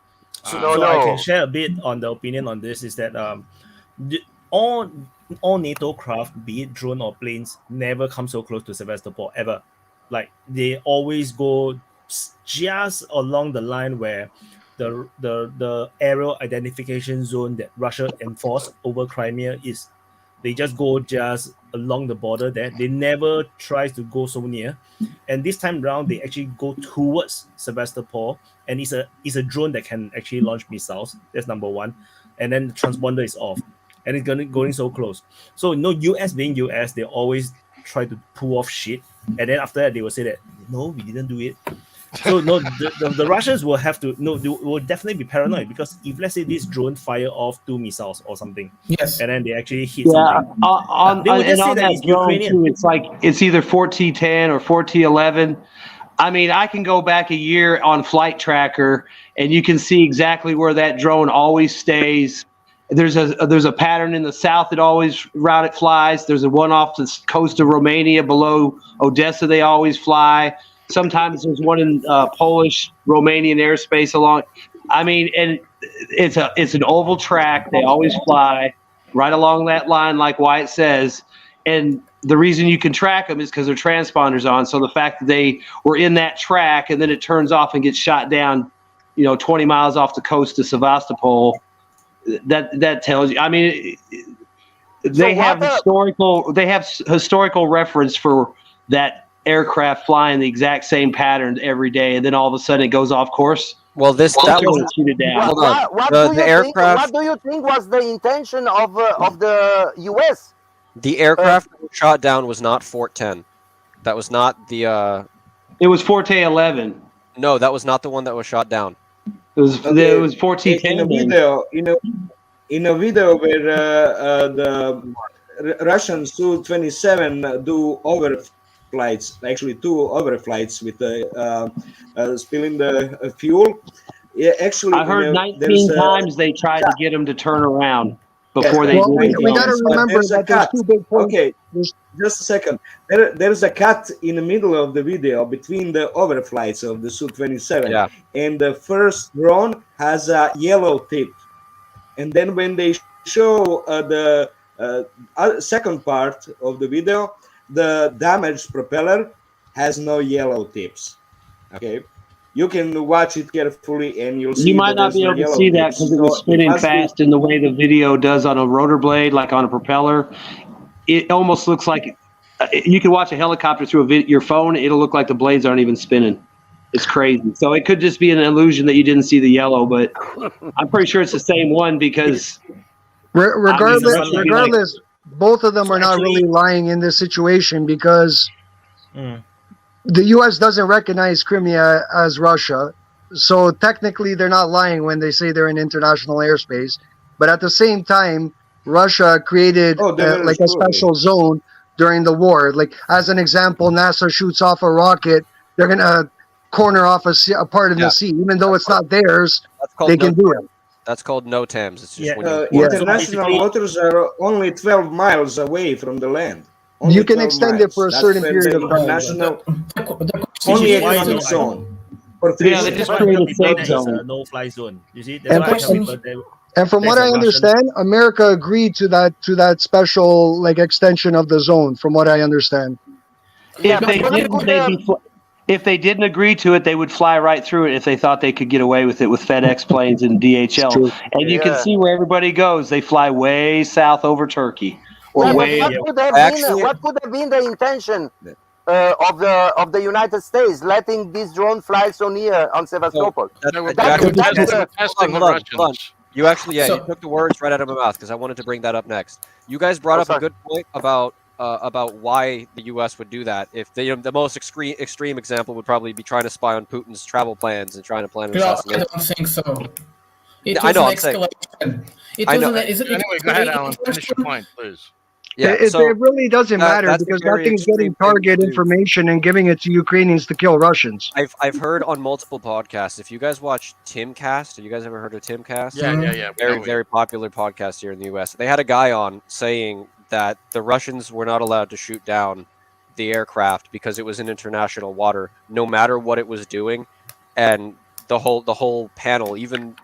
Speaker 1: I can share a bit on the opinion on this. Is that all NATO craft, be it drone or planes, never come so close to Sevastopol ever. Like they always go just along the line where the aerial identification zone that Russia enforced over Crimea is. They just go just along the border there. They never try to go so near. And this time around, they actually go towards Sevastopol, and it's a drone that can actually launch missiles. That's number one. And then the transponder is off, and it's going so close. So US being US, they always try to pull off shit, and then after that they will say that no, we didn't do it. So the Russians will have to they will definitely be paranoid, because if let's say this drone fire off 2 missiles or something, and then they actually hit something, they will just say that it's Ukrainian.
Speaker 13: Too, it's like it's either 4T10 or 4T11. I mean, I can go back a year on Flight Tracker, and you can see exactly where that drone always stays. There's a pattern in the south that always route it flies. There's a one off the coast of Romania below Odessa. They always fly. Sometimes there's one in Polish, Romanian airspace along. I mean, and it's an oval track. They always fly right along that line, like Wyatt says. And the reason you can track them is because their transponders on. So the fact that they were in that track and then it turns off and gets shot down, 20 miles off the coast of Sevastopol, that tells you. I mean, they have historical reference for that aircraft flying the exact same pattern every day, and then all of a sudden it goes off course.
Speaker 3: Well,
Speaker 13: that was shoot it down.
Speaker 3: What do you think was the intention of the US?
Speaker 8: The aircraft that was shot down was not Fort 10. That was not the.
Speaker 13: It was Forte 11.
Speaker 8: No, that was not the one that was shot down.
Speaker 13: It was 1410.
Speaker 6: In a video where the Russian Su-27 do overflights, actually 2 overflights with spilling the fuel. Yeah, actually,
Speaker 13: I heard 19 times they tried to get him to turn around before they did it.
Speaker 18: We got to remember that there's 2 big points.
Speaker 6: Okay, just a second. There's a cut in the middle of the video between the overflights of the Su-27, and the first drone has a yellow tip. And then when they show the second part of the video, the damaged propeller has no yellow tips. Okay, you can watch it carefully, and you'll see.
Speaker 13: You might not be able to see that because it was spinning fast in the way the video does on a rotor blade, like on a propeller. It almost looks like you can watch a helicopter through your phone. It'll look like the blades aren't even spinning. It's crazy. So it could just be an illusion that you didn't see the yellow, but I'm pretty sure it's the same one because
Speaker 18: regardless, both of them are not really lying in this situation because the U.S. doesn't recognize Crimea as Russia. So technically they're not lying when they say they're in international airspace. But at the same time, Russia created like a special zone during the war. Like as an example, NASA shoots off a rocket. They're going to corner off a part of the sea, even though it's not theirs. They can do it.
Speaker 8: That's called NOTAMs. It's just
Speaker 6: international waters are only 12 miles away from the land. Only
Speaker 18: you can extend it for a certain period of time.
Speaker 6: Only economic zone.
Speaker 18: They just create a safe zone.
Speaker 1: No-fly zone. You see,
Speaker 18: and from what I understand, America agreed to that special like extension of the zone. From what I understand.
Speaker 13: If they didn't agree to it, they would fly right through it if they thought they could get away with it with FedEx planes and DHL. And you can see where everybody goes. They fly way south over Turkey. Or
Speaker 3: what could have been the intention of the United States letting this drone fly so near on Sevastopol?
Speaker 8: You actually, you took the words right out of my mouth because I wanted to bring that up next. You guys brought up a good point about why the U.S. would do that. If the most extreme example would probably be trying to spy on Putin's travel plans and trying to plan an assassination.
Speaker 2: I don't think so.
Speaker 8: I know. I'm saying.
Speaker 21: Anyway, go ahead, Alan. Finish your point, please.
Speaker 18: Yeah, it really doesn't matter because nothing's getting target information and giving it to Ukrainians to kill Russians.
Speaker 8: I've heard on multiple podcasts. If you guys watch Timcast, have you guys ever heard of Timcast?
Speaker 21: Yeah.
Speaker 8: Very popular podcast here in the U.S. They had a guy on saying that the Russians were not allowed to shoot down the aircraft because it was in international water, no matter what it was doing, and the whole panel, even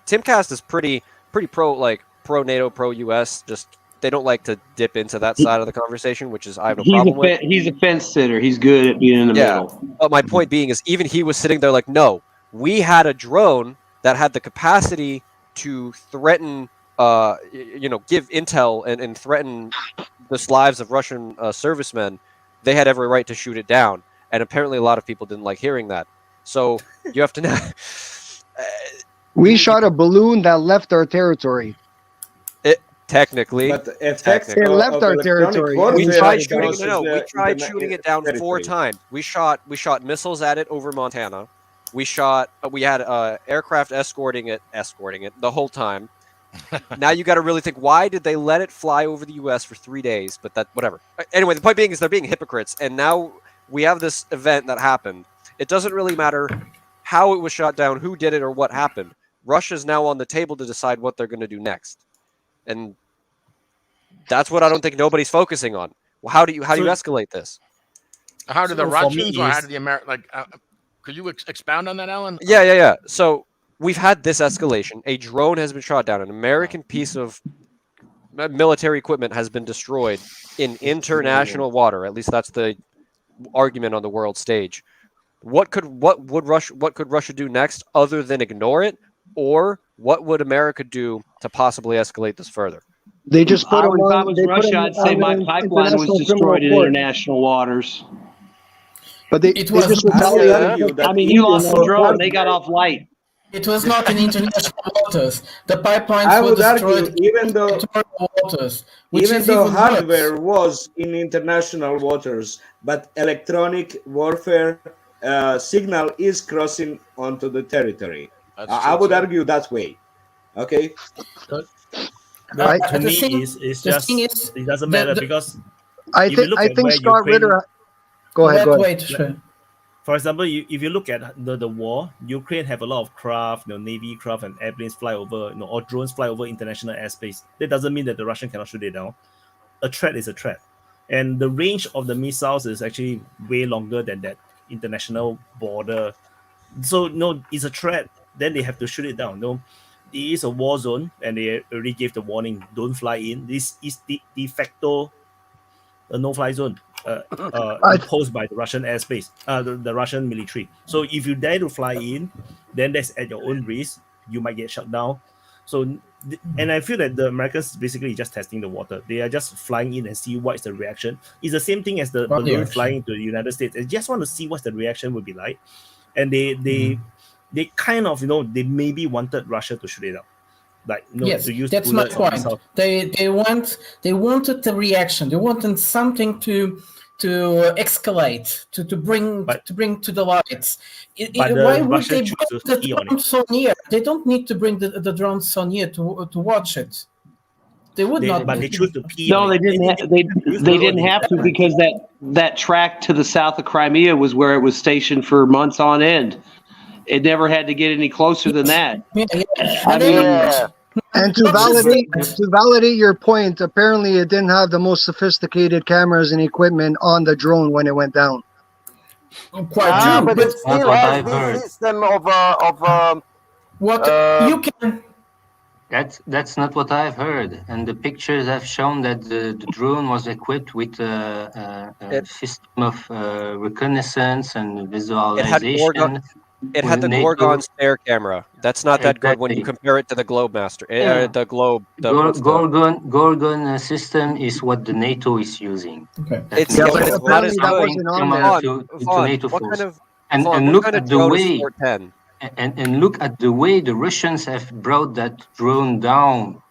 Speaker 8: Timcast is pretty pro NATO, pro US. Just they don't like to dip into that side of the conversation, which is I have no problem with.
Speaker 13: He's a fence sitter. He's good at being in the middle.
Speaker 8: But my point being is, even he was sitting there like, no, we had a drone that had the capacity to threaten, give intel and threaten the lives of Russian servicemen. They had every right to shoot it down, and apparently a lot of people didn't like hearing that. So you have to now.
Speaker 18: We shot a balloon that left our territory.
Speaker 8: Technically,
Speaker 18: but it left our territory.
Speaker 8: We tried shooting it down 4 times. We shot missiles at it over Montana. We had aircraft escorting it the whole time. Now you got to really think, why did they let it fly over the U.S. for 3 days? But that, whatever. Anyway, the point being is they're being hypocrites, and now we have this event that happened. It doesn't really matter how it was shot down, who did it, or what happened. Russia's now on the table to decide what they're going to do next. And that's what I don't think nobody's focusing on. Well, how do you escalate this?
Speaker 21: How do the Russians or how do the Americans? Could you expound on that, Alan?
Speaker 8: Yeah. So we've had this escalation. A drone has been shot down. An American piece of military equipment has been destroyed in international water. At least that's the argument on the world stage. What could Russia do next other than ignore it? Or what would America do to possibly escalate this further?
Speaker 18: They just put
Speaker 13: if I was Russia, I'd say my pipeline was destroyed in international waters.
Speaker 18: But
Speaker 13: you lost the drone. They got off light.
Speaker 2: It was not in international waters. The pipelines were destroyed
Speaker 6: even though
Speaker 2: waters.
Speaker 6: Hardware was in international waters, but electronic warfare signal is crossing onto the territory. I would argue that way. Okay.
Speaker 1: To me, it's just it doesn't matter because
Speaker 18: I think Scott Ritter. Go ahead.
Speaker 1: For example, if you look at the war, Ukraine have a lot of craft, navy craft and airplanes fly over, or drones fly over international airspace. That doesn't mean that the Russian cannot shoot it down. A threat is a threat, and the range of the missiles is actually way longer than that international border. So it's a threat. Then they have to shoot it down. No, it is a war zone, and they already gave the warning: don't fly in. This is de facto a no-fly zone. Imposed by the Russian airspace, the Russian military. So if you dare to fly in, then that's at your own risk. You might get shut down. So, and I feel that the Americans basically just testing the water. They are just flying in and see what is the reaction. It's the same thing as the balloon flying into the United States. They just want to see what the reaction would be like. And they kind of, they maybe wanted Russia to shoot it out.
Speaker 2: Yes,
Speaker 1: to use
Speaker 2: that's my point. They wanted the reaction. They wanted something to escalate, to bring to the lights. Why would they bring the drones so near? They don't need to bring the drones so near to watch it. They would not.
Speaker 1: But they choose to pee.
Speaker 13: No, they didn't. They didn't have to because that track to the south of Crimea was where it was stationed for months on end. It never had to get any closer than that.
Speaker 18: And to validate your point, apparently it didn't have the most sophisticated cameras and equipment on the drone when it went down.
Speaker 3: Quite true, but it still has this system of
Speaker 2: what you can.
Speaker 9: That's not what I've heard, and the pictures have shown that the drone was equipped with a system of reconnaissance and visualization.
Speaker 8: It had the Gorgon stare camera. That's not that good when you compare it to the Globemaster. The Globe.
Speaker 9: Gorgon system is what the NATO is using.
Speaker 8: Okay. It's not as good.
Speaker 9: And look at the way. And look at the way the Russians have brought that drone down.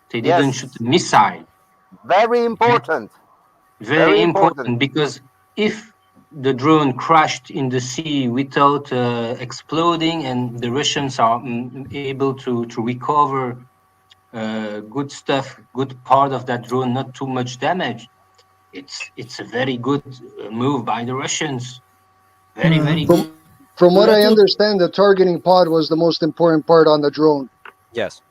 Speaker 9: They didn't shoot a missile.
Speaker 3: Very important.
Speaker 9: Very important because if the drone crashed in the sea without exploding, and the Russians are able to recover good stuff, good part of that drone, not too much damage. It's a very good move by the Russians. Very good.
Speaker 18: From what I understand, the targeting pod was the most important part on the drone.
Speaker 8: Yes.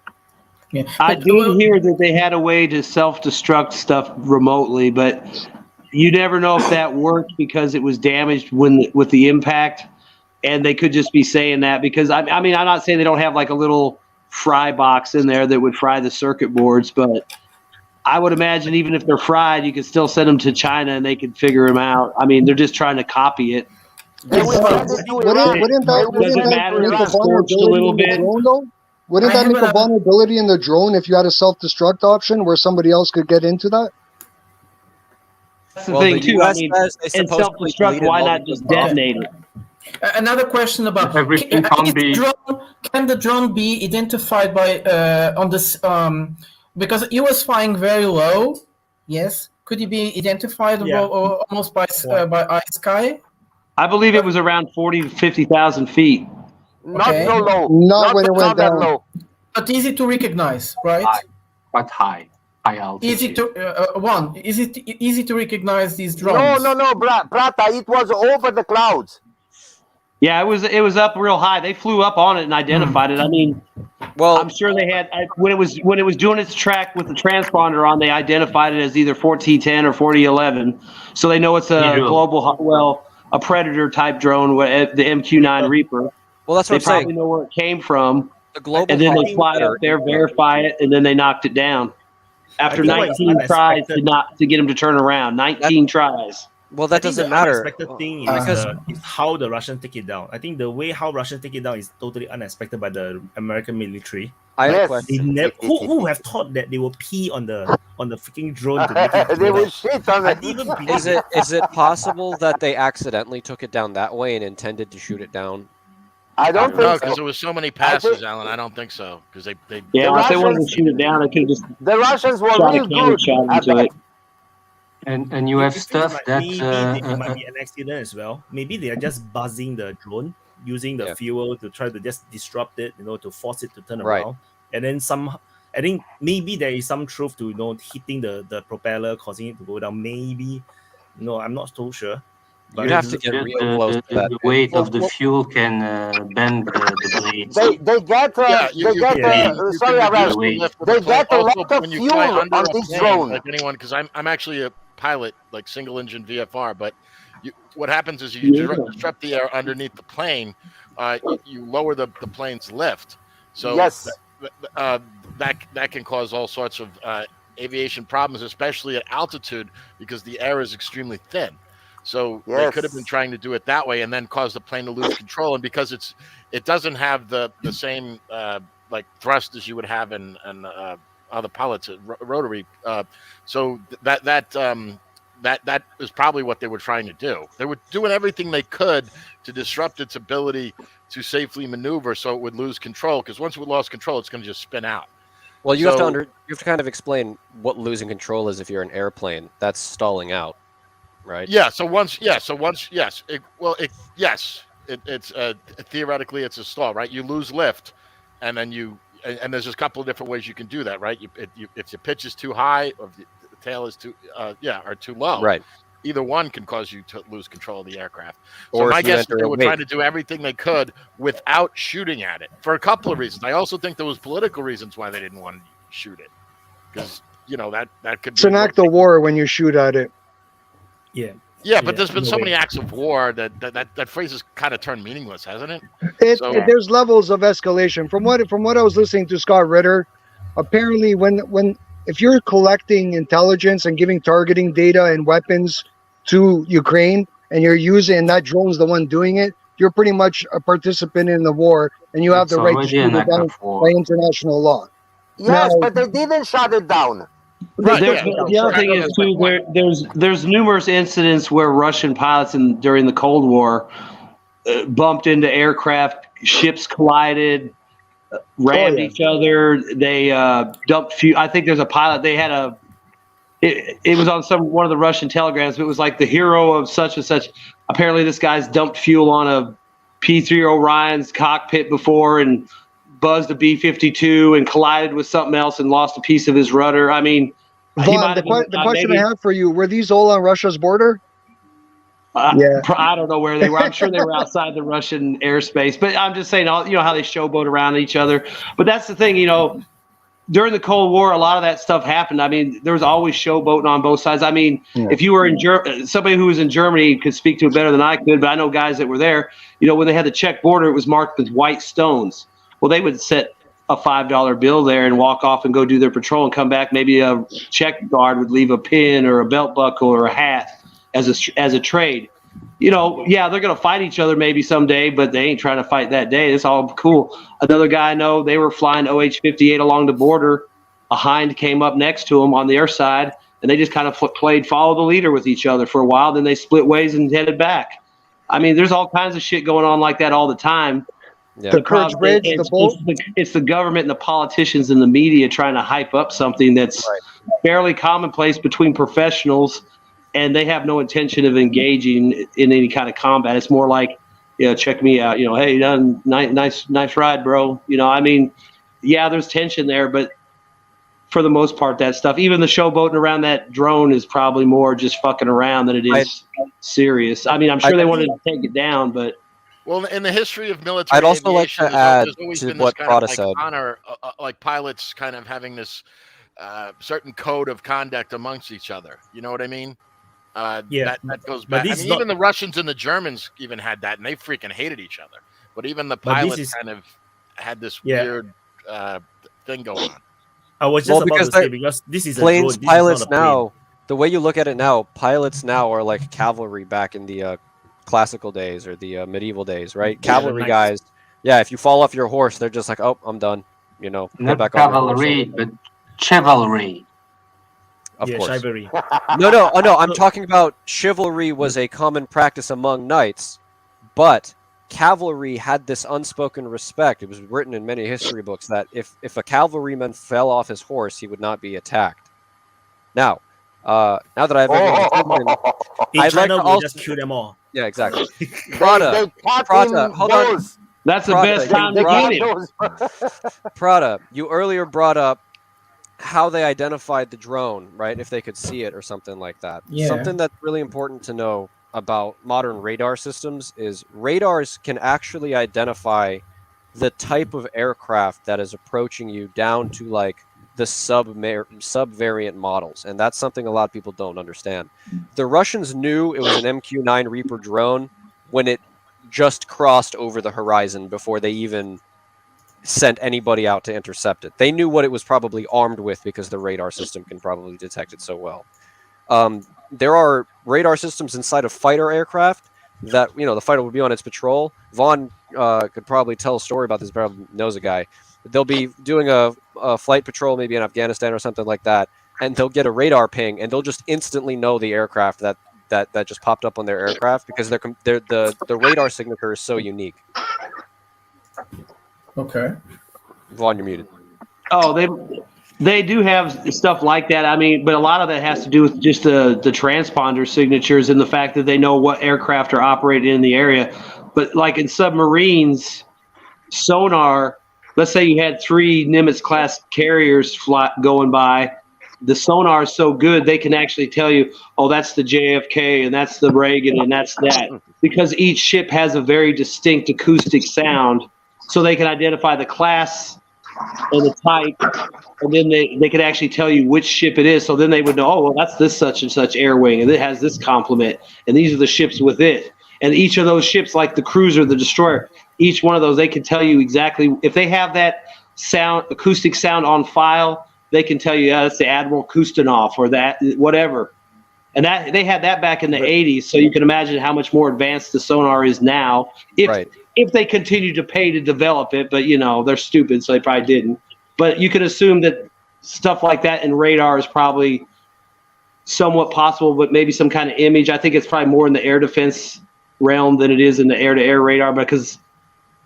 Speaker 13: Yeah. I did hear that they had a way to self-destruct stuff remotely, but you never know if that worked because it was damaged with the impact, and they could just be saying that because I mean I'm not saying they don't have like a little fry box in there that would fry the circuit boards, but I would imagine even if they're fried, you could still send them to China and they could figure them out. I mean, they're just trying to copy it.
Speaker 18: Wouldn't that make a vulnerability in the drone if you had a self-destruct option where somebody else could get into that?
Speaker 13: That's the thing too. I mean, in self-destruct, why not just detonate it?
Speaker 2: Another question about can the drone be identified by on this because it was flying very low? Yes, could it be identified almost by sky?
Speaker 13: I believe it was around 40,000 to 50,000 feet.
Speaker 3: Not so low.
Speaker 18: Not when it went down.
Speaker 3: Low.
Speaker 2: But easy to recognize, right?
Speaker 9: But high altitude.
Speaker 2: Easy to Is it easy to recognize these drones?
Speaker 3: No, Brata. It was over the clouds.
Speaker 13: Yeah, it was up real high. They flew up on it and identified it. I mean, well, I'm sure they had when it was doing its track with the transponder on, they identified it as either 1410 or 4011, so they know it's a global a Predator type drone, the MQ-9 Reaper.
Speaker 8: Well, that's what I'm saying.
Speaker 13: They probably know where it came from,
Speaker 8: and
Speaker 13: then they fly up there, verify it, and then they knocked it down. After 19 tries to get them to turn around. 19 tries.
Speaker 8: Well, that doesn't matter.
Speaker 1: The unexpected thing is how the Russians take it down. I think the way how Russians take it down is totally unexpected by the American military.
Speaker 8: I have a question.
Speaker 1: Who have thought that they will pee on the freaking drone to make it?
Speaker 3: They will shit on it.
Speaker 8: Is it possible that they accidentally took it down that way and intended to shoot it down?
Speaker 3: I don't think so.
Speaker 21: because there was so many passes, Alan. I don't think so because they
Speaker 13: if they wanted to shoot it down, they could have just
Speaker 3: the Russians were
Speaker 13: shot
Speaker 3: real
Speaker 13: a cannon
Speaker 3: good
Speaker 13: shot into it.
Speaker 9: And you have stuff that
Speaker 1: maybe it might be an accident as well. Maybe they are just buzzing the drone, using the fuel to try to just disrupt it, to force it to turn around. And then I think maybe there is some truth to hitting the propeller, causing it to go down. Maybe, I'm not so sure. But
Speaker 8: you'd have to get real close to that.
Speaker 9: The weight of the fuel can bend the blades.
Speaker 3: They get sorry, Aras, they get a lot of fuel on this drone.
Speaker 21: Like anyone, because I'm actually a pilot, like single engine VFR, but what happens is you disrupt the air underneath the plane, you lower the plane's lift. So that can cause all sorts of aviation problems, especially at altitude, because the air is extremely thin. So they could have been trying to do it that way and then cause the plane to lose control. And because it doesn't have the same like thrust as you would have in other pilots rotary. So that is probably what they were trying to do. They were doing everything they could to disrupt its ability to safely maneuver, so it would lose control. Because once it lost control, it's going to just spin out.
Speaker 8: Well, you have to kind of explain what losing control is if you're an airplane. That's stalling out, right?
Speaker 21: Yeah. It's theoretically it's a stall, right? You lose lift, and then and there's a couple of different ways you can do that, right? If the pitch is too high or if the tail is too low,
Speaker 8: right?
Speaker 21: Either one can cause you to lose control of the aircraft. So my guess is they were trying to do everything they could without shooting at it for a couple of reasons. I also think there was political reasons why they didn't want to shoot it, because that could
Speaker 18: it's an act of war when you shoot at it.
Speaker 21: Yeah, but there's been so many acts of war that phrase has kind of turned meaningless, hasn't it?
Speaker 18: There's levels of escalation. From what I was listening to Scott Ritter, apparently if you're collecting intelligence and giving targeting data and weapons to Ukraine, and you're using that drone's the one doing it, you're pretty much a participant in the war, and you have the right to shoot it down by international law.
Speaker 3: Yes, but they didn't shut it down.
Speaker 13: Right. The other thing is too, there's numerous incidents where Russian pilots during the Cold War bumped into aircraft, ships collided, rammed each other. They dumped fuel. I think there's a pilot. They had it was on one of the Russian telegrams. It was like the hero of such and such. Apparently, this guy's dumped fuel on a P-3 Orion's cockpit before and buzzed a B-52 and collided with something else and lost a piece of his rudder. I mean,
Speaker 18: Vaughn, the question I have for you: were these all on Russia's border?
Speaker 13: I don't know where they were. I'm sure they were outside the Russian airspace. But I'm just saying, how they showboat around each other. But that's the thing, during the Cold War, a lot of that stuff happened. I mean, there was always showboating on both sides. I mean, if you were in somebody who was in Germany could speak to it better than I could, but I know guys that were there. When they had the Czech border, it was marked with white stones. Well, they would set a $5 bill there and walk off and go do their patrol and come back. Maybe a Czech guard would leave a pin or a belt buckle or a hat as a trade. They're going to fight each other maybe someday, but they ain't trying to fight that day. It's all cool. Another guy I know, they were flying OH-58 along the border. A Hind came up next to them on their side, and they just kind of played follow the leader with each other for a while. Then they split ways and headed back. I mean, there's all kinds of shit going on like that all the time.
Speaker 18: Yeah. The Kerch Bridge,
Speaker 13: it's the government and the politicians and the media trying to hype up something that's fairly commonplace between professionals, and they have no intention of engaging in any kind of combat. It's more like, check me out. Hey, nice ride, bro. I mean, there's tension there, but for the most part, that stuff, even the showboating around that drone, is probably more just fucking around than it is serious. I mean, I'm sure they wanted to take it down, but.
Speaker 21: Well, in the history of military
Speaker 8: I'd also like to add to what Prada said.
Speaker 21: Honor, like pilots kind of having this certain code of conduct amongst each other. You know what I mean? That goes back. I mean, even the Russians and the Germans even had that, and they freaking hated each other. But even the pilots kind of had this weird thing going on.
Speaker 1: I was just about to say, because this is
Speaker 8: planes, pilots now. The way you look at it now, pilots now are like cavalry back in the classical days or the medieval days, right? Cavalry guys. Yeah, if you fall off your horse, they're just like, oh, I'm done.
Speaker 9: Not back cavalry, but chivalry.
Speaker 8: Of course.
Speaker 1: Chivalry.
Speaker 8: No. I'm talking about chivalry was a common practice among knights, but cavalry had this unspoken respect. It was written in many history books that if a cavalryman fell off his horse, he would not be attacked. Now, Now that I have everyone's attention, I'd like to also
Speaker 1: just kill them all.
Speaker 8: Yeah, exactly. Prada, hold on.
Speaker 13: That's the best time to get him.
Speaker 8: Prada, you earlier brought up how they identified the drone, right? If they could see it or something like that.
Speaker 2: Yeah.
Speaker 8: Something that's really important to know about modern radar systems is radars can actually identify the type of aircraft that is approaching you down to like the sub-variant models. And that's something a lot of people don't understand. The Russians knew it was an MQ-9 Reaper drone when it just crossed over the horizon before they even sent anybody out to intercept it. They knew what it was probably armed with because the radar system can probably detect it so well. There are radar systems inside of fighter aircraft that, you know, the fighter would be on its patrol. Vaughn could probably tell a story about this, probably knows a guy. They'll be doing a flight patrol maybe in Afghanistan or something like that, and they'll get a radar ping, and they'll just instantly know the aircraft that just popped up on their aircraft because the radar signature is so unique.
Speaker 2: Okay.
Speaker 8: Vaughn, you're muted.
Speaker 13: Oh, they do have stuff like that. I mean, but a lot of that has to do with just the transponder signatures and the fact that they know what aircraft are operating in the area. But like in submarines, sonar, let's say you had 3 Nimitz-class carriers going by. The sonar is so good, they can actually tell you, oh, that's the JFK, and that's the Reagan, and that's that. Because each ship has a very distinct acoustic sound, so they can identify the class and the type, and then they could actually tell you which ship it is. So then they would know, oh, well, that's this such and such air wing, and it has this complement, and these are the ships with it. And each of those ships, like the cruiser, the destroyer, each one of those, they can tell you exactly if they have that acoustic sound on file. They can tell you, that's the Admiral Kustanov or that whatever. And that they had that back in the 80s, so you can imagine how much more advanced the sonar is now. If they continue to pay to develop it, but you know they're stupid, so they probably didn't. But you can assume that stuff like that in radar is probably somewhat possible, but maybe some kind of image. I think it's probably more in the air defense realm than it is in the air-to-air radar because.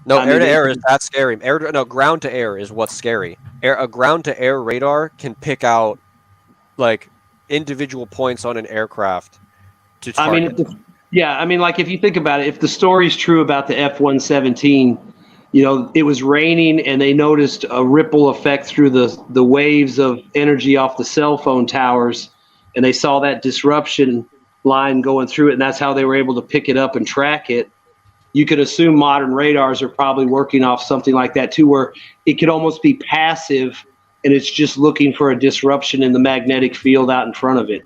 Speaker 8: Air-to-air is that scary. Ground-to-air is what's scary. A ground-to-air radar can pick out like individual points on an aircraft to target.
Speaker 13: I mean, like if you think about it, if the story's true about the F-117, you know, it was raining and they noticed a ripple effect through the waves of energy off the cell phone towers, and they saw that disruption line going through it, and that's how they were able to pick it up and track it. You could assume modern radars are probably working off something like that too, where it could almost be passive and it's just looking for a disruption in the magnetic field out in front of it.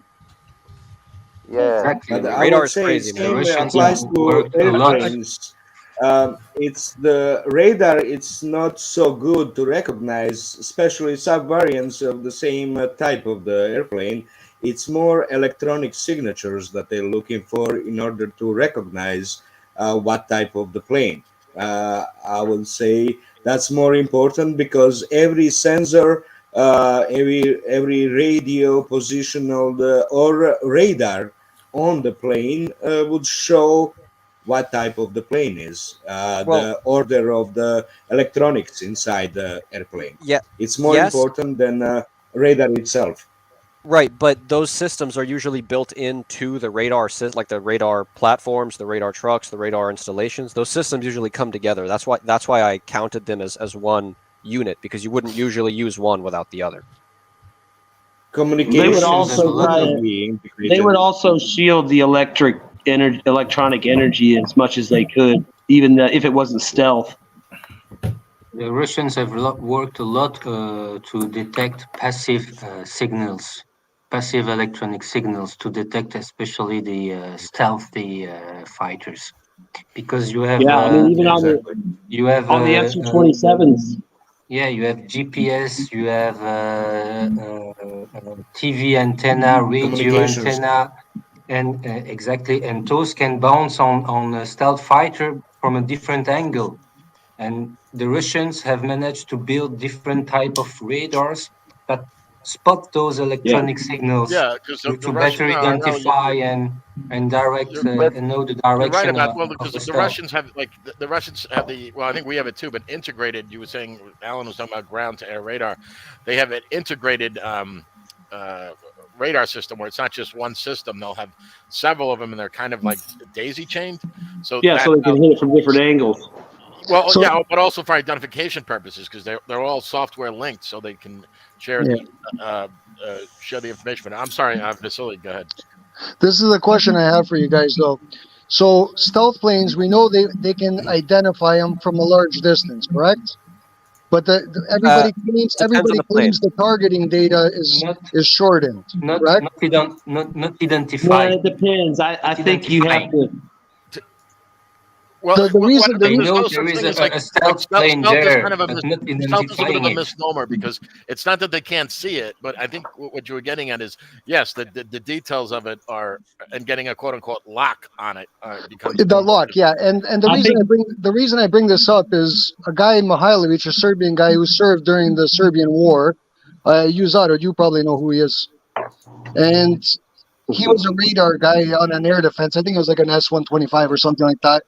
Speaker 3: Yeah,
Speaker 9: exactly.
Speaker 1: Radar is crazy. Same applies to airplanes. It's the radar. It's not so good to recognize, especially sub-variants of the same type of the airplane. It's more electronic signatures that they're looking for in order to recognize what type of the plane. I would say that's more important because every sensor, every radio positional or radar on the plane would show what type of the plane is, the order of the electronics inside the airplane.
Speaker 8: Yeah,
Speaker 1: it's more important than radar itself.
Speaker 8: Right, but those systems are usually built into the radar, like the radar platforms, the radar trucks, the radar installations. Those systems usually come together. That's why I counted them as one unit, because you wouldn't usually use one without the other.
Speaker 13: They would also shield the electronic energy as much as they could, even if it wasn't stealth.
Speaker 9: The Russians have worked a lot to detect passive signals. Passive electronic signals to detect especially the stealthy fighters, because you have
Speaker 13: even on the F-27s.
Speaker 9: Yeah, you have GPS, you have TV antenna, radio antenna, and exactly, and those can bounce on a stealth fighter from a different angle. And the Russians have managed to build different type of radars that spot those electronic signals to better identify and direct and know the direction.
Speaker 21: You're right about because the Russians have the Russians have I think we have it too, but integrated. You were saying Alan was talking about ground to air radar. They have an integrated radar system where it's not just one system. They'll have several of them, and they're kind of like daisy chained. So
Speaker 13: yeah, so they can hit it from different angles.
Speaker 21: Well, yeah, but also for identification purposes, because they're all software linked, so they can share the information. But I'm sorry, Vasily, go ahead.
Speaker 18: This is the question I have for you guys, though. So stealth planes, we know they can identify them from a large distance, correct? But everybody claims the targeting data is shortened, correct?
Speaker 20: Not identified.
Speaker 13: Well, it depends. I think you have to.
Speaker 21: Well,
Speaker 18: the reason
Speaker 20: there is a stealth plane there, but not
Speaker 21: stealth is a bit of
Speaker 20: identifying
Speaker 21: a
Speaker 20: it.
Speaker 21: misnomer because it's not that they can't see it, but I think what you were getting at is yes, the details of it are, and getting a quote unquote lock on it becomes
Speaker 18: the lock, yeah. And the reason I bring this up is a guy Mihailovic, a Serbian guy who served during the Serbian War. Uzado, you probably know who he is, and he was a radar guy on an air defense. I think it was like an S-125 or something like that.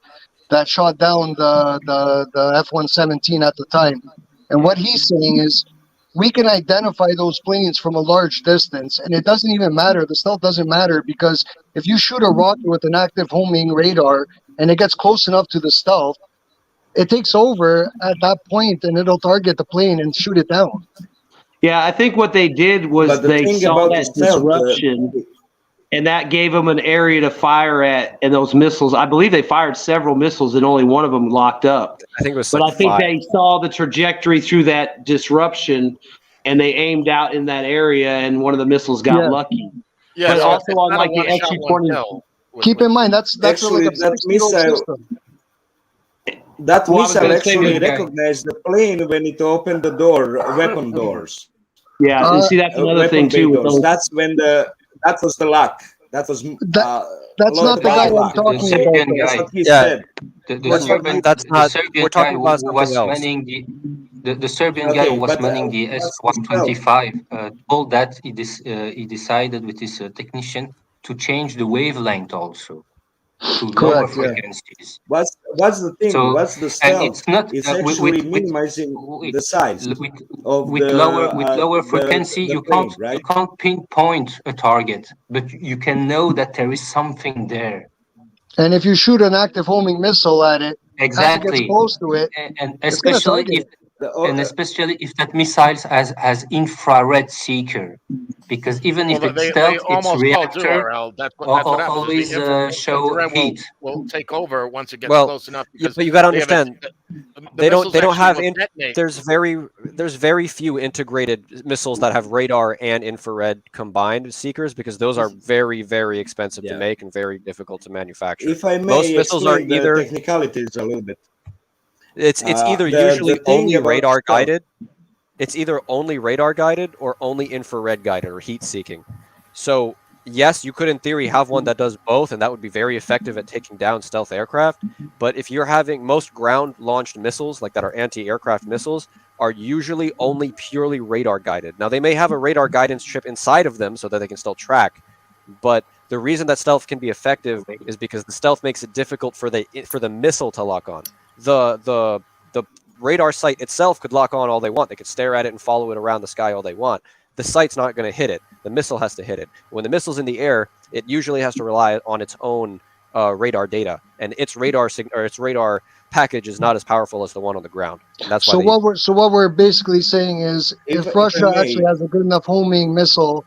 Speaker 18: That shot down the F-117 at the time. And what he's saying is we can identify those planes from a large distance, and it doesn't even matter. The stealth doesn't matter because if you shoot a rocket with an active homing radar and it gets close enough to the stealth, it takes over at that point and it'll target the plane and shoot it down.
Speaker 13: Yeah, I think what they did was they saw that disruption. And that gave them an area to fire at, and those missiles. I believe they fired several missiles, and only one of them locked up.
Speaker 8: I think it was.
Speaker 13: But I think they saw the trajectory through that disruption, and they aimed out in that area, and one of the missiles got lucky.
Speaker 21: Yeah,
Speaker 13: but
Speaker 21: so
Speaker 13: also on like the XU-20.
Speaker 18: Keep in mind that's
Speaker 6: actually
Speaker 18: like a
Speaker 6: that missile. That missile actually recognized the plane when it opened the door, weapon doors.
Speaker 13: Yeah, you see that's another thing too. With those.
Speaker 6: That's when that was the lock. That was
Speaker 18: that's not the guy I'm talking about.
Speaker 6: That's what he
Speaker 8: said.
Speaker 20: The Serbian guy who was manning the Serbian guy who was manning the S-125 told that he decided with his technician to change the wavelength also to lower frequencies.
Speaker 6: What's the thing?
Speaker 20: So,
Speaker 6: what's the stealth?
Speaker 20: and it's not
Speaker 6: actually minimizing the size of
Speaker 20: with lower frequency. You can't pinpoint a target, but you can know that there is something there.
Speaker 18: And if you shoot an active homing missile at it,
Speaker 20: exactly,
Speaker 18: as it gets close to it,
Speaker 20: and especially if that missile has infrared seeker, because even if it's stealth, its reactor always show heat.
Speaker 21: Will take over once it gets
Speaker 8: Well,
Speaker 21: close enough.
Speaker 8: yeah, but you got to understand, they don't have. There's very few integrated missiles that have radar and infrared combined seekers because those are very, very expensive to make and very difficult to manufacture.
Speaker 6: If I may,
Speaker 8: most missiles are either
Speaker 6: technicalities a little bit.
Speaker 8: It's either usually only radar guided. It's either only radar guided or only infrared guided or heat seeking. So yes, you could in theory have one that does both, and that would be very effective at taking down stealth aircraft. But if you're having most ground launched missiles like that are anti-aircraft missiles are usually only purely radar guided. Now they may have a radar guidance chip inside of them so that they can still track, but the reason that stealth can be effective is because the stealth makes it difficult for the missile to lock on. The radar sight itself could lock on all they want. They could stare at it and follow it around the sky all they want. The sight's not going to hit it. The missile has to hit it. When the missile's in the air, it usually has to rely on its own radar data, and its radar package is not as powerful as the one on the ground. And that's why.
Speaker 18: So what we're basically saying is, if Russia actually has a good enough homing missile,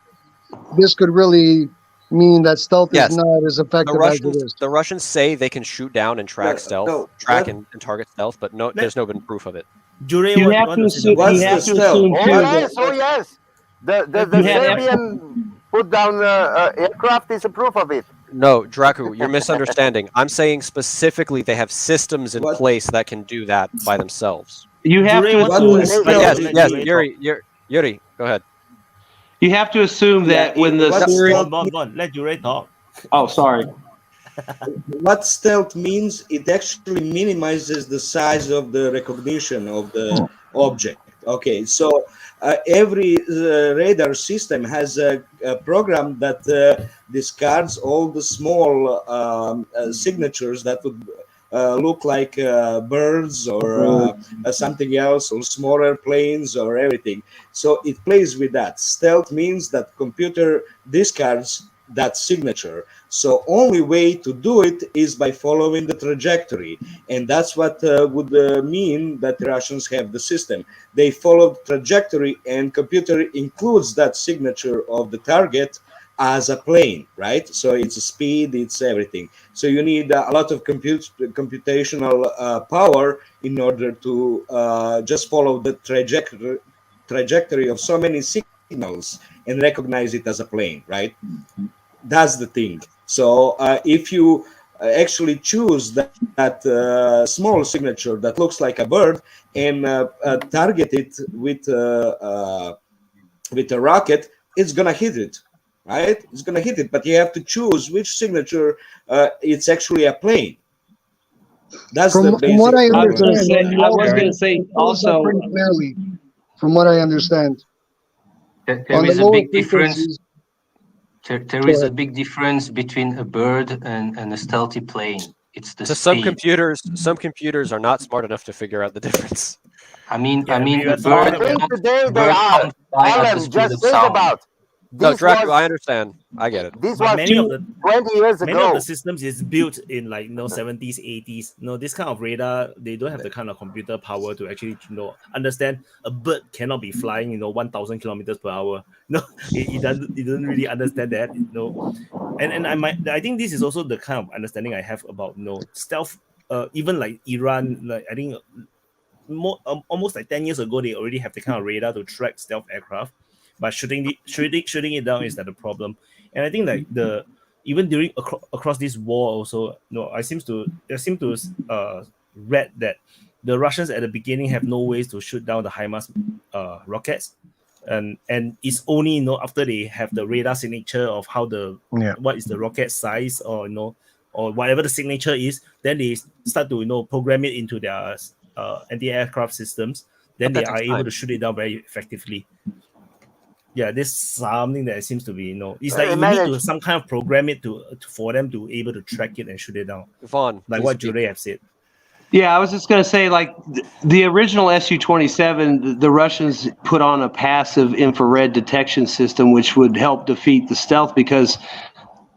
Speaker 18: this could really mean that stealth is not as effective as it is.
Speaker 8: The Russians say they can shoot down and track stealth, and target stealth, but there's no been proof of it.
Speaker 13: You have to assume too.
Speaker 3: Yes. The Serbian put down aircraft is a proof of it.
Speaker 8: No, Dracu, you're misunderstanding. I'm saying specifically they have systems in place that can do that by themselves.
Speaker 13: You have to assume.
Speaker 8: Yes, Yuri, go ahead.
Speaker 13: You have to assume that when the
Speaker 1: let Yuri talk.
Speaker 13: Oh, sorry.
Speaker 6: What stealth means, it actually minimizes the size of the recognition of the object. Okay, so every radar system has a program that discards all the small signatures that would look like birds or something else, or smaller planes or everything. So it plays with that. Stealth means that computer discards that signature. So only way to do it is by following the trajectory. And that's what would mean that Russians have the system. They follow the trajectory, and computer includes that signature of the target as a plane, right? So it's a speed, it's everything. So you need a lot of computational power in order to just follow the trajectory of so many signals and recognize it as a plane, right? That's the thing. So if you actually choose that small signature that looks like a bird and target it with a rocket, it's gonna hit it, right? It's gonna hit it, but you have to choose which signature it's actually a plane. That's the basic.
Speaker 18: From what I understand,
Speaker 13: I was going to say also
Speaker 18: pretty clearly. From what I understand,
Speaker 9: there is a big difference. There is a big difference between a bird and a stealthy plane. It's the
Speaker 8: So
Speaker 9: speed.
Speaker 8: some computers are not smart enough to figure out the difference.
Speaker 9: I mean,
Speaker 3: I
Speaker 9: a
Speaker 3: think
Speaker 9: bird.
Speaker 3: today they
Speaker 9: bird
Speaker 3: are.
Speaker 9: comes by at the
Speaker 3: Alan,
Speaker 9: speed
Speaker 3: just
Speaker 9: of
Speaker 3: think
Speaker 9: sound.
Speaker 3: about.
Speaker 8: No,
Speaker 3: This
Speaker 8: Draco,
Speaker 3: was,
Speaker 8: I understand. I get it.
Speaker 3: this
Speaker 1: But
Speaker 3: was
Speaker 1: many of the
Speaker 3: 20 years
Speaker 1: many
Speaker 3: ago.
Speaker 1: of the systems is built in like 70s, 80s. This kind of radar, they don't have the kind of computer power to actually understand a bird cannot be flying 1,000 kilometers per hour. No, it doesn't really understand that. And I think this is also the kind of understanding I have about stealth. Even like Iran, like I think almost like 10 years ago, they already have the kind of radar to track stealth aircraft. But shooting it down is that the problem. And I think like even during across this war also, I seem to read that the Russians at the beginning have no ways to shoot down the HIMARS rockets, and it's only after they have the radar signature of how what is the rocket size, or or whatever the signature is, then they start to program it into their anti-aircraft systems. Then they are able to shoot it down very effectively. Yeah, this is something that seems to be it's like you need to some kind of program it for them to able to track it and shoot it down.
Speaker 8: Vaughn,
Speaker 1: like what Jure have said.
Speaker 13: Yeah, I was just going to say, like, the original Su-27, the Russians put on a passive infrared detection system, which would help defeat the stealth, because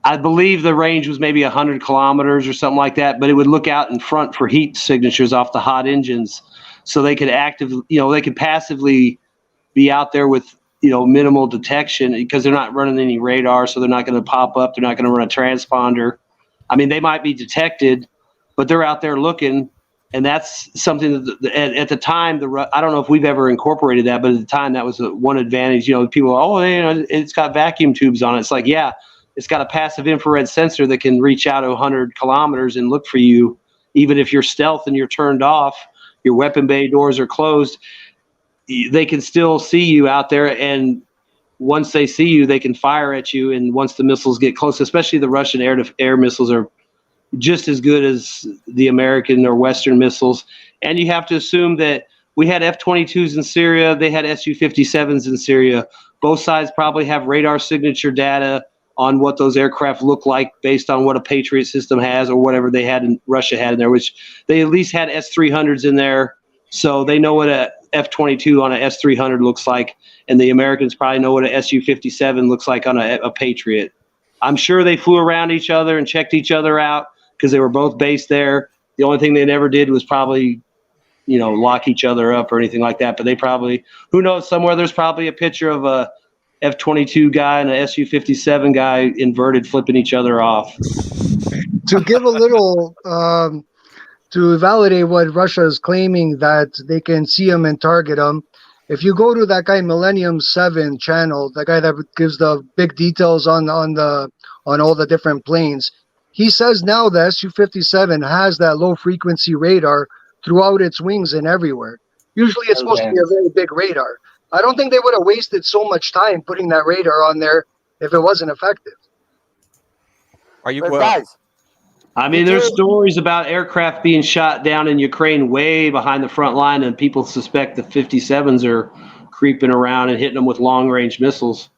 Speaker 13: I believe the range was maybe 100 kilometers or something like that, but it would look out in front for heat signatures off the hot engines, so they could they could passively be out there with minimal detection, because they're not running any radar, so they're not going to pop up. They're not going to run a transponder. I mean, they might be detected, but they're out there looking, and that's something that at the time, I don't know if we've ever incorporated that, but at the time that was one advantage. People, it's got vacuum tubes on it. It's like, yeah, it's got a passive infrared sensor that can reach out 100 kilometers and look for you, even if you're stealth and you're turned off, your weapon bay doors are closed. They can still see you out there, and once they see you, they can fire at you. And once the missiles get close, especially the Russian air-to-air missiles are just as good as the American or Western missiles. And you have to assume that we had F-22s in Syria, they had Su-57s in Syria. Both sides probably have radar signature data on what those aircraft look like based on what a Patriot system has, or whatever they had in Russia had in there, which they at least had S-300s in there. So they know what a F-22 on a S-300 looks like, and the Americans probably know what a Su-57 looks like on a Patriot. I'm sure they flew around each other and checked each other out, because they were both based there. The only thing they never did was probably, lock each other up or anything like that. But they probably, who knows, somewhere there's probably a picture of a F-22 guy and a Su-57 guy inverted, flipping each other off.
Speaker 18: To give a little... to validate what Russia is claiming, that they can see them and target them, if you go to that guy Millennium 7 channel, the guy that gives the big details on all the different planes, he says now the Su-57 has that low frequency radar throughout its wings and everywhere. Usually it's supposed to be a very big radar. I don't think they would have wasted so much time putting that radar on there if it wasn't effective.
Speaker 8: Are you
Speaker 3: guys?
Speaker 13: I mean, there's stories about aircraft being shot down in Ukraine way behind the front line, and people suspect the 57s are creeping around and hitting them with long-range missiles.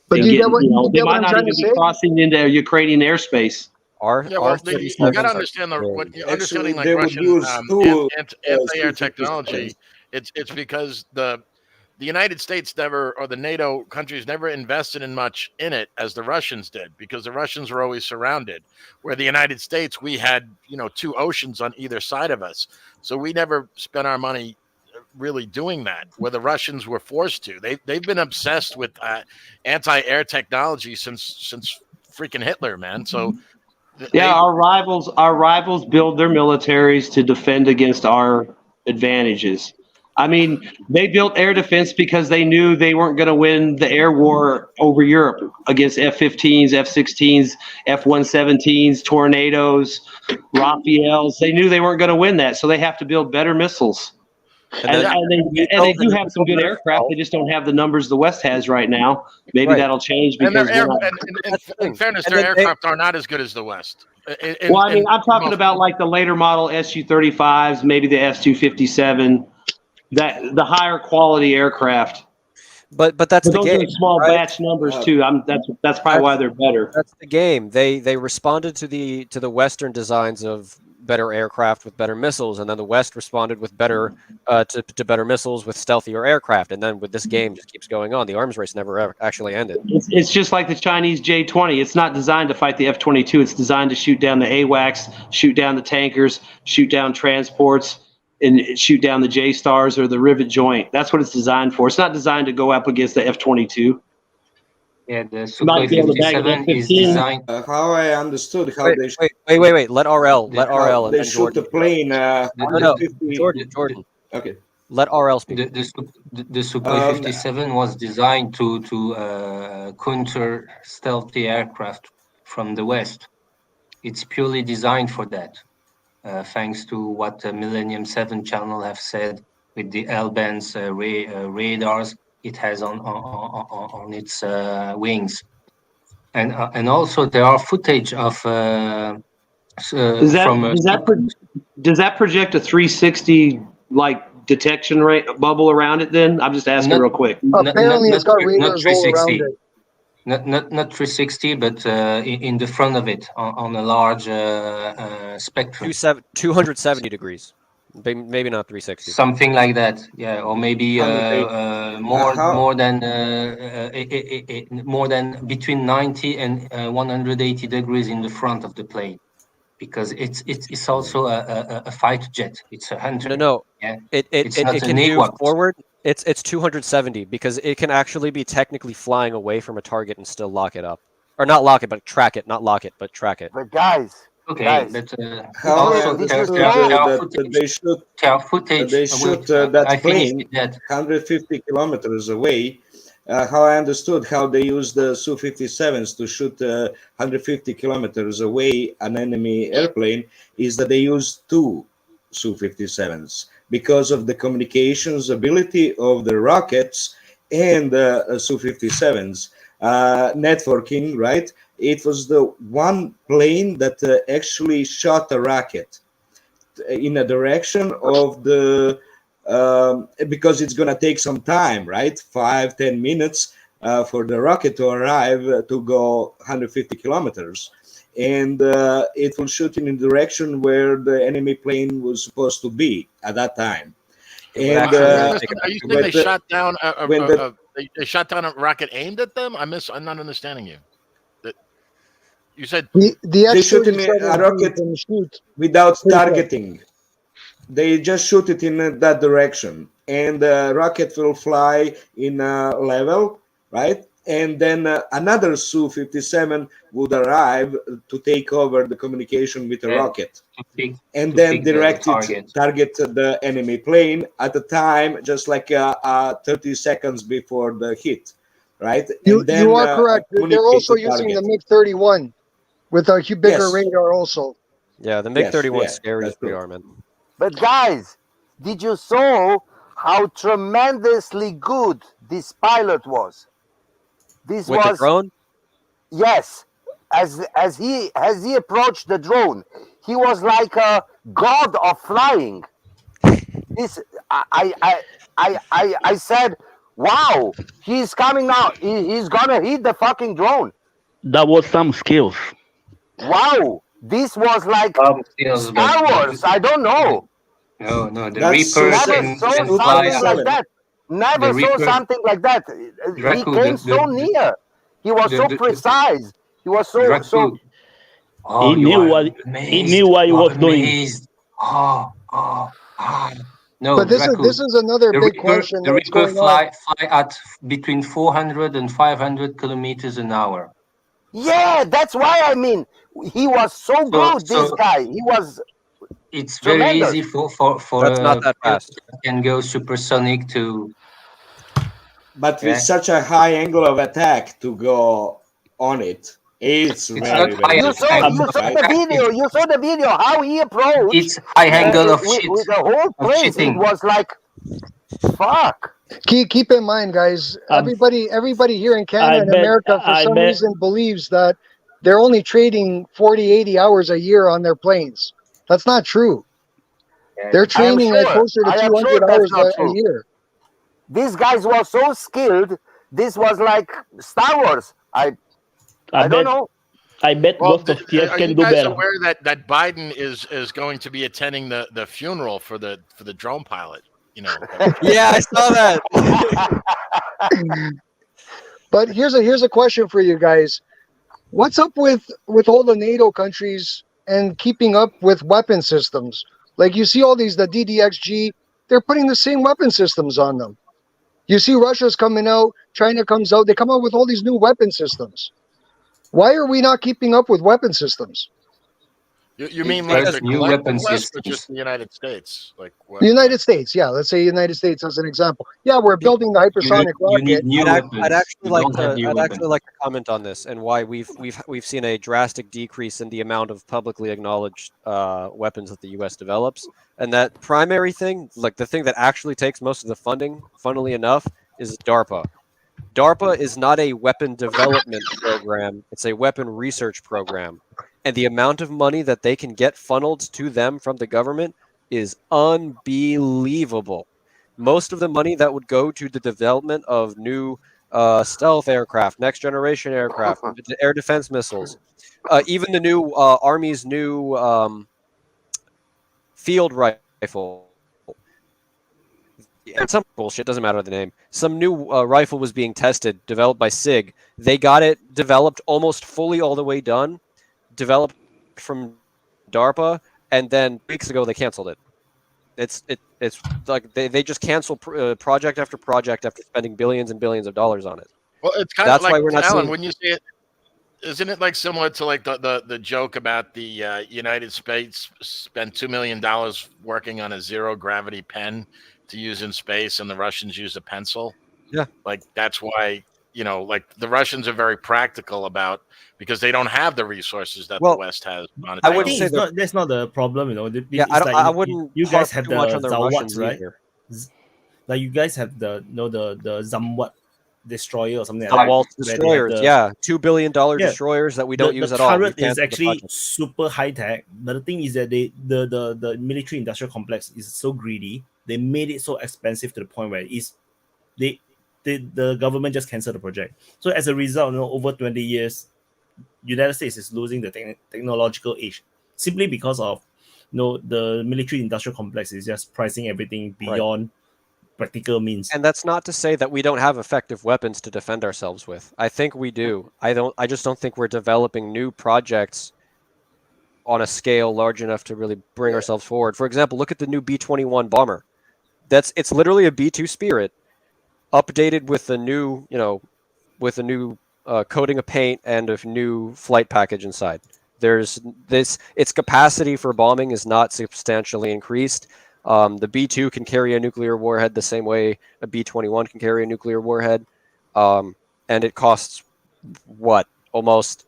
Speaker 18: But
Speaker 13: they might not even be crossing into Ukrainian airspace.
Speaker 21: You got to understand understanding like Russian anti-air technology. It's because the United States never, or the NATO countries never invested in much in it as the Russians did, because the Russians were always surrounded. Where the United States, we had two oceans on either side of us, so we never spent our money really doing that. Where the Russians were forced to. They've been obsessed with anti-air technology since freaking Hitler, man. So.
Speaker 13: Our rivals build their militaries to defend against our advantages. I mean, they built air defense because they knew they weren't going to win the air war over Europe against F-15s, F-16s, F-117s, Tornadoes, Rafales. They knew they weren't going to win that, so they have to build better missiles. And they do have some good aircraft. They just don't have the numbers the West has right now. Maybe that'll change. Because
Speaker 21: in fairness, their aircraft are not as good as the West.
Speaker 13: I'm talking about like the later model Su-35s, maybe the S-257, the higher quality aircraft.
Speaker 8: But that's the game.
Speaker 13: Those are small batch numbers too. That's probably why they're better.
Speaker 8: That's the game. They responded to the Western designs of better aircraft with better missiles, and then the West responded with better to better missiles with stealthier aircraft, and then with this game just keeps going on. The arms race never actually ended.
Speaker 13: It's just like the Chinese J-20. It's not designed to fight the F-22. It's designed to shoot down the AWACS, shoot down the tankers, shoot down transports, and shoot down the J-Stars or the rivet joint. That's what it's designed for. It's not designed to go up against the F-22.
Speaker 9: Yeah, the Sukhoi 57 is designed.
Speaker 6: How I understood how they
Speaker 8: wait. Let RL and
Speaker 6: they
Speaker 8: then
Speaker 6: shoot
Speaker 8: Jordan.
Speaker 6: the plane.
Speaker 8: No, Jordan.
Speaker 6: Okay.
Speaker 8: Let RL speak.
Speaker 9: The Sukhoi 57 was designed to counter stealthy aircraft from the West. It's purely designed for that. Thanks to what the Millennium 7 channel have said with the L-bands radars it has on its wings, and also there are footage of
Speaker 13: does that project a 360 like detection rate bubble around it? Then I'm just asking real quick.
Speaker 18: Apparently, it's got radars all around it.
Speaker 9: Not 360, but in the front of it on a large spectrum.
Speaker 8: 270 degrees. Maybe not 360.
Speaker 9: Something like that, yeah, or maybe more than between 90 and 180 degrees in the front of the plane, because it's also a fighter jet. It's a hunter.
Speaker 8: No.
Speaker 9: Yeah.
Speaker 8: It can do forward. It's 270 because it can actually be technically flying away from a target and still lock it up, or not lock it, but track it. Not lock it, but track it.
Speaker 3: But guys.
Speaker 9: Okay, but
Speaker 6: also they shoot that plane 150 kilometers away. How I understood how they use the Su-57s to shoot 150 kilometers away an enemy airplane is that they use two Su-57s because of the communications ability of the rockets and the Su-57s. Networking, right? It was the one plane that actually shot a rocket in a direction of the because it's going to take some time, right? 5-10 minutes for the rocket to arrive to go 150 kilometers, and it will shoot in a direction where the enemy plane was supposed to be at that time. And
Speaker 21: are you saying they shot down they shot down a rocket aimed at them? I'm not understanding you. You said
Speaker 6: they shoot in a rocket without targeting. They just shoot it in that direction, and the rocket will fly in a level, right? And then another Su-57 would arrive to take over the communication with the rocket, and then direct it, target the enemy plane at the time, just like 30 seconds before the hit, right?
Speaker 18: You are correct. They're also using the MiG-31 with a bigger radar also.
Speaker 8: Yeah, the MiG-31 is scary as they are, man.
Speaker 3: But guys, did you saw how tremendously good this pilot was? This
Speaker 8: with the drone?
Speaker 3: Yes. As he approached the drone, he was like a god of flying. This I said, wow, he's coming now. He's gonna hit the fucking drone.
Speaker 12: That was some skills.
Speaker 3: Wow. This was like Star Wars. I don't know.
Speaker 20: No, the
Speaker 3: That's
Speaker 20: Reapers
Speaker 3: never saw something like that. Never saw something like that. He came so near. He was so precise. He was so.
Speaker 12: He knew what he was doing.
Speaker 20: No,
Speaker 18: but this is another big question.
Speaker 20: The Reaper fly at between 400 and 500 kilometers an hour.
Speaker 3: Yeah, that's why I mean he was so good. This guy, he was.
Speaker 20: It's
Speaker 3: tremendous.
Speaker 20: very easy for
Speaker 8: that's not that fast.
Speaker 20: Can go supersonic to.
Speaker 6: But with such a high angle of attack to go on it, it's very, very
Speaker 3: you saw the video. You saw the video. How he approached.
Speaker 20: It's high angle of shit.
Speaker 3: With the whole place, it was like, fuck.
Speaker 18: Keep in mind, guys. Everybody here in Canada and America, for some reason, believes that they're only trading 40, 80 hours a year on their planes. That's not true. They're training at closer to 200 hours a year.
Speaker 3: These guys were so skilled. This was like Star Wars. I don't know.
Speaker 12: I bet most of Cir can do better.
Speaker 21: Are you guys aware that Biden is going to be attending the funeral for the drone pilot? You know.
Speaker 8: Yeah, I saw that.
Speaker 18: But here's a question for you guys. What's up with all the NATO countries and keeping up with weapon systems? Like you see all these, the DDXG, they're putting the same weapon systems on them. You see Russia's coming out, China comes out, they come out with all these new weapon systems. Why are we not keeping up with weapon systems?
Speaker 21: You mean like the
Speaker 20: new weapon
Speaker 21: West, or just the United States? Like what?
Speaker 18: The United States, yeah. Let's say United States as an example. Yeah, we're building the hypersonic rocket.
Speaker 8: I'd actually like to comment on this and why we've seen a drastic decrease in the amount of publicly acknowledged weapons that the U.S. develops, and that primary thing, like the thing that actually takes most of the funding, funnily enough, is DARPA. DARPA is not a weapon development program; it's a weapon research program. And the amount of money that they can get funneled to them from the government is unbelievable. Most of the money that would go to the development of new stealth aircraft, next generation aircraft, air defense missiles, even the new Army's new field rifle. And some bullshit, doesn't matter the name. Some new rifle was being tested, developed by SIG. They got it developed almost fully all the way done. Developed from DARPA, and then weeks ago they canceled it. It's like they just cancel project after project after spending billions and billions of dollars on it.
Speaker 21: Well, it's kind of like, why we're not Alan, when you say it, isn't it like similar to like the joke about the United States spent $2 million working on a zero gravity pen to use in space, and the Russians use a pencil?
Speaker 8: Yeah,
Speaker 21: like that's why. You know, like the Russians are very practical about because they don't have the resources that the West has.
Speaker 1: I wouldn't say that's not the problem. You know,
Speaker 8: I wouldn't.
Speaker 1: You guys have the
Speaker 8: Zawats,
Speaker 1: right? Like you guys have the Zamwat destroyer or something.
Speaker 8: Zamwat destroyers, yeah, $2 billion destroyers that we don't use at all.
Speaker 1: The turret is actually super high tech, but the thing is that the military industrial complex is so greedy. They made it so expensive to the point where the government just canceled the project. So as a result, over 20 years, United States is losing the technological edge simply because of the military industrial complex is just pricing everything beyond practical means.
Speaker 8: And that's not to say that we don't have effective weapons to defend ourselves with. I think we do. I just don't think we're developing new projects on a scale large enough to really bring ourselves forward. For example, look at the new B-21 bomber. It's literally a B-2 Spirit updated with a new, coating of paint and a new flight package inside. Its capacity for bombing is not substantially increased. The B-2 can carry a nuclear warhead the same way a B-21 can carry a nuclear warhead, and it costs almost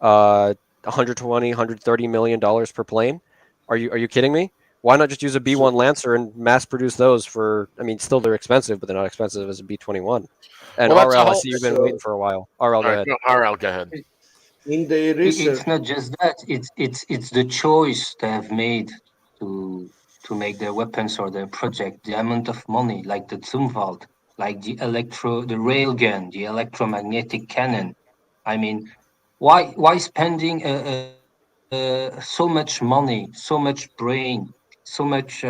Speaker 8: $120, $130 million per plane. Are you kidding me? Why not just use a B-1 Lancer and mass produce those for? I mean, still they're expensive, but they're not expensive as a B-21. And RL, I see you've been waiting for a while. RL, go ahead.
Speaker 21: RL, go ahead.
Speaker 6: In the research,
Speaker 20: it's not just that; it's the choice they have made to make their weapons or their project. The amount of money, like the Zumwalt, like the railgun, the electromagnetic cannon. I mean, why spending a
Speaker 9: so much money, so much brain, so much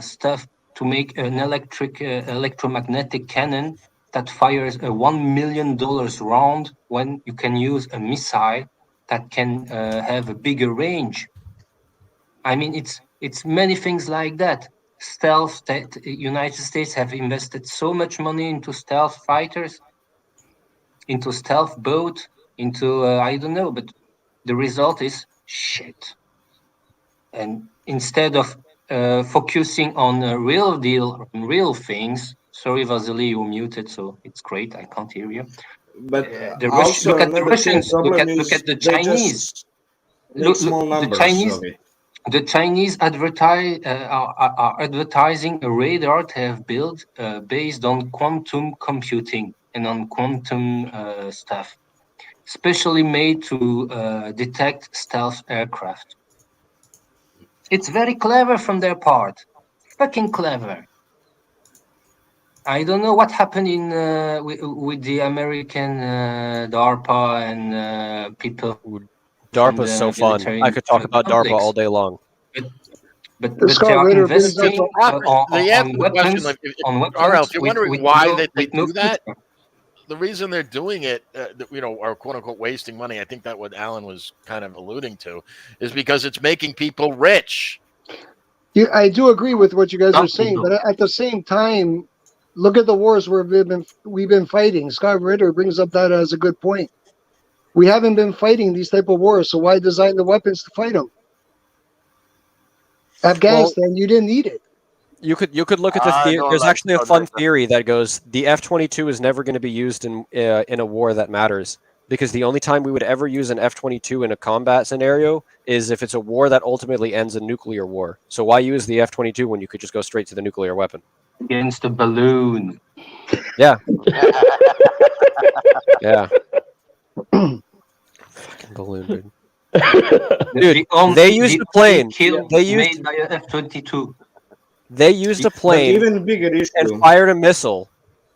Speaker 9: stuff to make an electromagnetic cannon that fires a $1 million round when you can use a missile that can have a bigger range. I mean, it's many things like that. Stealth, that United States have invested so much money into stealth fighters, into stealth boat, into I don't know, but the result is shit. And instead of focusing on a real deal, on real things. Sorry, Vasily, you're muted, so it's great. I can't hear you.
Speaker 6: But
Speaker 9: look at the Russians. Look at the Chinese.
Speaker 6: Look, the
Speaker 9: Chinese. The Chinese are advertising a radar they have built based on quantum computing and on quantum stuff, specially made to detect stealth aircraft. It's very clever from their part. Fucking clever. I don't know what happened in with the American DARPA and people.
Speaker 8: DARPA's so fun. I could talk about DARPA all day long.
Speaker 9: But they are investing on weapons.
Speaker 21: RL, if you're wondering why they do that, the reason they're doing it, are quote unquote wasting money. I think that what Alan was kind of alluding to is because it's making people rich.
Speaker 18: Yeah, I do agree with what you guys are saying, but at the same time, look at the wars where we've been fighting. Scott Ritter brings up that as a good point. We haven't been fighting these type of wars, so why design the weapons to fight them? Afghanistan, you didn't need it.
Speaker 8: You could look at the theory. There's actually a fun theory that goes the F-22 is never going to be used in a war that matters, because the only time we would ever use an F-22 in a combat scenario is if it's a war that ultimately ends a nuclear war. So why use the F-22 when you could just go straight to the nuclear weapon?
Speaker 9: Against a balloon.
Speaker 8: Yeah. Yeah. Fucking balloon, dude. Dude, they used a plane. They used
Speaker 9: by a F-22.
Speaker 8: They used a plane
Speaker 6: even bigger issue.
Speaker 8: and fired a missile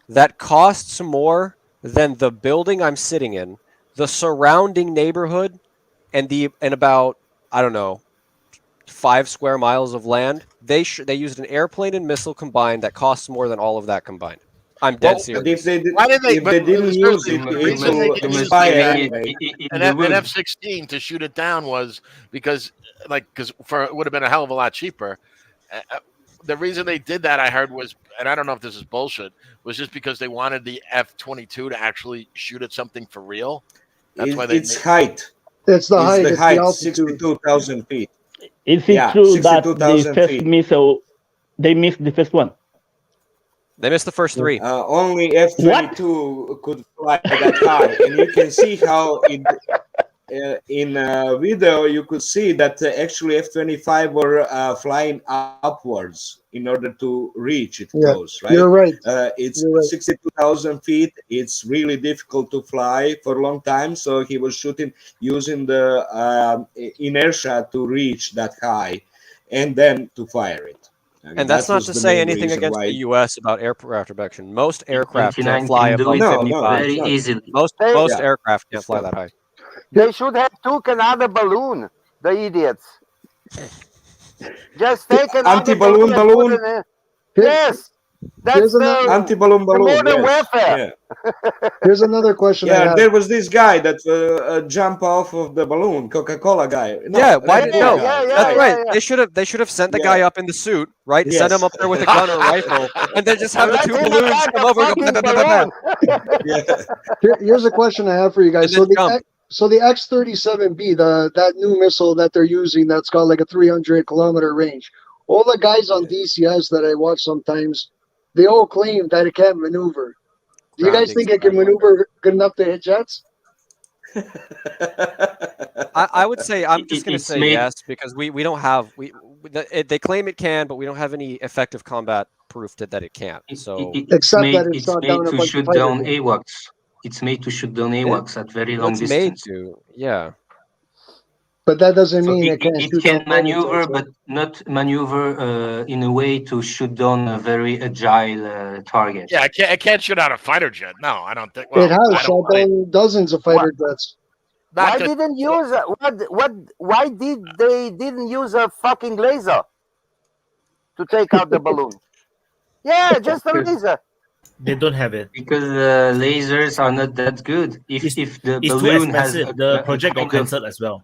Speaker 8: that costs more than the building I'm sitting in, the surrounding neighborhood, and about, I don't know, 5 square miles of land. They used an airplane and missile combined that costs more than all of that combined. I'm dead serious.
Speaker 21: Why did they?
Speaker 6: If they didn't use it,
Speaker 21: an F-16 to shoot it down was because it would have been a hell of a lot cheaper. The reason they did that, I heard, was, and I don't know if this is bullshit, was just because they wanted the F-22 to actually shoot at something for real. That's why
Speaker 6: it's height.
Speaker 18: It's the height. It's
Speaker 6: height,
Speaker 18: the altitude.
Speaker 6: 62,000 feet.
Speaker 12: Is it true that the first missile, they missed the first one?
Speaker 8: They missed the first 3.
Speaker 6: Only F-22 could fly that high, and you can see how in video you could see that actually F-25 were flying upwards in order to reach it close. Right?
Speaker 18: You're right.
Speaker 6: It's 62,000 feet. It's really difficult to fly for a long time, so he was shooting using the inertia to reach that high, and then to fire it.
Speaker 8: And that's not to say anything against the U.S. about aircraft production. Most aircraft can't fly above 55.
Speaker 9: Very easily.
Speaker 8: Most aircraft can't fly that high.
Speaker 3: They should have took another balloon, the idiots. Just take another
Speaker 6: anti-balloon.
Speaker 3: Yes. That's the
Speaker 6: anti-balloon balloon.
Speaker 3: Modern warfare.
Speaker 6: Yeah.
Speaker 18: Here's another question.
Speaker 6: Yeah, there was this guy that jumped off of the balloon, Coca-Cola guy.
Speaker 8: No, why didn't That's right. Yeah. They should have sent the guy up in the suit, right?
Speaker 6: Yes.
Speaker 8: Send him up there with a gun or a rifle, and then just have the 2 balloons come over and go.
Speaker 18: Here's a question I have for you guys. So the X-37B, that new missile that they're using, that's got like a 300-kilometer range. All the guys on DCS that I watch sometimes, they all claim that it can't maneuver. Do you guys think it can maneuver good enough to hit jets?
Speaker 8: I would say, I'm just going to say yes, because we don't have they claim it can, but we don't have any effective combat proof that it can't. So
Speaker 9: it's made to shoot down AWACS. It's made to shoot down AWACS at very long distance.
Speaker 8: It's made to, yeah.
Speaker 18: But that doesn't mean it can't.
Speaker 9: It can maneuver, but not maneuver in a way to shoot down a very agile target.
Speaker 21: Yeah, it can't shoot out a fighter jet. No, I don't think. Well,
Speaker 18: it has shot down dozens of fighter jets.
Speaker 3: Why didn't use why didn't use a fucking laser to take out the balloon? Yeah, just a laser.
Speaker 1: They don't have it
Speaker 9: because lasers are not that good. If the
Speaker 1: it's
Speaker 9: balloon
Speaker 1: too
Speaker 9: has
Speaker 1: expensive. The project got
Speaker 9: kind of,
Speaker 1: cancelled as well.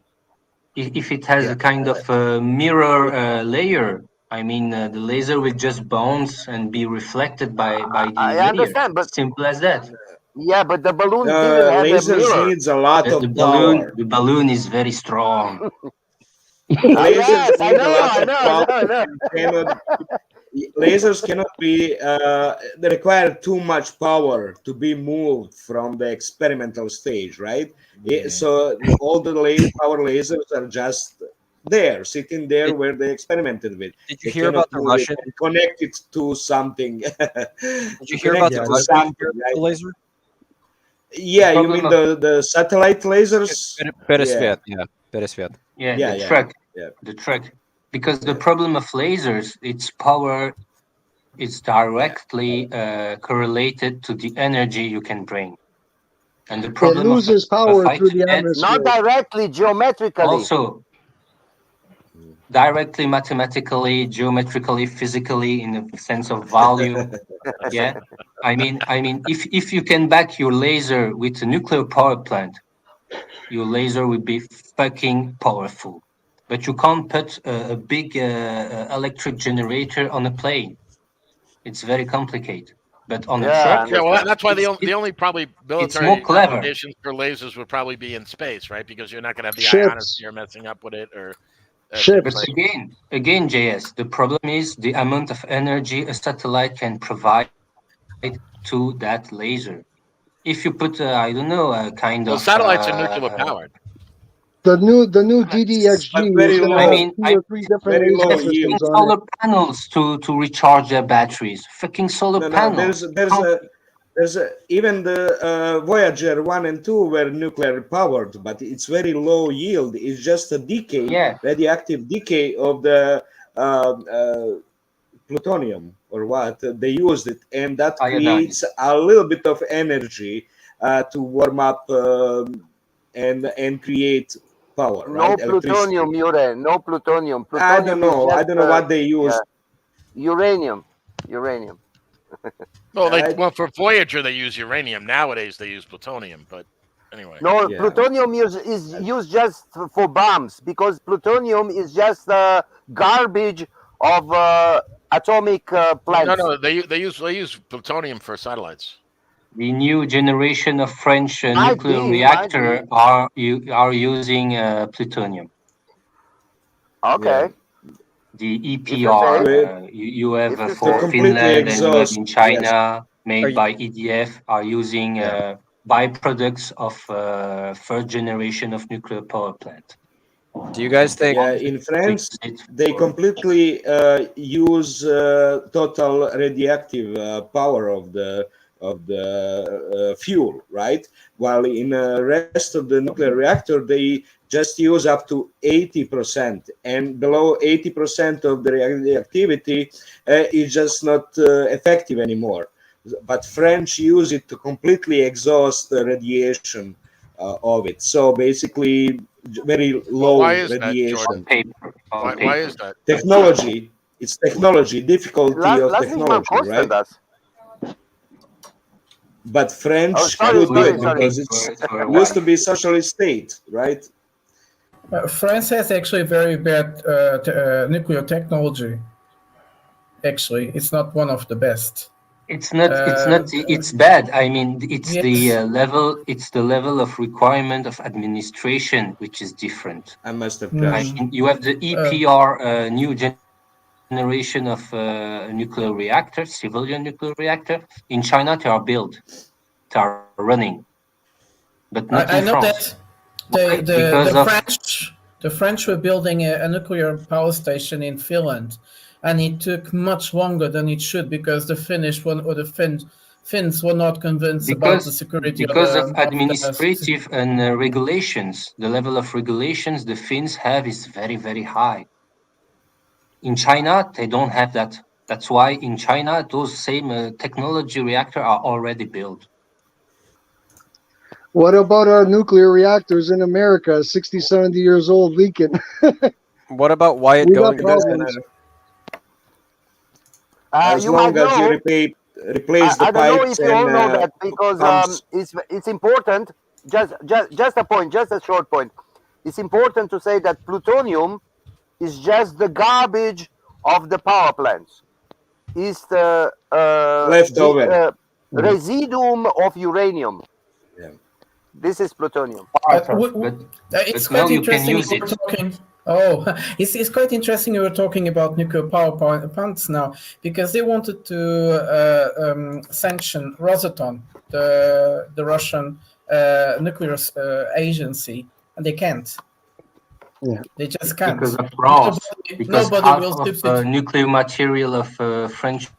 Speaker 9: if it has a kind of mirror layer, I mean, the laser will just bounce and be reflected by the layer.
Speaker 3: Understand, but
Speaker 9: simple as that.
Speaker 3: Yeah, but the balloon didn't have a
Speaker 6: lasers
Speaker 3: mirror.
Speaker 6: needs a lot of power.
Speaker 9: The balloon is very strong.
Speaker 6: Lasers
Speaker 3: Yes, I
Speaker 6: need a lot of
Speaker 3: know.
Speaker 6: power. Lasers cannot be they require too much power to be moved from the experimental stage, right? So all the power lasers are just there, sitting there where they experimented with.
Speaker 8: Did you hear about the Russian?
Speaker 6: Connect it to something.
Speaker 8: Did you hear about the Russian laser?
Speaker 6: Yeah, you mean the satellite lasers?
Speaker 8: Peresvet, yeah. Peresvet.
Speaker 9: Yeah, the track. Because the problem of lasers, its power is directly correlated to the energy you can bring. And the problem
Speaker 18: it loses power through the atmosphere.
Speaker 3: Not directly, geometrically.
Speaker 9: Also, directly, mathematically, geometrically, physically, in the sense of value. Yeah, I mean, if you can back your laser with a nuclear power plant, your laser will be fucking powerful. But you can't put a big electric generator on a plane. It's very complicated. But on a truck,
Speaker 21: well, that's why the only probably military
Speaker 9: more clever.
Speaker 21: applications for lasers would probably be in space, right? Because you're not going to have the ionosphere messing up with it, or
Speaker 9: but again, JS, the problem is the amount of energy a satellite can provide to that laser. If you put, I don't know, a kind of
Speaker 21: satellites are nuclear powered.
Speaker 18: The new DDXG is going to have 2 or 3 different laser systems on
Speaker 9: solar panels to recharge their batteries. Fucking solar panels.
Speaker 6: There's even the Voyager 1 and 2 were nuclear powered, but it's very low yield. It's just a decay, radioactive decay of the plutonium or what they used it, and that creates a little bit of energy to warm up and create power.
Speaker 3: No plutonium, Mure. No plutonium.
Speaker 6: I don't know. I don't know what they use.
Speaker 3: Uranium.
Speaker 21: Well, for Voyager they use uranium. Nowadays they use plutonium, but anyway.
Speaker 3: No, plutonium is used just for bombs, because plutonium is just garbage of atomic plants.
Speaker 21: No, they use plutonium for satellites.
Speaker 9: The new generation of French nuclear reactor are using plutonium.
Speaker 3: Okay.
Speaker 9: The EPR you have for Finland and you have in China, made by EDF, are using byproducts of first generation of nuclear power plant.
Speaker 8: Do you guys think?
Speaker 6: In France, they completely use total radioactive power of the fuel, right? While in the rest of the nuclear reactor, they just use up to 80%, and below 80% of the radioactivity is just not effective anymore. But French use it to completely exhaust the radiation of it. So basically, very low radiation.
Speaker 21: Why is that?
Speaker 6: Technology. It's technology. Difficulty of technology, right? But French could do it because it used to be socialist state, right?
Speaker 2: France has actually very bad nuclear technology. Actually, it's not one of the best.
Speaker 9: It's not. It's bad. I mean, it's the level. It's the level of requirement of administration which is different.
Speaker 6: I must have.
Speaker 9: You have the EPR new generation of nuclear reactors, civilian nuclear reactor. In China, they are built, they are running, but not in France.
Speaker 2: The French were building a nuclear power station in Finland, and it took much longer than it should because the Finnish one or the Finns were not convinced about the security
Speaker 9: because of administrative and regulations. The level of regulations the Finns have is very, very high. In China, they don't have that. That's why in China, those same technology reactors are already built.
Speaker 18: What about our nuclear reactors in America, 60, 70 years old, leaking?
Speaker 8: What about Wyatt
Speaker 18: We
Speaker 8: going
Speaker 18: got
Speaker 8: to the
Speaker 18: problems.
Speaker 3: As long as you replace the I don't know if pipes you all know and that because pumps. it's important. Just a point, just a short point. It's important to say that plutonium is just the garbage of the power plants. It's the
Speaker 6: leftover
Speaker 3: residuum of uranium.
Speaker 6: Yeah.
Speaker 3: This is plutonium.
Speaker 9: now
Speaker 2: It's quite
Speaker 9: you can
Speaker 2: interesting.
Speaker 9: use
Speaker 2: We're talking. Oh, it's quite interesting. We were talking about nuclear power plants now because they wanted to sanction Rosatom, the Russian nuclear agency, and they can't.
Speaker 18: Yeah.
Speaker 2: They just can't.
Speaker 9: Because of Ross. Because
Speaker 2: Nobody
Speaker 9: half
Speaker 2: will
Speaker 9: of
Speaker 2: substitute.
Speaker 9: nuclear material of French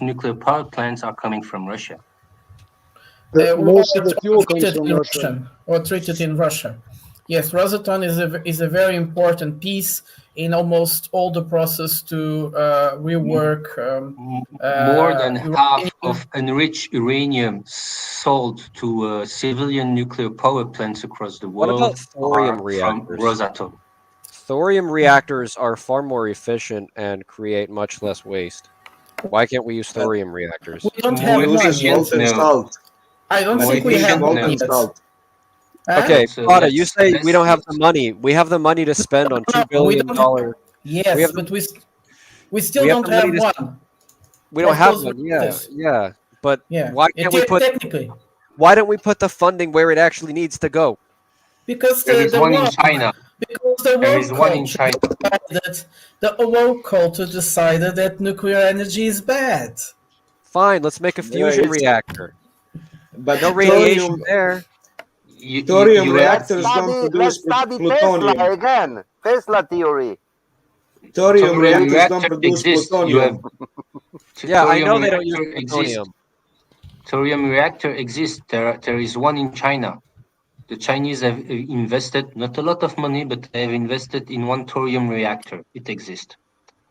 Speaker 9: nuclear power plants are coming from Russia.
Speaker 18: Most of the fuel comes
Speaker 2: treated
Speaker 18: from
Speaker 2: in
Speaker 18: Russia.
Speaker 2: Russian, or treated in Russia. Yes, Rosatom is a very important piece in almost all the process to rework.
Speaker 9: More than half of enriched uranium sold to civilian nuclear power plants across the
Speaker 8: What
Speaker 9: world
Speaker 8: about thorium
Speaker 9: are from
Speaker 8: reactors?
Speaker 9: Rosatom.
Speaker 8: Thorium reactors are far more efficient and create much less waste. Why can't we use thorium reactors?
Speaker 2: We don't have one yet. I don't think we have one yet.
Speaker 8: Okay, Prada, you say we don't have the money. We have the money to spend on $2 billion.
Speaker 2: Yes, but we still don't have one.
Speaker 8: We don't have one. Yeah. But why can't we put?
Speaker 2: Technically,
Speaker 8: why don't we put the funding where it actually needs to go?
Speaker 2: Because
Speaker 9: there is one in China.
Speaker 2: Because the
Speaker 9: there is one in China.
Speaker 2: The woke culture decided that nuclear energy is bad.
Speaker 8: Fine, let's make a fusion reactor.
Speaker 6: But
Speaker 8: no radiation there.
Speaker 6: Thorium reactors don't
Speaker 3: Let's
Speaker 6: produce
Speaker 3: study
Speaker 6: plutonium.
Speaker 3: Tesla again. Tesla theory.
Speaker 6: Thorium reactors don't produce plutonium.
Speaker 8: Yeah, I know they don't use plutonium.
Speaker 9: Thorium reactor exists. There is one in China. The Chinese have invested not a lot of money, but they have invested in one thorium reactor. It exists.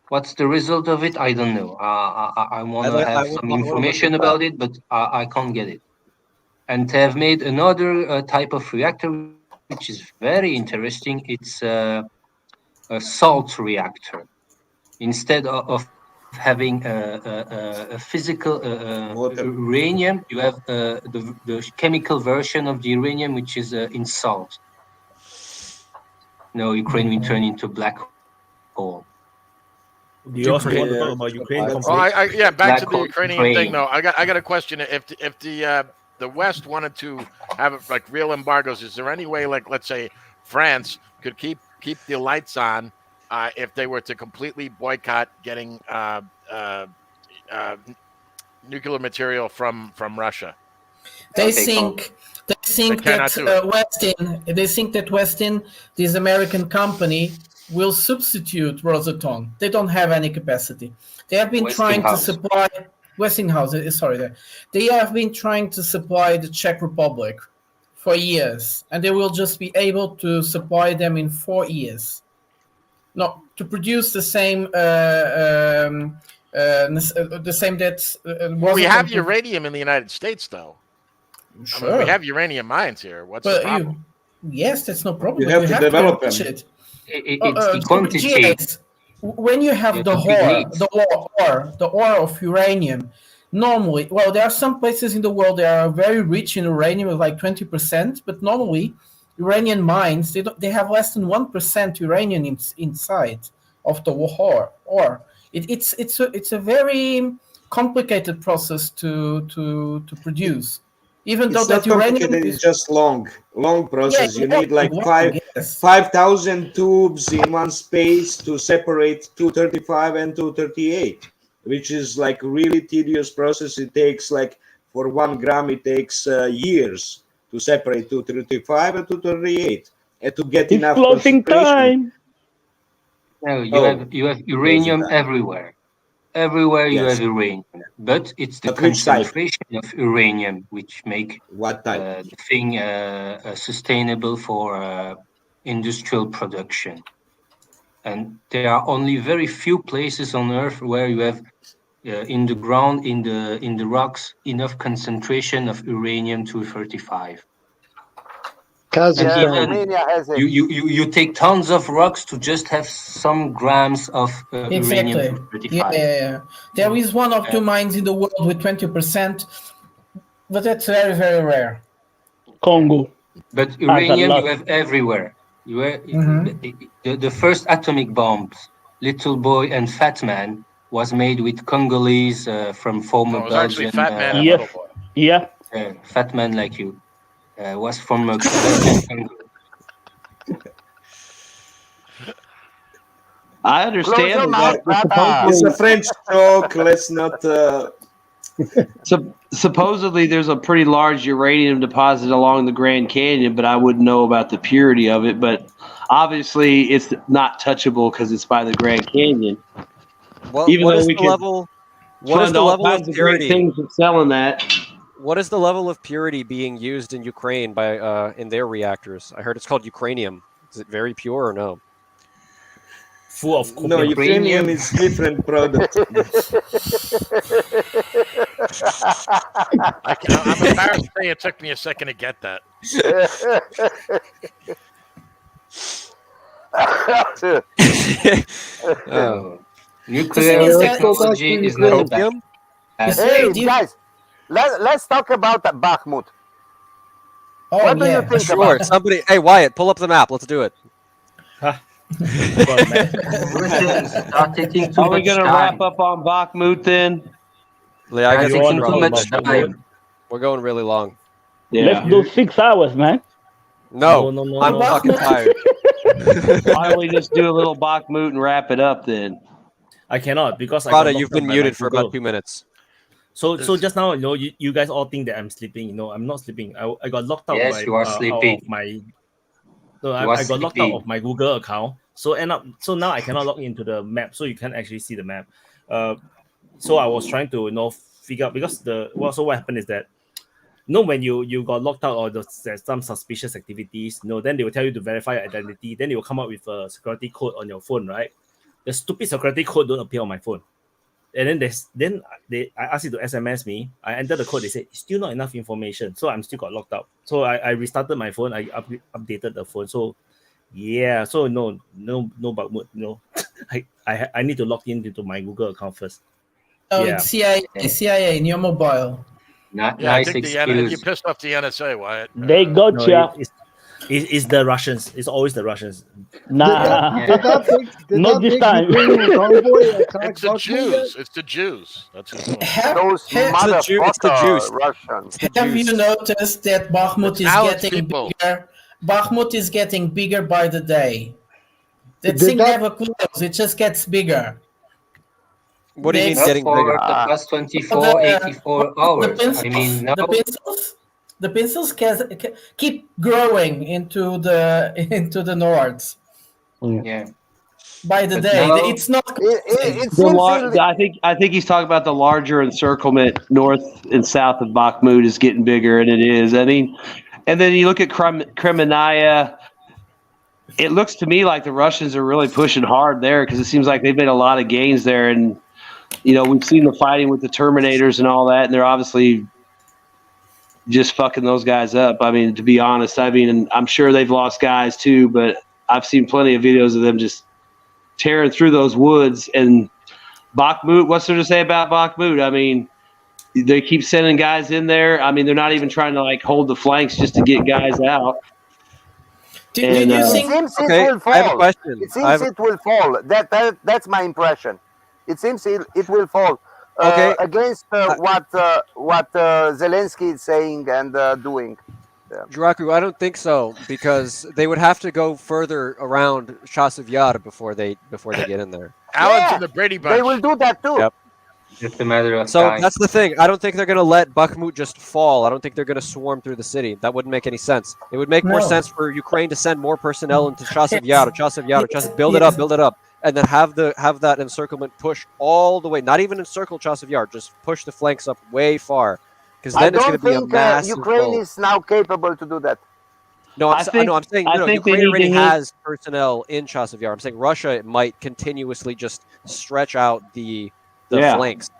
Speaker 9: What's the result of it? I don't know. I want to have some information about it, but I can't get it. And they have made another type of reactor, which is very interesting. It's a salt reactor. Instead of having a physical uranium, you have the chemical version of the uranium, which is in salt. No, Ukraine will turn into black hole.
Speaker 1: Do you also want to talk about Ukraine?
Speaker 21: Yeah, back to the Ukrainian thing though. I got a question. If the West wanted to have like real embargoes, is there any way, like let's say France could keep the lights on if they were to completely boycott getting nuclear material from Russia?
Speaker 2: They think that Westin, this American company, will substitute Rosatom. They don't have any capacity. They have been trying to supply Westinghouse. Sorry, they have been trying to supply the Czech Republic for years, and they will just be able to supply them in 4 years. No, to produce the same that
Speaker 21: we have uranium in the United States, though.
Speaker 2: Sure.
Speaker 21: I mean, we have uranium mines here. What's the problem?
Speaker 2: Yes, that's no problem.
Speaker 6: You have to develop them.
Speaker 9: It's quantity.
Speaker 2: When you have the ore of uranium, normally, well, there are some places in the world that are very rich in uranium, like 20%, but normally, uranium mines, they have less than 1% uranium inside of the ore. It's a very complicated process to produce. Even though that uranium
Speaker 6: is just long process. You need like 5,000 tubes in one space to separate 235 and 238, which is like really tedious process. It takes like for 1 gram, it takes years to separate 235 and 238 and to get enough
Speaker 12: closing time.
Speaker 9: No, you have uranium everywhere. Everywhere you have uranium, but it's the concentration of uranium which make the thing sustainable for industrial production. And there are only very few places on Earth where you have in the ground, in the rocks, enough concentration of uranium-235.
Speaker 3: Romania has it.
Speaker 9: You take tons of rocks to just have some grams of uranium
Speaker 2: Exactly. Yeah. There is 1 or 2 mines in the world with 20%, but that's very, very rare.
Speaker 12: Congo.
Speaker 9: But uranium you have everywhere. The first atomic bombs, Little Boy and Fat Man, was made with Congolese from former Belgian.
Speaker 21: Fat Man and Little Boy.
Speaker 12: Yeah.
Speaker 9: Fat Man like you was from Belgian Congo.
Speaker 13: I understand that.
Speaker 6: It's a French joke. Let's not.
Speaker 13: Supposedly, there's a pretty large uranium deposit along the Grand Canyon, but I wouldn't know about the purity of it. But obviously, it's not touchable because it's by the Grand Canyon.
Speaker 8: Well, what is the level? What is the level of purity?
Speaker 13: Things of selling that.
Speaker 8: What is the level of purity being used in Ukraine by in their reactors? I heard it's called ukrainium. Is it very pure or no?
Speaker 1: Full of
Speaker 6: no, Ukrainian is different product.
Speaker 21: I'm embarrassed to say it took me a second to get that.
Speaker 9: Nuclear technology is not bad.
Speaker 3: Hey guys, let's talk about Bakhmut. What do you think about
Speaker 8: somebody? Hey Wyatt, pull up the map. Let's do it.
Speaker 13: Are we going to wrap up on Bakhmut then?
Speaker 8: Yeah, I guess we're going really long.
Speaker 12: Yeah. Let's do 6 hours, man.
Speaker 8: No, I'm fucking tired.
Speaker 13: Why don't we just do a little Bakhmut and wrap it up then?
Speaker 1: I cannot because
Speaker 8: Prada, you've been muted for about 2 minutes.
Speaker 1: So just now, you guys all think that I'm sleeping. I'm not sleeping. I got locked out.
Speaker 9: Yes, you are sleeping.
Speaker 1: Out of my. So I got locked out of my Google account. So now I cannot log into the map. So you can't actually see the map. So I was trying to figure out because so what happened is that when you got locked out or there's some suspicious activities, then they will tell you to verify your identity. Then they will come up with a security code on your phone, right? The stupid security code don't appear on my phone. And then I asked you to SMS me. I entered the code. They said it's still not enough information, so I'm still got locked out. So I restarted my phone. I updated the phone. So yeah, so no Bakhmut. No, I need to log into my Google account first.
Speaker 2: Oh, yeah. It's CIA in your mobile.
Speaker 21: I think you pissed off the NSA, Wyatt.
Speaker 12: They got you.
Speaker 1: It's the Russians. It's always the Russians.
Speaker 12: Nah, not this time.
Speaker 21: It's the Jews. It's the Jews. That's
Speaker 3: those motherfuckers, Russians.
Speaker 2: Have you noticed that Bakhmut is getting bigger? Bakhmut is getting bigger by the day. That thing never closes. It just gets bigger.
Speaker 8: What do you mean getting bigger?
Speaker 9: The past 24, 84 hours. I mean, no.
Speaker 2: The pencils keep growing into the north.
Speaker 9: Yeah.
Speaker 2: By the day, it's not.
Speaker 13: I think he's talking about the larger encirclement north and south of Bakhmut is getting bigger, and it is. I mean, and then you look at Kremenaya. It looks to me like the Russians are really pushing hard there because it seems like they've made a lot of gains there, and we've seen the fighting with the Terminators and all that, and they're obviously just fucking those guys up. I mean, to be honest, I'm sure they've lost guys too, but I've seen plenty of videos of them just tearing through those woods. And Bakhmut, what's there to say about Bakhmut? I mean, they keep sending guys in there. I mean, they're not even trying to hold the flanks just to get guys out.
Speaker 3: It seems it will fall.
Speaker 8: I have a question.
Speaker 3: It seems it will fall. That's my impression. It seems it will fall. Against what Zelensky is saying and doing. Yeah.
Speaker 8: Draku, I don't think so because they would have to go further around Chasiv Yar before they get in there.
Speaker 21: Alan's in the Brady Bunch.
Speaker 3: They will do that too.
Speaker 8: Yep.
Speaker 9: Just a matter of
Speaker 8: so
Speaker 9: time.
Speaker 8: That's the thing. I don't think they're going to let Bakhmut just fall. I don't think they're going to swarm through the city. That wouldn't make any sense. It would make more sense for Ukraine to send more personnel into Chasiv Yar, build it up. And then have that encirclement push all the way, not even encircle Chasiv Yar, just push the flanks up way far. Because then it's going to be a massive
Speaker 3: Ukraine is now capable to do that.
Speaker 8: No, I'm saying Ukraine already has personnel in Chasiv Yar. I'm saying Russia might continuously just stretch out the flanks.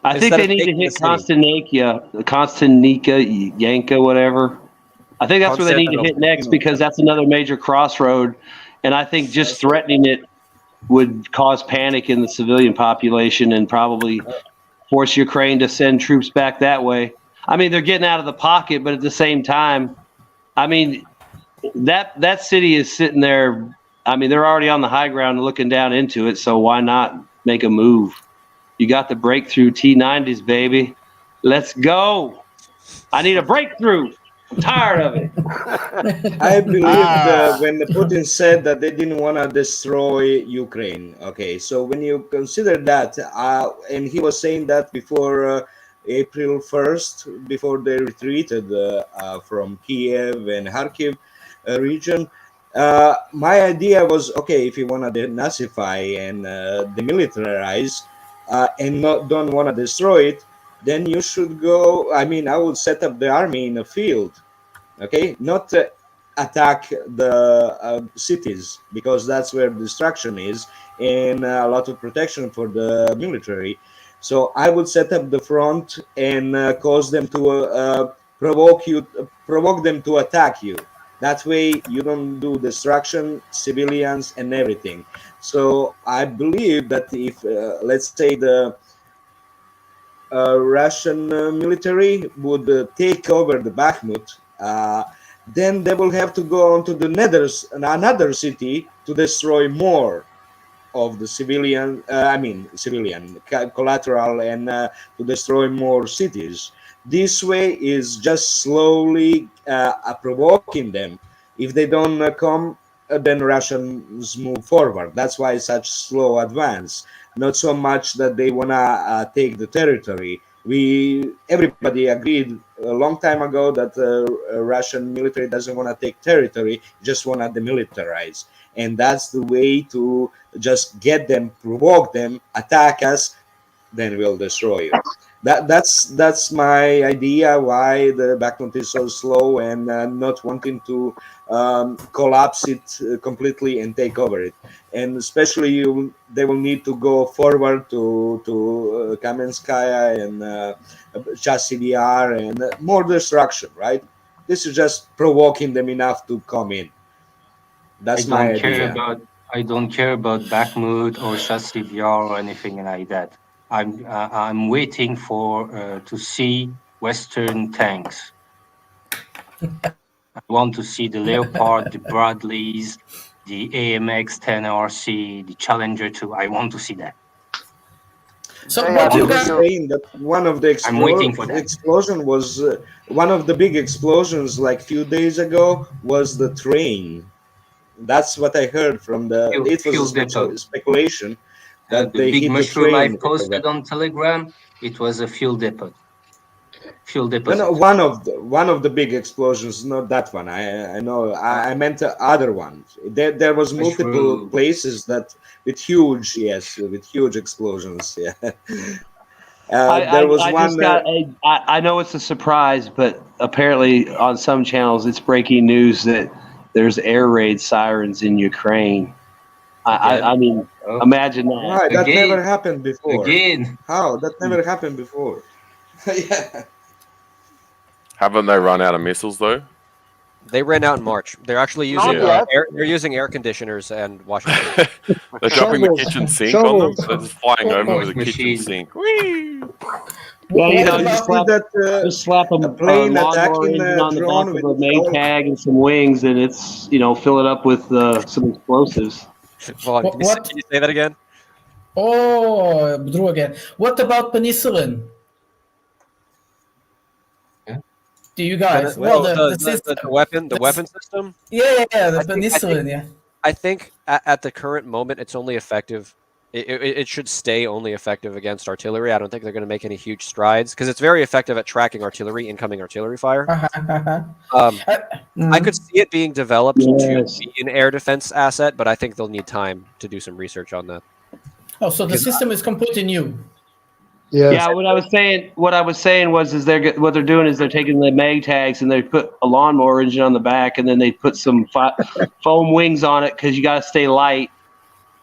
Speaker 13: I think they need to hit Konstantinka, Yanka, whatever. I think that's where they need to hit next, because that's another major crossroad. And I think just threatening it would cause panic in the civilian population and probably force Ukraine to send troops back that way. I mean, they're getting out of the pocket, but at the same time, I mean, that city is sitting there. I mean, they're already on the high ground looking down into it, so why not make a move? You got the breakthrough T-90s, baby. Let's go. I need a breakthrough. I'm tired of it.
Speaker 6: I believe when Putin said that they didn't want to destroy Ukraine. Okay, so when you consider that, and he was saying that before April 1st, before they retreated from Kiev and Kharkiv region, my idea was, okay, if you want to denazify and demilitarize and don't want to destroy it, then you should go. I mean, I would set up the army in a field, okay, not attack the cities, because that's where destruction is and a lot of protection for the military. So I would set up the front and cause them to provoke them to attack you. That way you don't do destruction, civilians and everything. So I believe that if, let's say, the Russian military would take over the Bakhmut, then they will have to go on to the another city to destroy more of the civilian, collateral, and to destroy more cities. This way is just slowly provoking them. If they don't come, then Russians move forward. That's why such slow advance. Not so much that they want to take the territory. Everybody agreed a long time ago that Russian military doesn't want to take territory, just want to demilitarize. And that's the way to just get them, provoke them, attack us, then we'll destroy you. That's my idea why the Bakhmut is so slow and not wanting to collapse it completely and take over it. And especially they will need to go forward to Kamenskaya and Chasiv Yar and more destruction, right? This is just provoking them enough to come in. That's my idea.
Speaker 9: I don't care about Bakhmut or Chasiv Yar or anything like that. I'm waiting for to see Western tanks. I want to see the Leopard, the Bradleys, the AMX 10RC, the Challenger 2. I want to see that.
Speaker 2: So what you guys
Speaker 6: saying that one of the explosion was one of the big explosions like few days ago was the train. That's what I heard from it was speculation that
Speaker 9: the big mushroom I posted on Telegram. It was a fuel depot.
Speaker 6: No, one of the big explosions, not that one. I know. I meant the other one. There was multiple places that with huge explosions. Yeah. There was one.
Speaker 13: I know it's a surprise, but apparently on some channels it's breaking news that there's air raid sirens in Ukraine. I mean, imagine that.
Speaker 6: Right, that never happened before. Again. How? That never happened before. Yeah.
Speaker 15: Haven't they run out of missiles though?
Speaker 8: They ran out in March. They're actually using they're using air conditioners and washing.
Speaker 15: They're dropping the kitchen sink on them. They're just flying over with a kitchen sink. Whee!
Speaker 13: Well, you know, just slap a plane attacking on the back of a Maytag and some wings, and it's, you know, fill it up with some explosives.
Speaker 8: Can you say that again?
Speaker 2: Oh, Drew again. What about penicillin? Do you guys?
Speaker 8: The weapon system.
Speaker 2: Yeah, the penicillin.
Speaker 8: I think at the current moment, it's only effective. It should stay only effective against artillery. I don't think they're going to make any huge strides because it's very effective at tracking incoming artillery fire. I could see it being developed to be an air defense asset, but I think they'll need time to do some research on that.
Speaker 2: Oh, so the system is completely new.
Speaker 13: Yes. Yeah, what I was saying was what they're doing is they're taking the mag tags and they put a lawnmower engine on the back, and then they put some foam wings on it because you got to stay light,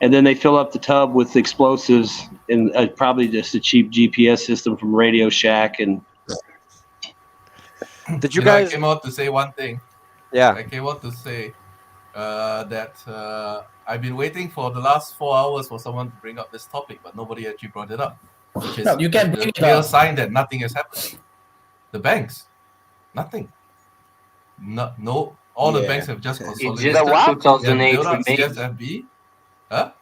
Speaker 13: and then they fill up the tub with explosives and probably just a cheap GPS system from Radio Shack. And
Speaker 8: Did you guys?
Speaker 4: I came out to say one thing.
Speaker 8: Yeah.
Speaker 4: I came out to say that I've been waiting for the last 4 hours for someone to bring up this topic, but nobody actually brought it up, which is
Speaker 2: you can
Speaker 4: the real sign that nothing has happened. The banks, nothing. No, all the banks have just consolidated.
Speaker 9: It's just a 2008 remake.
Speaker 4: CFSB. Huh?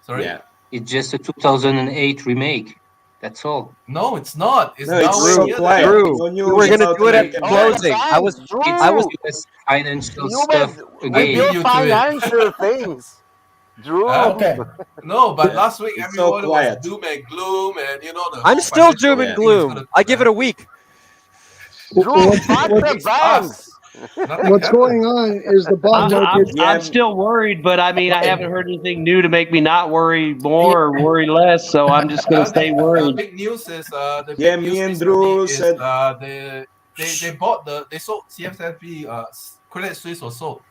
Speaker 4: Sorry?
Speaker 9: Yeah. It's just a 2008 remake. That's all.
Speaker 4: No, it's not. It's
Speaker 9: No,
Speaker 4: now
Speaker 9: it's so quiet.
Speaker 8: We were gonna do it at closing. I was
Speaker 9: It's financial stuff again.
Speaker 3: Financial things. Drew.
Speaker 2: Okay.
Speaker 4: No, but last week everyone was
Speaker 6: quiet.
Speaker 4: doom and gloom, and the
Speaker 8: I'm
Speaker 4: whole
Speaker 8: still
Speaker 4: financial
Speaker 8: doom and
Speaker 4: thing is gonna
Speaker 8: gloom. I give it a week.
Speaker 3: Drew, fuck the banks.
Speaker 18: What's going on is the bond market.
Speaker 13: I'm still worried, but I mean, I haven't heard anything new to make me not worry more or worry less. So I'm just going to stay worried.
Speaker 4: Big news is
Speaker 6: me and Drew said
Speaker 4: they bought they sold CFSB. Credit Suisse was sold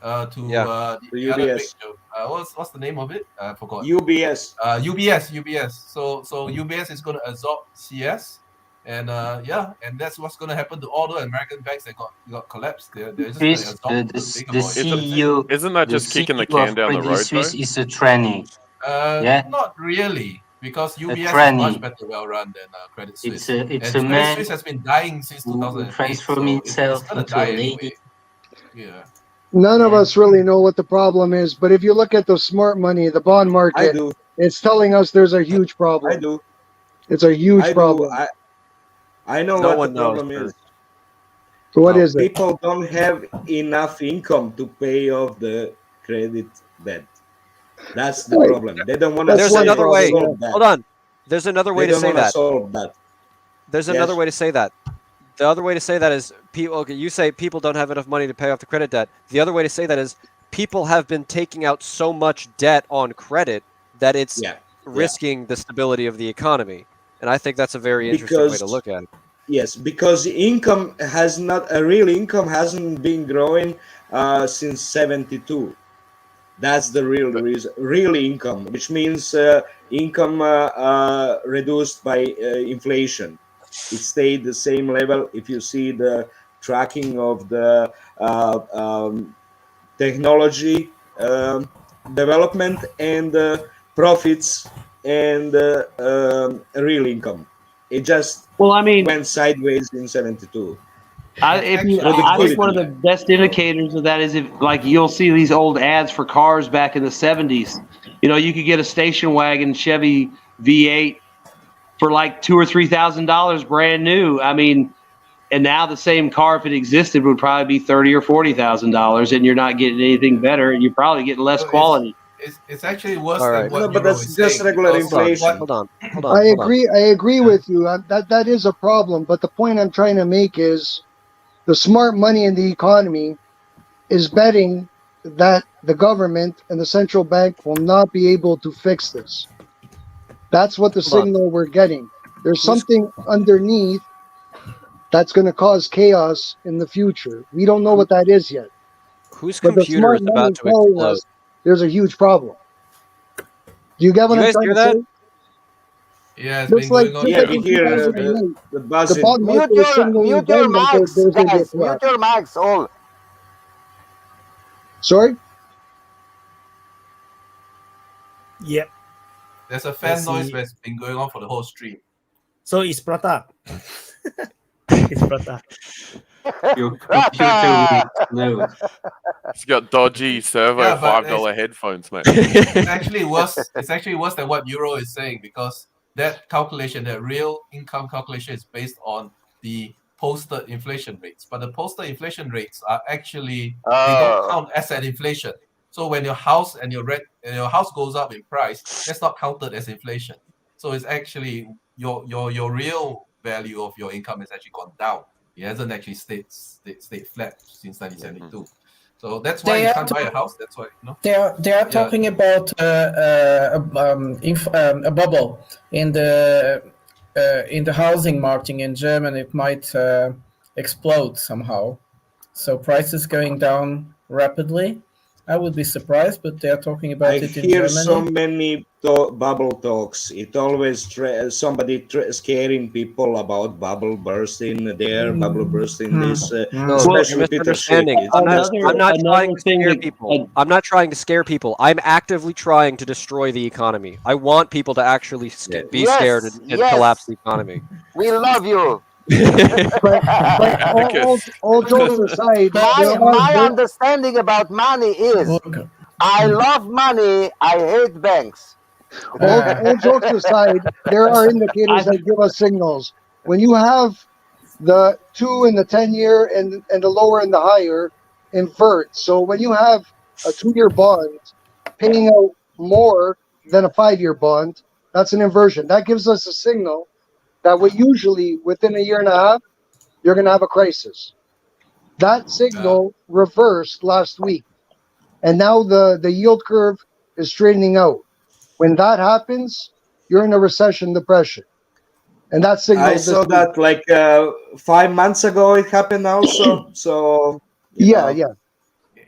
Speaker 4: to the other
Speaker 6: UBS.
Speaker 4: big, what's the name of it? I forgot.
Speaker 6: UBS.
Speaker 4: UBS. So UBS is going to absorb CS. And and that's what's going to happen to all the American banks that got collapsed. They're just going to absorb
Speaker 9: the CEO.
Speaker 15: Isn't that just kicking the can down the road?
Speaker 9: This is a tranny.
Speaker 4: Not really, because UBS is much better well run than Credit Suisse.
Speaker 9: It's
Speaker 4: and
Speaker 9: a
Speaker 4: Credit
Speaker 9: man
Speaker 4: Suisse has been dying since 2008.
Speaker 9: Transform himself into a lady.
Speaker 4: Yeah.
Speaker 18: None of us really know what the problem is, but if you look at the smart money, the bond market, it's telling us there's a huge problem.
Speaker 6: I do.
Speaker 18: It's a huge problem.
Speaker 6: I know what the problem is.
Speaker 18: So what is it?
Speaker 6: People don't have enough income to pay off the credit debt. That's the problem. They don't want to.
Speaker 8: There's another way. Hold on. There's another way to say that.
Speaker 6: Solve that.
Speaker 8: There's another way to say that. The other way to say that is people. Okay, you say people don't have enough money to pay off the credit debt. The other way to say that is people have been taking out so much debt on credit that it's risking the stability of the economy. And I think that's a very interesting way to look at it.
Speaker 6: Yes, because income has not a real income hasn't been growing since '72. That's the real reason. Real income, which means income reduced by inflation. It stayed the same level. If you see the tracking of the technology development and profits and real income, it just went sideways in '72.
Speaker 13: I think one of the best indicators of that is if, like, you'll see these old ads for cars back in the '70s. You could get a station wagon Chevy V8 for like $2,000 or $3,000 brand new. I mean, and now the same car, if it existed, would probably be $30,000 or $40,000, and you're not getting anything better, and you're probably getting less quality.
Speaker 4: It's actually worse than what
Speaker 6: but that's just regular inflation.
Speaker 8: Hold on.
Speaker 18: I agree with you. That is a problem. But the point I'm trying to make is the smart money in the economy is betting that the government and the central bank will not be able to fix this. That's what the signal we're getting. There's something underneath that's going to cause chaos in the future. We don't know what that is yet.
Speaker 8: Whose computer is about to explode?
Speaker 18: There's a huge problem. Do you get what I'm trying to say?
Speaker 4: Yeah,
Speaker 18: it's been going on.
Speaker 6: Yeah, we hear the buzzing.
Speaker 3: Mute your mics, guys. Mute your mics, all.
Speaker 18: Sorry?
Speaker 1: Yep.
Speaker 4: There's a fan noise that's been going on for the whole stream.
Speaker 1: So it's Pratap. It's Pratap.
Speaker 21: Your computer no.
Speaker 15: It's got dodgy servo $5 headphones, mate.
Speaker 4: It's actually worse. It's actually worse than what Euro is saying, because that calculation, that real income calculation, is based on the posted inflation rates. But the posted inflation rates are actually they don't count as an inflation. So when your house and your house goes up in price, that's not counted as inflation. So it's actually your real value of your income has actually gone down. It hasn't actually stayed flat since 1972. So that's why you can't buy a house. That's why
Speaker 2: they are talking about a bubble in the housing market in Germany. It might explode somehow. So prices going down rapidly, I would be surprised, but they are talking about
Speaker 6: I
Speaker 2: it in
Speaker 6: hear
Speaker 2: Germany.
Speaker 6: so many bubble talks. It always somebody scaring people about bubble bursting there, bubble bursting this, especially Peter Schick.
Speaker 8: I'm not trying to scare people. I'm not trying to scare people. I'm actively trying to destroy the economy. I want people to actually be scared and collapse the economy.
Speaker 3: We love you.
Speaker 18: but all jokes aside,
Speaker 3: my understanding about money is I love money, I hate banks.
Speaker 18: all jokes aside, there are indicators that give us signals. When you have the 2 and the 10-year and the lower and the higher invert. So when you have a 2-year bond paying out more than a 5-year bond, that's an inversion. That gives us a signal that usually within a year and a half, you're going to have a crisis. That signal reversed last week. And now the yield curve is straightening out. When that happens, you're in a recession depression. And that signal.
Speaker 6: I saw that like 5 months ago it happened also. So
Speaker 18: yeah.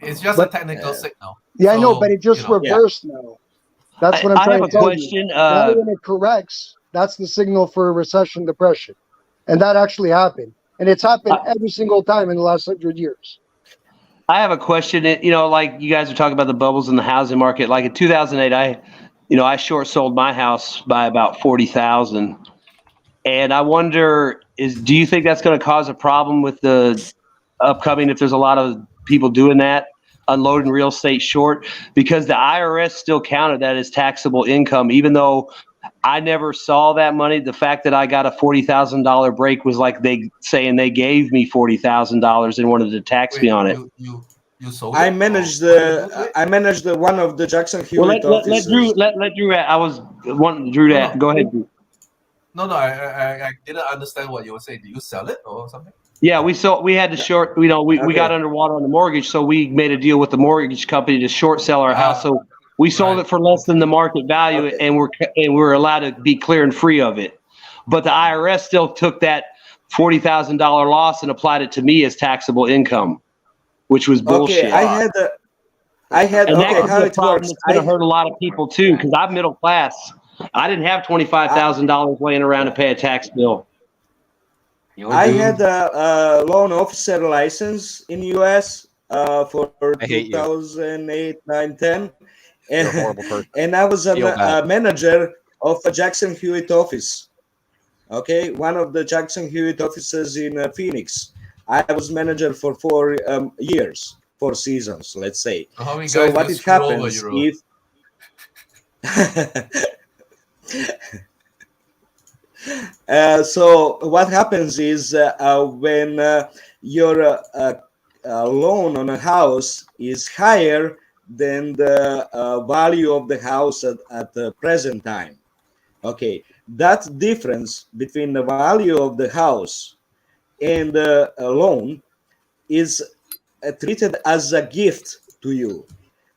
Speaker 4: It's just a technical signal.
Speaker 18: Yeah, I know, but it just reversed now. That's what I'm trying to tell you. Now when it corrects, that's the signal for a recession depression. And that actually happened. And it's happened every single time in the last 100 years.
Speaker 13: I have a question. Like you guys are talking about the bubbles in the housing market. Like in 2008, I short sold my house by about 40,000. And I wonder, do you think that's going to cause a problem with the upcoming, if there's a lot of people doing that, unloading real estate short? Because the IRS still counted that as taxable income, even though I never saw that money. The fact that I got a $40,000 break was like they saying they gave me $40,000 and wanted to tax me on it.
Speaker 6: You sold I managed the one of the Jackson Hewitt offices.
Speaker 13: Let Drew. I was wanting Drew to go ahead. Drew.
Speaker 4: No, I didn't understand what you were saying. Did you sell it or something?
Speaker 13: Yeah, we had to short. We got underwater on the mortgage, so we made a deal with the mortgage company to short sell our house. So we sold it for less than the market value, and we're allowed to be clear and free of it. But the IRS still took that $40,000 loss and applied it to me as taxable income, which was bullshit.
Speaker 6: Okay, I had.
Speaker 13: And
Speaker 6: okay,
Speaker 13: that could
Speaker 6: how
Speaker 13: be a
Speaker 6: it
Speaker 13: problem
Speaker 6: works?
Speaker 13: that's going to hurt a lot of people too, because I'm middle class. I didn't have $25,000 laying around to pay a tax bill.
Speaker 6: I had a loan officer license in US for 2008, 9, 10. And I was a manager of a Jackson Hewitt office. Okay, one of the Jackson Hewitt offices in Phoenix. I was manager for 4 years, 4 seasons, let's say. So what it happens if so what happens is when your loan on a house is higher than the value of the house at the present time. Okay, that difference between the value of the house and the loan is treated as a gift to you.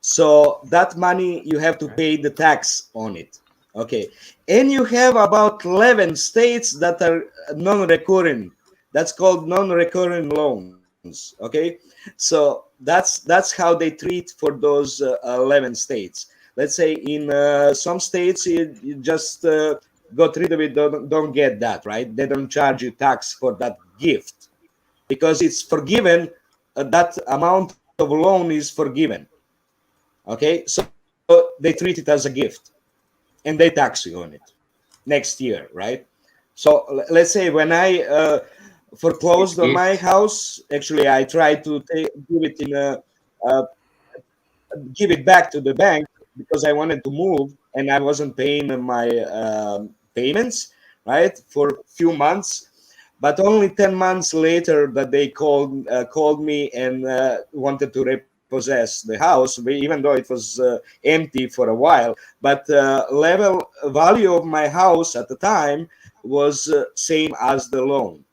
Speaker 6: So that money, you have to pay the tax on it. Okay, and you have about 11 states that are non-recurring. That's called non-recurring loans. Okay, so that's how they treat for those 11 states. Let's say in some states you just got rid of it, don't get that, right? They don't charge you tax for that gift because it's forgiven. That amount of loan is forgiven. Okay, so they treat it as a gift and they tax you on it next year, right? So let's say when I foreclosed on my house, actually I tried to give it back to the bank because I wanted to move and I wasn't paying my payments, right, for a few months. But only 10 months later that they called me and wanted to repossess the house, even though it was empty for a while. But level value of my house at the time was same as the loan.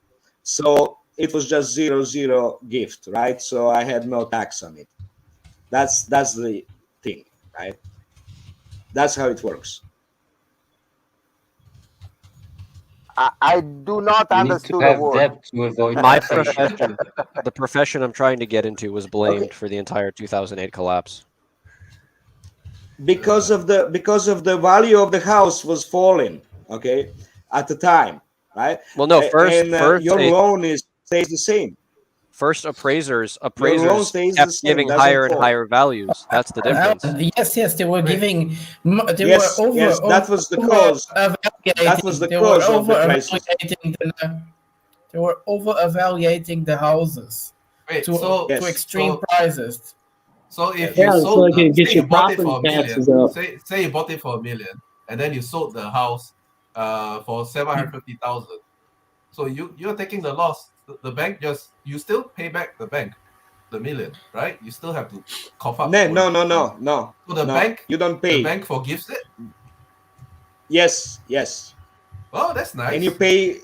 Speaker 6: So it was just 0-0 gift, right? So I had no tax on it. That's the thing, right? That's how it works.
Speaker 3: I do not understand the word.
Speaker 8: My profession, the profession I'm trying to get into, was blamed for the entire 2008 collapse.
Speaker 6: because of the value of the house was falling, okay, at the time, right?
Speaker 8: Well, no, first
Speaker 6: your loan stays the same.
Speaker 8: First, appraisers
Speaker 6: kept
Speaker 8: giving higher and higher values. That's the difference.
Speaker 2: Yes, they were giving.
Speaker 6: Yes, that was the cause. That was the cause of the crisis.
Speaker 2: They were over-evaluating the houses to extreme prices.
Speaker 4: So if you sold, say you bought it for $1 million, say you bought it for $1 million, and then you sold the house for 750,000. So you're taking the loss. The bank you still pay back the bank the $1 million, right? You still have to cough up.
Speaker 6: No.
Speaker 4: So the bank,
Speaker 6: you don't pay.
Speaker 4: The bank forgives it.
Speaker 6: Yes.
Speaker 4: Oh, that's nice.
Speaker 6: And you pay.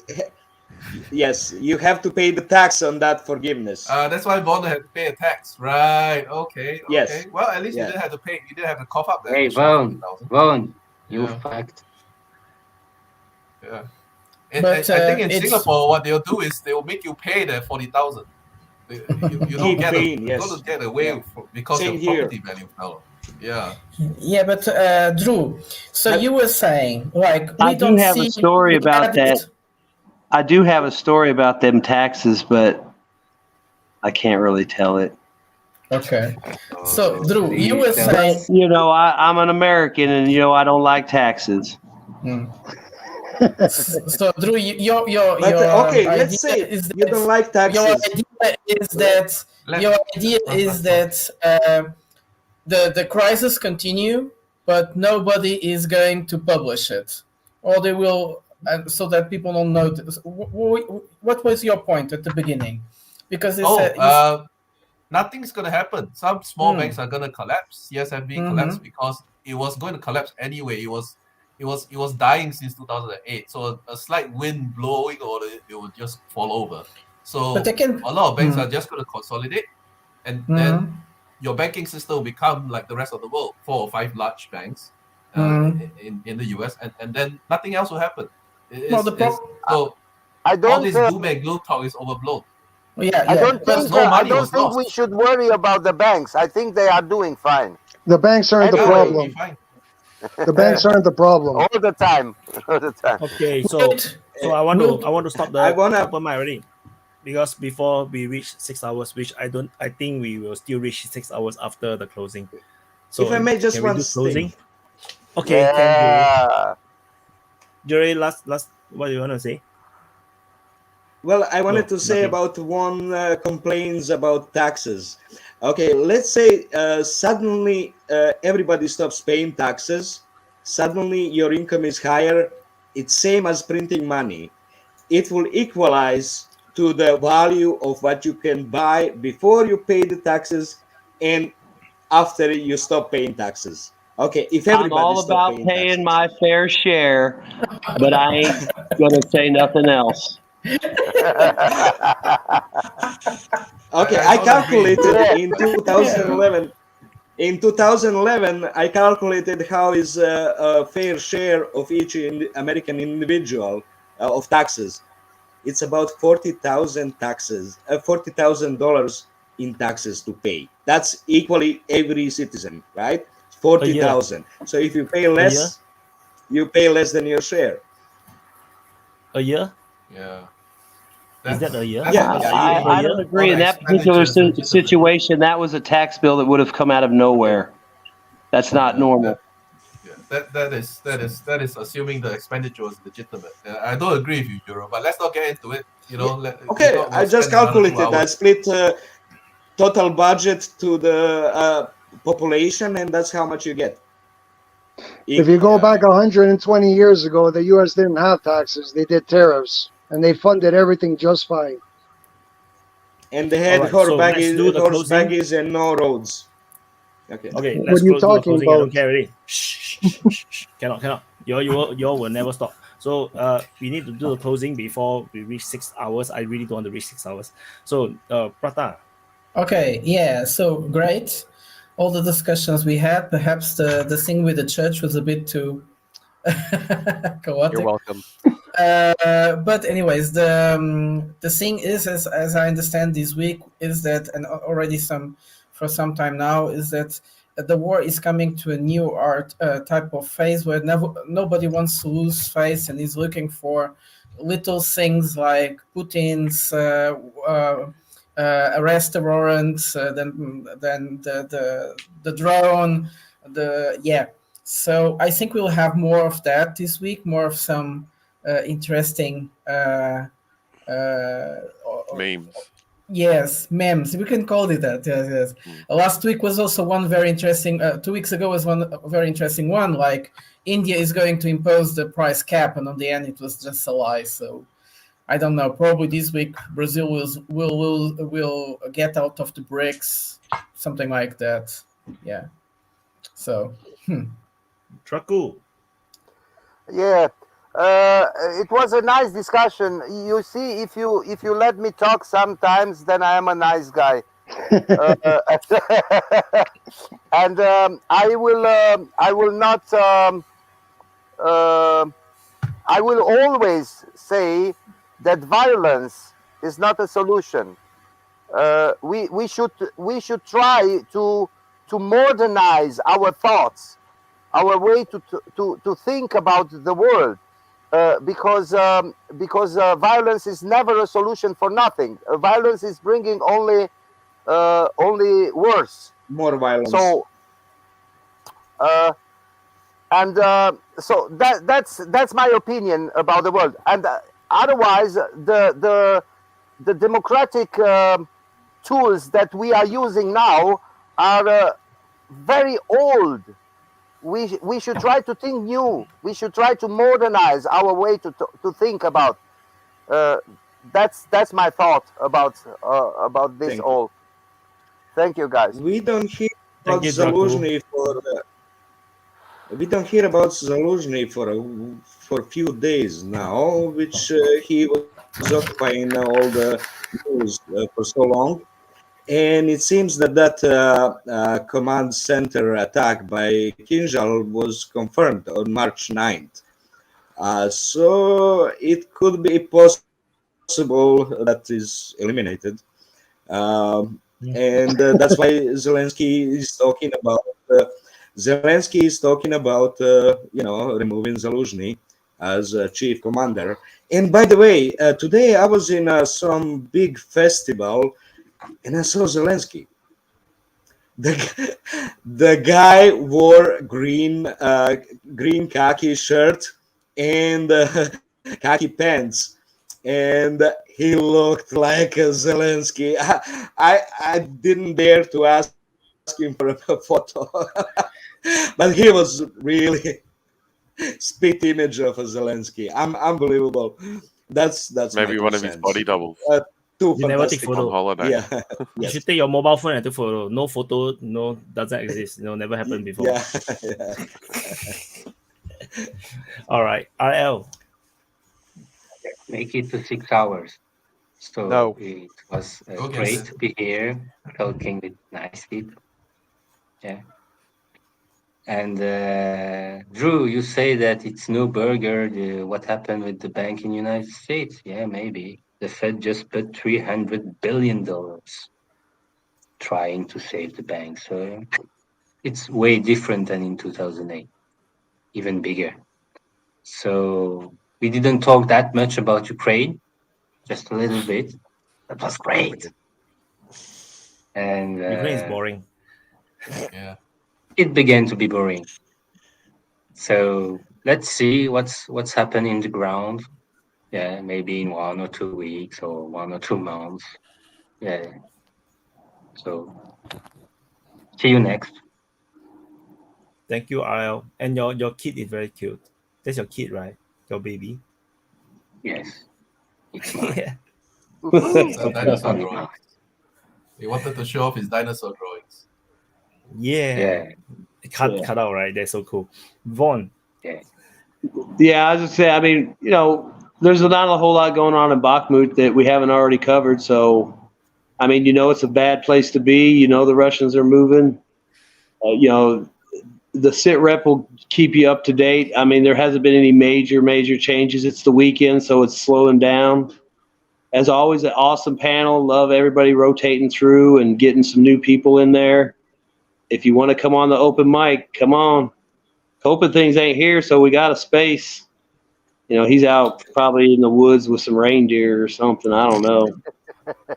Speaker 6: Yes, you have to pay the tax on that forgiveness.
Speaker 4: That's why bond had to pay a tax, right? Okay.
Speaker 6: Yes.
Speaker 4: Well, at least you didn't have to pay. You didn't have to cough up that.
Speaker 20: Hey, Vaughn, you fact.
Speaker 4: Yeah. I think in Singapore, what they'll do is they'll make you pay the 40,000. You don't get it. You're going to get away because the property value fell. Yeah.
Speaker 2: Yeah, but Drew, so you were saying
Speaker 13: I do have a story about that. I do have a story about them taxes, but I can't really tell it.
Speaker 2: Okay. So Drew, you were saying,
Speaker 13: I'm an American, and I don't like taxes.
Speaker 2: So Drew, your
Speaker 6: let's say you don't like taxes.
Speaker 2: Your idea is that the crisis continue, but nobody is going to publish it, or they will, so that people don't know. What was your point at the beginning? Because
Speaker 4: nothing's going to happen. Some small banks are going to collapse. CSFB collapsed because it was going to collapse anyway. It was dying since 2008. So a slight wind blowing, or it would just fall over. So a lot of banks are just going to consolidate, and then your banking system will become like the rest of the world, 4 or 5 large banks in the US, and then nothing else will happen. So all this doom and gloom talk is overblown.
Speaker 6: I don't think we should worry about the banks. I think they are doing fine.
Speaker 18: The banks aren't the problem. The banks aren't the problem.
Speaker 6: All the time.
Speaker 1: Okay, so I want to stop the open mic already, because before we reach 6 hours, which I think we will still reach 6 hours after the closing. So
Speaker 6: if I may just one
Speaker 1: closing.
Speaker 6: thing.
Speaker 1: Okay,
Speaker 6: yeah.
Speaker 1: Jerry, last, what do you want to say?
Speaker 6: Well, I wanted to say about one complaints about taxes. Okay, let's say suddenly everybody stops paying taxes. Suddenly your income is higher. It's same as printing money. It will equalize to the value of what you can buy before you pay the taxes and after you stop paying taxes. Okay, if everybody
Speaker 13: I'm all about paying my fair share, but I ain't gonna say nothing else.
Speaker 6: Okay, I calculated in 2011. In 2011, I calculated how is a fair share of each American individual of taxes. It's about $40,000 in taxes to pay. That's equally every citizen, right? 40,000. So if you pay less, you pay less than your share.
Speaker 1: A year?
Speaker 4: Yeah.
Speaker 1: Is that a year?
Speaker 6: Yeah.
Speaker 13: I don't agree. In that particular situation, that was a tax bill that would have come out of nowhere. That's not normal.
Speaker 4: That is assuming the expenditure is legitimate. I don't agree with you, Juro, but let's not get into it.
Speaker 6: Okay, I just calculated. I split total budget to the population, and that's how much you get.
Speaker 18: If you go back 120 years ago, the U.S. didn't have taxes; they did tariffs, and they funded everything just fine.
Speaker 6: And they had horse baggies and no roads. Okay.
Speaker 1: Okay.
Speaker 18: What are you talking about?
Speaker 1: I don't care already. Shh. Cannot. You will never stop. So we need to do the closing before we reach 6 hours. I really don't want to reach 6 hours. So Prata.
Speaker 2: Okay. Yeah. So great. All the discussions we had. Perhaps the thing with the church was a bit too chaotic.
Speaker 8: You're welcome.
Speaker 2: But anyways, the thing is, as I understand this week, is that, and already for some time now, is that the war is coming to a new type of phase where nobody wants to lose face and is looking for little things like Putin's arrest warrants, then the drone, So I think we'll have more of that this week, more of some interesting
Speaker 15: memes.
Speaker 2: Yes, memes. We can call it that. Yes. Last week was also one very interesting. 2 weeks ago was one very interesting one. Like India is going to impose the price cap, and on the end it was just a lie. So I don't know. Probably this week Brazil will get out of the BRICS, something like that. Yeah. So.
Speaker 1: Traku.
Speaker 3: Yeah. It was a nice discussion. You see, if you let me talk sometimes, then I am a nice guy. And I will always say that violence is not a solution. We should try to modernize our thoughts, our way to think about the world. Because violence is never a solution for nothing. Violence is bringing only worse,
Speaker 6: more violence.
Speaker 3: So, so that's my opinion about the world. And otherwise, the democratic tools that we are using now are very old. We should try to think new. We should try to modernize our way to think about. That's my thought about this all. Thank you, guys.
Speaker 6: We don't hear about Zaluzhny for a few days now, which he was occupying all the news for so long. And it seems that command center attack by Kinjal was confirmed on March 9th. So it could be possible that is eliminated. And that's why Zelensky is talking about removing Zaluzhny as chief commander. And by the way, today I was in some big festival and I saw Zelensky. The guy wore green khaki shirt and khaki pants, and he looked like a Zelensky. I didn't dare to ask him for a photo, but he was really spit image of a Zelensky. Unbelievable. That's
Speaker 15: maybe one of his body doubles.
Speaker 1: You never take photo.
Speaker 15: On holiday.
Speaker 6: Yeah.
Speaker 1: You should take your mobile phone and take photo. No photo, doesn't exist. Never happened before.
Speaker 6: Yeah.
Speaker 1: All right, RL.
Speaker 9: Make it to 6 hours. So
Speaker 8: no.
Speaker 9: It was great to be here, talking with nice people. Yeah. And Drew, you say that it's no burger. What happened with the bank in the United States? Yeah, maybe. The Fed just put $300 billion trying to save the bank. So it's way different than in 2008, even bigger. So we didn't talk that much about Ukraine, just a little bit. That was great. And
Speaker 1: Ukraine is boring.
Speaker 4: Yeah.
Speaker 9: It began to be boring. So let's see what's happening in the ground. Yeah, maybe in 1 or 2 weeks or 1 or 2 months. Yeah. So see you next.
Speaker 1: Thank you, RL. And your kid is very cute. That's your kid, right? Your baby.
Speaker 9: Yes.
Speaker 1: Yeah.
Speaker 4: Dinosaur drawings. He wanted to show off his dinosaur drawings.
Speaker 1: Yeah. Cut out, right? That's so cool. Vaughn.
Speaker 13: Yeah, I was just say, I mean, there's not a whole lot going on in Bakhmut that we haven't already covered. So, I mean, it's a bad place to be. The Russians are moving. The sit rep will keep you up to date. I mean, there hasn't been any major changes. It's the weekend, so it's slowing down. As always, an awesome panel. Love everybody rotating through and getting some new people in there. if you want to come on the open mic, come on. Hoping things ain't here, so we got a space. You know, he's out probably in the woods with some reindeer or something. I don't know.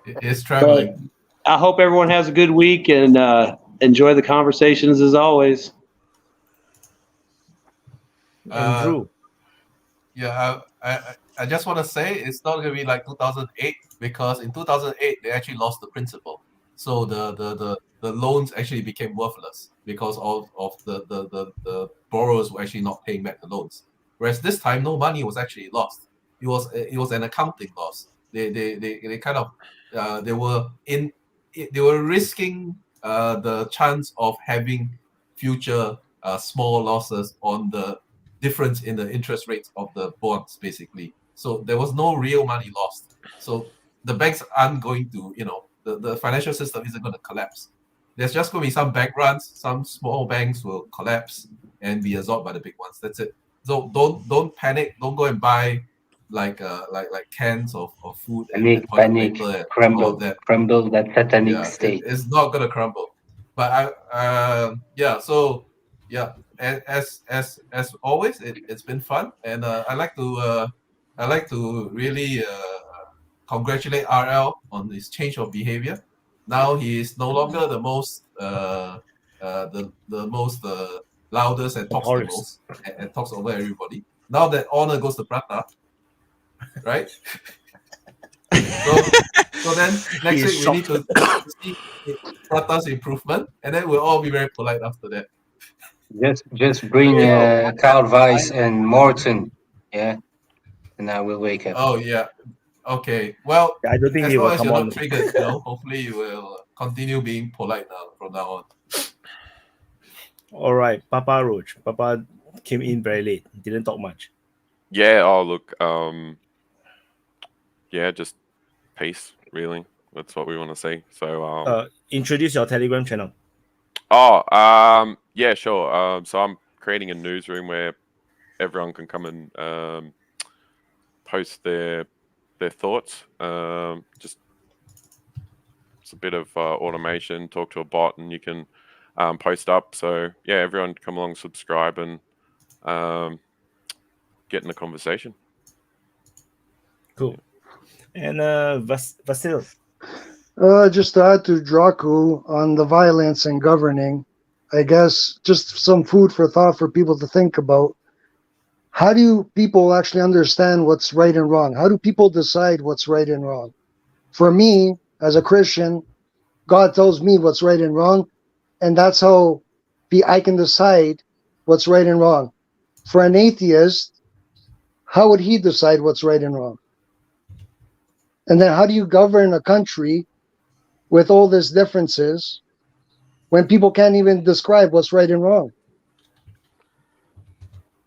Speaker 4: It's traveling.
Speaker 13: But I hope everyone has a good week and enjoy the conversations as always.
Speaker 1: Andrew.
Speaker 4: Yeah, I just want to say it's not going to be like 2008 because in 2008 they actually lost the principal. So the loans actually became worthless because of the borrowers were actually not paying back the loans. Whereas this time, no money was actually lost. It was an accounting loss. They kind of they were risking the chance of having future small losses on the difference in the interest rates of the bonds, basically. So there was no real money lost. So the banks aren't going to, the financial system isn't going to collapse. There's just going to be some bank runs. Some small banks will collapse and be absorbed by the big ones. That's it. So don't panic. Don't go and buy like cans of food
Speaker 20: panic, crumble that satanic state.
Speaker 4: It's not going to crumble. But So as always, it's been fun, and I like to really congratulate RL on his change of behavior. Now he is no longer the most loudest and talks the most and talks over everybody. Now that honor goes to Prata, right? So then next week we need to see Prata's improvement, and then we'll all be very polite after that.
Speaker 20: Just bring Carl Weiss and Morton, and I will wake up.
Speaker 4: Oh yeah, okay. Well,
Speaker 1: I don't think
Speaker 4: as
Speaker 1: he
Speaker 4: long
Speaker 1: will
Speaker 4: as
Speaker 1: come
Speaker 4: you're
Speaker 1: on.
Speaker 4: not triggered, hopefully you will continue being polite from now on.
Speaker 1: All right, Papa Roach. Papa came in very late. Didn't talk much.
Speaker 15: Yeah. Oh, look. Yeah, just peace. Really, that's what we want to see. So,
Speaker 1: introduce your Telegram channel.
Speaker 15: Yeah, sure. So I'm creating a newsroom where everyone can come and post their thoughts. Just it's a bit of automation. Talk to a bot, and you can post up. So yeah, everyone come along, subscribe, and get in the conversation.
Speaker 1: Cool. And Vasil.
Speaker 18: Just to add to Draco on the violence and governing, I guess just some food for thought for people to think about. How do people actually understand what's right and wrong? How do people decide what's right and wrong? For me, as a Christian, God tells me what's right and wrong, and that's how I can decide what's right and wrong. For an atheist, how would he decide what's right and wrong? And then how do you govern a country with all these differences when people can't even describe what's right and wrong?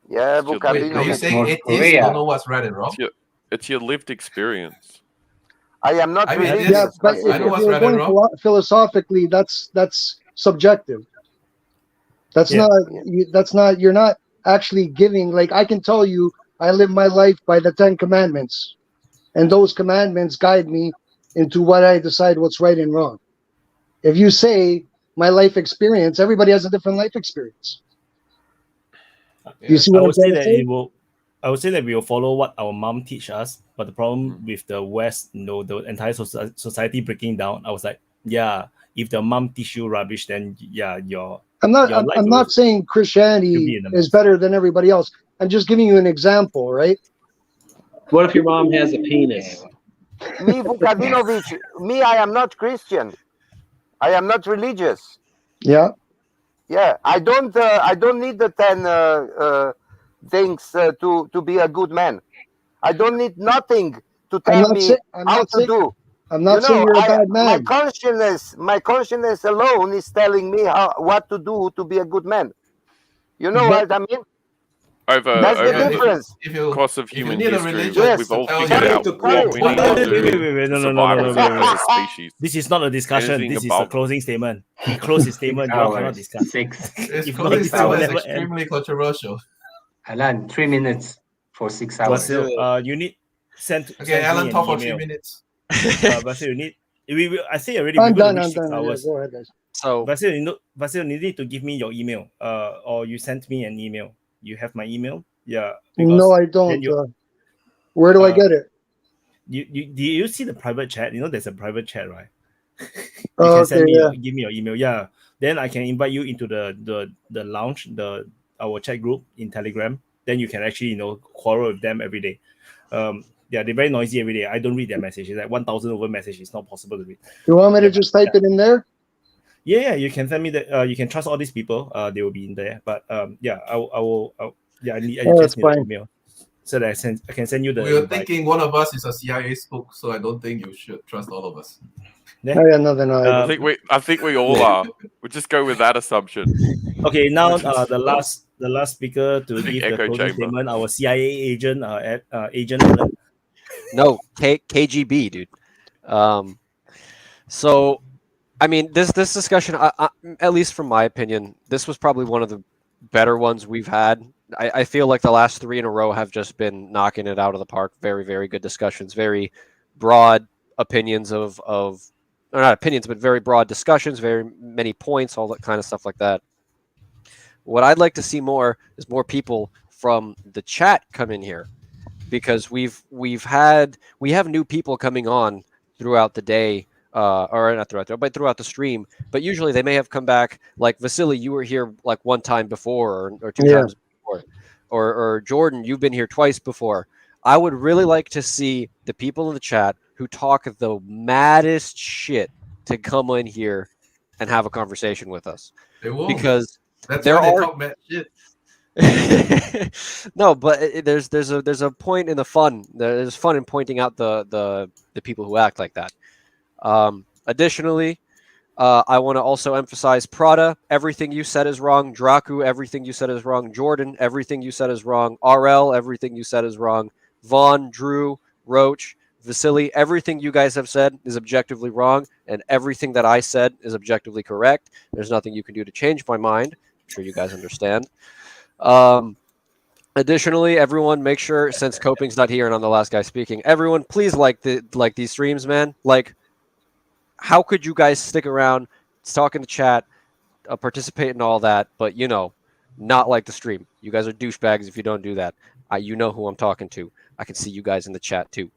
Speaker 3: Yeah,
Speaker 4: Wait, are you saying atheists don't know what's right and wrong?
Speaker 15: It's your lived experience.
Speaker 3: I am not religious.
Speaker 18: Yeah, but if you're going philosophically, that's subjective. That's not. You're not actually giving. Like, I can tell you, I live my life by the 10 commandments, and those commandments guide me into what I decide what's right and wrong. If you say my life experience, everybody has a different life experience. You see what I'm saying?
Speaker 1: I would say that we will follow what our mom teach us, but the problem with the West, the entire society breaking down, I was like, yeah, if the mom teach you rubbish, then yeah,
Speaker 18: I'm not saying Christianity is better than everybody else. I'm just giving you an example, right?
Speaker 13: What if your mom has a penis?
Speaker 3: Me, Vukadinovich, I am not Christian. I am not religious.
Speaker 18: Yeah.
Speaker 3: Yeah, I don't need the 10 things to be a good man. I don't need nothing to tell me how to do.
Speaker 18: I'm not saying you're a bad man.
Speaker 3: My consciousness alone is telling me what to do to be a good man. You know what I mean? That's the difference.
Speaker 15: Over the course of human history,
Speaker 3: yes,
Speaker 15: we've all figured out what we need to do.
Speaker 1: No.
Speaker 15: As a species.
Speaker 1: This is not a discussion. This is a closing statement. He closed his statement. You all cannot discuss.
Speaker 4: His closing statement is extremely controversial.
Speaker 20: Alan, 3 minutes for 6 hours.
Speaker 1: Basil, you need send.
Speaker 4: Okay,
Speaker 1: send
Speaker 4: Alan,
Speaker 1: me
Speaker 4: talk
Speaker 1: an
Speaker 4: for 3
Speaker 1: email.
Speaker 4: minutes.
Speaker 1: Basil, I say already.
Speaker 18: I'm
Speaker 1: we're going
Speaker 18: done.
Speaker 1: to
Speaker 18: I'm
Speaker 1: reach 6
Speaker 18: done. Yeah,
Speaker 1: hours.
Speaker 18: go ahead, guys.
Speaker 8: So
Speaker 1: Vasil, you need to give me your email. Or you sent me an email. You have my email? Yeah.
Speaker 18: No, I don't. Where do I get it?
Speaker 1: Do you see the private chat? You know, there's a private chat, right? You
Speaker 18: Oh,
Speaker 1: can
Speaker 18: okay,
Speaker 1: send me
Speaker 18: yeah.
Speaker 1: give me your email. Yeah. Then I can invite you into the lounge, our chat group in Telegram. Then you can actually, quarrel with them every day. Yeah, they're very noisy every day. I don't read their messages. Like 1,000 over messages. It's not possible to read.
Speaker 18: You want me to just type it in there?
Speaker 1: Yeah, you can send me the. You can trust all these people. They will be in there. But yeah, I will. Yeah, I just need the email so that I can send you the.
Speaker 4: We were
Speaker 1: invite.
Speaker 4: thinking one of us is a CIA spook, so I don't think you should trust all of us.
Speaker 1: Yeah.
Speaker 18: I got nothing.
Speaker 15: I think we all are. We'll just go with that assumption.
Speaker 1: Okay, now the last speaker to give the
Speaker 15: Echo
Speaker 1: closing
Speaker 15: chamber.
Speaker 1: statement, our CIA agent, Agent Alan.
Speaker 8: No, KGB, dude. So, I mean, this discussion, at least from my opinion, this was probably one of the better ones we've had. I feel like the last 3 in a row have just been knocking it out of the park. Very, very good discussions. Very broad opinions or not opinions, but very broad discussions. Very many points, all that kind of stuff like that. What I'd like to see more is more people from the chat come in here, because we have new people coming on throughout the day, or not throughout the day, but throughout the stream. But usually they may have come back. Like Vasily, you were here like one time before, or 2 times before, or Jordan, you've been here twice before. I would really like to see the people in the chat who talk the maddest shit to come in here and have a conversation with us.
Speaker 4: They won't.
Speaker 8: Because
Speaker 4: that's
Speaker 8: there
Speaker 4: why they
Speaker 8: are
Speaker 4: talk mad shit.
Speaker 8: No, but there's a point in the fun. There's fun in pointing out the people who act like that. Additionally, I want to also emphasize Prada. Everything you said is wrong. Draku, everything you said is wrong. Jordan, everything you said is wrong. RL, everything you said is wrong. Vaughn, Drew, Roach, Vasily, everything you guys have said is objectively wrong, and everything that I said is objectively correct. There's nothing you can do to change my mind. I'm sure you guys understand. Additionally, everyone, make sure, since Coping's not here and I'm the last guy speaking, everyone, please like these streams, man. Like, how could you guys stick around, talk in the chat, participate in all that, but not like the stream? You guys are douchebags if you don't do that. You know who I'm talking to. I can see you guys in the chat too.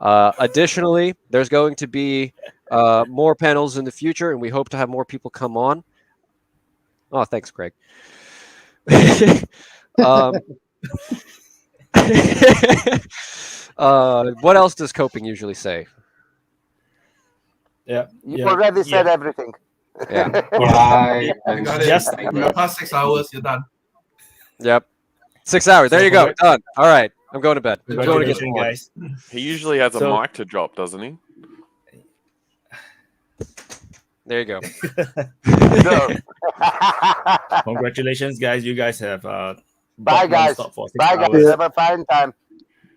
Speaker 8: Additionally, there's going to be more panels in the future, and we hope to have more people come on. Oh, thanks, Greg. What else does Coping usually say?
Speaker 1: Yeah,
Speaker 3: you already said everything.
Speaker 8: Yeah.
Speaker 4: You got it. In the past 6 hours, you're done.
Speaker 8: Yep. 6 hours. There you go. Done. All right. I'm going to bed. I'm going to get
Speaker 1: Congratulations, guys.
Speaker 15: He usually has a mic to drop, doesn't he?
Speaker 8: There you go.
Speaker 1: Congratulations, guys. You guys have
Speaker 3: bye, guys.
Speaker 1: For 6
Speaker 3: bye, guys.
Speaker 1: hours.
Speaker 3: Have a fine time.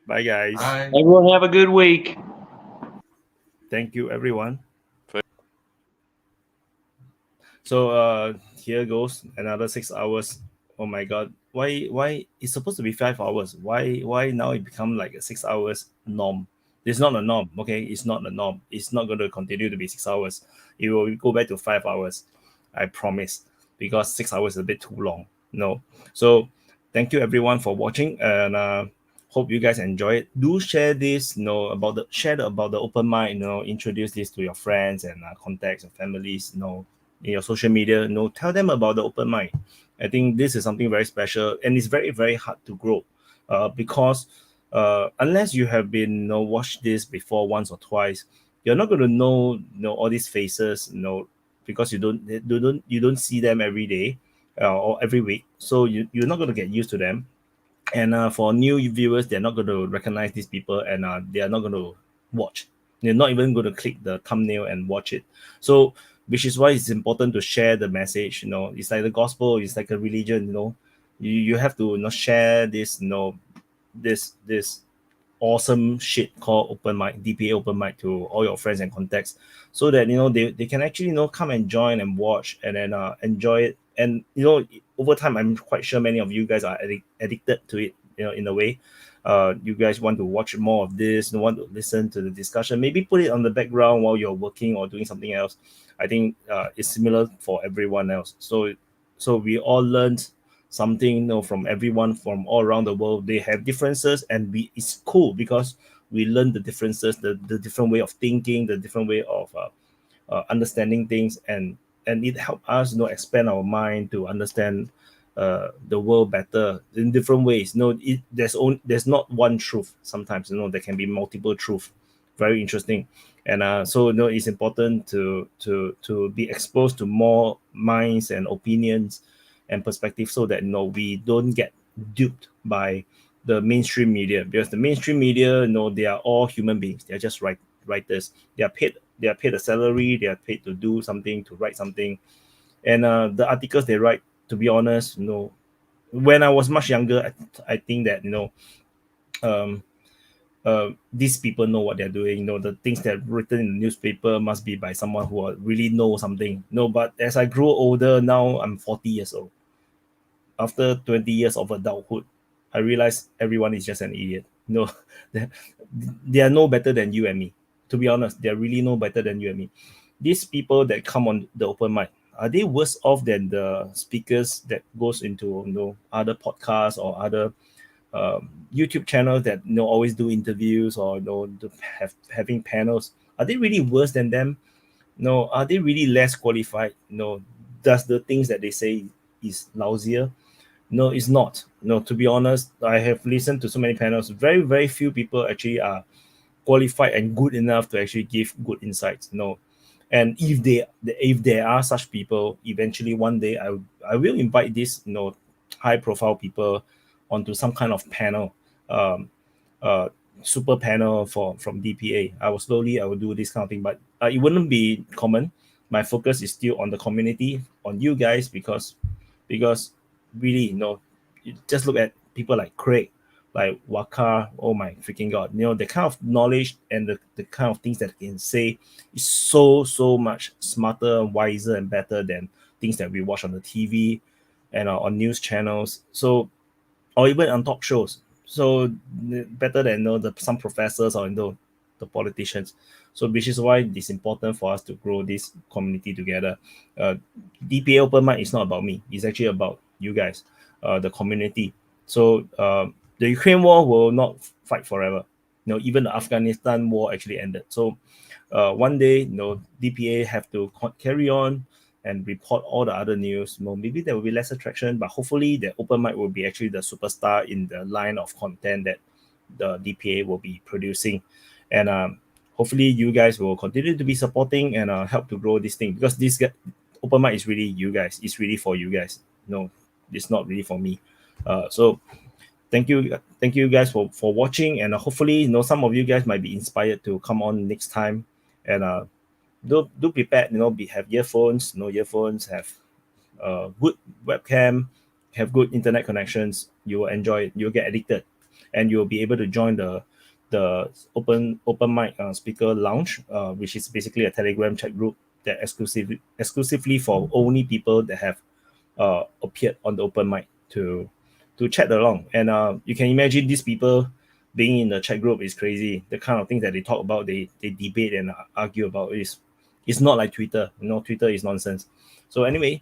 Speaker 1: Bye, guys.
Speaker 13: Bye. Everyone have a good week.
Speaker 1: Thank you, everyone. So here goes another 6 hours. Oh my God! Why it's supposed to be 5 hours? Why now it become like a 6 hours norm? It's not a norm. Okay, it's not a norm. It's not going to continue to be 6 hours. It will go back to 5 hours. I promise. Because 6 hours is a bit too long. No. So thank you everyone for watching, and hope you guys enjoy it. Do share this, about the open mic. Introduce this to your friends and contacts and families. In your social media. Tell them about the open mic. I think this is something very special, and it's very, very hard to grow, because unless you have been watched this before once or twice, you're not going to know all these faces, because you don't see them every day or every week, so you're not going to get used to them. And for new viewers, they're not going to recognize these people, and they are not going to watch. They're not even going to click the thumbnail and watch it. So which is why it's important to share the message. It's like the gospel. It's like a religion. You have to share this. This awesome shit called open mic, DPA open mic, to all your friends and contacts, so that they can actually come and join and watch, and then enjoy it. And over time, I'm quite sure many of you guys are addicted to it. In a way, you guys want to watch more of this, you want to listen to the discussion, maybe put it on the background while you're working or doing something else. I think it's similar for everyone else. So we all learned something, you know, from everyone from all around the world. They have differences, and it's cool because we learn the differences, the different way of thinking, the different way of understanding things, and it helped us, you know, expand our mind to understand the world better in different ways. You know, there's not one truth. Sometimes, you know, there can be multiple truth. Very interesting. And so, you know, it's important to be exposed to more minds and opinions and perspectives, so that, you know, we don't get duped by the mainstream media, because the mainstream media, you know, they are all human beings. They're just writers. They are paid a salary. They are paid to do something, to write something. And the articles they write, to be honest, you know, when I was much younger, I think that, you know, these people know what they're doing. You know, the things that are written in the newspaper must be by someone who really knows something. No, but as I grew older, now I'm 40 years old. After 20 years of adulthood, I realized everyone is just an idiot. No, they are no better than you and me. To be honest, they are really no better than you and me. These people that come on the open mic, are they worse off than the speakers that goes into, you know, other podcasts or other YouTube channels that, you know, always do interviews, or, you know, having panels? Are they really worse than them? No. Are they really less qualified? No. Does the things that they say is lousier? No, it's not. No, to be honest, I have listened to so many panels. Very, very few people actually are qualified and good enough to actually give good insights. No. And if there are such people, eventually one day I will invite these, you know, high profile people onto some kind of panel, super panel from DPA. I will do this kind of thing, but it wouldn't be common. My focus is still on the community, on you guys, because really, you know, you just look at people like Craig, like Waka. Oh my freaking god! You know, the kind of knowledge and the kind of things that they can say is so much smarter, wiser, and better than things that we watch on the TV and on news channels. So, or even on talk shows. So better than, you know, some professors, or, you know, the politicians. So which is why it's important for us to grow this community together. DPA Open Mic is not about me. It's actually about you guys, the community. So the Ukraine war will not fight forever. You know, even the Afghanistan war actually ended. So one day, you know, DPA have to carry on and report all the other news. You know, maybe there will be less attraction, but hopefully the open mic will be actually the superstar in the line of content that the DPA will be producing. And hopefully you guys will continue to be supporting and help to grow this thing, because this open mic is really you guys. It's really for you guys. No, it's not really for me. So thank you guys for watching, and hopefully, you know, some of you guys might be inspired to come on next time. And do prepare, you know, have earphones, have good webcam, have good internet connections. You will enjoy it. You'll get addicted, and you'll be able to join the open mic speaker lounge, which is basically a Telegram chat group that exclusively for only people that have appeared on the open mic to chat along. And you can imagine these people being in the chat group is crazy. The kind of things that they talk about, they debate and argue about it's not like Twitter. You know, Twitter is nonsense. So anyway,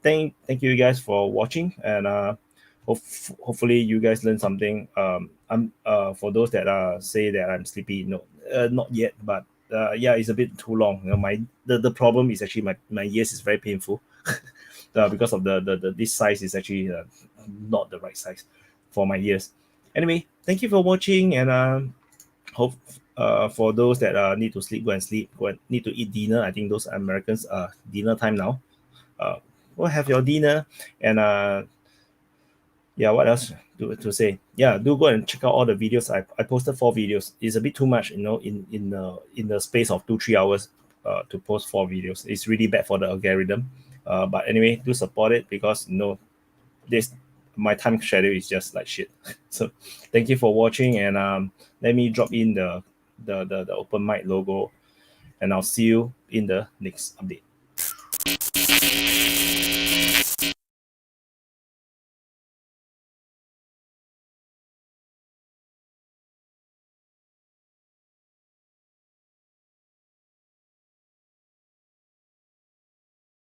Speaker 1: thank you guys for watching, and hopefully you guys learn something. I'm for those that say that I'm sleepy, no, not yet, but yeah, it's a bit too long. You know, the problem is actually my ears is very painful because of the this size is actually not the right size for my ears. Anyway, thank you for watching, and hope for those that need to sleep, go and sleep. Need to eat dinner. I think those Americans dinner time now. Go have your dinner, and yeah, what else to say? Yeah, do go and check out all the videos. I posted 4 videos. It's a bit too much, you know, in the space of 2-3 hours to post 4 videos. It's really bad for the algorithm. But anyway, do support it, because, you know, my time schedule is just like shit. So thank you for watching, and let me drop in the open mic logo, and I'll see you in the next update.